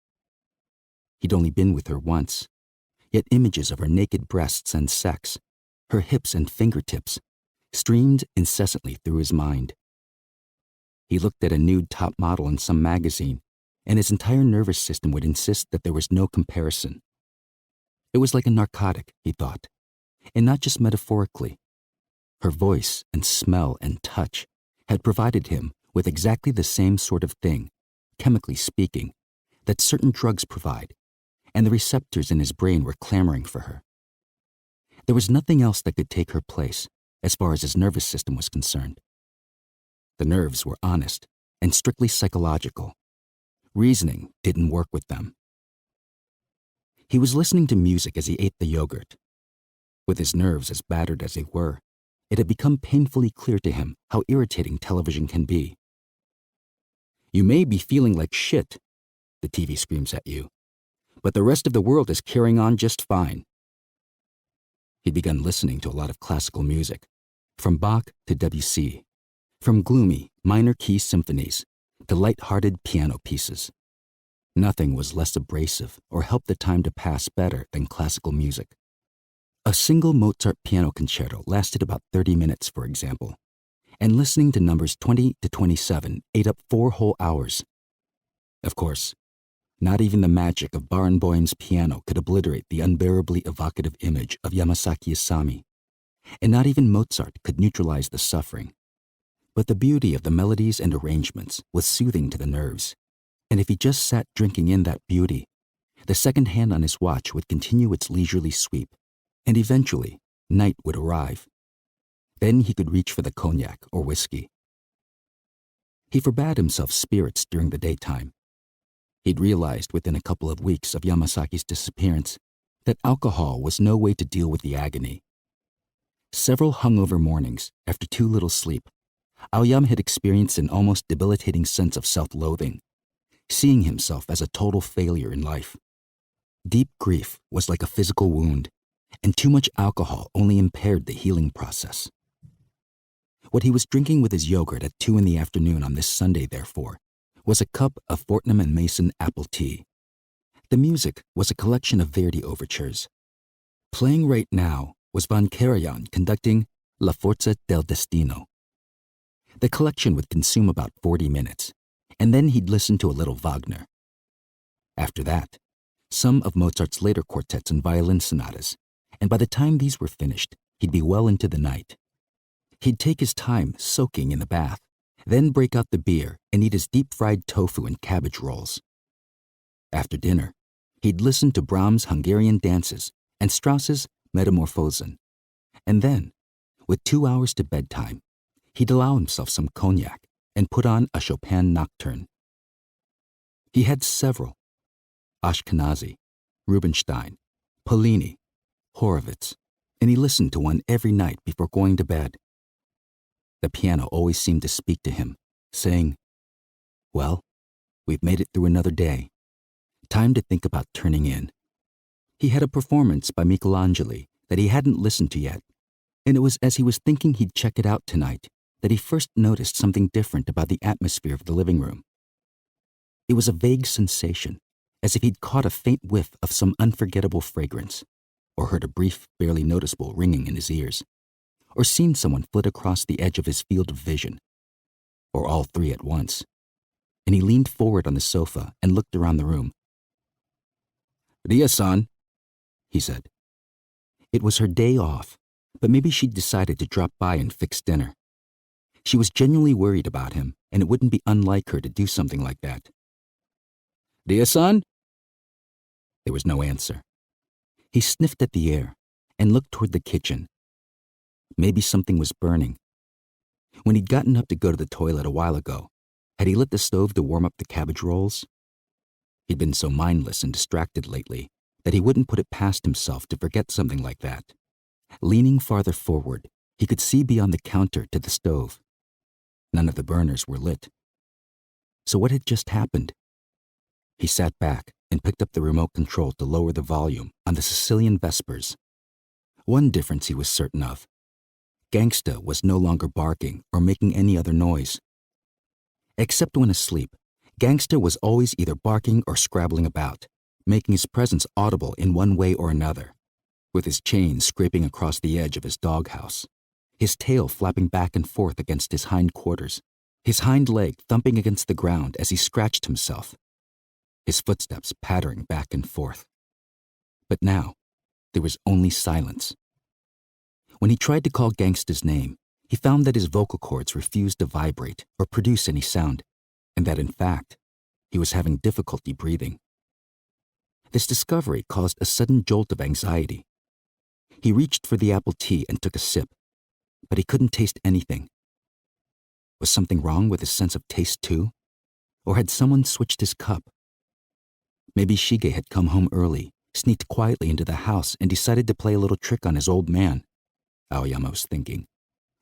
He'd only been with her once, yet images of her naked breasts and sex, her hips and fingertips, streamed incessantly through his mind. He looked at a nude top model in some magazine, and his entire nervous system would insist that there was no comparison. It was like a narcotic, he thought, and not just metaphorically. Her voice and smell and touch had provided him with exactly the same sort of thing, chemically speaking, that certain drugs provide, and the receptors in his brain were clamoring for her. There was nothing else that could take her place, as far as his nervous system was concerned. The nerves were honest and strictly psychological. Reasoning didn't work with them. He was listening to music as he ate the yogurt. With his nerves as battered as they were, it had become painfully clear to him how irritating television can be. You may be feeling like shit, the TV screams at you, but the rest of the world is carrying on just fine. He'd begun listening to a lot of classical music, from Bach to Debussy, from gloomy, minor key symphonies to light-hearted piano pieces. Nothing was less abrasive or helped the time to pass better than classical music. A single Mozart piano concerto lasted about 30 minutes, for example, and listening to numbers 20 to 27 ate up 4 whole hours. Of course, not even the magic of Barenboim's piano could obliterate the unbearably evocative image of Yamasaki Asami, and not even Mozart could neutralize the suffering. But the beauty of the melodies and arrangements was soothing to the nerves, and if he just sat drinking in that beauty, the second hand on his watch would continue its leisurely sweep, and eventually night would arrive. Then he could reach for the cognac or whiskey. He forbade himself spirits during the daytime. He'd realized within a couple of weeks of Yamasaki's disappearance that alcohol was no way to deal with the agony. Several hungover mornings, after too little sleep, Aoyama had experienced an almost debilitating sense of self-loathing, seeing himself as a total failure in life. Deep grief was like a physical wound, and too much alcohol only impaired the healing process. What he was drinking with his yogurt at 2 p.m. on this Sunday, therefore, was a cup of Fortnum and Mason apple tea. The music was a collection of Verdi overtures. Playing right now was Von Karajan conducting La Forza del Destino. The collection would consume about 40 minutes, and then he'd listen to a little Wagner. After that, some of Mozart's later quartets and violin sonatas, and by the time these were finished, he'd be well into the night. He'd take his time soaking in the bath, then break out the beer and eat his deep-fried tofu and cabbage rolls. After dinner, he'd listen to Brahms' Hungarian dances and Strauss's Metamorphosen, and then, with 2 hours to bedtime, he'd allow himself some cognac and put on a Chopin nocturne. He had several: Ashkenazi, Rubinstein, Pollini, Horowitz, and he listened to one every night before going to bed. The piano always seemed to speak to him, saying, "Well, we've made it through another day. Time to think about turning in." He had a performance by Michelangelo that he hadn't listened to yet, and it was as he was thinking he'd check it out tonight that he first noticed something different about the atmosphere of the living room. It was a vague sensation, as if he'd caught a faint whiff of some unforgettable fragrance, or heard a brief, barely noticeable ringing in his ears, or seen someone flit across the edge of his field of vision, or all three at once, and he leaned forward on the sofa and looked around the room. "Ria-san," he said. It was her day off, but maybe she'd decided to drop by and fix dinner. She was genuinely worried about him, and it wouldn't be unlike her to do something like that. "Ria-san?" There was no answer. He sniffed at the air and looked toward the kitchen. Maybe something was burning. When he'd gotten up to go to the toilet a while ago, had he lit the stove to warm up the cabbage rolls? He'd been so mindless and distracted lately that he wouldn't put it past himself to forget something like that. Leaning farther forward, he could see beyond the counter to the stove. None of the burners were lit. So what had just happened? He sat back and picked up the remote control to lower the volume on the Sicilian Vespers. One difference he was certain of. Gangsta was no longer barking or making any other noise. Except when asleep, Gangsta was always either barking or scrabbling about, making his presence audible in one way or another, with his chain scraping across the edge of his doghouse, his tail flapping back and forth against his hind quarters, his hind leg thumping against the ground as he scratched himself, his footsteps pattering back and forth. But now, there was only silence. When he tried to call Gangsta's name, he found that his vocal cords refused to vibrate or produce any sound, and that in fact, he was having difficulty breathing. This discovery caused a sudden jolt of anxiety. He reached for the apple tea and took a sip, but he couldn't taste anything. Was something wrong with his sense of taste too? Or had someone switched his cup? Maybe Shige had come home early, sneaked quietly into the house, and decided to play a little trick on his old man, Aoyama was thinking,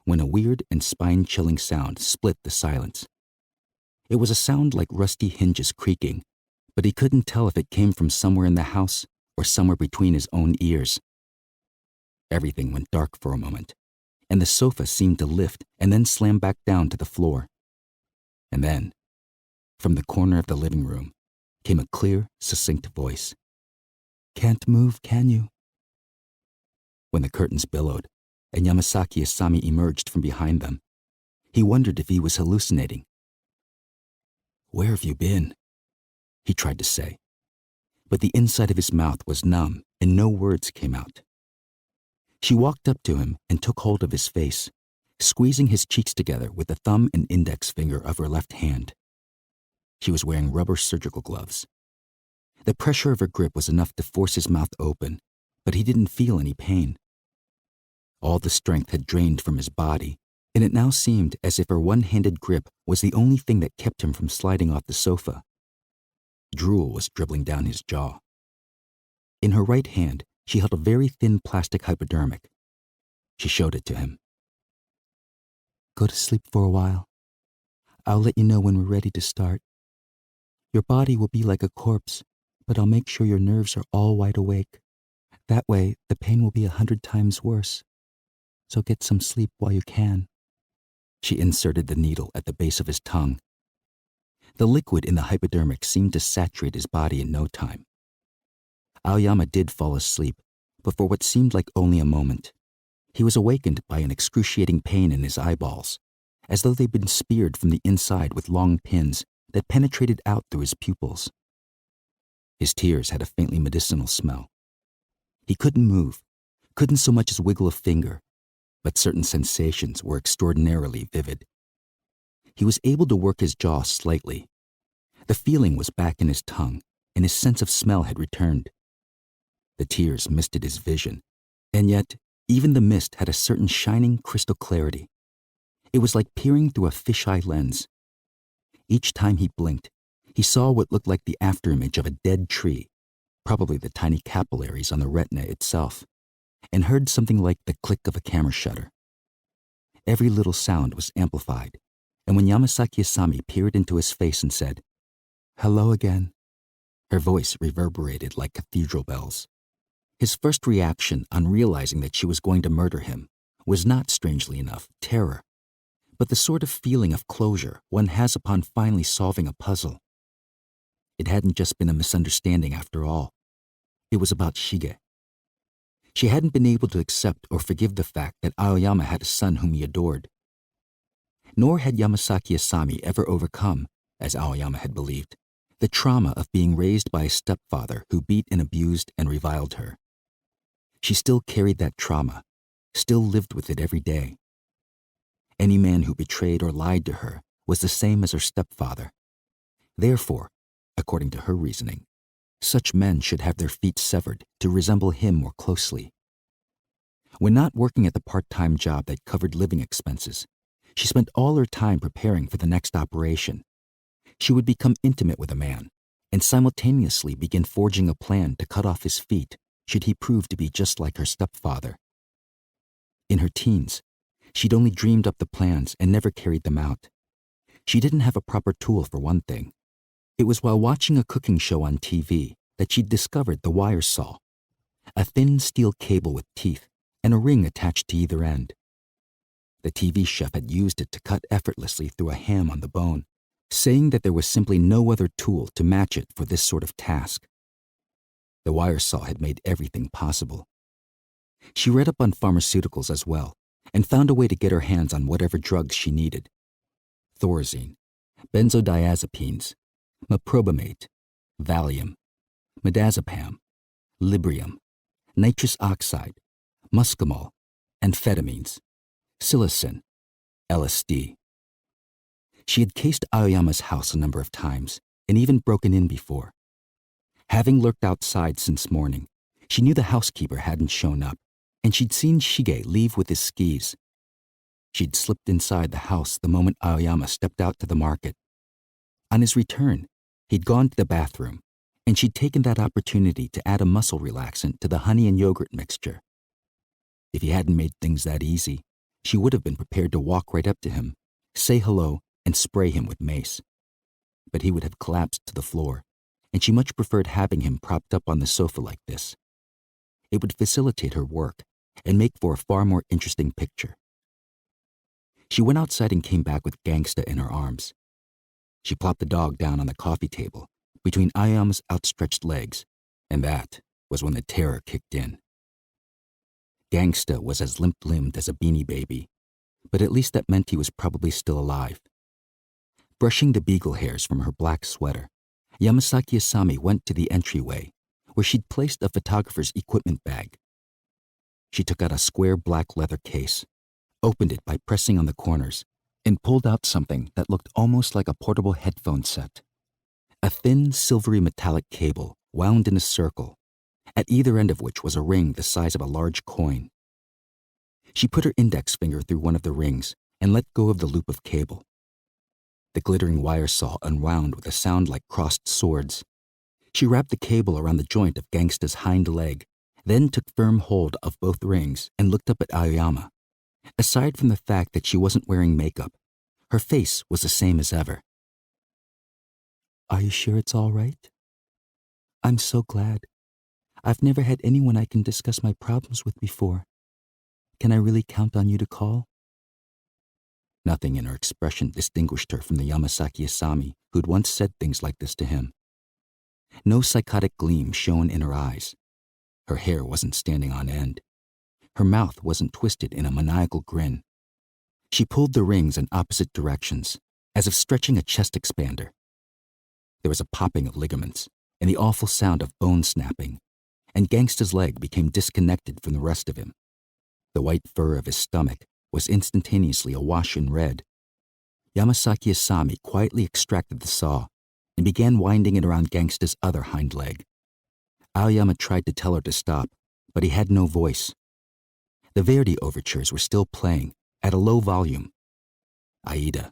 when a weird and spine-chilling sound split the silence. It was a sound like rusty hinges creaking, but he couldn't tell if it came from somewhere in the house or somewhere between his own ears. Everything went dark for a moment, and the sofa seemed to lift and then slam back down to the floor. And then, from the corner of the living room, came a clear, succinct voice. "Can't move, can you?" When the curtains billowed and Yamasaki Asami emerged from behind them, he wondered if he was hallucinating. "Where have you been?" he tried to say, but the inside of his mouth was numb and no words came out. She walked up to him and took hold of his face, squeezing his cheeks together with the thumb and index finger of her left hand. She was wearing rubber surgical gloves. The pressure of her grip was enough to force his mouth open, but he didn't feel any pain. All the strength had drained from his body, and it now seemed as if her one-handed grip was the only thing that kept him from sliding off the sofa. Drool was dribbling down his jaw. In her right hand, she held a very thin plastic hypodermic. She showed it to him. "Go to sleep for a while. I'll let you know when we're ready to start. Your body will be like a corpse, but I'll make sure your nerves are all wide awake. That way, the pain will be 100 times worse. So get some sleep while you can." She inserted the needle at the base of his tongue. The liquid in the hypodermic seemed to saturate his body in no time. Aoyama did fall asleep, but for what seemed like only a moment. He was awakened by an excruciating pain in his eyeballs, as though they'd been speared from the inside with long pins that penetrated out through his pupils. His tears had a faintly medicinal smell. He couldn't move, couldn't so much as wiggle a finger, but certain sensations were extraordinarily vivid. He was able to work his jaw slightly. The feeling was back in his tongue, and his sense of smell had returned. The tears misted his vision, and yet even the mist had a certain shining crystal clarity. It was like peering through a fisheye lens. Each time he blinked, he saw what looked like the afterimage of a dead tree, probably the tiny capillaries on the retina itself, and heard something like the click of a camera shutter. Every little sound was amplified, and when Yamasaki Asami peered into his face and said, "Hello again," her voice reverberated like cathedral bells. His first reaction on realizing that she was going to murder him was not, strangely enough, terror, but the sort of feeling of closure one has upon finally solving a puzzle. It hadn't just been a misunderstanding after all. It was about Shige. She hadn't been able to accept or forgive the fact that Aoyama had a son whom he adored. Nor had Yamasaki Asami ever overcome, as Aoyama had believed, the trauma of being raised by a stepfather who beat and abused and reviled her. She still carried that trauma, still lived with it every day. Any man who betrayed or lied to her was the same as her stepfather. Therefore, according to her reasoning, such men should have their feet severed to resemble him more closely. When not working at the part-time job that covered living expenses, she spent all her time preparing for the next operation. She would become intimate with a man and simultaneously begin forging a plan to cut off his feet should he prove to be just like her stepfather. In her teens, she'd only dreamed up the plans and never carried them out. She didn't have a proper tool for one thing. It was while watching a cooking show on TV that she'd discovered the wire saw, a thin steel cable with teeth and a ring attached to either end. The TV chef had used it to cut effortlessly through a ham on the bone, saying that there was simply no other tool to match it for this sort of task. The wire saw had made everything possible. She read up on pharmaceuticals as well and found a way to get her hands on whatever drugs she needed. Thorazine, benzodiazepines, meprobamate, Valium, midazepam, Librium, nitrous oxide, muscimol, amphetamines, psilocin, LSD. She had cased Aoyama's house a number of times and even broken in before. Having lurked outside since morning, she knew the housekeeper hadn't shown up, and she'd seen Shige leave with his skis. She'd slipped inside the house the moment Aoyama stepped out to the market. On his return, he'd gone to the bathroom, and she'd taken that opportunity to add a muscle relaxant to the honey and yogurt mixture. If he hadn't made things that easy, she would have been prepared to walk right up to him, say hello, and spray him with mace. But he would have collapsed to the floor, and she much preferred having him propped up on the sofa like this. It would facilitate her work and make for a far more interesting picture. She went outside and came back with Gangsta in her arms. She plopped the dog down on the coffee table between Aoyama's outstretched legs, and that was when the terror kicked in. Gangsta was as limp-limbed as a beanie baby, but at least that meant he was probably still alive. Brushing the beagle hairs from her black sweater, Yamasaki Asami went to the entryway, where she'd placed a photographer's equipment bag. She took out a square black leather case, opened it by pressing on the corners, and pulled out something that looked almost like a portable headphone set. A thin, silvery metallic cable wound in a circle, at either end of which was a ring the size of a large coin. She put her index finger through one of the rings and let go of the loop of cable. The glittering wire saw unwound with a sound like crossed swords. She wrapped the cable around the joint of Gangsta's hind leg, then took firm hold of both rings and looked up at Aoyama. Aside from the fact that she wasn't wearing makeup, her face was the same as ever. "Are you sure it's all right? I'm so glad. I've never had anyone I can discuss my problems with before. Can I really count on you to call?" Nothing in her expression distinguished her from the Yamasaki Asami who'd once said things like this to him. No psychotic gleam shone in her eyes. Her hair wasn't standing on end. Her mouth wasn't twisted in a maniacal grin. She pulled the rings in opposite directions, as if stretching a chest expander. There was a popping of ligaments and the awful sound of bone snapping, and Gangsta's leg became disconnected from the rest of him. The white fur of his stomach was instantaneously awash in red. Yamasaki Asami quietly extracted the saw and began winding it around Gangsta's other hind leg. Aoyama tried to tell her to stop, but he had no voice. The Verdi overtures were still playing, at a low volume. Aida.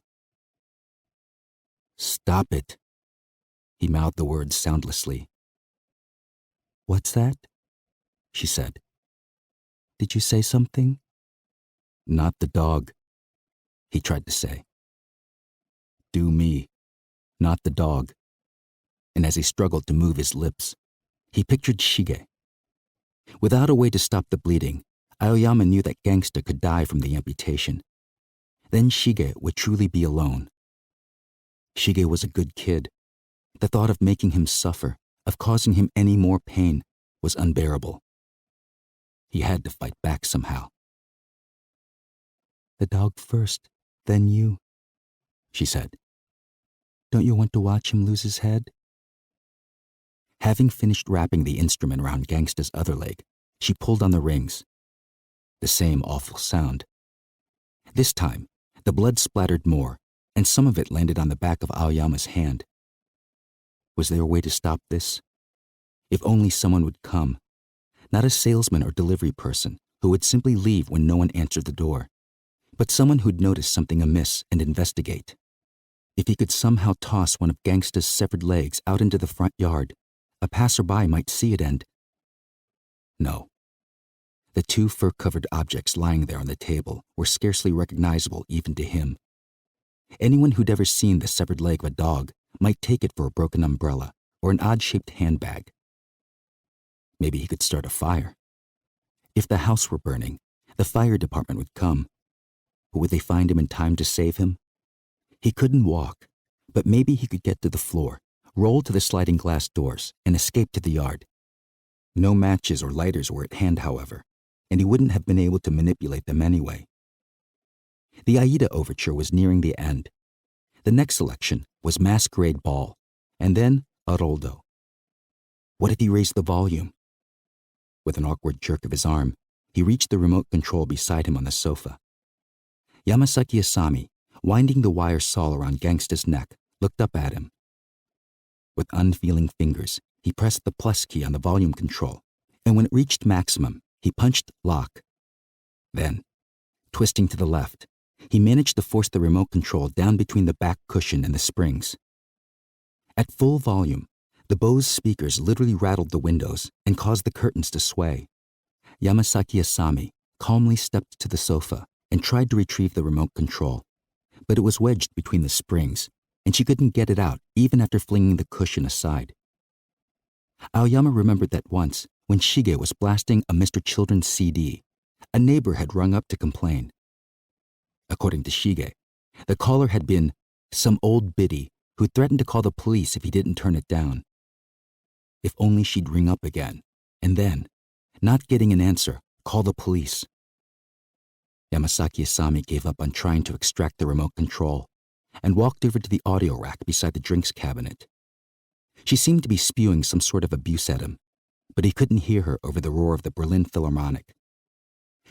"Stop it." He mouthed the words soundlessly. "What's that?" she said. "Did you say something?" "Not the dog," he tried to say. "Do me, not the dog." And as he struggled to move his lips, he pictured Shige. Without a way to stop the bleeding, Aoyama knew that Gangsta could die from the amputation. Then Shige would truly be alone. Shige was a good kid. The thought of making him suffer, of causing him any more pain, was unbearable. He had to fight back somehow. "The dog first, then you," she said. "Don't you want to watch him lose his head?" Having finished wrapping the instrument around Gangsta's other leg, she pulled on the rings. The same awful sound. This time, the blood splattered more, and some of it landed on the back of Aoyama's hand. Was there a way to stop this? If only someone would come. Not a salesman or delivery person who would simply leave when no one answered the door, but someone who'd notice something amiss and investigate. If he could somehow toss one of Gangsta's severed legs out into the front yard, a passerby might see it and... No. The two fur-covered objects lying there on the table were scarcely recognizable even to him. Anyone who'd ever seen the severed leg of a dog might take it for a broken umbrella or an odd-shaped handbag. Maybe he could start a fire. If the house were burning, the fire department would come. But would they find him in time to save him? He couldn't walk, but maybe he could get to the floor, roll to the sliding glass doors, and escape to the yard. No matches or lighters were at hand, however, and he wouldn't have been able to manipulate them anyway. The Aida overture was nearing the end. The next selection was Masquerade Ball, and then Aroldo. What if he raised the volume? With an awkward jerk of his arm, he reached the remote control beside him on the sofa. Yamasaki Asami, winding the wire saw around Gangsta's neck, looked up at him. With unfeeling fingers, he pressed the plus key on the volume control, and when it reached maximum, he punched lock. Then, twisting to the left, he managed to force the remote control down between the back cushion and the springs. At full volume, the Bose speakers literally rattled the windows and caused the curtains to sway. Yamasaki Asami calmly stepped to the sofa and tried to retrieve the remote control, but it was wedged between the springs, and she couldn't get it out even after flinging the cushion aside. Aoyama remembered that once, when Shige was blasting a Mr. Children's CD, a neighbor had rung up to complain. According to Shige, the caller had been some old biddy who threatened to call the police if he didn't turn it down. If only she'd ring up again, and then, not getting an answer, call the police. Yamasaki Asami gave up on trying to extract the remote control and walked over to the audio rack beside the drinks cabinet. She seemed to be spewing some sort of abuse at him, but he couldn't hear her over the roar of the Berlin Philharmonic.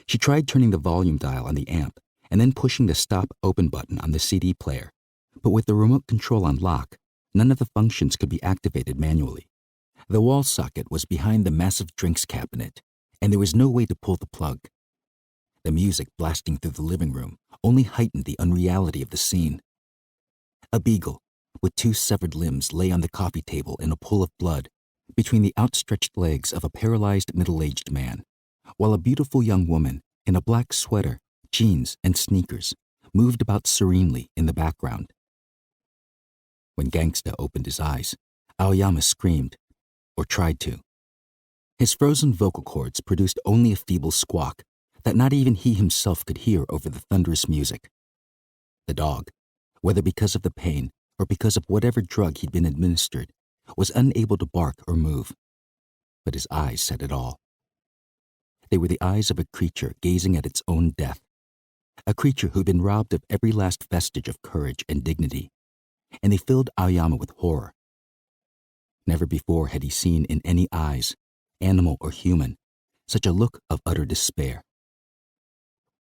She tried turning the volume dial on the amp and then pushing the stop-open button on the CD player, but with the remote control on lock, none of the functions could be activated manually. The wall socket was behind the massive drinks cabinet, and there was no way to pull the plug. The music blasting through the living room only heightened the unreality of the scene. A beagle, with two severed limbs, lay on the coffee table in a pool of blood between the outstretched legs of a paralyzed middle-aged man, while a beautiful young woman in a black sweater, jeans, and sneakers moved about serenely in the background. When Gangsta opened his eyes, Aoyama screamed, or tried to. His frozen vocal cords produced only a feeble squawk that not even he himself could hear over the thunderous music. The dog, whether because of the pain or because of whatever drug he'd been administered, was unable to bark or move. But his eyes said it all. They were the eyes of a creature gazing at its own death, a creature who'd been robbed of every last vestige of courage and dignity, and they filled Aoyama with horror. Never before had he seen in any eyes, animal or human, such a look of utter despair.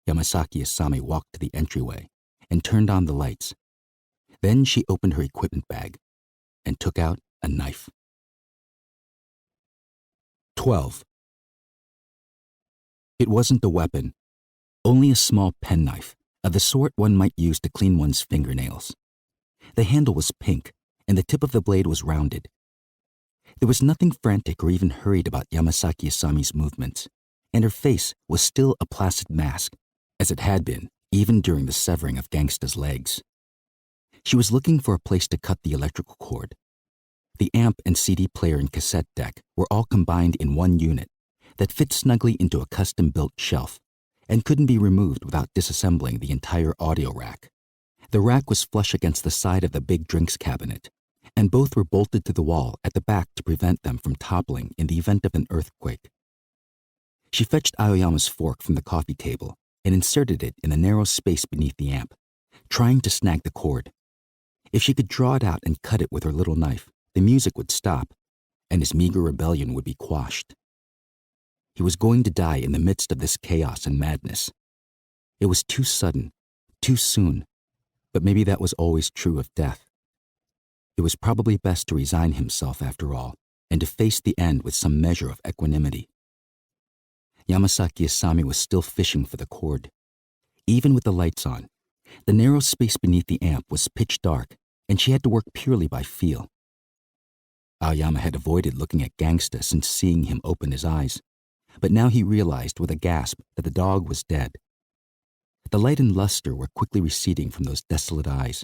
Yamasaki Asami walked to the entryway and turned on the lights. Then she opened her equipment bag and took out a knife. 12. It wasn't a weapon, only a small penknife of the sort one might use to clean one's fingernails. The handle was pink, and the tip of the blade was rounded. There was nothing frantic or even hurried about Yamasaki Asami's movements, and her face was still a placid mask, as it had been even during the severing of Gangsta's legs. She was looking for a place to cut the electrical cord. The amp and CD player and cassette deck were all combined in one unit that fit snugly into a custom-built shelf and couldn't be removed without disassembling the entire audio rack. The rack was flush against the side of the big drinks cabinet, and both were bolted to the wall at the back to prevent them from toppling in the event of an earthquake. She fetched Aoyama's fork from the coffee table and inserted it in the narrow space beneath the amp, trying to snag the cord. If she could draw it out and cut it with her little knife, the music would stop, and his meager rebellion would be quashed. He was going to die in the midst of this chaos and madness. It was too sudden, too soon, but maybe that was always true of death. It was probably best to resign himself after all, and to face the end with some measure of equanimity. Yamasaki Asami was still fishing for the cord. Even with the lights on, the narrow space beneath the amp was pitch dark, and she had to work purely by feel. Aoyama had avoided looking at Gangsta since seeing him open his eyes, but now he realized with a gasp that the dog was dead. The light and luster were quickly receding from those desolate eyes,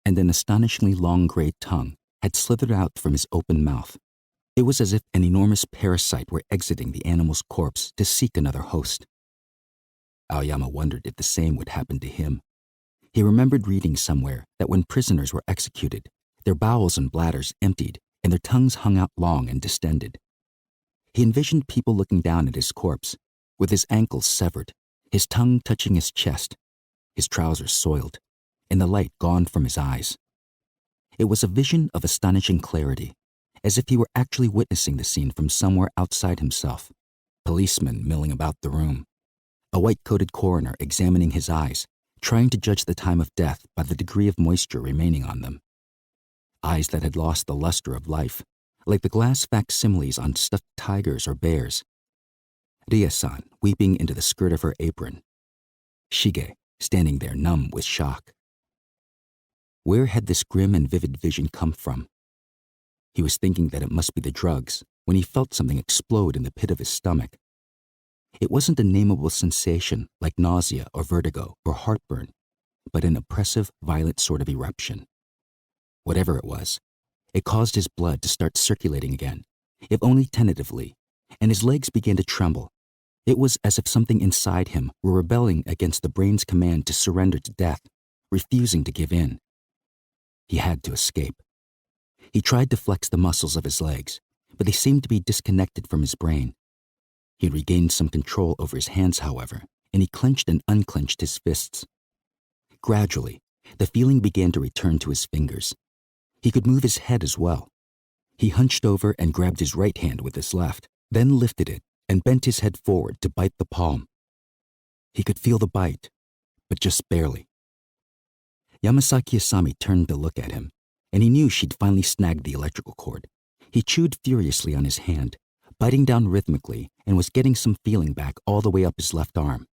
and an astonishingly long gray tongue had slithered out from his open mouth. It was as if an enormous parasite were exiting the animal's corpse to seek another host. Aoyama wondered if the same would happen to him. He remembered reading somewhere that when prisoners were executed, their bowels and bladders emptied and their tongues hung out long and distended. He envisioned people looking down at his corpse, with his ankles severed, his tongue touching his chest, his trousers soiled, and the light gone from his eyes. It was a vision of astonishing clarity, as if he were actually witnessing the scene from somewhere outside himself. Policemen milling about the room, a white-coated coroner examining his eyes, trying to judge the time of death by the degree of moisture remaining on them. Eyes that had lost the luster of life, like the glass facsimiles on stuffed tigers or bears. Ria-san weeping into the skirt of her apron. Shige standing there numb with shock. Where had this grim and vivid vision come from? He was thinking that it must be the drugs when he felt something explode in the pit of his stomach. It wasn't a nameable sensation like nausea or vertigo or heartburn, but an oppressive, violent sort of eruption. Whatever it was, it caused his blood to start circulating again, if only tentatively, and his legs began to tremble. It was as if something inside him were rebelling against the brain's command to surrender to death, refusing to give in. He had to escape. He tried to flex the muscles of his legs, but they seemed to be disconnected from his brain. He regained some control over his hands, however, and he clenched and unclenched his fists. Gradually, the feeling began to return to his fingers. He could move his head as well. He hunched over and grabbed his right hand with his left, then lifted it and bent his head forward to bite the palm. He could feel the bite, but just barely. Yamasaki Asami turned to look at him, and he knew she'd finally snagged the electrical cord. He chewed furiously on his hand, biting down rhythmically, and was getting some feeling back all the way up his left arm.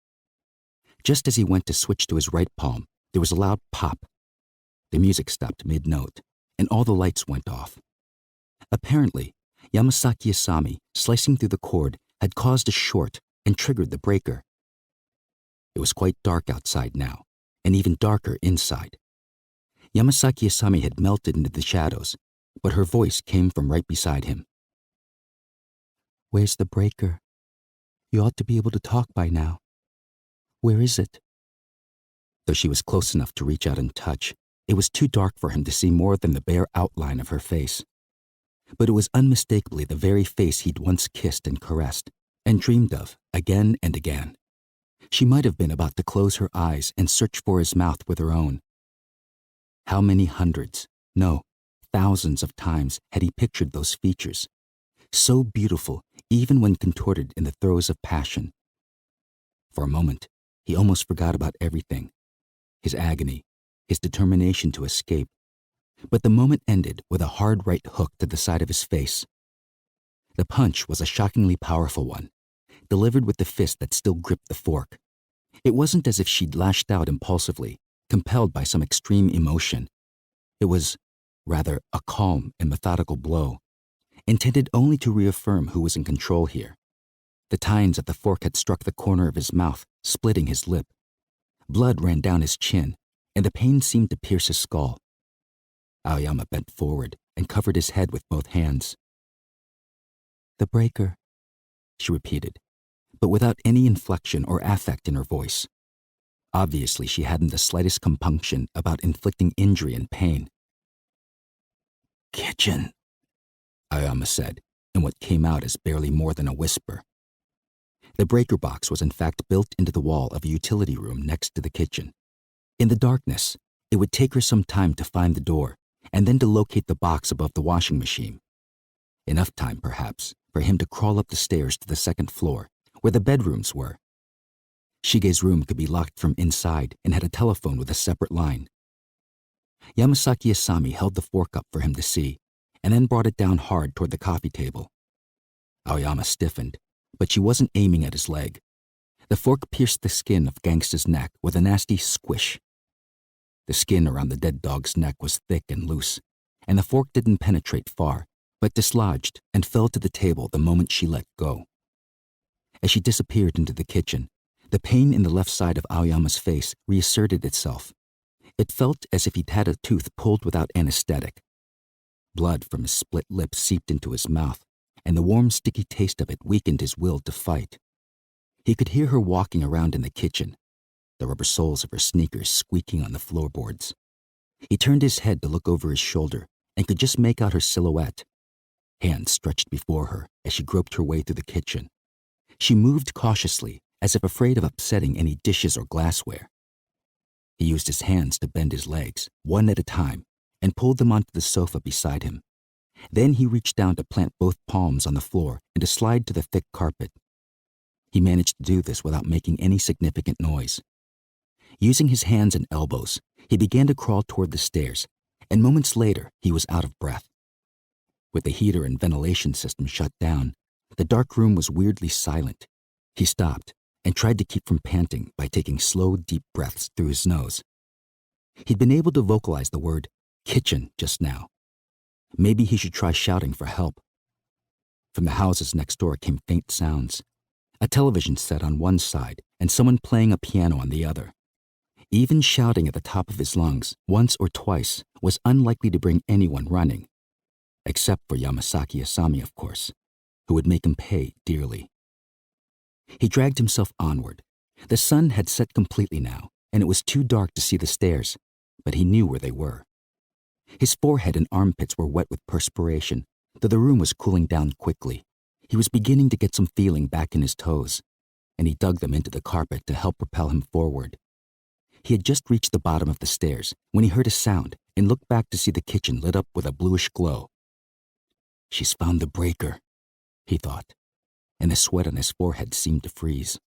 Just as he went to switch to his right palm, there was a loud pop. The music stopped mid-note, and all the lights went off. Apparently, Yamasaki Asami, slicing through the cord, had caused a short and triggered the breaker. It was quite dark outside now, and even darker inside. Yamasaki Asami had melted into the shadows, but her voice came from right beside him. "Where's the breaker? You ought to be able to talk by now. Where is it?" Though she was close enough to reach out and touch, it was too dark for him to see more than the bare outline of her face. But it was unmistakably the very face he'd once kissed and caressed, and dreamed of again and again. She might have been about to close her eyes and search for his mouth with her own. How many hundreds, no, thousands of times had he pictured those features, so beautiful even when contorted in the throes of passion. For a moment, he almost forgot about everything, his agony, his determination to escape. But the moment ended with a hard right hook to the side of his face. The punch was a shockingly powerful one, delivered with the fist that still gripped the fork. It wasn't as if she'd lashed out impulsively, compelled by some extreme emotion. It was, rather, a calm and methodical blow, intended only to reaffirm who was in control here. The tines of the fork had struck the corner of his mouth, splitting his lip. Blood ran down his chin, and the pain seemed to pierce his skull. Aoyama bent forward and covered his head with both hands. "The breaker," she repeated, but without any inflection or affect in her voice. Obviously, she hadn't the slightest compunction about inflicting injury and pain. "Kitchen," Aoyama said, in what came out as barely more than a whisper. The breaker box was in fact built into the wall of a utility room next to the kitchen. In the darkness, it would take her some time to find the door and then to locate the box above the washing machine. Enough time, perhaps, for him to crawl up the stairs to the second floor, where the bedrooms were. Shige's room could be locked from inside and had a telephone with a separate line. Yamasaki Asami held the fork up for him to see, and then brought it down hard toward the coffee table. Aoyama stiffened, but she wasn't aiming at his leg. The fork pierced the skin of Gangsta's neck with a nasty squish. The skin around the dead dog's neck was thick and loose, and the fork didn't penetrate far, but dislodged and fell to the table the moment she let go. As she disappeared into the kitchen, the pain in the left side of Aoyama's face reasserted itself. It felt as if he'd had a tooth pulled without anesthetic. Blood from his split lip seeped into his mouth, and the warm, sticky taste of it weakened his will to fight. He could hear her walking around in the kitchen, the rubber soles of her sneakers squeaking on the floorboards. He turned his head to look over his shoulder and could just make out her silhouette, hands stretched before her as she groped her way through the kitchen. She moved cautiously, as if afraid of upsetting any dishes or glassware. He used his hands to bend his legs, one at a time, and pulled them onto the sofa beside him. Then he reached down to plant both palms on the floor and to slide to the thick carpet. He managed to do this without making any significant noise. Using his hands and elbows, he began to crawl toward the stairs, and moments later he was out of breath. With the heater and ventilation system shut down, the dark room was weirdly silent. He stopped and tried to keep from panting by taking slow, deep breaths through his nose. He'd been able to vocalize the word kitchen just now. Maybe he should try shouting for help. From the houses next door came faint sounds, a television set on one side and someone playing a piano on the other. Even shouting at the top of his lungs once or twice was unlikely to bring anyone running, except for Yamasaki Asami, of course, who would make him pay dearly. He dragged himself onward. The sun had set completely now, and it was too dark to see the stairs, but he knew where they were. His forehead and armpits were wet with perspiration, though the room was cooling down quickly. He was beginning to get some feeling back in his toes, and he dug them into the carpet to help propel him forward. He had just reached the bottom of the stairs when he heard a sound and looked back to see the kitchen lit up with a bluish glow. "She's found the breaker," he thought, and the sweat on his forehead seemed to freeze.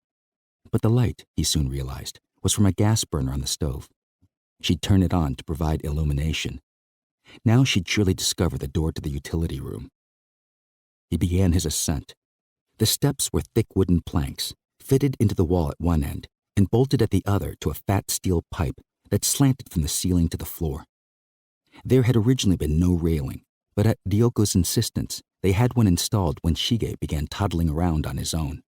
But the light, he soon realized, was from a gas burner on the stove. She'd turn it on to provide illumination. Now she'd surely discover the door to the utility room. He began his ascent. The steps were thick wooden planks, fitted into the wall at one end and bolted at the other to a fat steel pipe that slanted from the ceiling to the floor. There had originally been no railing, but at Ryoko's insistence, they had one installed when Shige began toddling around on his own.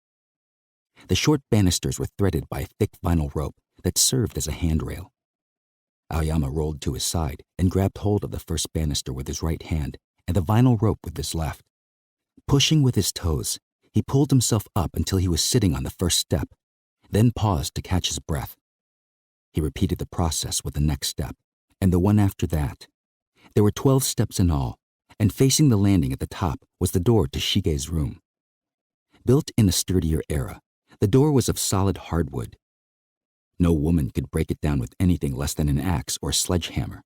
The short banisters were threaded by a thick vinyl rope that served as a handrail. Aoyama rolled to his side and grabbed hold of the first banister with his right hand and the vinyl rope with his left. Pushing with his toes, he pulled himself up until he was sitting on the first step, then paused to catch his breath. He repeated the process with the next step, and the one after that. There were 12 steps in all, and facing the landing at the top was the door to Shige's room. Built in a sturdier era, the door was of solid hardwood. No woman could break it down with anything less than an axe or a sledgehammer.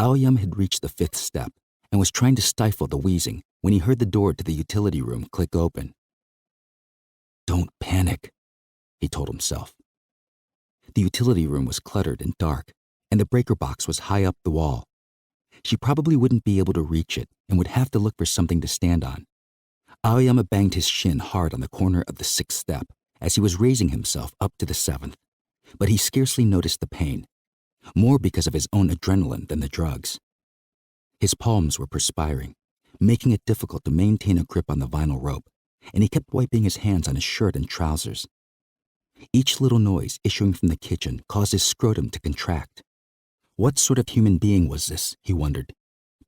Aoyama had reached the 5th step and was trying to stifle the wheezing when he heard the door to the utility room click open. "Don't panic," he told himself. The utility room was cluttered and dark, and the breaker box was high up the wall. She probably wouldn't be able to reach it and would have to look for something to stand on. Aoyama banged his shin hard on the corner of the 6th step as he was raising himself up to the 7th, but he scarcely noticed the pain, more because of his own adrenaline than the drugs. His palms were perspiring, making it difficult to maintain a grip on the vinyl rope, and he kept wiping his hands on his shirt and trousers. Each little noise issuing from the kitchen caused his scrotum to contract. What sort of human being was this, he wondered,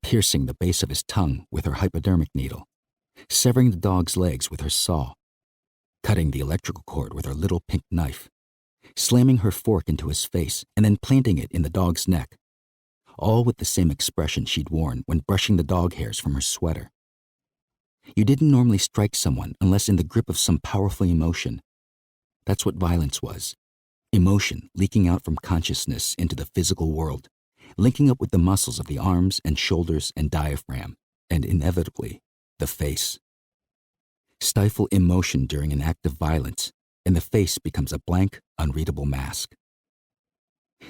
piercing the base of his tongue with her hypodermic needle, severing the dog's legs with her saw, cutting the electrical cord with her little pink knife, slamming her fork into his face and then planting it in the dog's neck, all with the same expression she'd worn when brushing the dog hairs from her sweater. You didn't normally strike someone unless in the grip of some powerful emotion. That's what violence was. Emotion leaking out from consciousness into the physical world, linking up with the muscles of the arms and shoulders and diaphragm, and inevitably, the face. Stifle emotion during an act of violence, and the face becomes a blank, unreadable mask.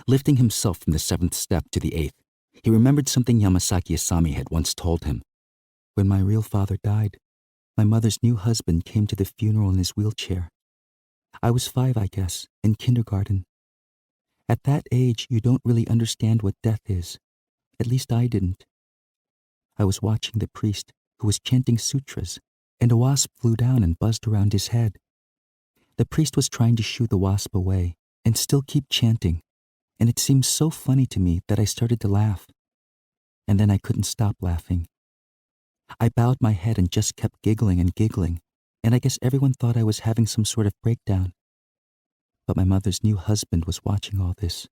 Lifting himself from the 7th step to the 8th, he remembered something Yamasaki Asami had once told him. When my real father died, my mother's new husband came to the funeral in his wheelchair. I was 5, I guess, in kindergarten. At that age, you don't really understand what death is. At least I didn't. I was watching the priest, who was chanting sutras, and a wasp flew down and buzzed around his head. The priest was trying to shoo the wasp away and still keep chanting, and it seemed so funny to me that I started to laugh. And then I couldn't stop laughing. I bowed my head and just kept giggling and giggling, and I guess everyone thought I was having some sort of breakdown. But my mother's new husband was watching all this.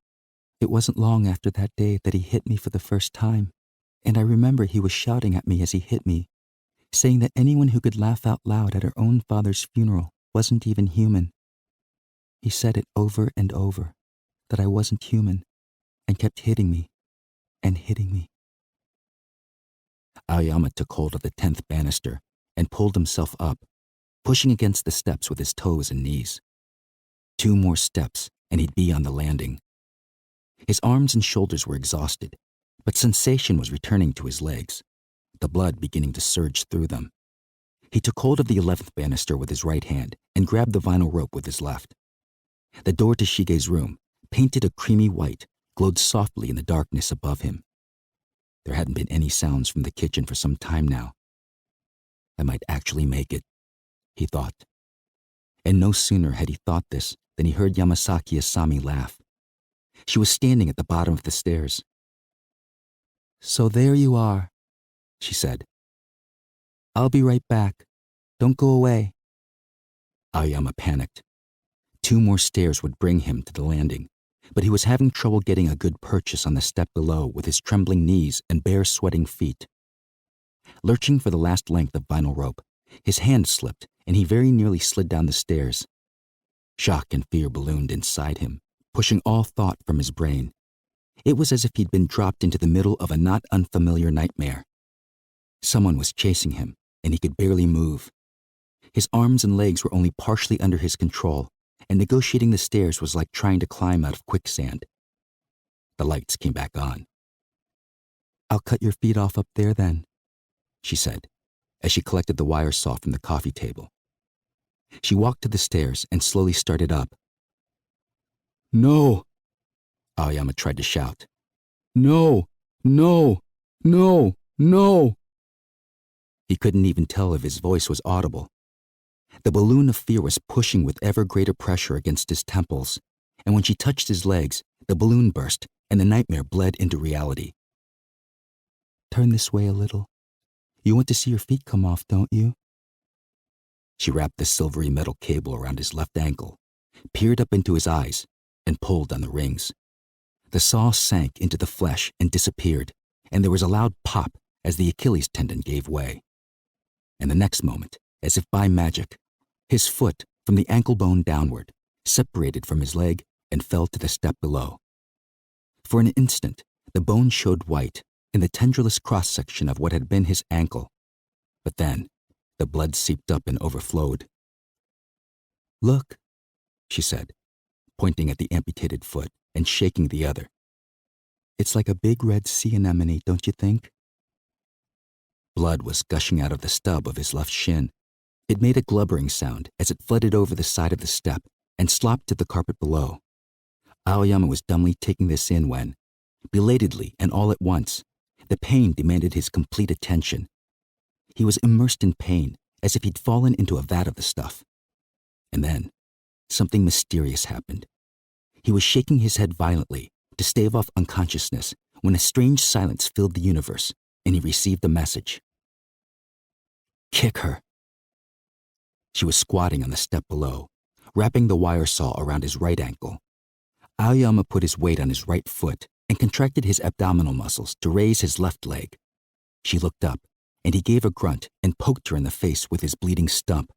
It wasn't long after that day that he hit me for the first time, and I remember he was shouting at me as he hit me, saying that anyone who could laugh out loud at her own father's funeral wasn't even human. He said it over and over, that I wasn't human, and kept hitting me and hitting me. Aoyama took hold of the 10th banister and pulled himself up, pushing against the steps with his toes and knees. 2 more steps, and he'd be on the landing. His arms and shoulders were exhausted, but sensation was returning to his legs, the blood beginning to surge through them. He took hold of the 11th banister with his right hand and grabbed the vinyl rope with his left. The door to Shige's room, painted a creamy white, glowed softly in the darkness above him. There hadn't been any sounds from the kitchen for some time now. I might actually make it, he thought. And no sooner had he thought this than he heard Yamasaki Asami laugh. She was standing at the bottom of the stairs. So there you are, she said. I'll be right back. Don't go away. Aoyama panicked. 2 more stairs would bring him to the landing, but he was having trouble getting a good purchase on the step below with his trembling knees and bare sweating feet. Lurching for the last length of vinyl rope, his hand slipped and he very nearly slid down the stairs. Shock and fear ballooned inside him, pushing all thought from his brain. It was as if he'd been dropped into the middle of a not unfamiliar nightmare. Someone was chasing him, and he could barely move. His arms and legs were only partially under his control, and negotiating the stairs was like trying to climb out of quicksand. The lights came back on. I'll cut your feet off up there then, she said, as she collected the wire saw from the coffee table. She walked to the stairs and slowly started up. No, Aoyama tried to shout. No, no, no, no. He couldn't even tell if his voice was audible. The balloon of fear was pushing with ever greater pressure against his temples, and when she touched his legs, the balloon burst and the nightmare bled into reality. Turn this way a little. You want to see your feet come off, don't you? She wrapped the silvery metal cable around his left ankle, peered up into his eyes, and pulled on the rings. The saw sank into the flesh and disappeared, and there was a loud pop as the Achilles tendon gave way. And the next moment, as if by magic, his foot, from the ankle bone downward, separated from his leg and fell to the step below. For an instant, the bone showed white in the tendrilous cross-section of what had been his ankle, but then the blood seeped up and overflowed. Look, she said, pointing at the amputated foot and shaking the other. It's like a big red sea anemone, don't you think? Blood was gushing out of the stub of his left shin. It made a glubbering sound as it flooded over the side of the step and slopped to the carpet below. Aoyama was dumbly taking this in when, belatedly and all at once, the pain demanded his complete attention. He was immersed in pain, as if he'd fallen into a vat of the stuff. And then, something mysterious happened. He was shaking his head violently to stave off unconsciousness when a strange silence filled the universe, and he received a message. Kick her. She was squatting on the step below, wrapping the wire saw around his right ankle. Aoyama put his weight on his right foot and contracted his abdominal muscles to raise his left leg. She looked up, and he gave a grunt and poked her in the face with his bleeding stump.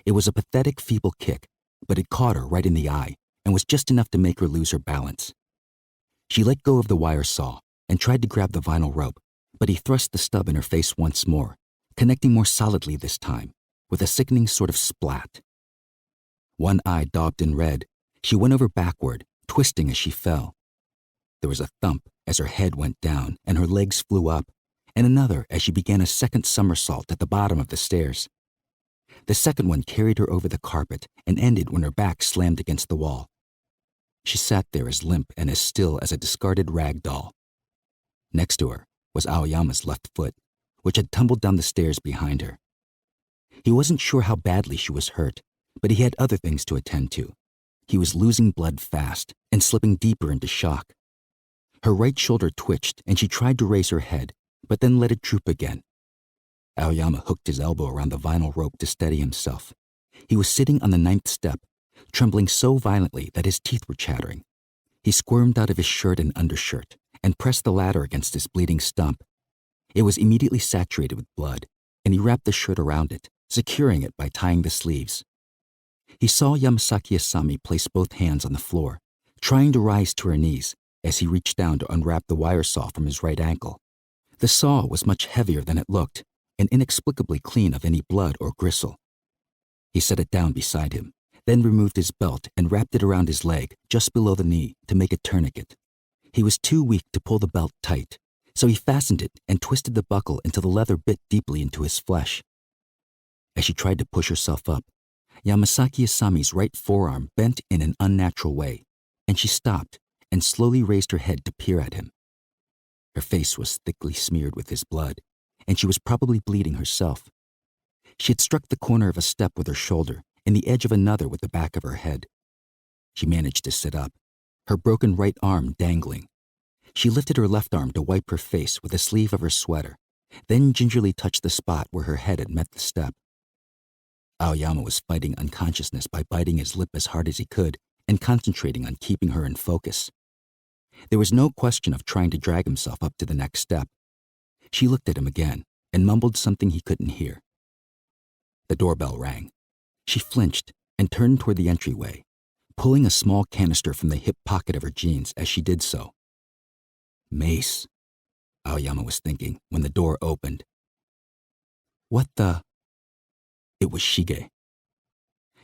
It was a pathetic, feeble kick, but it caught her right in the eye and was just enough to make her lose her balance. She let go of the wire saw and tried to grab the vinyl rope, but he thrust the stub in her face once more, connecting more solidly this time, with a sickening sort of splat. One eye daubed in red, she went over backward, twisting as she fell. There was a thump as her head went down and her legs flew up, and another as she began a second somersault at the bottom of the stairs. The second one carried her over the carpet and ended when her back slammed against the wall. She sat there as limp and as still as a discarded rag doll. Next to her was Aoyama's left foot, which had tumbled down the stairs behind her. He wasn't sure how badly she was hurt, but he had other things to attend to. He was losing blood fast and slipping deeper into shock. Her right shoulder twitched and she tried to raise her head, but then let it droop again. Aoyama hooked his elbow around the vinyl rope to steady himself. He was sitting on the 9th step, trembling so violently that his teeth were chattering. He squirmed out of his shirt and undershirt and pressed the ladder against his bleeding stump. It was immediately saturated with blood, and he wrapped the shirt around it, securing it by tying the sleeves. He saw Yamasaki Asami place both hands on the floor, trying to rise to her knees as he reached down to unwrap the wire saw from his right ankle. The saw was much heavier than it looked, and inexplicably clean of any blood or gristle. He set it down beside him, then removed his belt and wrapped it around his leg, just below the knee, to make a tourniquet. He was too weak to pull the belt tight, so he fastened it and twisted the buckle until the leather bit deeply into his flesh. As she tried to push herself up, Yamasaki Asami's right forearm bent in an unnatural way, and she stopped and slowly raised her head to peer at him. Her face was thickly smeared with his blood, and she was probably bleeding herself. She had struck the corner of a step with her shoulder and the edge of another with the back of her head. She managed to sit up, her broken right arm dangling. She lifted her left arm to wipe her face with the sleeve of her sweater, then gingerly touched the spot where her head had met the step. Aoyama was fighting unconsciousness by biting his lip as hard as he could and concentrating on keeping her in focus. There was no question of trying to drag himself up to the next step. She looked at him again and mumbled something he couldn't hear. The doorbell rang. She flinched and turned toward the entryway, pulling a small canister from the hip pocket of her jeans as she did so. Mace, Aoyama was thinking when the door opened. What the? It was Shige.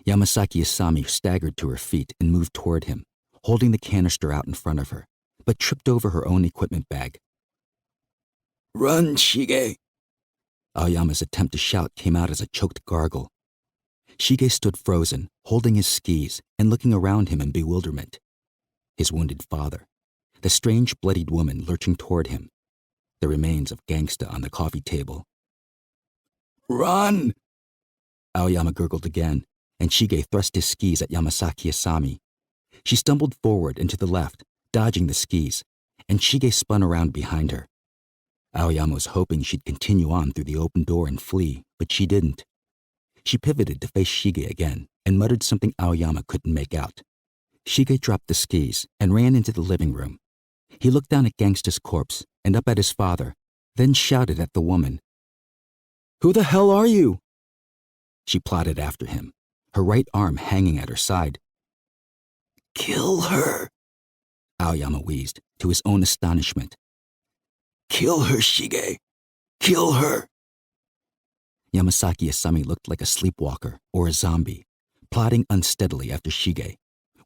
Yamasaki Asami staggered to her feet and moved toward him, holding the canister out in front of her, but tripped over her own equipment bag. Run, Shige! Aoyama's attempt to shout came out as a choked gargle. Shige stood frozen, holding his skis and looking around him in bewilderment. His wounded father, the strange bloodied woman lurching toward him, the remains of Gangsta on the coffee table. Run! Aoyama gurgled again, and Shige thrust his skis at Yamasaki Asami. She stumbled forward and to the left, dodging the skis, and Shige spun around behind her. Aoyama was hoping she'd continue on through the open door and flee, but she didn't. She pivoted to face Shige again and muttered something Aoyama couldn't make out. Shige dropped the skis and ran into the living room. He looked down at Gangsta's corpse and up at his father, then shouted at the woman. Who the hell are you? She plodded after him, her right arm hanging at her side. Kill her, Aoyama wheezed, to his own astonishment. Kill her, Shige. Kill her. Yamasaki Asami looked like a sleepwalker or a zombie, plodding unsteadily after Shige,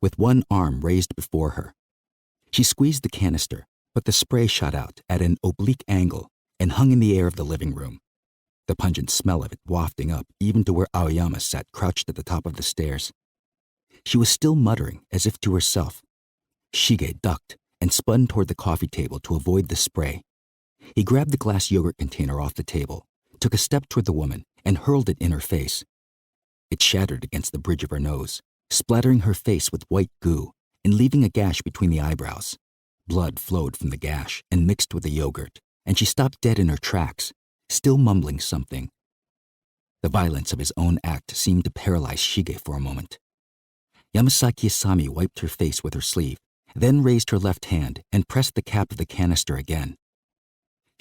with one arm raised before her. She squeezed the canister, but the spray shot out at an oblique angle and hung in the air of the living room, the pungent smell of it wafting up even to where Aoyama sat crouched at the top of the stairs. She was still muttering as if to herself. Shige ducked and spun toward the coffee table to avoid the spray. He grabbed the glass yogurt container off the table, took a step toward the woman, and hurled it in her face. It shattered against the bridge of her nose, splattering her face with white goo and leaving a gash between the eyebrows. Blood flowed from the gash and mixed with the yogurt, and she stopped dead in her tracks, still mumbling something. The violence of his own act seemed to paralyze Shige for a moment. Yamasaki Asami wiped her face with her sleeve, then raised her left hand and pressed the cap of the canister again.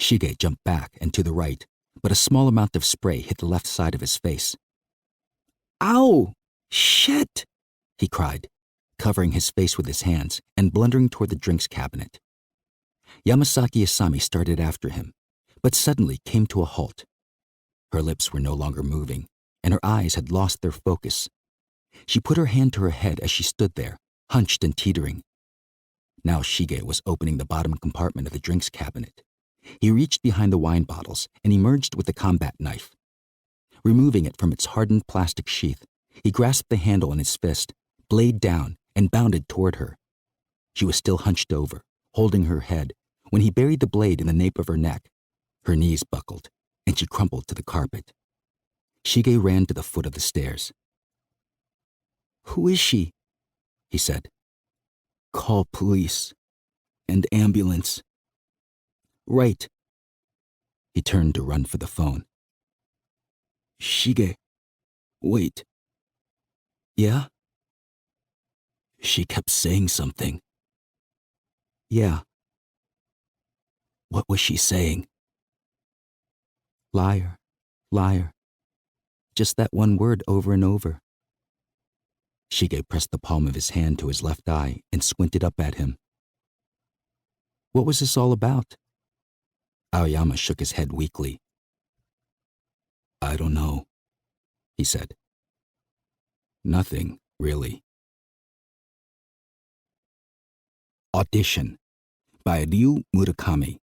Shige jumped back and to the right, but a small amount of spray hit the left side of his face. "Ow! Shit!" he cried, covering his face with his hands and blundering toward the drinks cabinet. Yamasaki Asami started after him, but suddenly came to a halt. Her lips were no longer moving, and her eyes had lost their focus. She put her hand to her head as she stood there, hunched and teetering. Now Shige was opening the bottom compartment of the drinks cabinet. He reached behind the wine bottles and emerged with a combat knife. Removing it from its hardened plastic sheath, he grasped the handle in his fist, blade down, and bounded toward her. She was still hunched over, holding her head, when he buried the blade in the nape of her neck. Her knees buckled, and she crumpled to the carpet. Shige ran to the foot of the stairs. "Who is she?" he said. "Call police. And ambulance." "Right." He turned to run for the phone. "Shige, wait." "Yeah?" "She kept saying something." "Yeah." "What was she saying?" "Liar, liar." Just that one word over and over. Shige pressed the palm of his hand to his left eye and squinted up at him. "What was this all about?" Aoyama shook his head weakly. "I don't know," he said. "Nothing, really." Audition by Ryu Murakami.